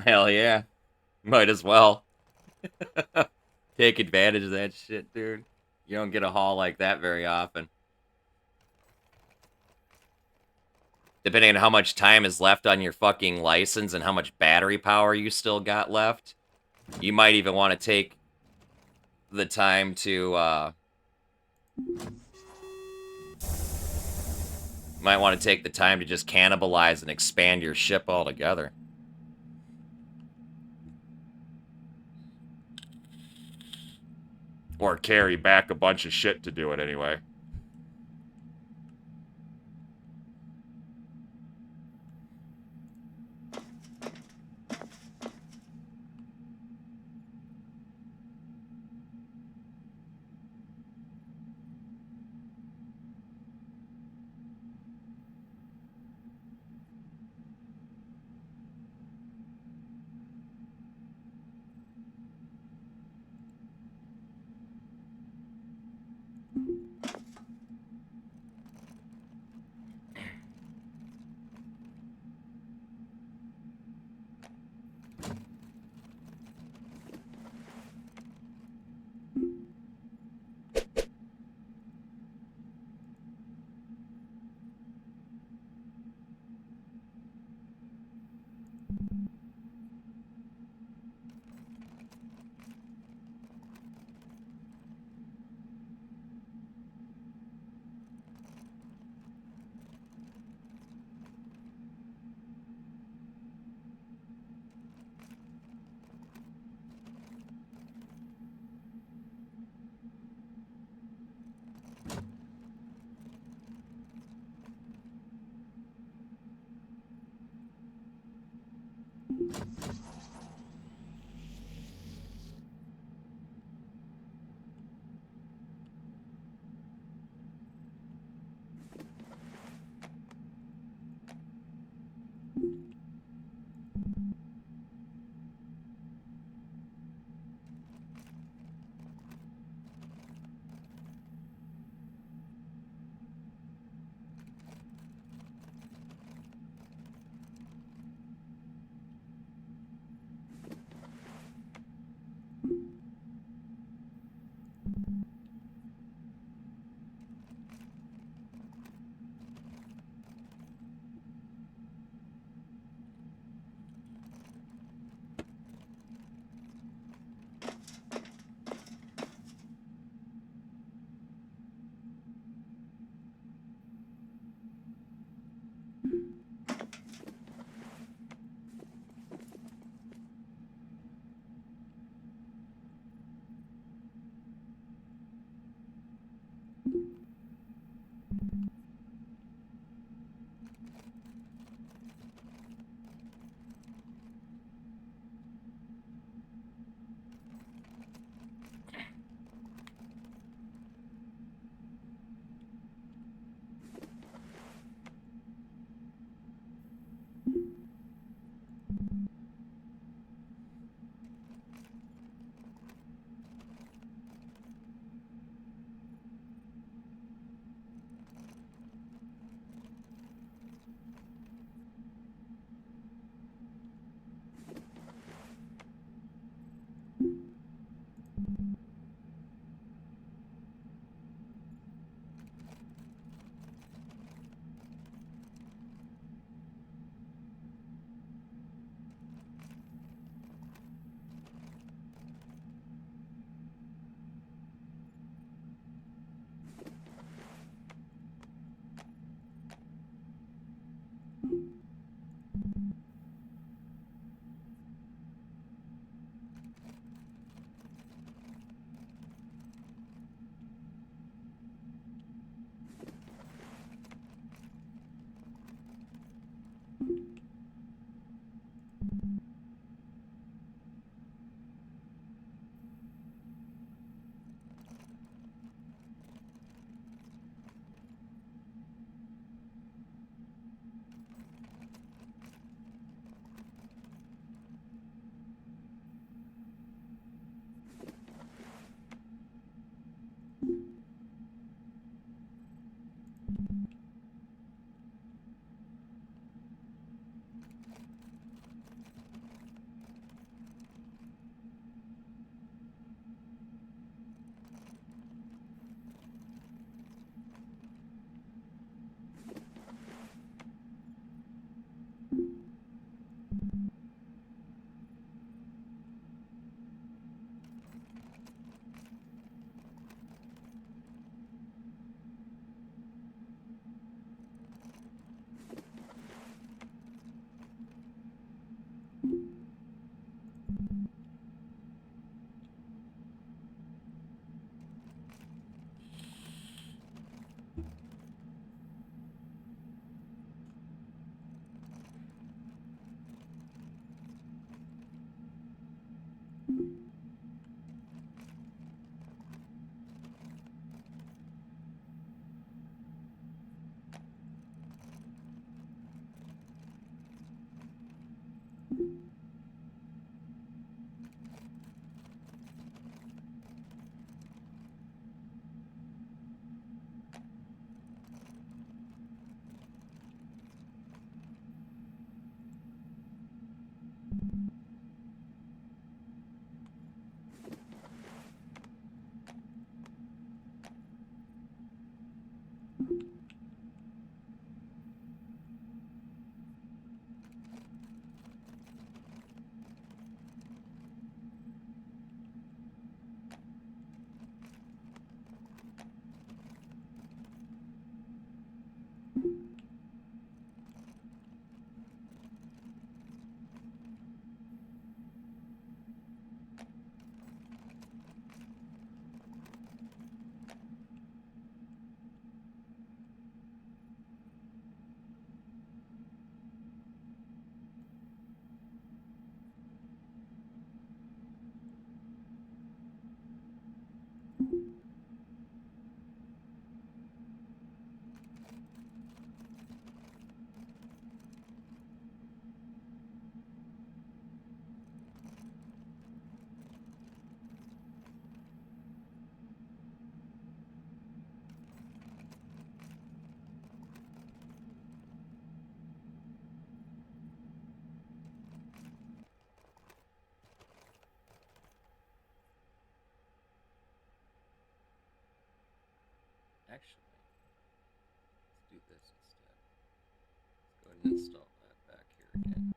Speaker 1: Hell yeah. Might as well. Take advantage of that shit, dude. You don't get a haul like that very often. Depending on how much time is left on your fucking license and how much battery power you still got left, you might even want to take the time to, might want to take the time to just cannibalize and expand your ship altogether. Or carry back a bunch of shit to do it anyway. this instead. Let's go ahead and install that back here again.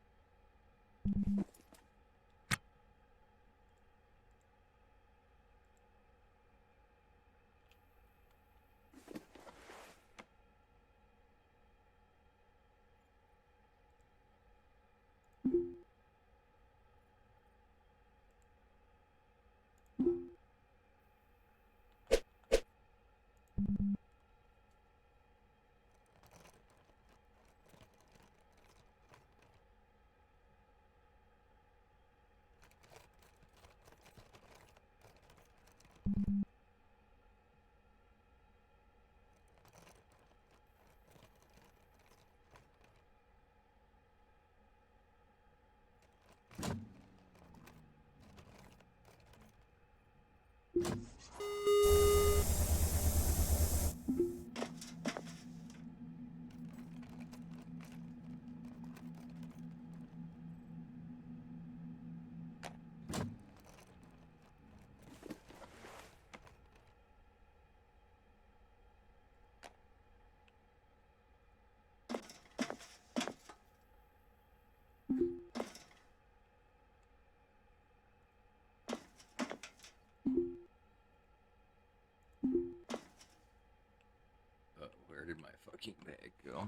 Speaker 1: Where did my fucking bag go?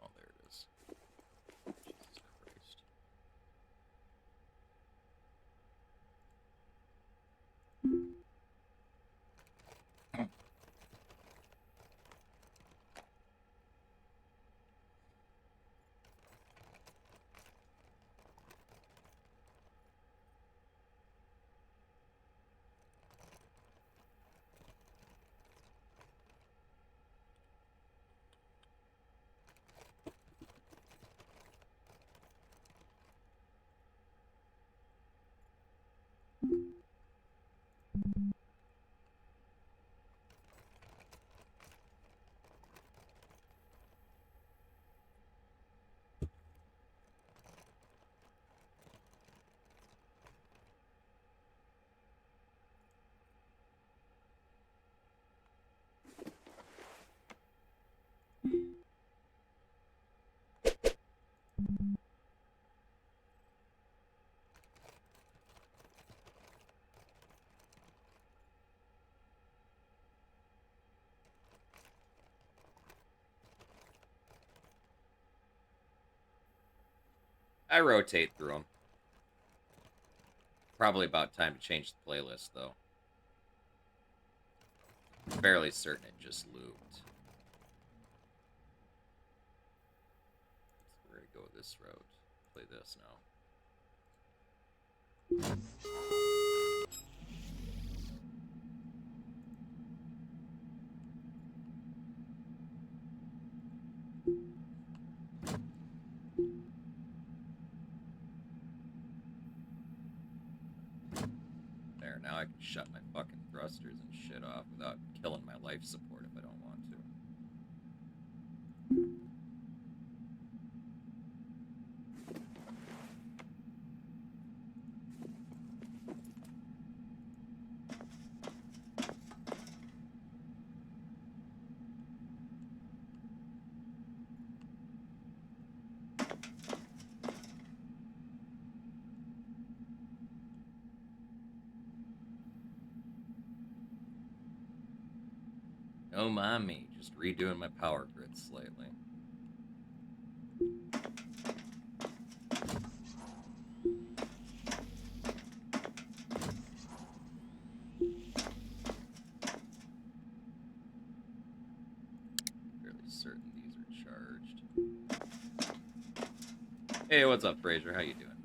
Speaker 1: Oh, there it is. Jesus Christ. I rotate through them. Probably about time to change the playlist, though. I'm fairly certain it just looped. So we're gonna go this route. Play this now. There, now I can shut my fucking thrusters and shit off without killing my life support if I don't want to. Oh, mommy, just redoing my power grid slightly. Fairly certain these are charged. Hey, what's up, Fraser? How you doing, man?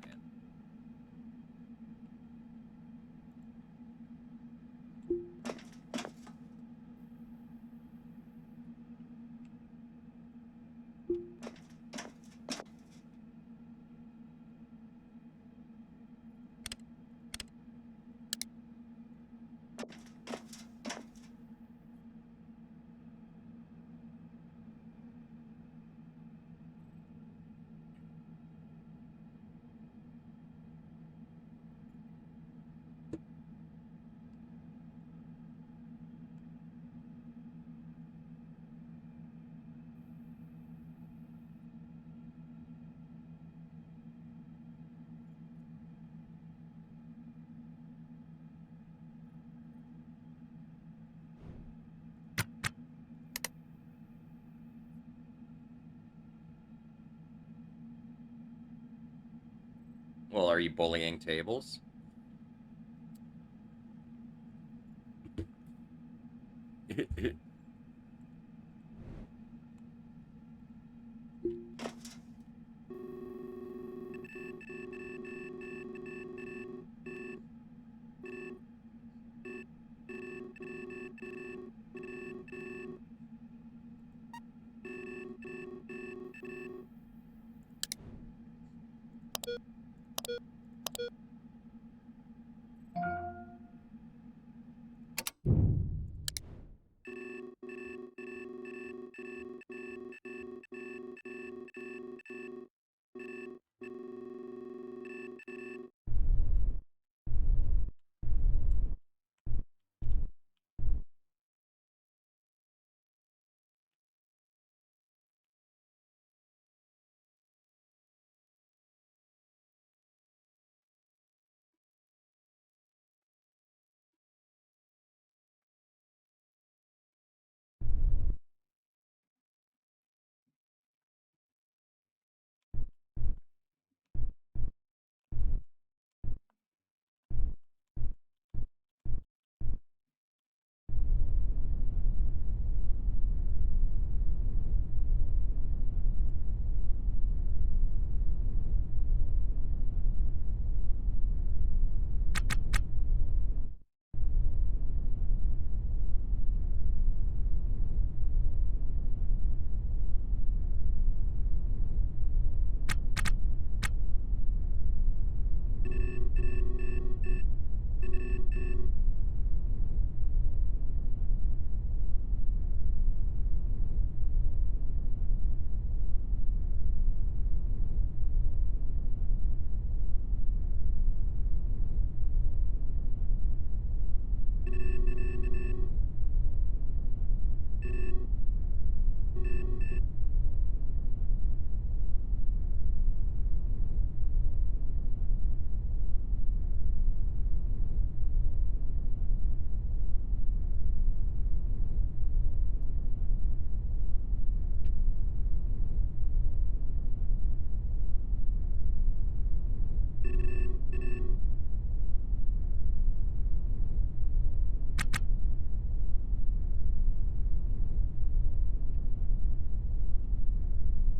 Speaker 1: Well, are you bullying tables?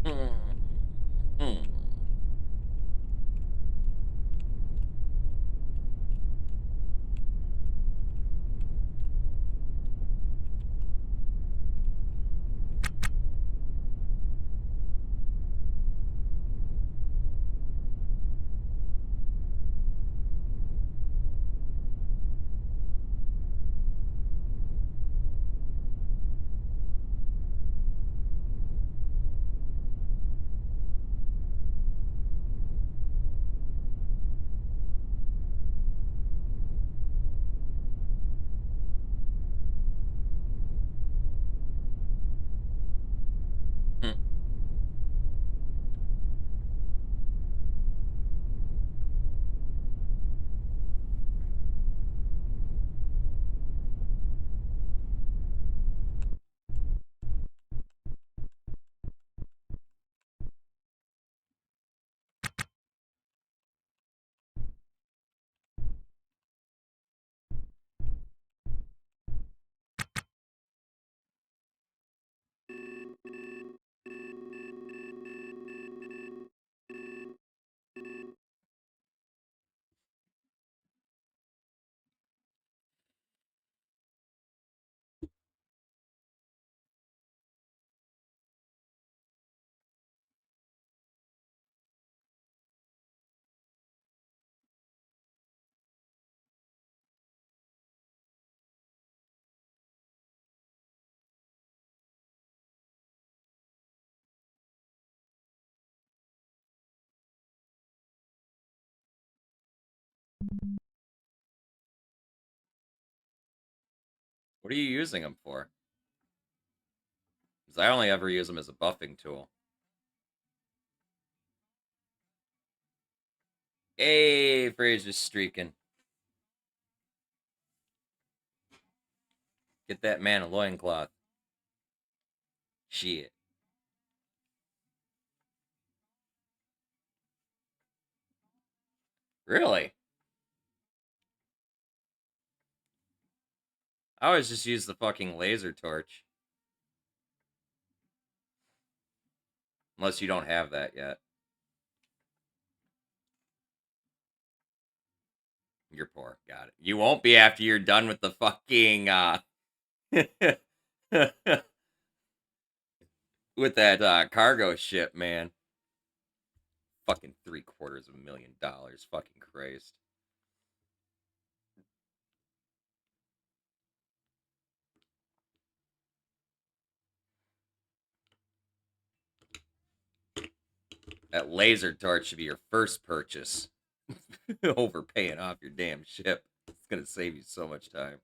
Speaker 1: Hmm. Hmm. What are you using them for? Because I only ever use them as a buffing tool. Hey, Fraser's streaking. Get that man a loincloth. Shit. Really? I always just use the fucking laser torch. Unless you don't have that yet. You're poor. Got it. You won't be after you're done with the fucking, with that, cargo ship, man. Fucking $750,000. Fucking Christ. That laser torch should be your first purchase. Over paying off your damn ship. It's gonna save you so much time.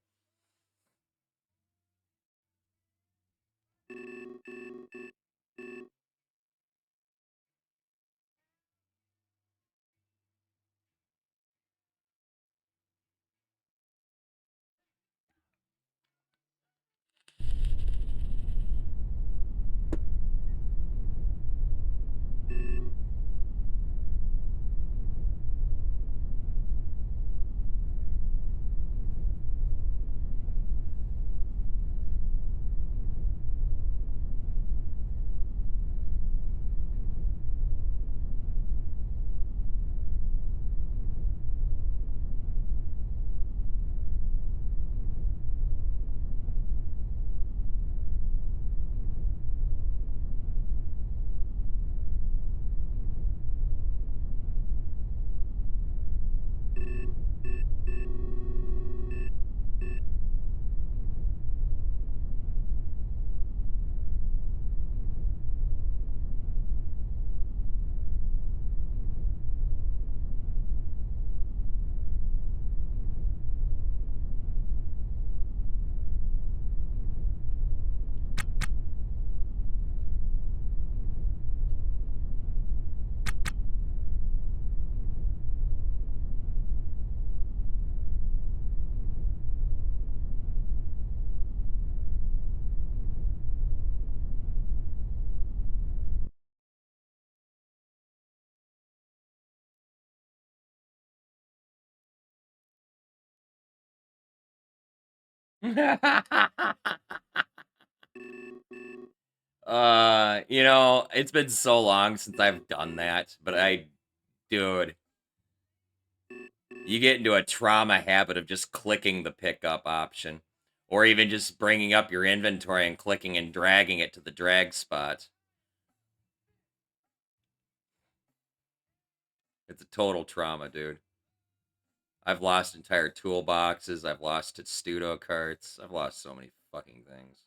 Speaker 1: You know, it's been so long since I've done that, but dude, you get into a trauma habit of just clicking the pickup option, or even just bringing up your inventory and clicking and dragging it to the drag spot. It's a total trauma, dude. I've lost entire toolboxes. I've lost Testudo carts. I've lost so many fucking things.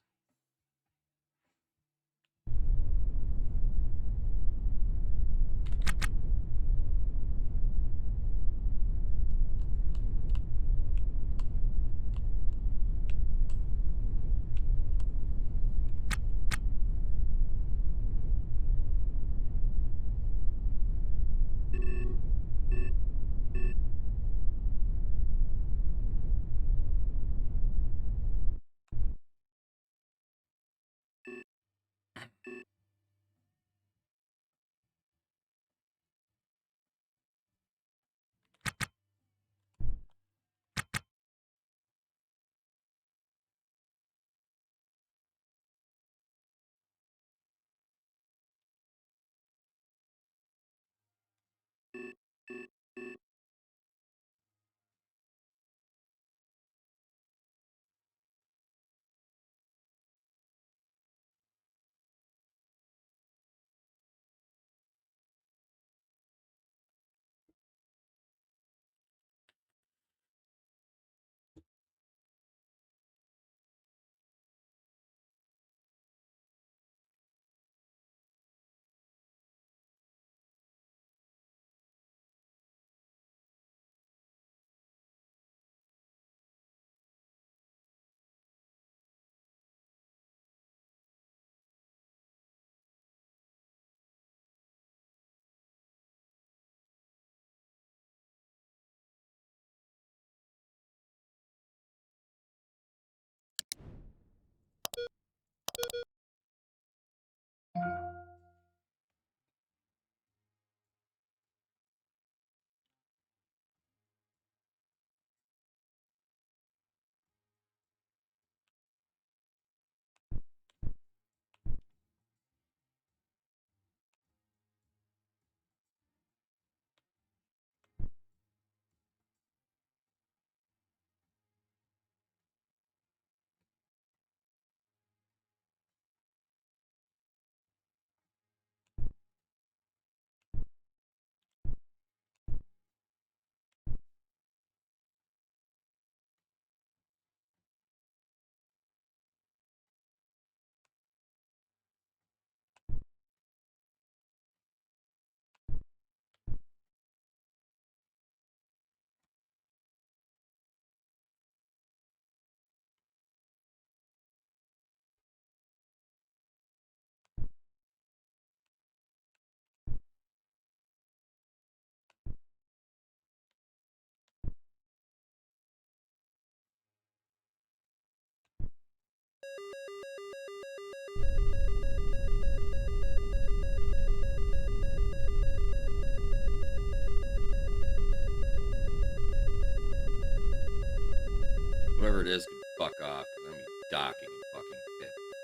Speaker 1: Whoever it is can fuck off, because I'm gonna be docking in fucking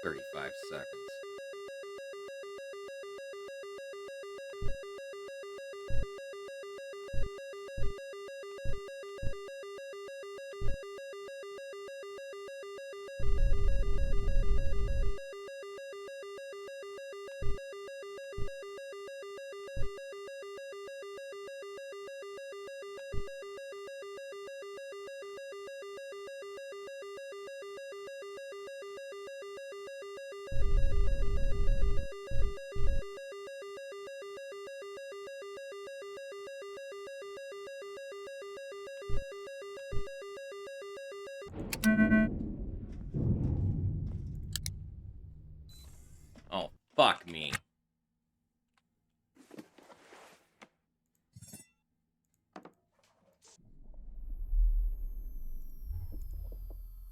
Speaker 1: 35 seconds. Oh, fuck me.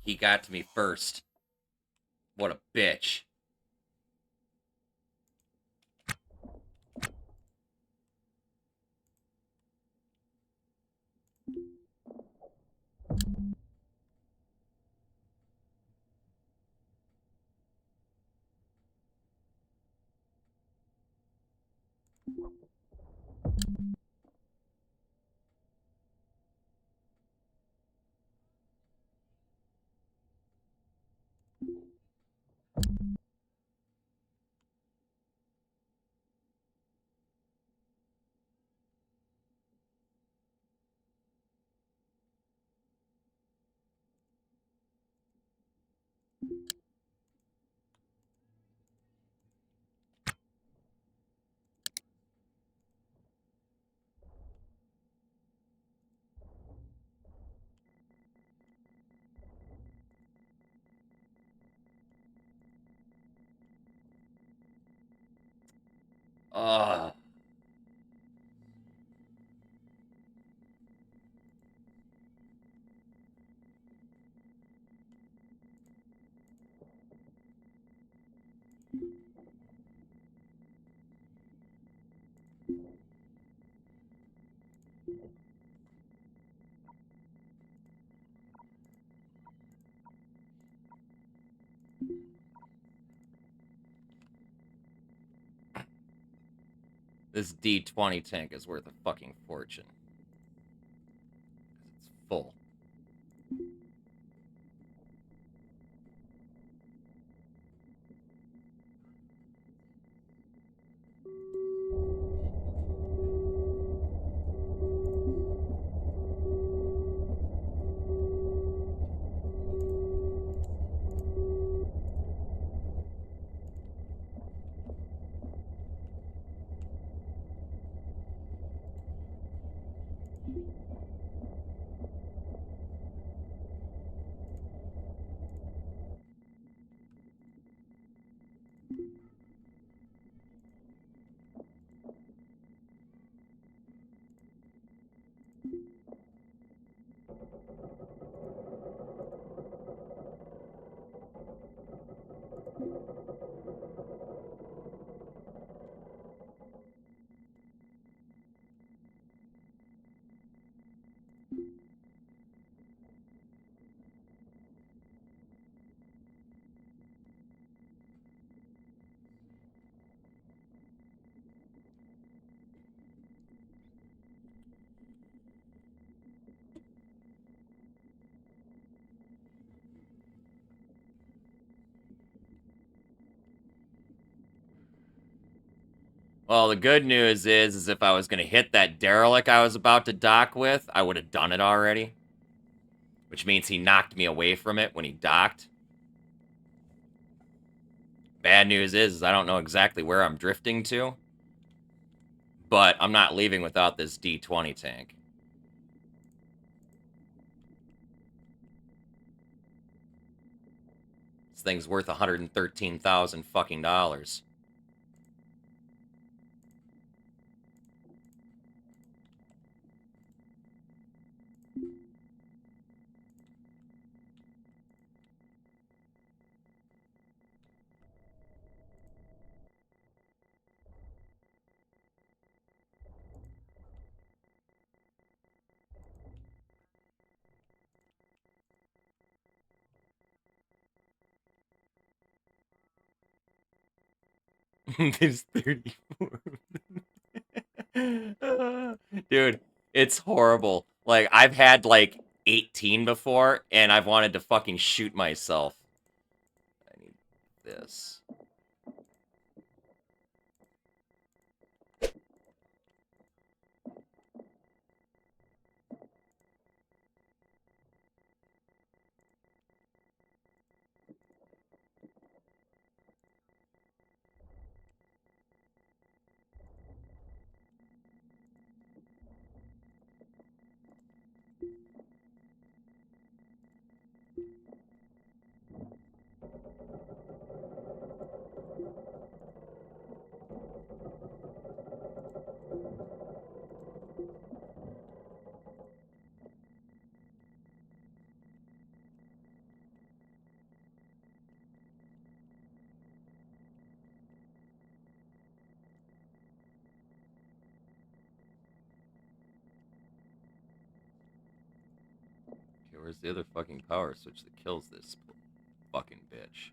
Speaker 1: He got to me first. What a bitch. Ugh. This D20 tank is worth a fucking fortune. It's full. Well, the good news is if I was going to hit that derelict I was about to dock with, I would have done it already. Which means he knocked me away from it when he docked. Bad news is I don't know exactly where I'm drifting to. But I'm not leaving without this D20 tank. This thing's worth 113,000 fucking dollars. There's 34. Dude, it's horrible. Like, I've had like 18 before, and I've wanted to fucking shoot myself. I need this. Okay, where's the other fucking power switch that kills this fucking bitch?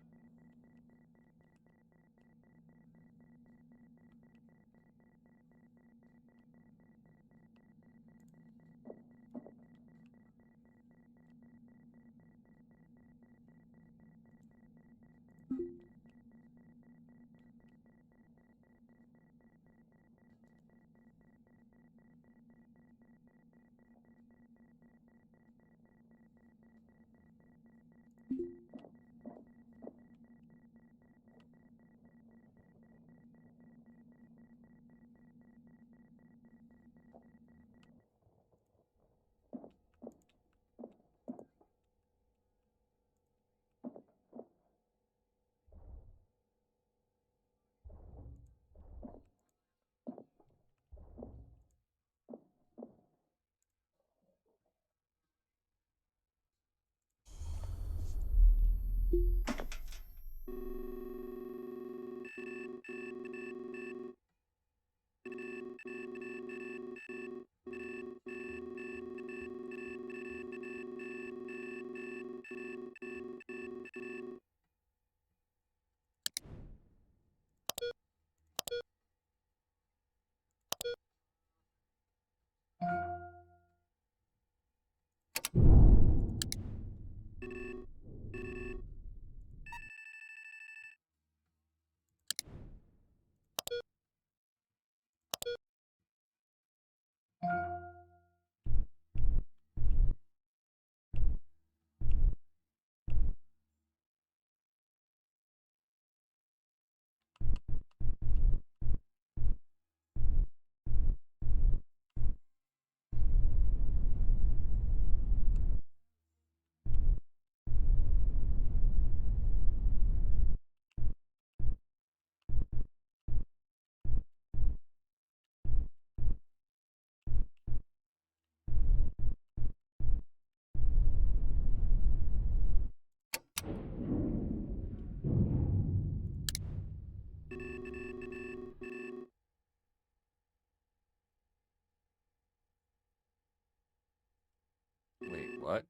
Speaker 1: Wait, what?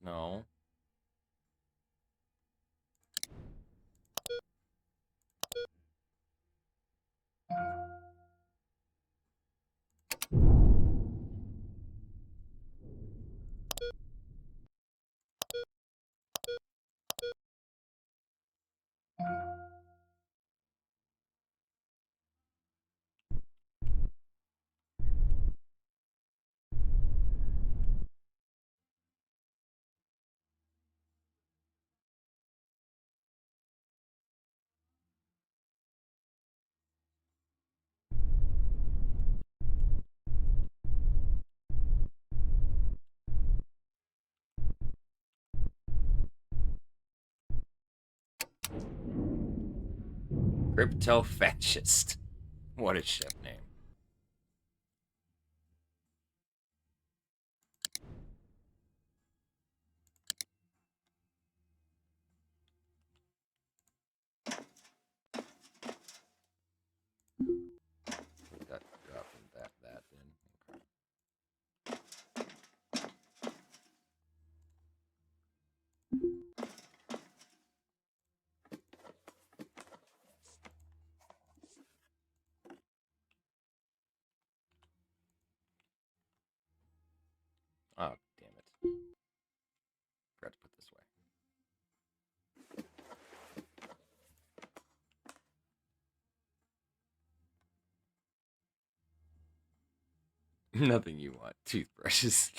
Speaker 1: No. Crypto-fascist. What a ship name. Got dropping that then. Nothing you want. Toothbrushes.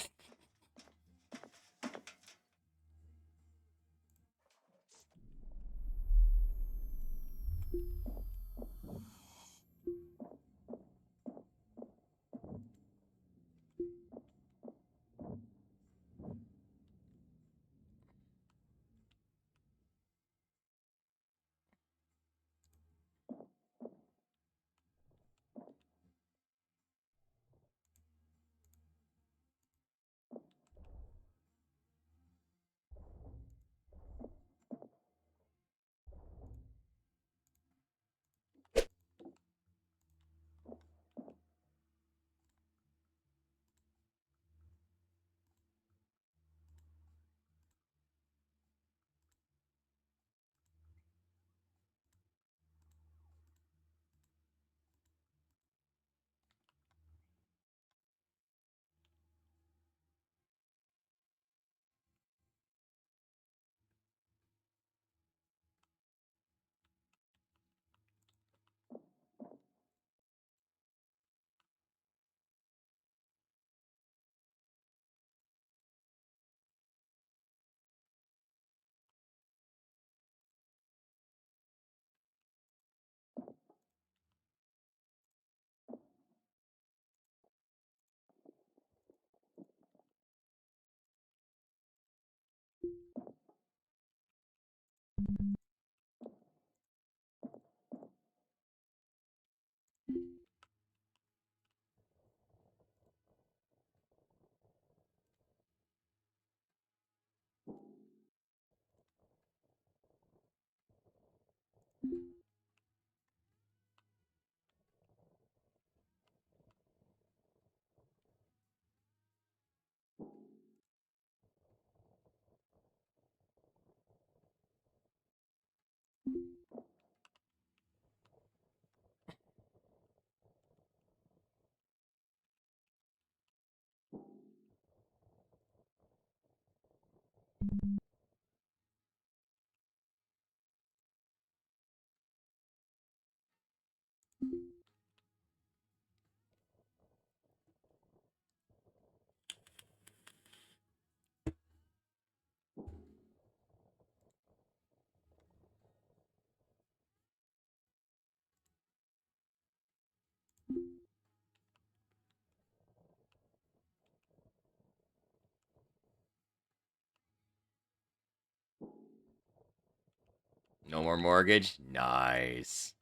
Speaker 1: No more mortgage? Nice.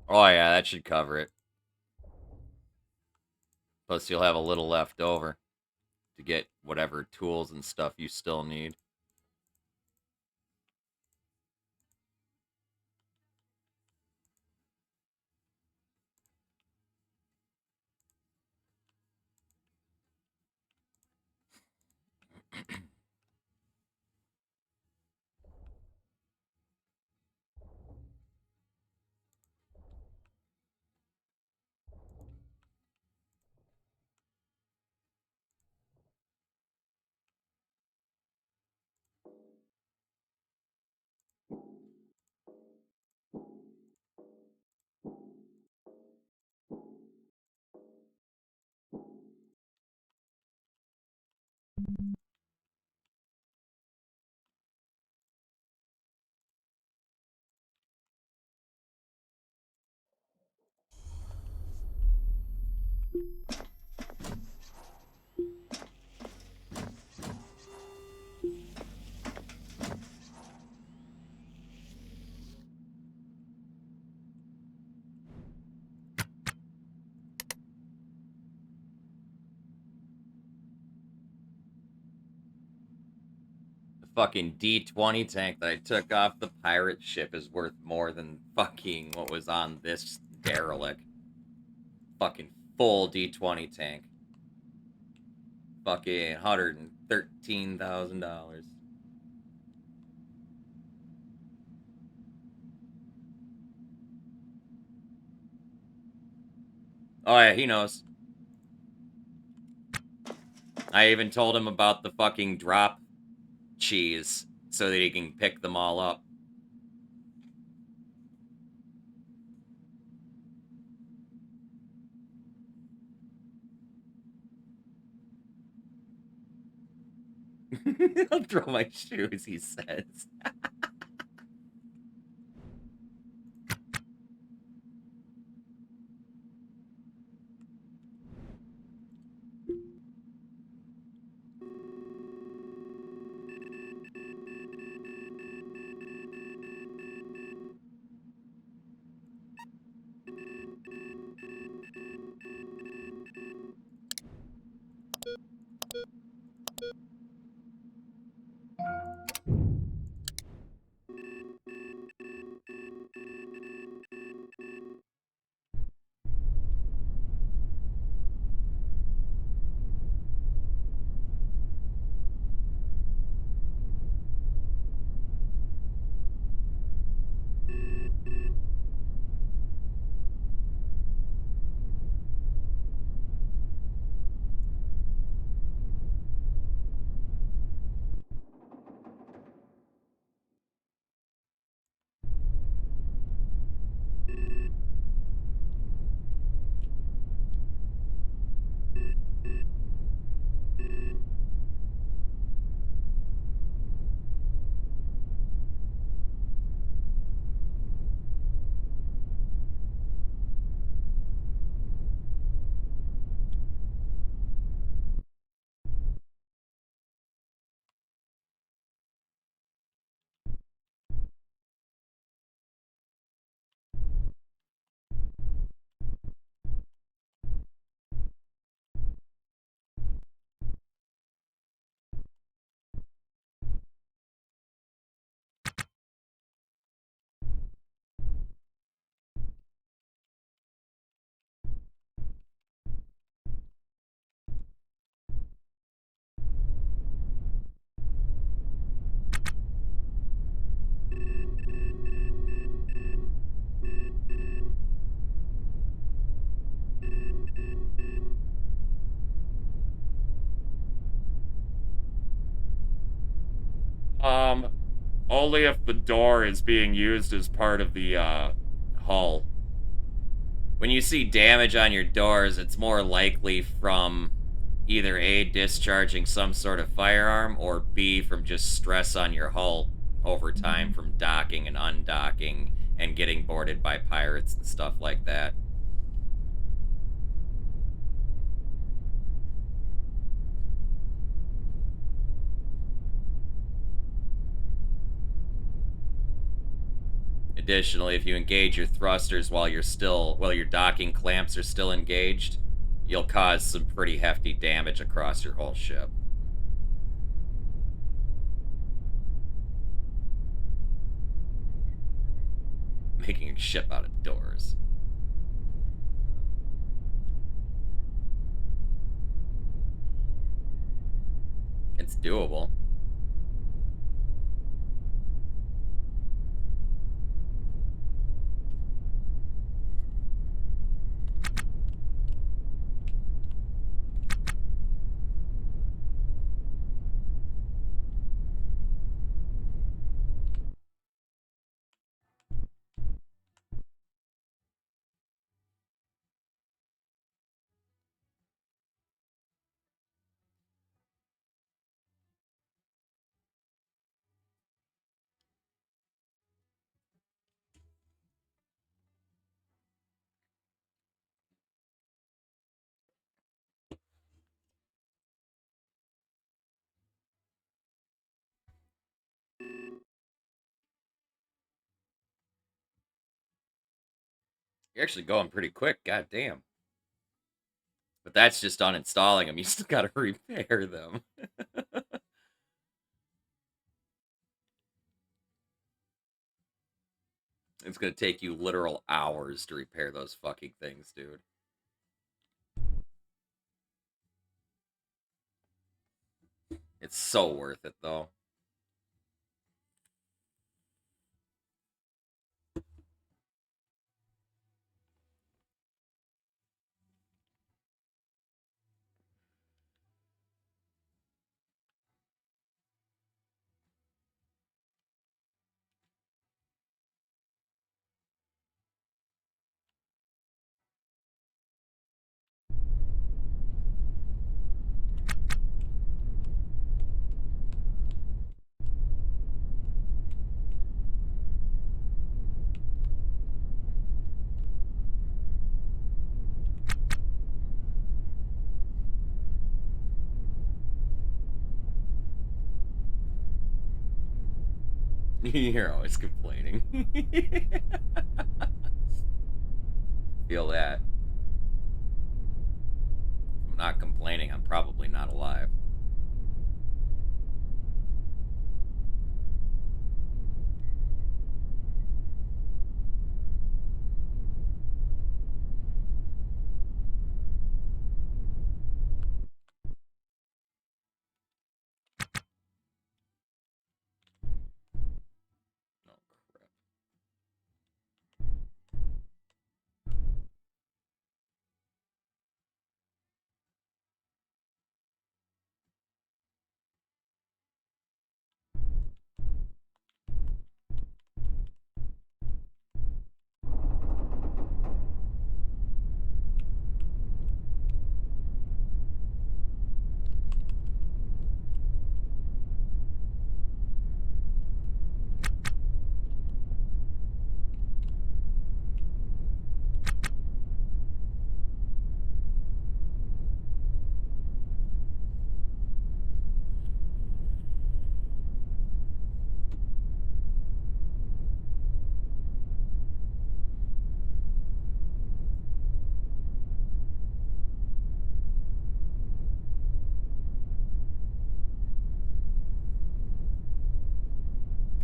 Speaker 1: Oh yeah, that should cover it. Plus you'll have a little left over to get whatever tools and stuff you still need. fucking D20 tank that I took off the pirate ship is worth more than fucking what was on this derelict. Fucking full D20 tank. Fucking $113,000. Oh yeah, he knows. I even told him about the fucking drop cheese so that he can pick them all up. I'll throw my shoes, he says. Only if the door is being used as part of the, hull. When you see damage on your doors, it's more likely from either A, discharging some sort of firearm, or B, from just stress on your hull over time from docking and undocking and getting boarded by pirates and stuff like that. Additionally, if you engage your thrusters while your docking clamps are still engaged, you'll cause some pretty hefty damage across your whole ship. Making a ship out of doors. It's doable. You're actually going pretty quick, goddamn. But that's just uninstalling them. You still gotta repair them. It's gonna take you literal hours to repair those fucking things, dude. It's so worth it, though. You're always complaining. Feel that. If I'm not complaining, I'm probably not alive. Oh,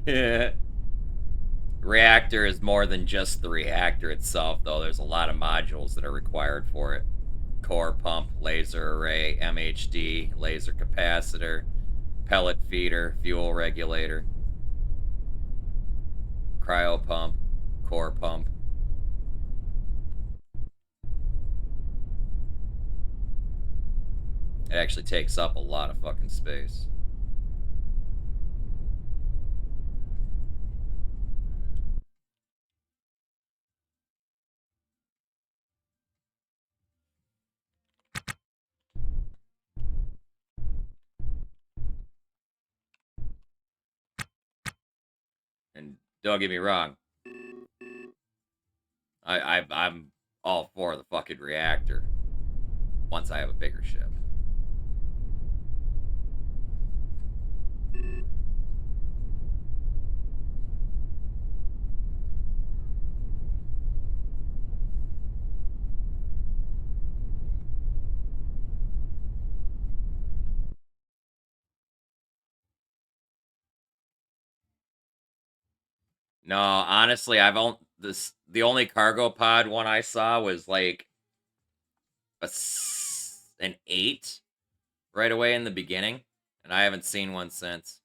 Speaker 1: crap. Reactor is more than just the reactor itself, though. There's a lot of modules that are required for it. Core pump, laser array, MHD, laser capacitor, pellet feeder, fuel regulator, cryo pump, core pump. It actually takes up a lot of fucking space. And don't get me wrong, I'm all for the fucking reactor once I have a bigger ship. No, honestly, the only cargo pod one I saw was like an 8 right away in the beginning, and I haven't seen one since.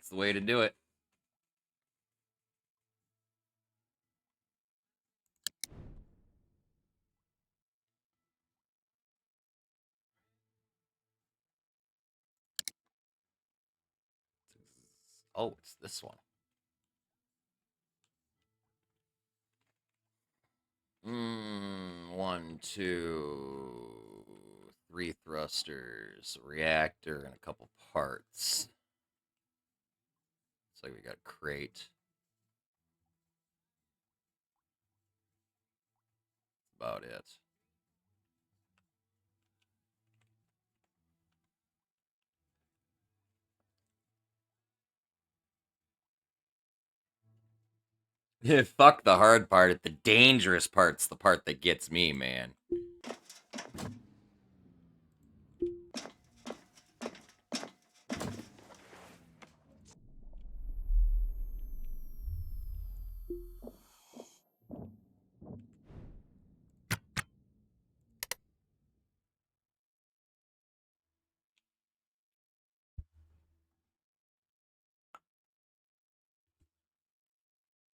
Speaker 1: That's the way to do it. Oh, it's this one. 1, 2, 3 thrusters, reactor, and a couple parts. Looks like we got a crate. That's about it. Fuck the hard part. The dangerous part's the part that gets me, man.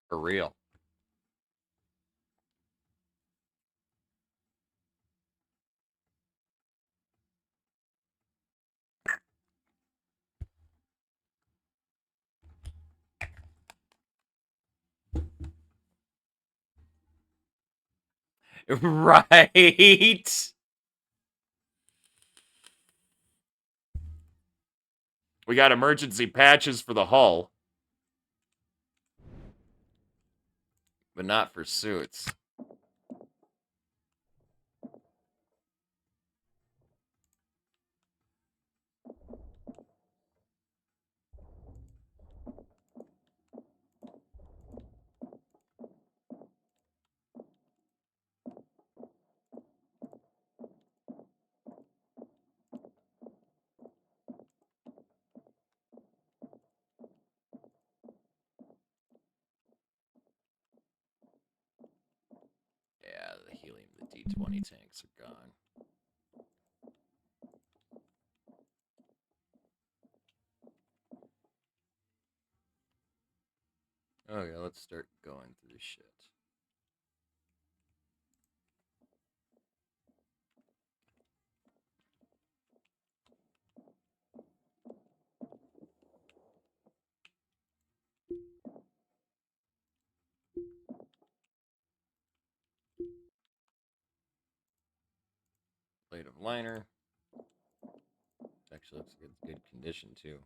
Speaker 1: For real. Right. We got emergency patches for the hull, but not for suits. Yeah, the helium, the D20 tanks are gone. Okay, let's start going through shit. Plate of liner. Actually looks like it's good condition too.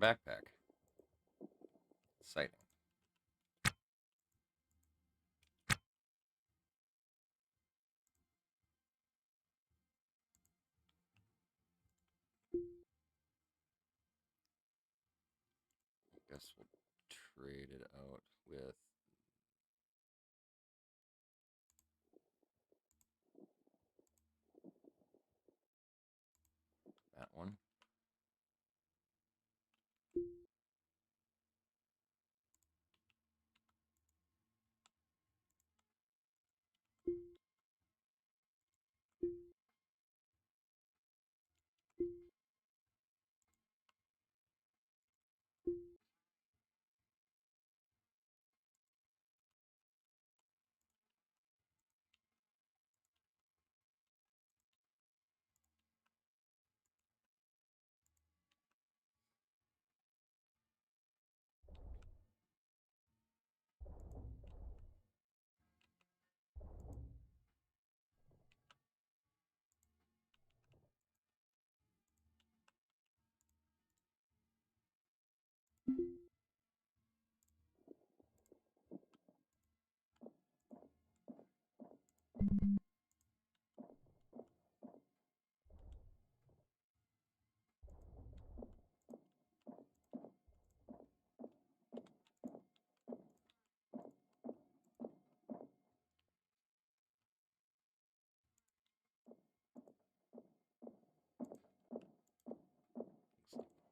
Speaker 1: backpack. Exciting. I guess we'll trade it out with that one.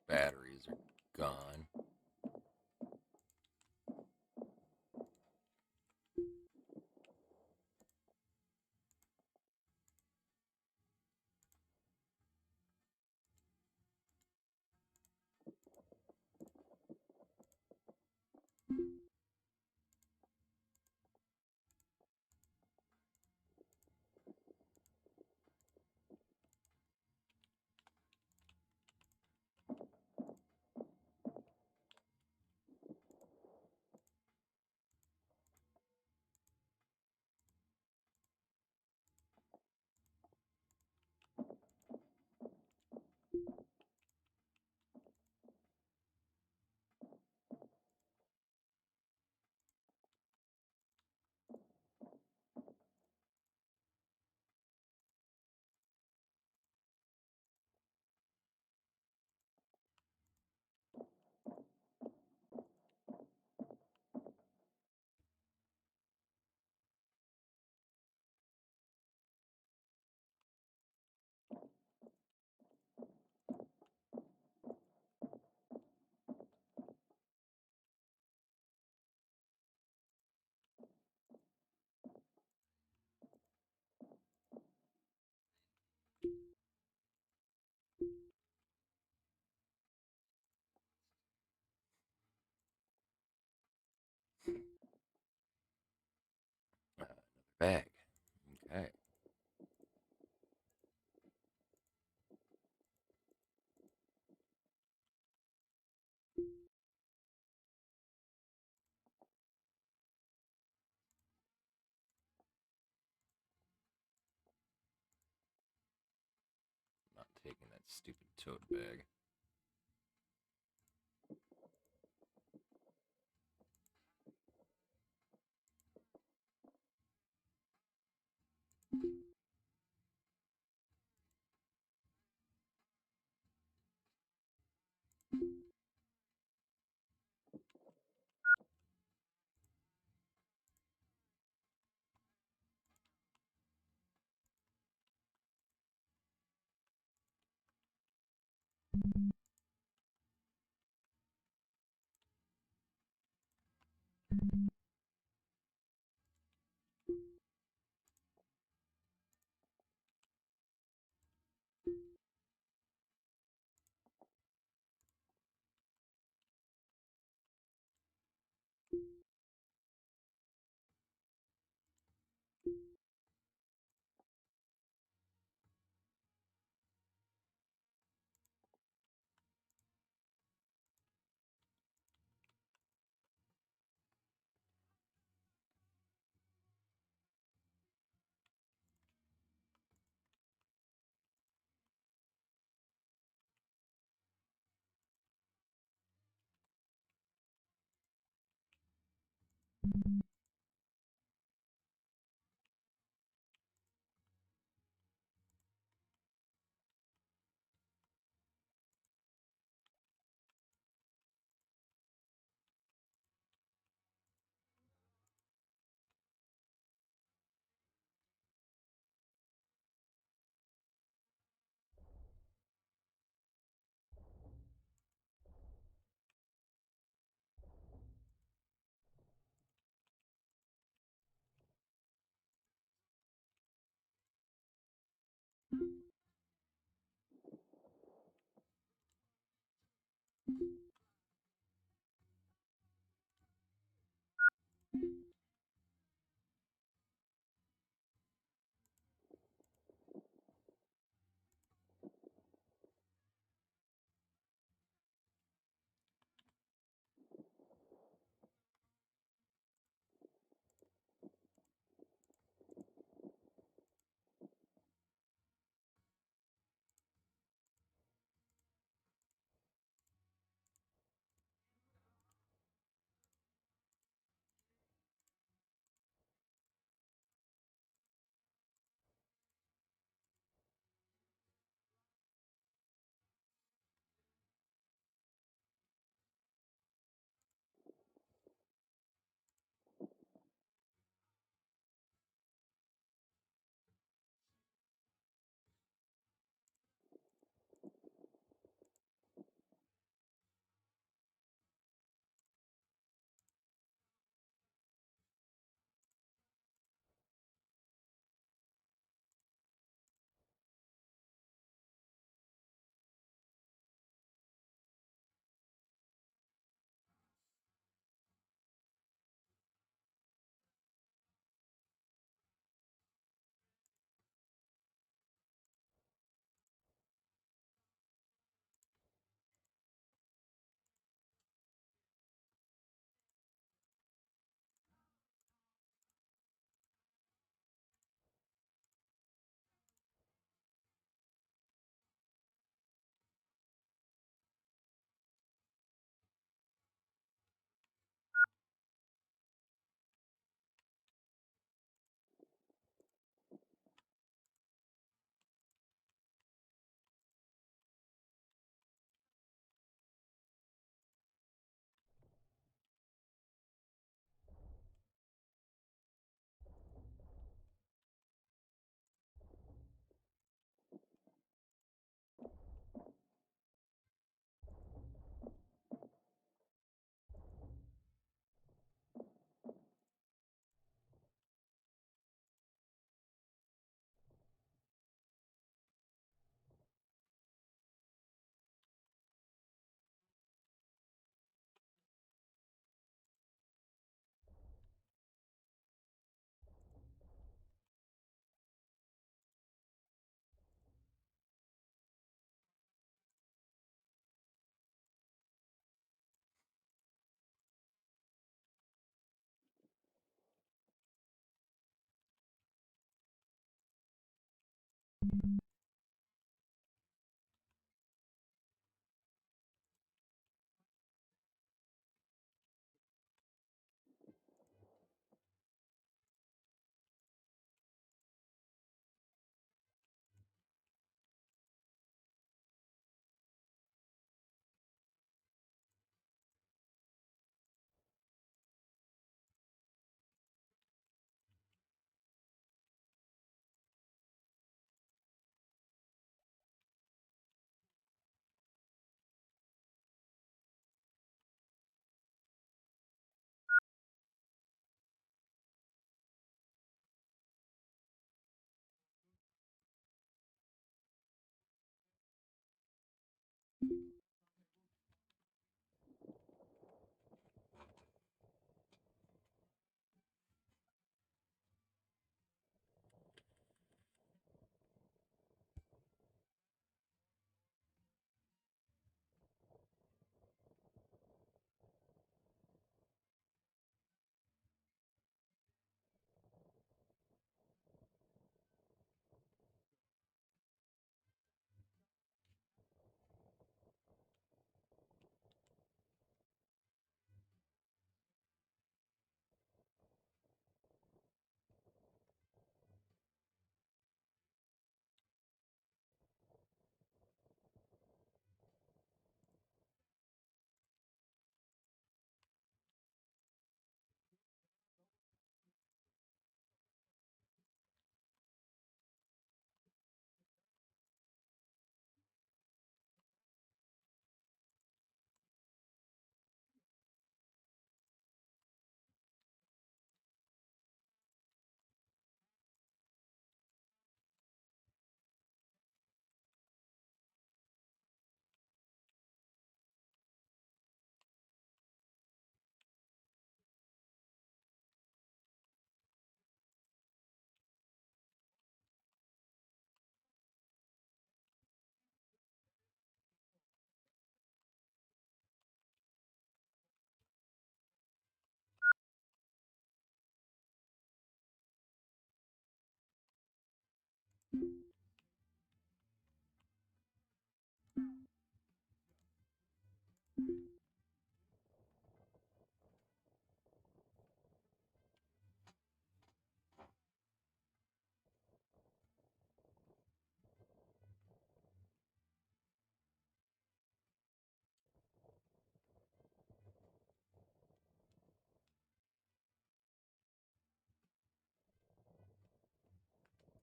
Speaker 1: Batteries are gone. Another bag. Okay. Not taking that stupid tote bag.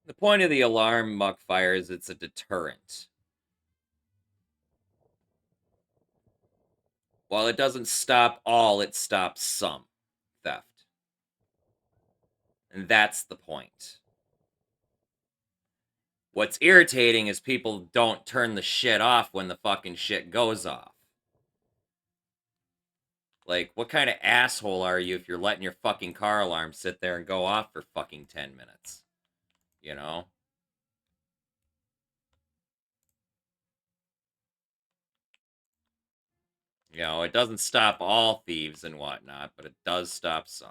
Speaker 1: The point of the alarm muck fire is it's a deterrent. While it doesn't stop all, it stops some theft. And that's the point. What's irritating is people don't turn the shit off when the fucking shit goes off. Like, what kind of asshole are you if you're letting your fucking car alarm sit there and go off for fucking 10 minutes? You know? You know, it doesn't stop all thieves and whatnot, but it does stop some.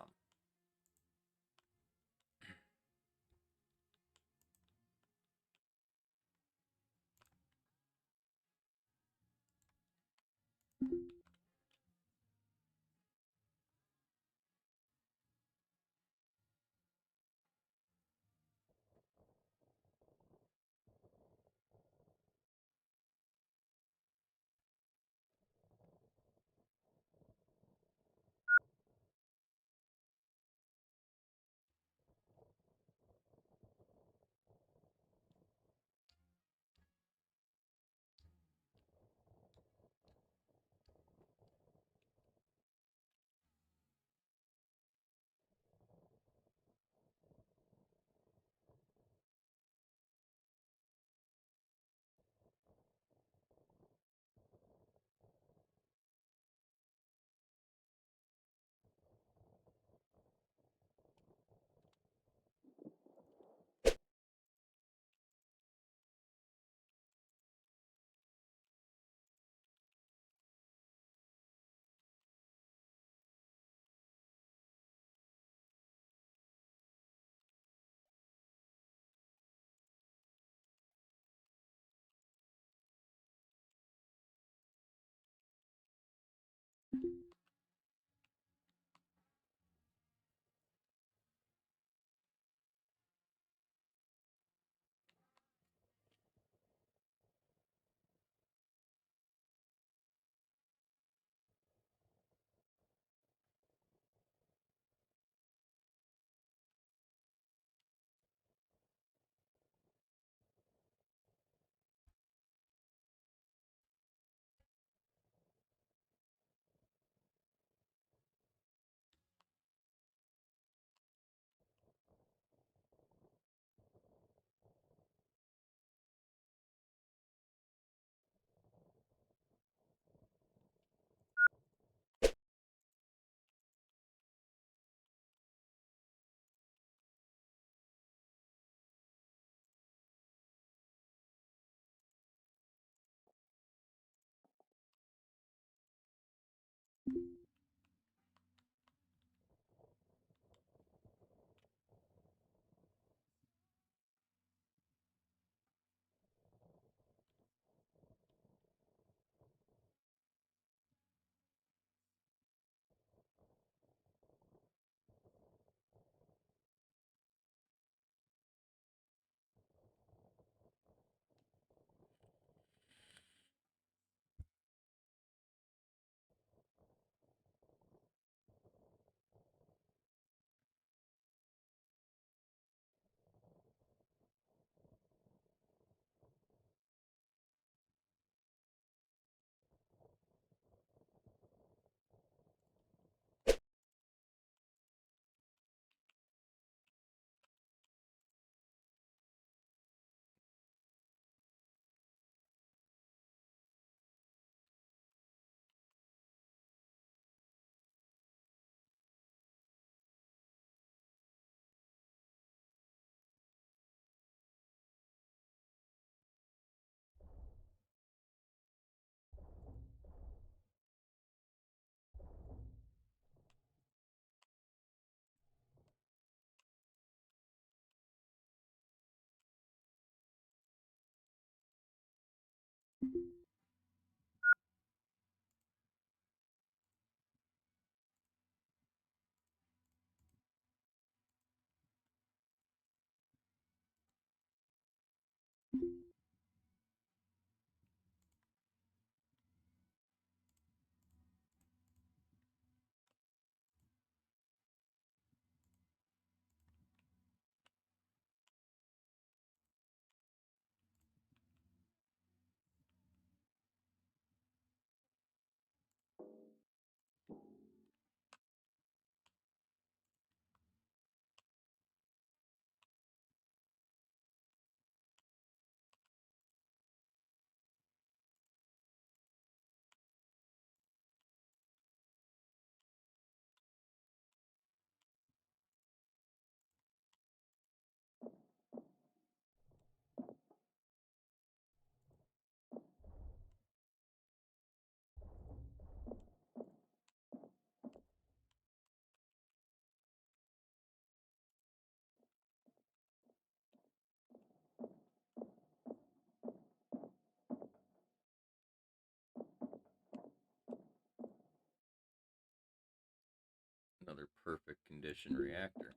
Speaker 1: fission reactor.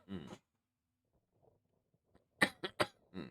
Speaker 1: Hmm. Hmm.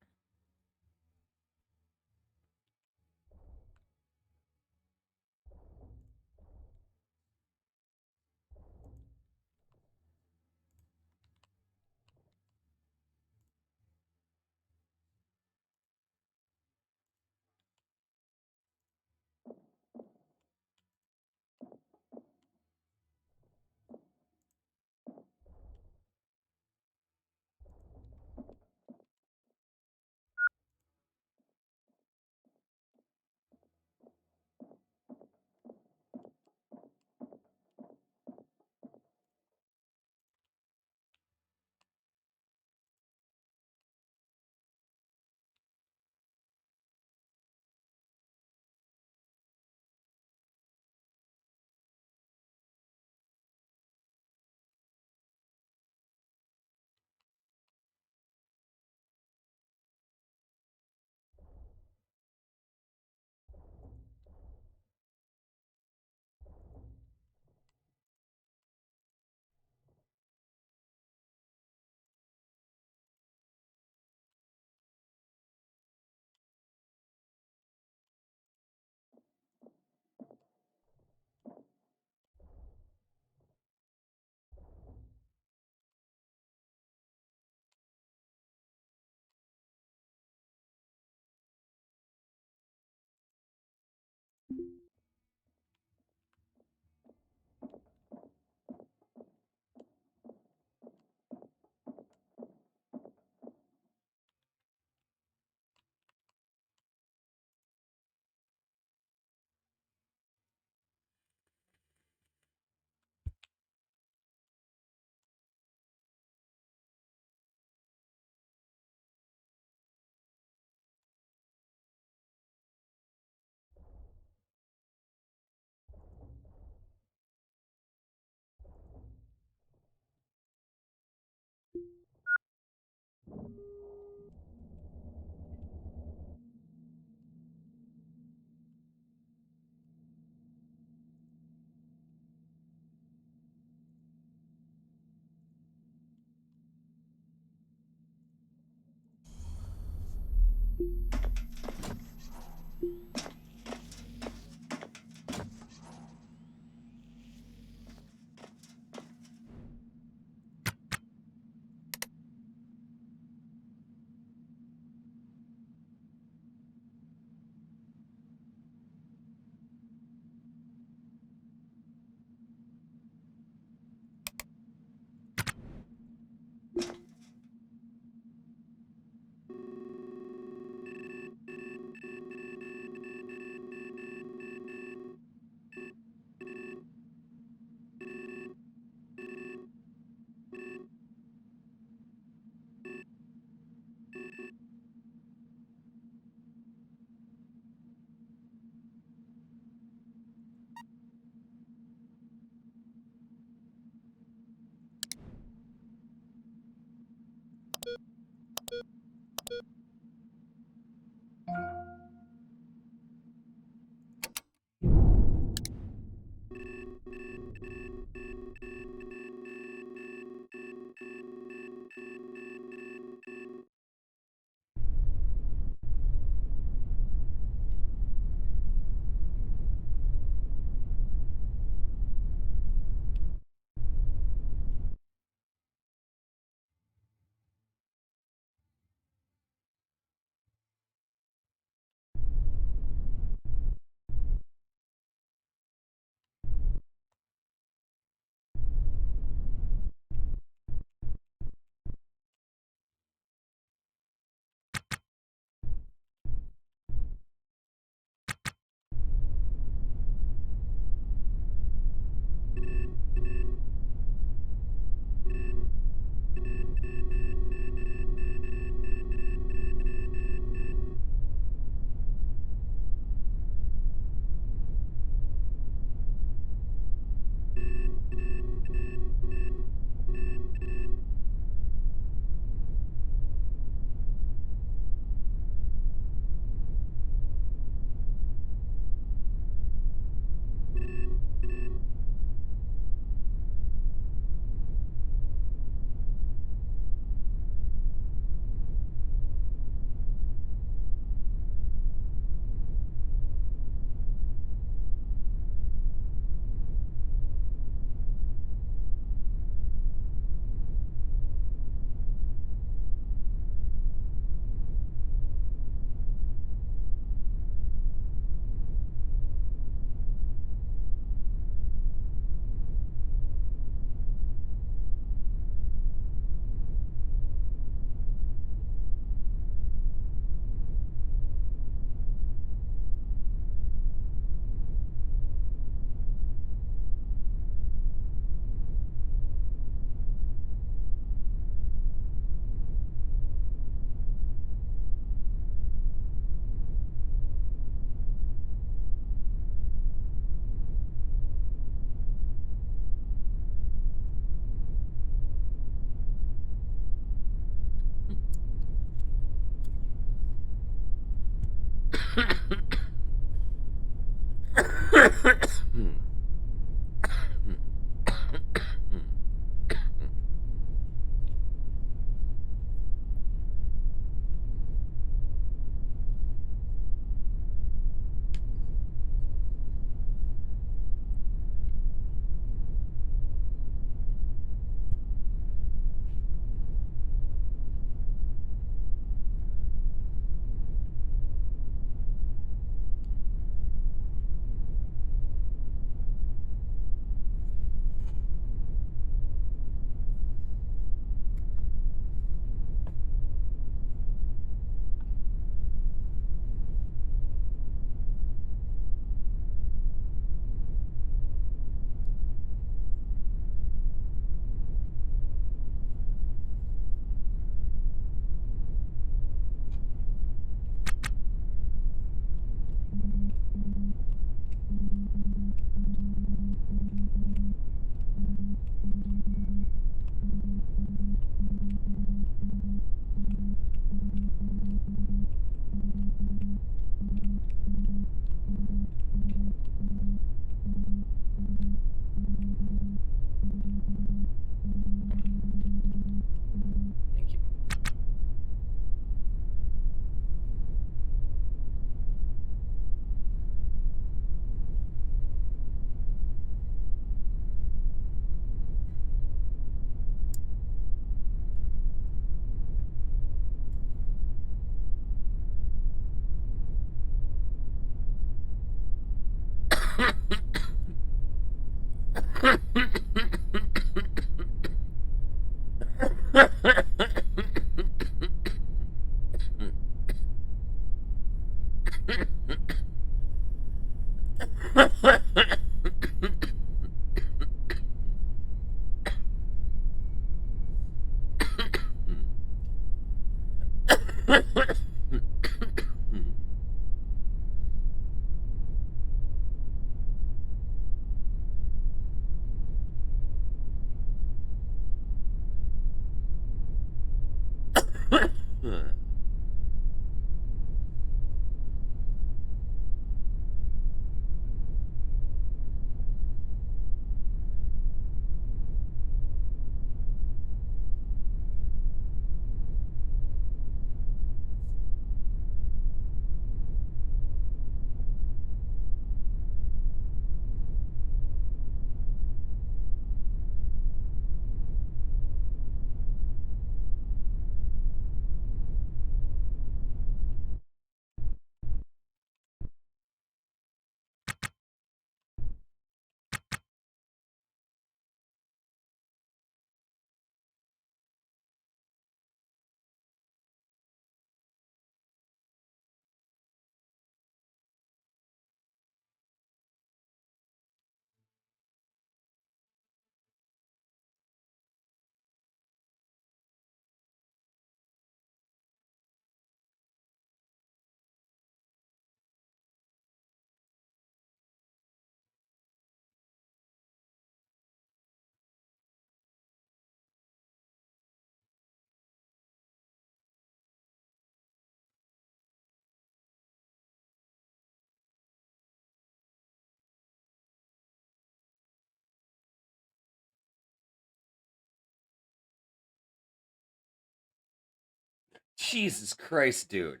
Speaker 1: Jesus Christ, dude.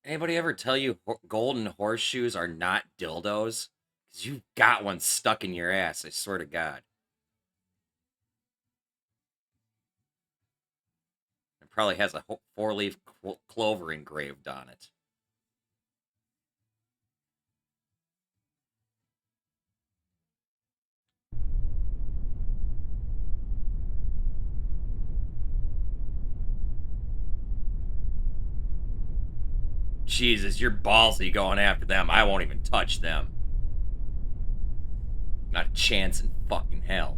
Speaker 1: Anybody ever tell you golden horseshoes are not dildos? Because you've got one stuck in your ass, I swear to God. It probably has a four-leaf clover engraved on it. Jesus, you're ballsy going after them. I won't even touch them. Not a chance in fucking hell.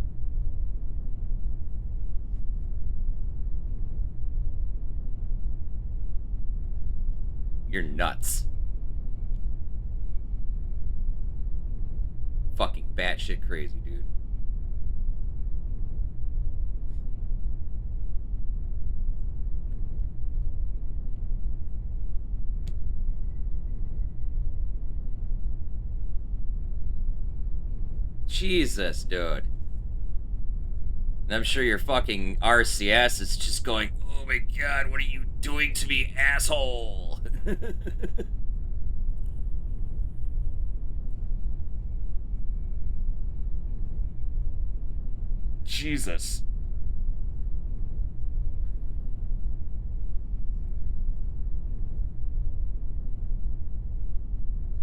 Speaker 1: You're nuts. Fucking batshit crazy, dude. Jesus, dude. And I'm sure your fucking RCS is just going, oh my God, what are you doing to me, asshole? Jesus.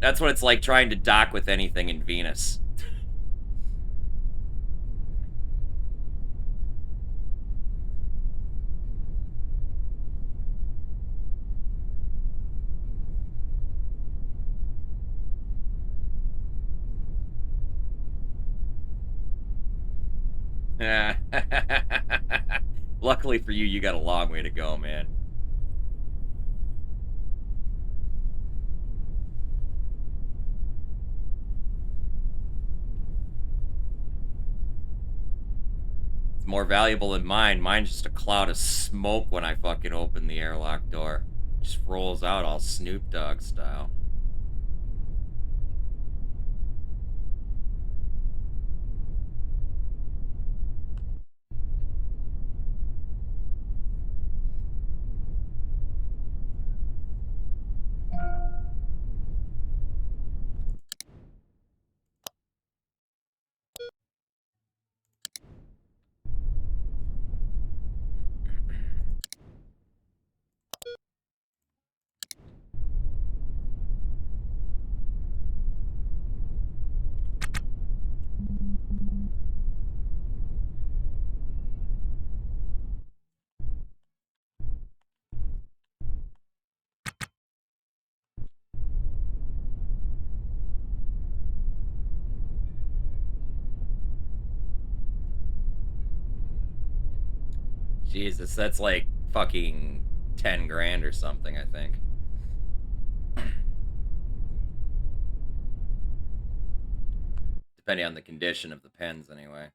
Speaker 1: That's what it's like trying to dock with anything in Venus. Luckily for you, you got a long way to go, man. It's more valuable than mine. Mine's just a cloud of smoke when I fucking open the airlock door. Just rolls out all Snoop Dogg style. Jesus, that's like fucking 10 grand or something, I think. Depending on the condition of the pens, anyway.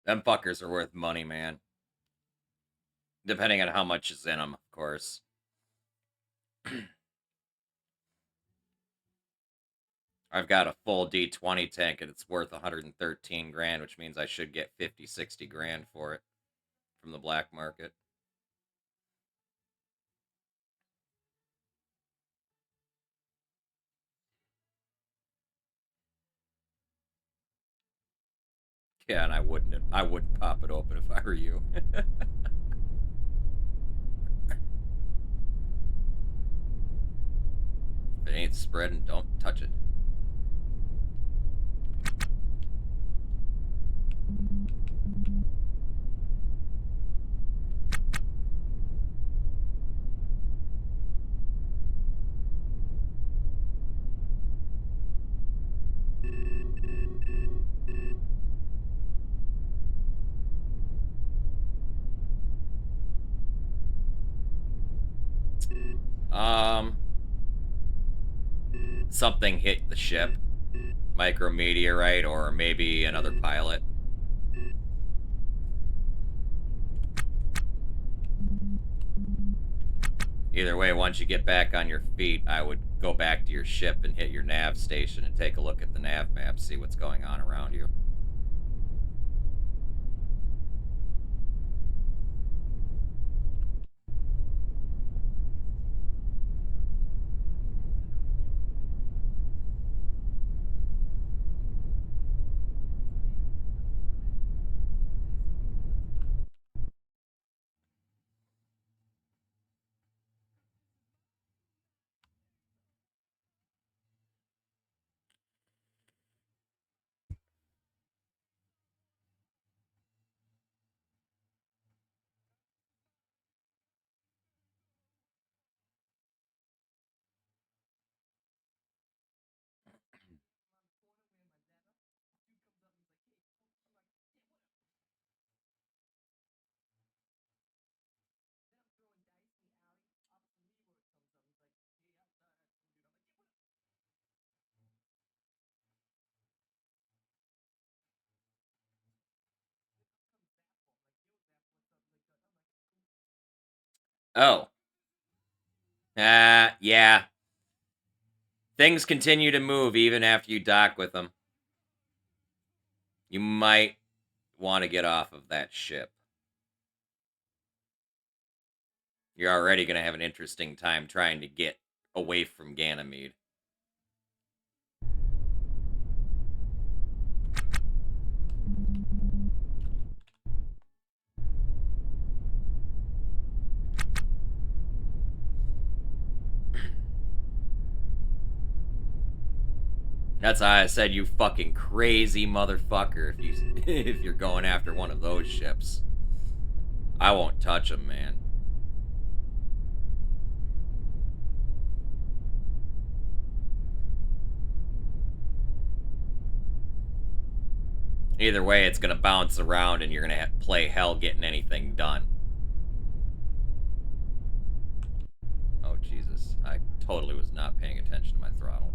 Speaker 1: Them fuckers are worth money, man. Depending on how much is in them, of course. I've got a full D20 tank and it's worth 113 grand, which means I should get 50, 60 grand for it from the black market. Yeah, and I wouldn't pop it open if I were you. If it ain't spreading, don't touch it. Something hit the ship. Micrometeorite or maybe another pilot. Either way, once you get back on your feet, I would go back to your ship and hit your nav station and take a look at the nav map, see what's going on around you. Oh. Yeah. Things continue to move even after you dock with them. You might want to get off of that ship. You're already going to have an interesting time trying to get away from Ganymede. That's why I said you fucking crazy motherfucker if you're going after one of those ships. I won't touch them, man. Either way, it's going to bounce around and you're going to play hell getting anything done. Oh, Jesus. I totally was not paying attention to my throttle.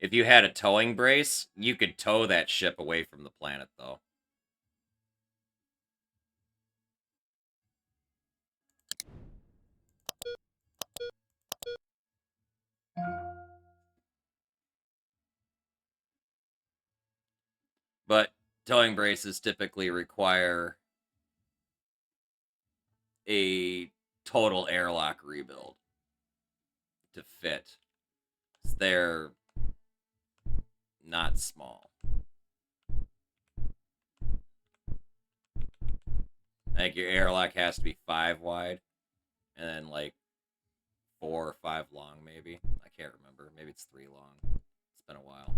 Speaker 1: If you had a towing brace, you could tow that ship away from the planet, though. But towing braces typically require a total airlock rebuild to fit. They're not small. I think your airlock has to be 5 wide, and then like 4 or 5 long, maybe. I can't remember. Maybe it's 3 long. It's been a while.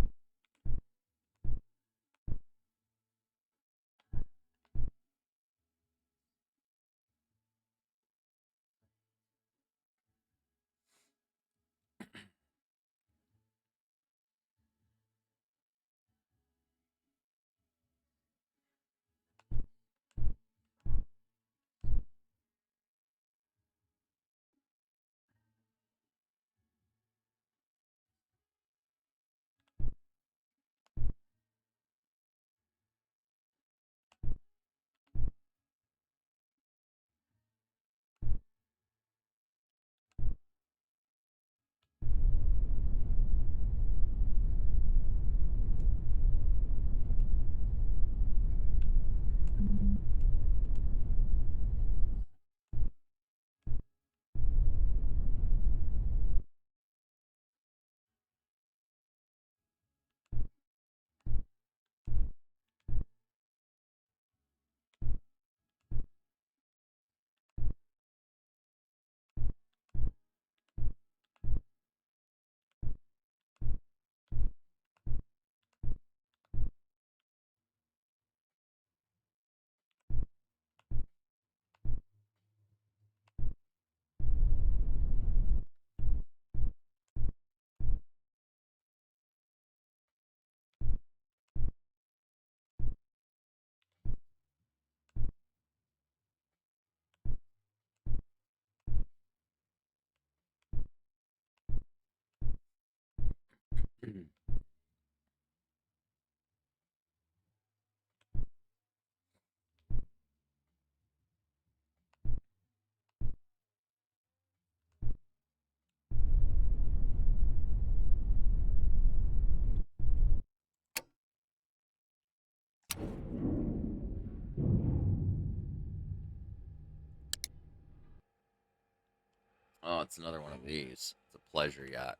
Speaker 1: Oh, it's another one of these. It's a pleasure yacht.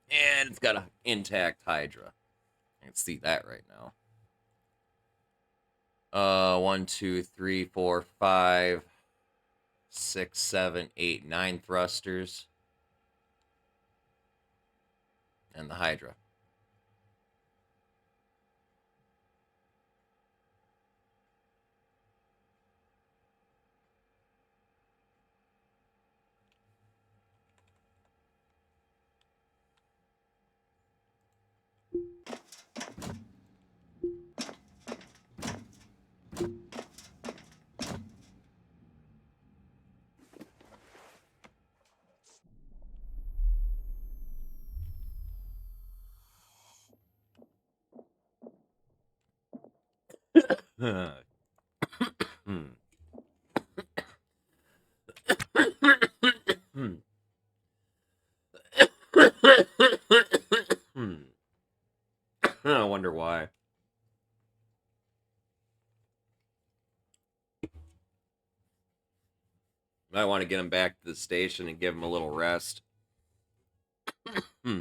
Speaker 1: And it's got an intact Hydra. I can see that right now. 1, 2, 3, 4, 5, 6, 7, 8, 9 thrusters. And the Hydra. Might want to get him back to the station and give him a little rest. Oh,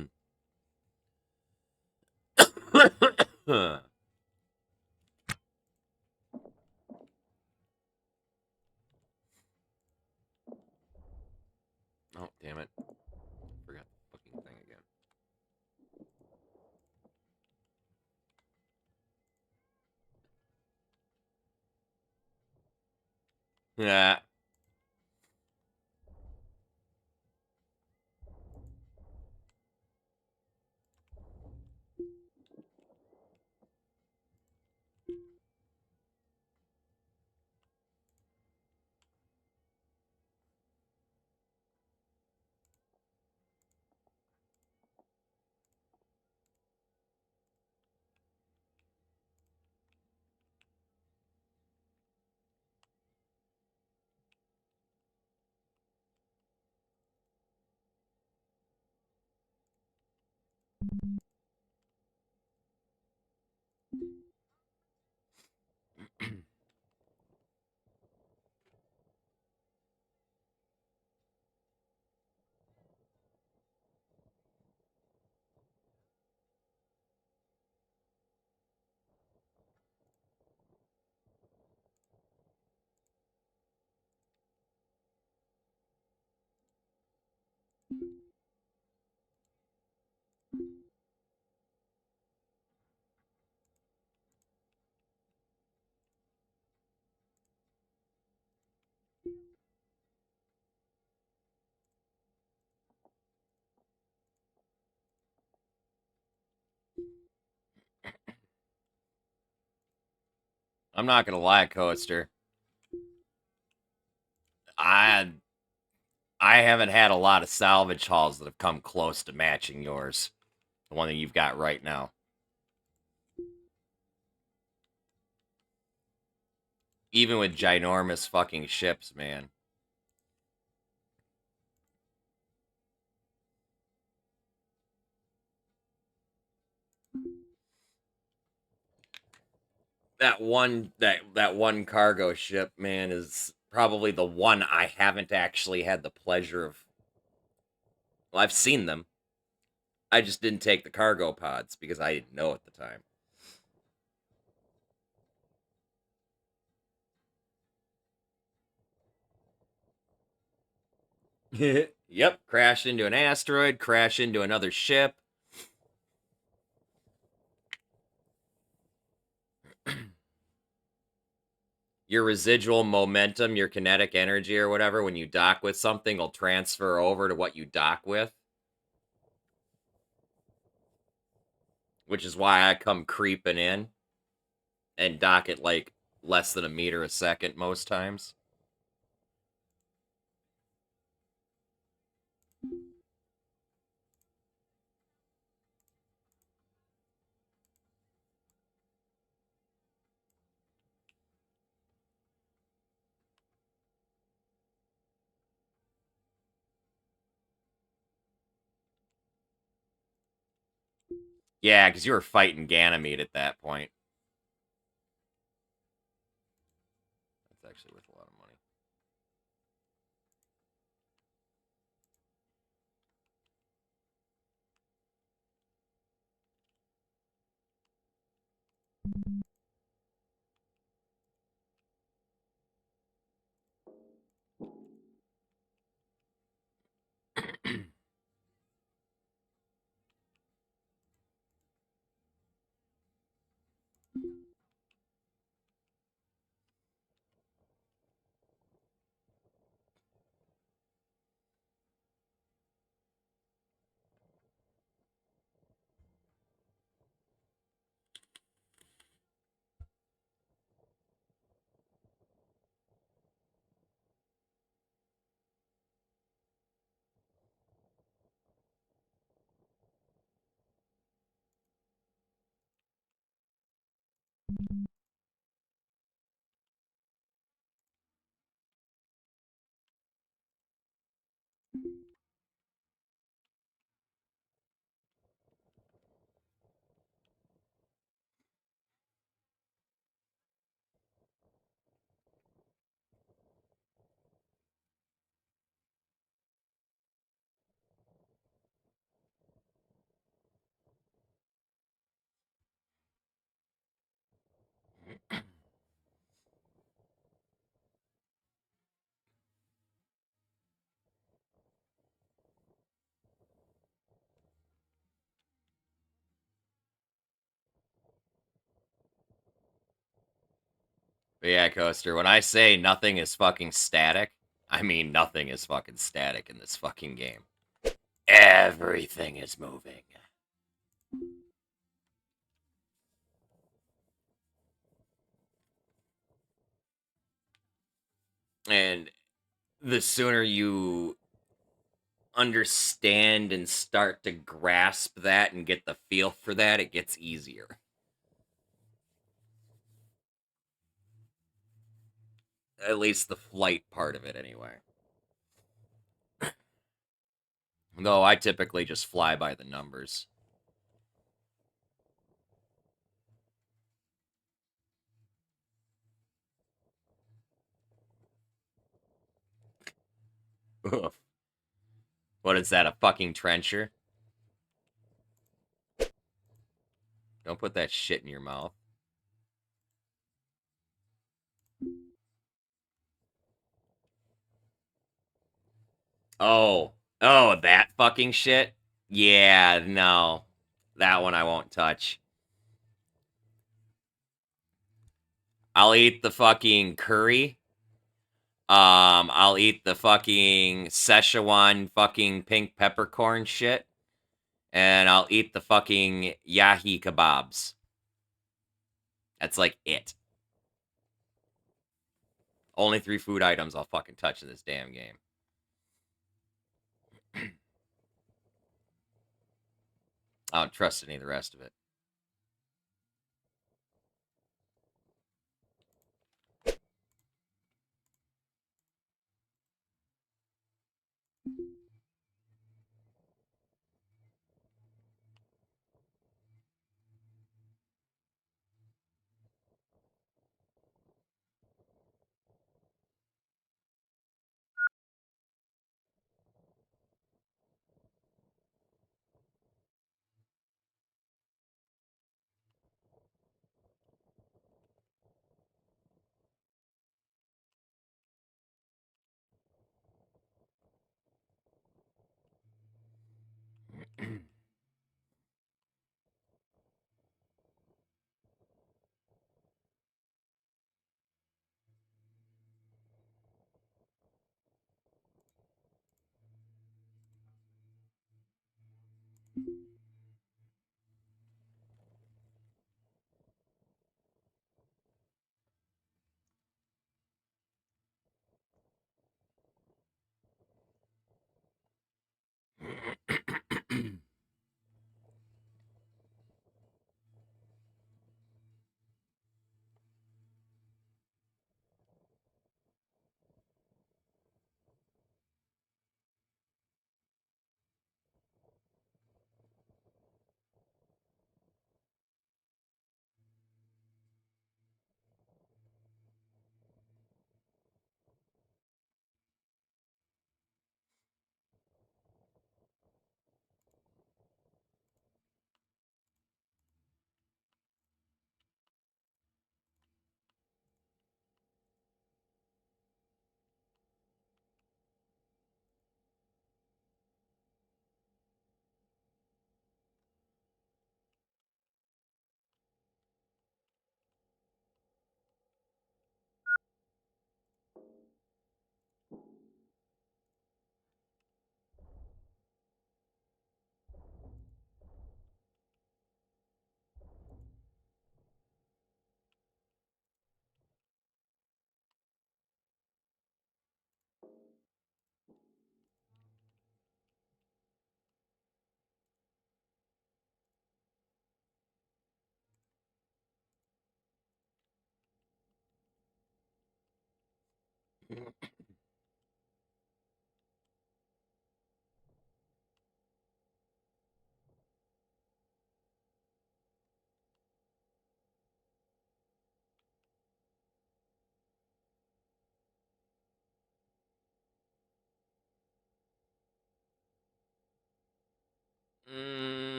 Speaker 1: damn it. Forgot the fucking thing again. Yeah. I'm not gonna lie, Coaster. I haven't had a lot of salvage hauls that have come close to matching yours. The one that you've got right now. Even with ginormous fucking ships, man. That one cargo ship, man, is probably the one I haven't actually had the pleasure of. Well, I've seen them. I just didn't take the cargo pods because I didn't know at the time. Yep, crash into an asteroid, crash into another ship. Your residual momentum, your kinetic energy or whatever, when you dock with something, will transfer over to what you dock with. Which is why I come creeping in and dock at like less than a meter a second most times. Yeah, because you were fighting Ganymede at that point. That's actually worth a lot of money. But yeah, Coaster, when I say nothing is fucking static, I mean nothing is fucking static in this fucking game. Everything is moving. And the sooner you understand and start to grasp that and get the feel for that, it gets easier. At least the flight part of it, anyway. Though I typically just fly by the numbers. What is that, a fucking trencher? Don't put that shit in your mouth. Oh, that fucking shit? Yeah, no. That one I won't touch. I'll eat the fucking curry. I'll eat the fucking Szechuan fucking pink peppercorn shit. And I'll eat the fucking yahi kebabs. That's like it. Only 3 food items I'll fucking touch in this damn game. I don't trust any of the rest of it.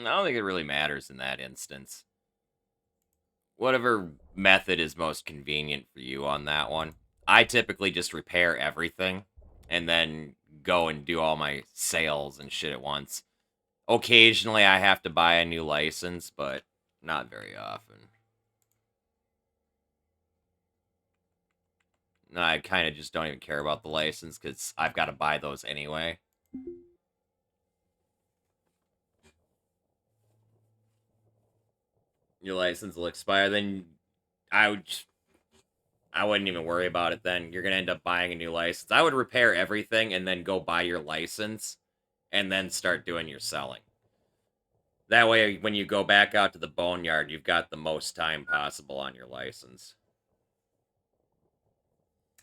Speaker 1: I don't think it really matters in that instance. Whatever method is most convenient for you on that one. I typically just repair everything and then go and do all my sales and shit at once. Occasionally I have to buy a new license, but not very often. I kind of just don't even care about the license because I've got to buy those anyway. Your license will expire, then I wouldn't even worry about it then. You're going to end up buying a new license. I would repair everything and then go buy your license and then start doing your selling. That way, when you go back out to the boneyard, you've got the most time possible on your license.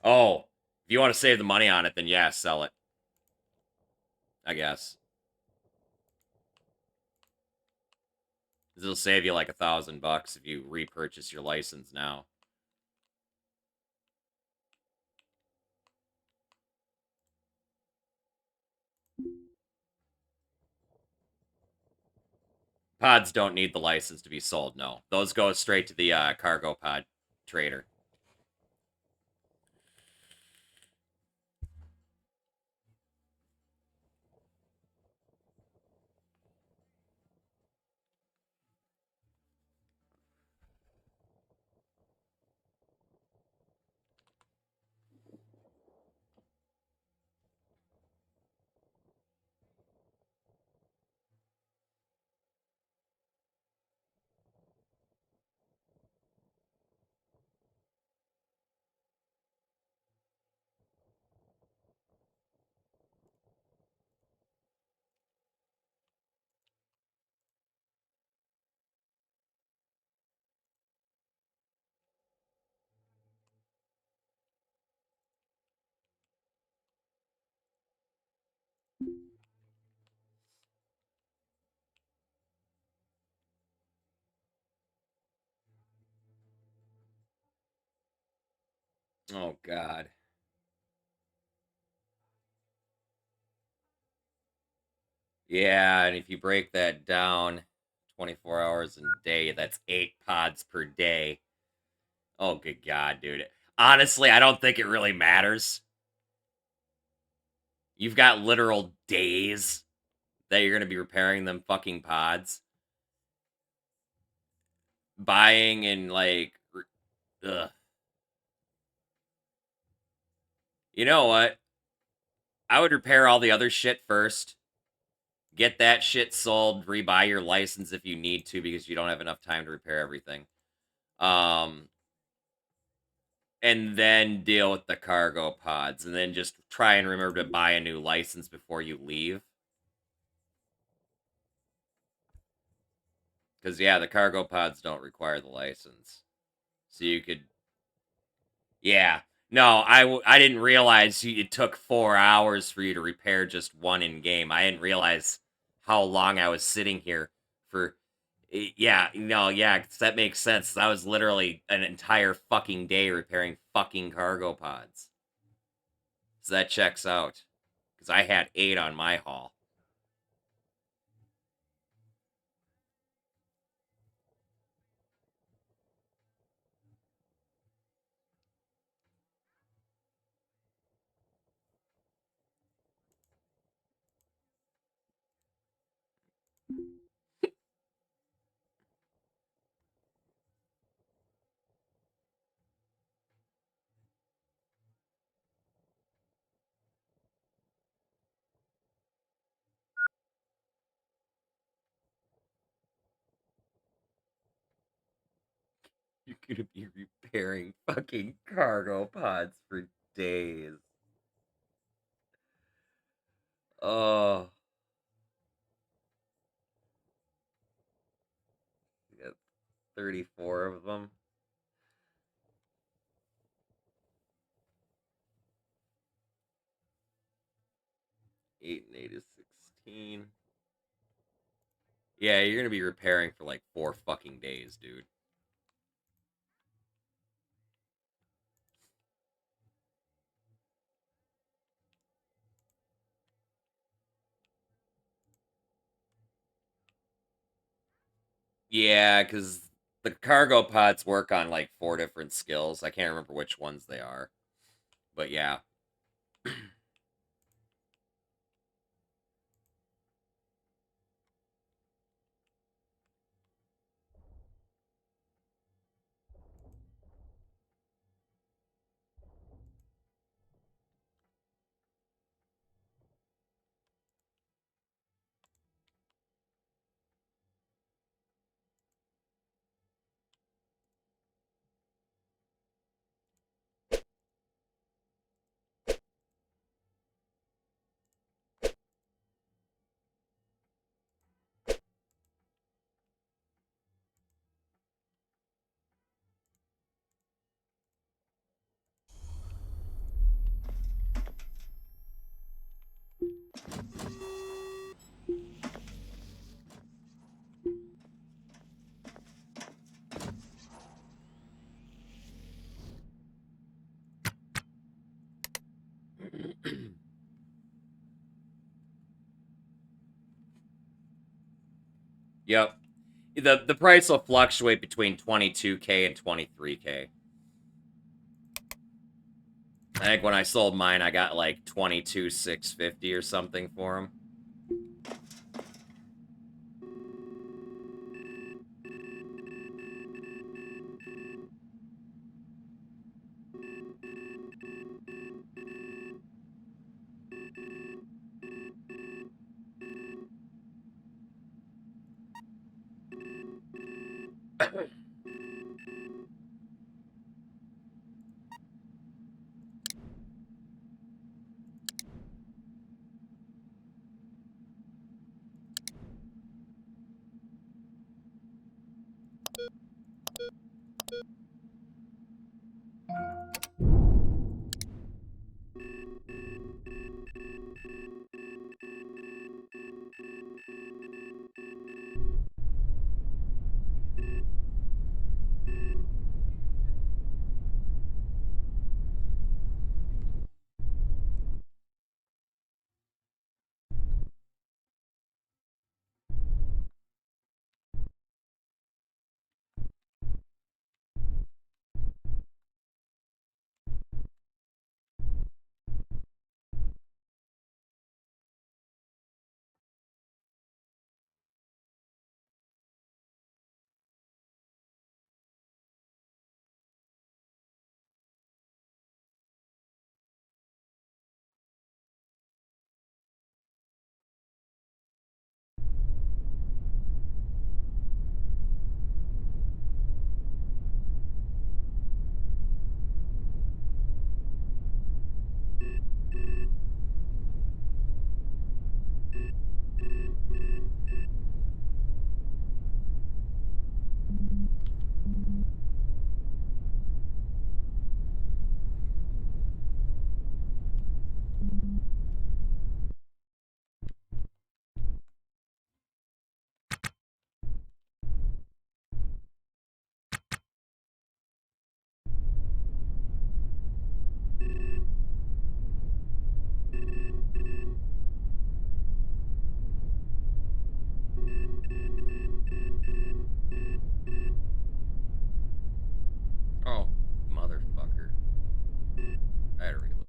Speaker 1: Oh, if you want to save the money on it, then yeah, sell it. I guess. It'll save you like $1,000 if you repurchase your license now. Pods don't need the license to be sold, no. Those go straight to the cargo pod trader. Oh, God. Yeah, and if you break that down, 24 hours a day, that's 8 pods per day. Oh, good God, dude. Honestly, I don't think it really matters. You've got literal days that you're going to be repairing them fucking pods. Buying and, like... Ugh. You know what? I would repair all the other shit first. Get that shit sold, rebuy your license if you need to because you don't have enough time to repair everything. And then deal with the cargo pods, and then just try and remember to buy a new license before you leave. Because, yeah, the cargo pods don't require the license. So you could... Yeah. No, I didn't realize it took 4 hours for you to repair just one in-game. I didn't realize how long I was sitting here for... Yeah, no, yeah, 'cause that makes sense. That was literally an entire fucking day repairing fucking cargo pods. So that checks out. Because I had 8 on my haul. You're gonna be repairing fucking cargo pods for days. Oh. We got 34 of them. 8 and 8 is 16. Yeah, you're gonna be repairing for like 4 fucking days, dude. Yeah, because the cargo pods work on like 4 different skills. I can't remember which ones they are. But yeah. Yep. The price will fluctuate between 22K and 23K. I think when I sold mine, I got like 22,650 or something for them. Oh, motherfucker. I had to reload.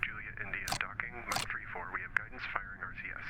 Speaker 10: Juliet India docking, Mark 3-4. We have guidance firing RCS.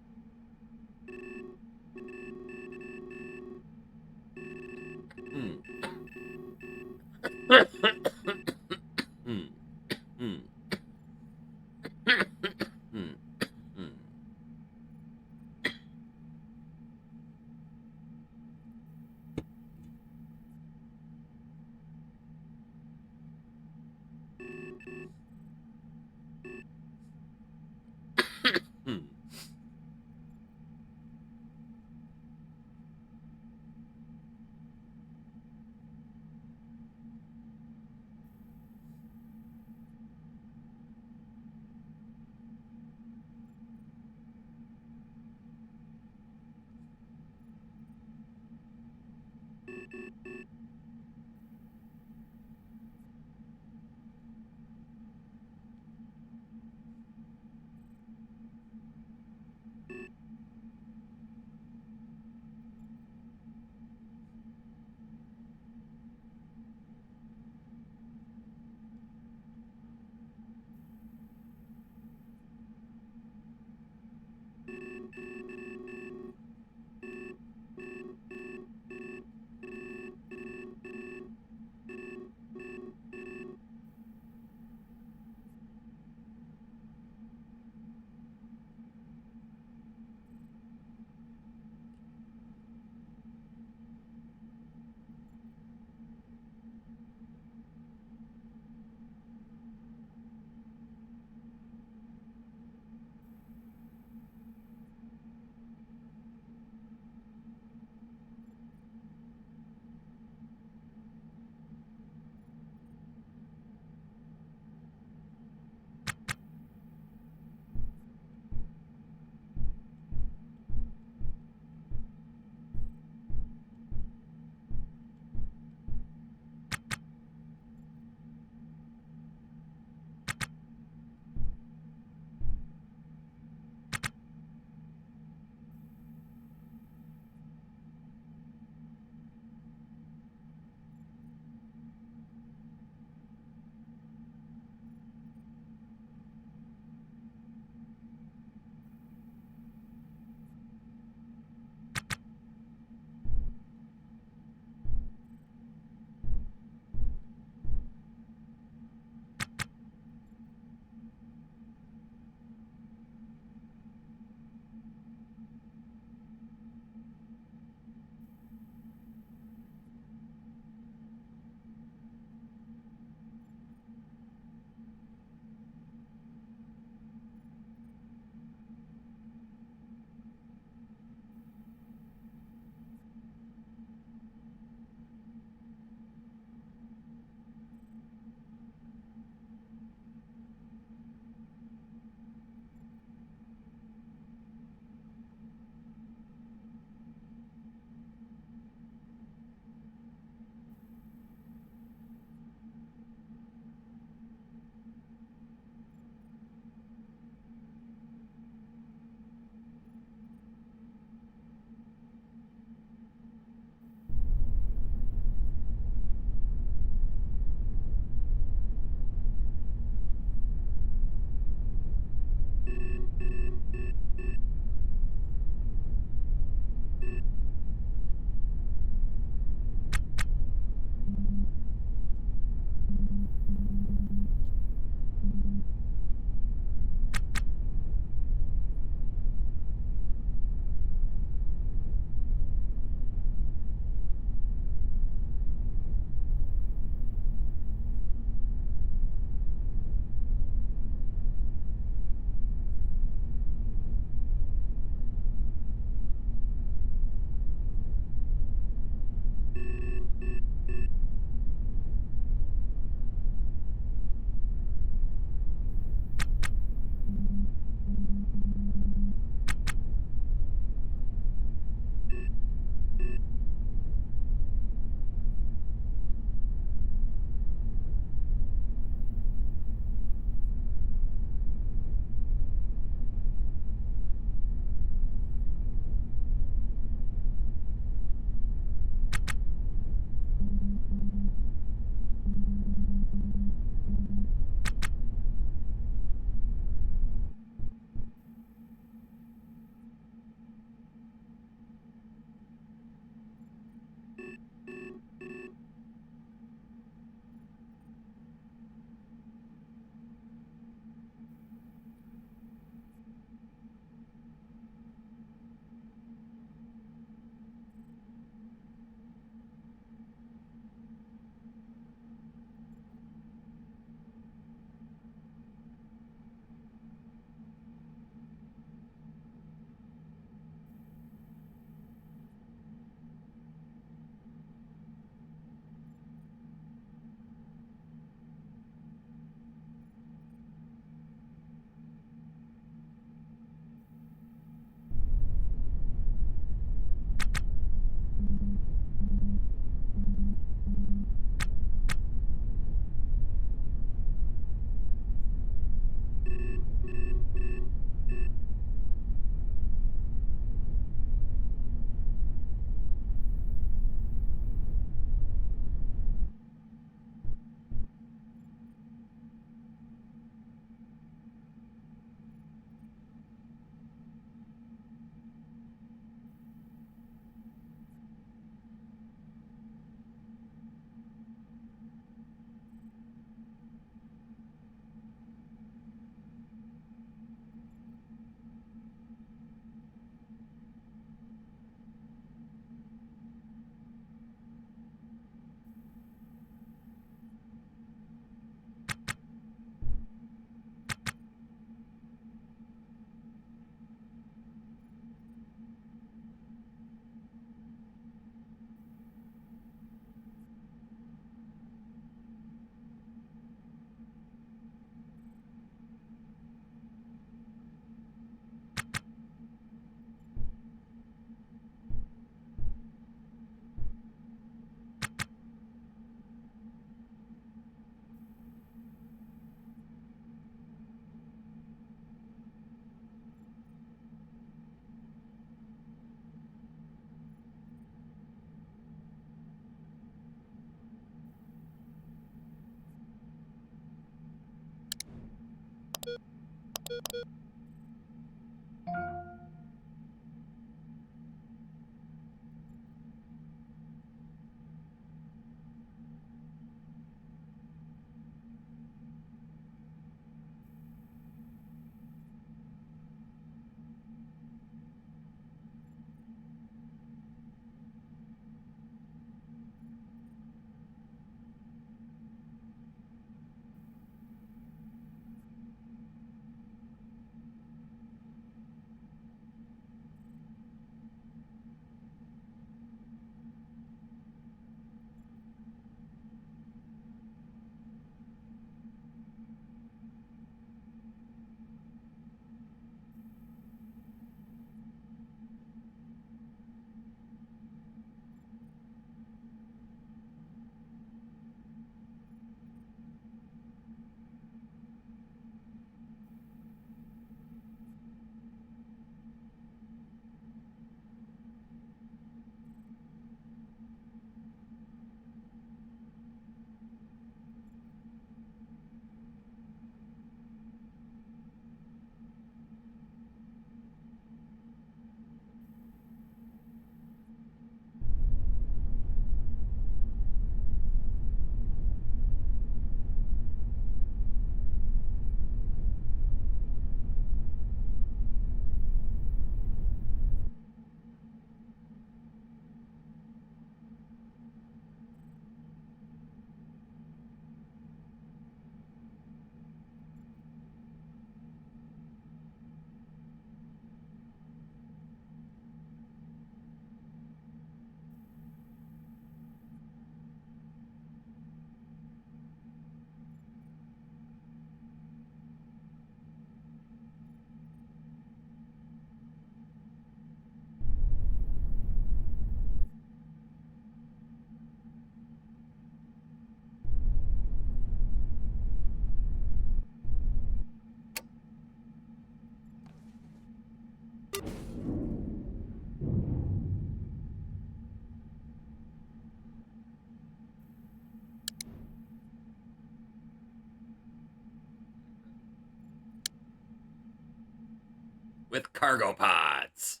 Speaker 1: With cargo pods.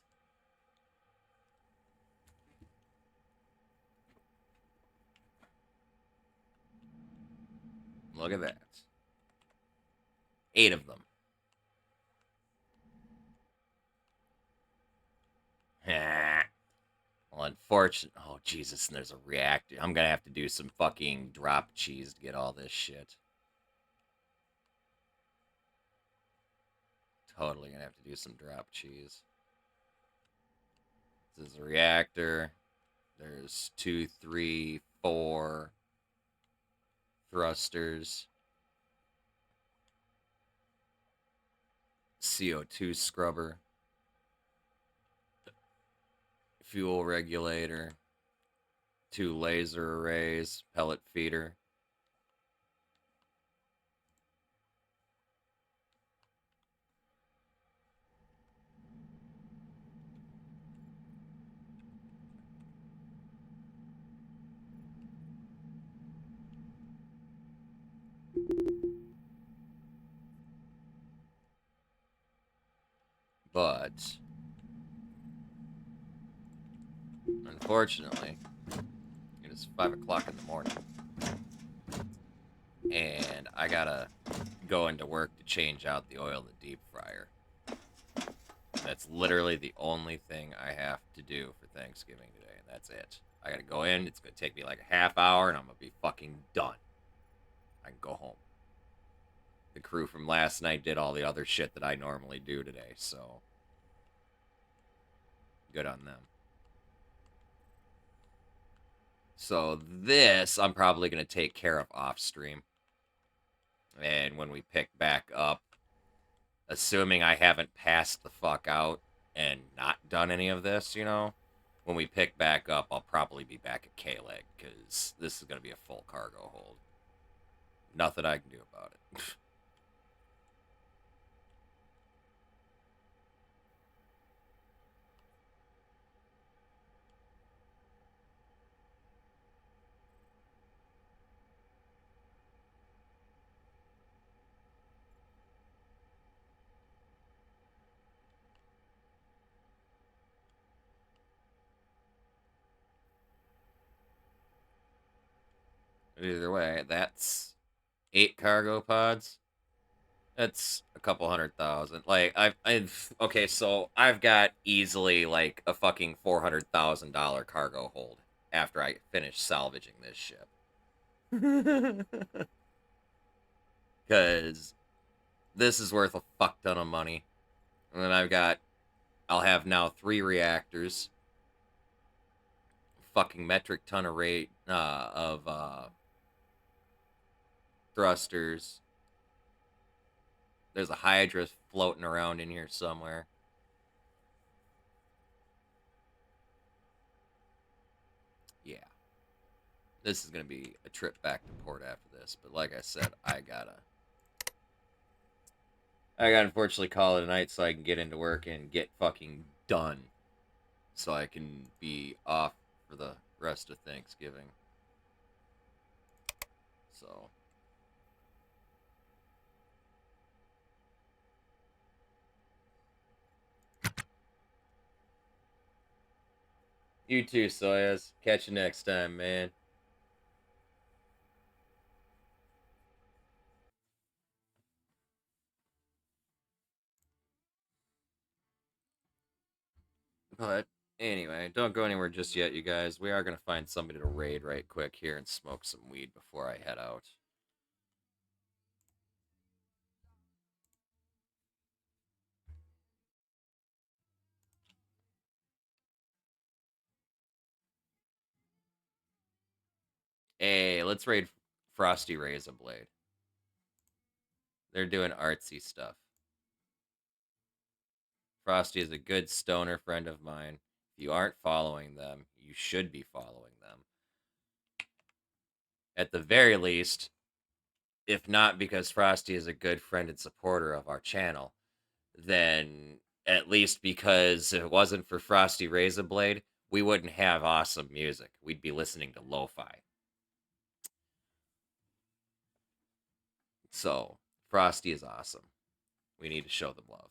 Speaker 1: Look at that. 8 of them. Well, unfortunately... Oh, Jesus, and there's a reactor. I'm gonna have to do some fucking drop cheese to get all this shit. Totally gonna have to do some drop cheese. This is a reactor. There's 2, 3, 4 thrusters. CO2 scrubber. Fuel regulator. 2 laser arrays. Pellet feeder. But unfortunately, it is 5 o'clock in the morning. And I gotta go into work to change out the oil in the deep fryer. That's literally the only thing I have to do for Thanksgiving today, and that's it. I gotta go in, it's gonna take me like a half hour, and I'm gonna be fucking done. I can go home. The crew from last night did all the other shit that I normally do today, so good on them. So this, I'm probably gonna take care of off stream. And when we pick back up, assuming I haven't passed the fuck out and not done any of this, you know, when we pick back up, I'll probably be back at K-Leg, because this is going to be a full cargo hold. Nothing I can do about it. Either way, that's 8 cargo pods. That's a couple $100,000. Like I've okay, so I've got easily like a fucking $400,000 cargo hold after I finish salvaging this ship. Because this is worth a fuck ton of money. And then I'll have now 3 reactors, fucking metric ton of thrusters. There's a Hydra floating around in here somewhere. Yeah. This is going to be a trip back to port after this. But like I said, I gotta unfortunately call it a night so I can get into work and get fucking done. So I can be off for the rest of Thanksgiving. So... You too, Soyas. Catch you next time, man. But anyway, don't go anywhere just yet, you guys. We are going to find somebody to raid right quick here and smoke some weed before I head out. Hey, let's raid Frosty Razorblade. They're doing artsy stuff. Frosty is a good stoner friend of mine. If you aren't following them, you should be following them. At the very least, if not because Frosty is a good friend and supporter of our channel, then at least because if it wasn't for Frosty Razorblade, we wouldn't have awesome music. We'd be listening to lo-fi. So, Frosty is awesome. We need to show them love.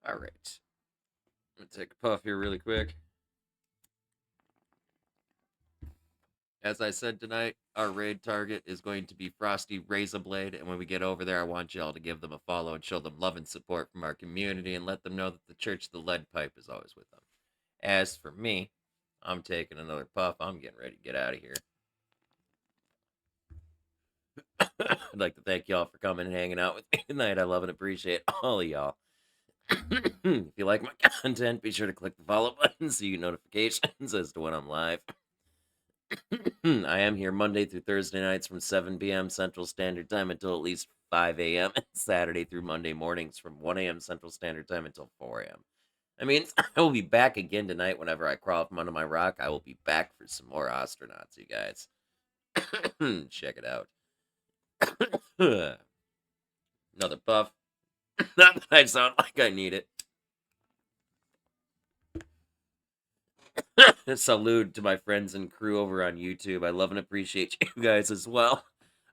Speaker 1: All right. I'm going to take a puff here really quick. As I said tonight, our raid target is going to be Frosty Razorblade, and when we get over there, I want y'all to give them a follow and show them love and support from our community and let them know that the Church of the Lead Pipe is always with them. As for me, I'm taking another puff. I'm getting ready to get out of here. I'd like to thank y'all for coming and hanging out with me tonight. I love and appreciate all of y'all. If you like my content, be sure to click the follow button so you get notifications as to when I'm live. I am here Monday through Thursday nights from 7 p.m. Central Standard Time until at least 5 a.m. and Saturday through Monday mornings from 1 a.m. Central Standard Time until 4 a.m. I mean, I will be back again tonight whenever I crawl from under my rock. I will be back for some more Ostranauts, you guys. Check it out. Another puff. Not that I sound like I need it. Salute to my friends and crew over on YouTube. I love and appreciate you guys as well.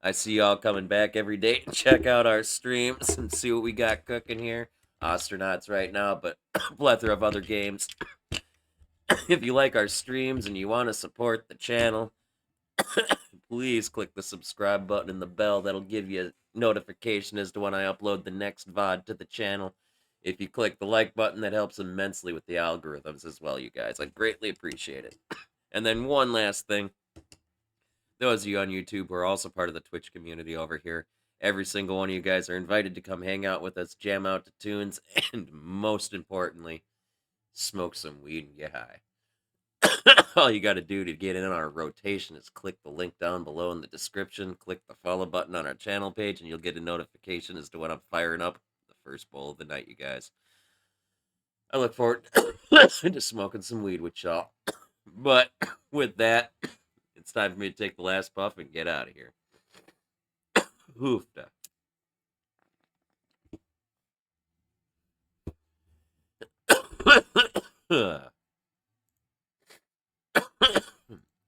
Speaker 1: I see y'all coming back every day to check out our streams and see what we got cooking here. Ostranauts right now, but a plethora of other games. If you like our streams and you want to support the channel, please click the subscribe button and the bell. That'll give you a notification as to when I upload the next VOD to the channel. If you click the like button, that helps immensely with the algorithms as well, you guys. I greatly appreciate it. And then one last thing. Those of you on YouTube who are also part of the Twitch community over here, every single one of you guys are invited to come hang out with us, jam out to tunes, and most importantly, smoke some weed and get high. All you got to do to get in on our rotation is click the link down below in the description, click the follow button on our channel page, and you'll get a notification as to when I'm firing up the first bowl of the night, you guys. I look forward to smoking some weed with y'all. But with that, it's time for me to take the last puff and get out of here. Hoofda.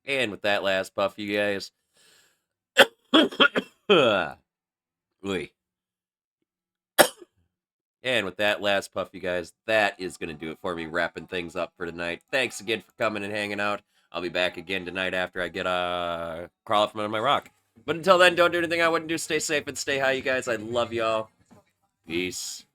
Speaker 1: And with that last puff, you guys. Oy. And with that last puff, you guys, that is going to do it for me, wrapping things up for tonight. Thanks again for coming and hanging out. I'll be back again tonight after I get crawl out from under my rock. But until then, don't do anything I wouldn't do. Stay safe and stay high, you guys. I love y'all. Peace.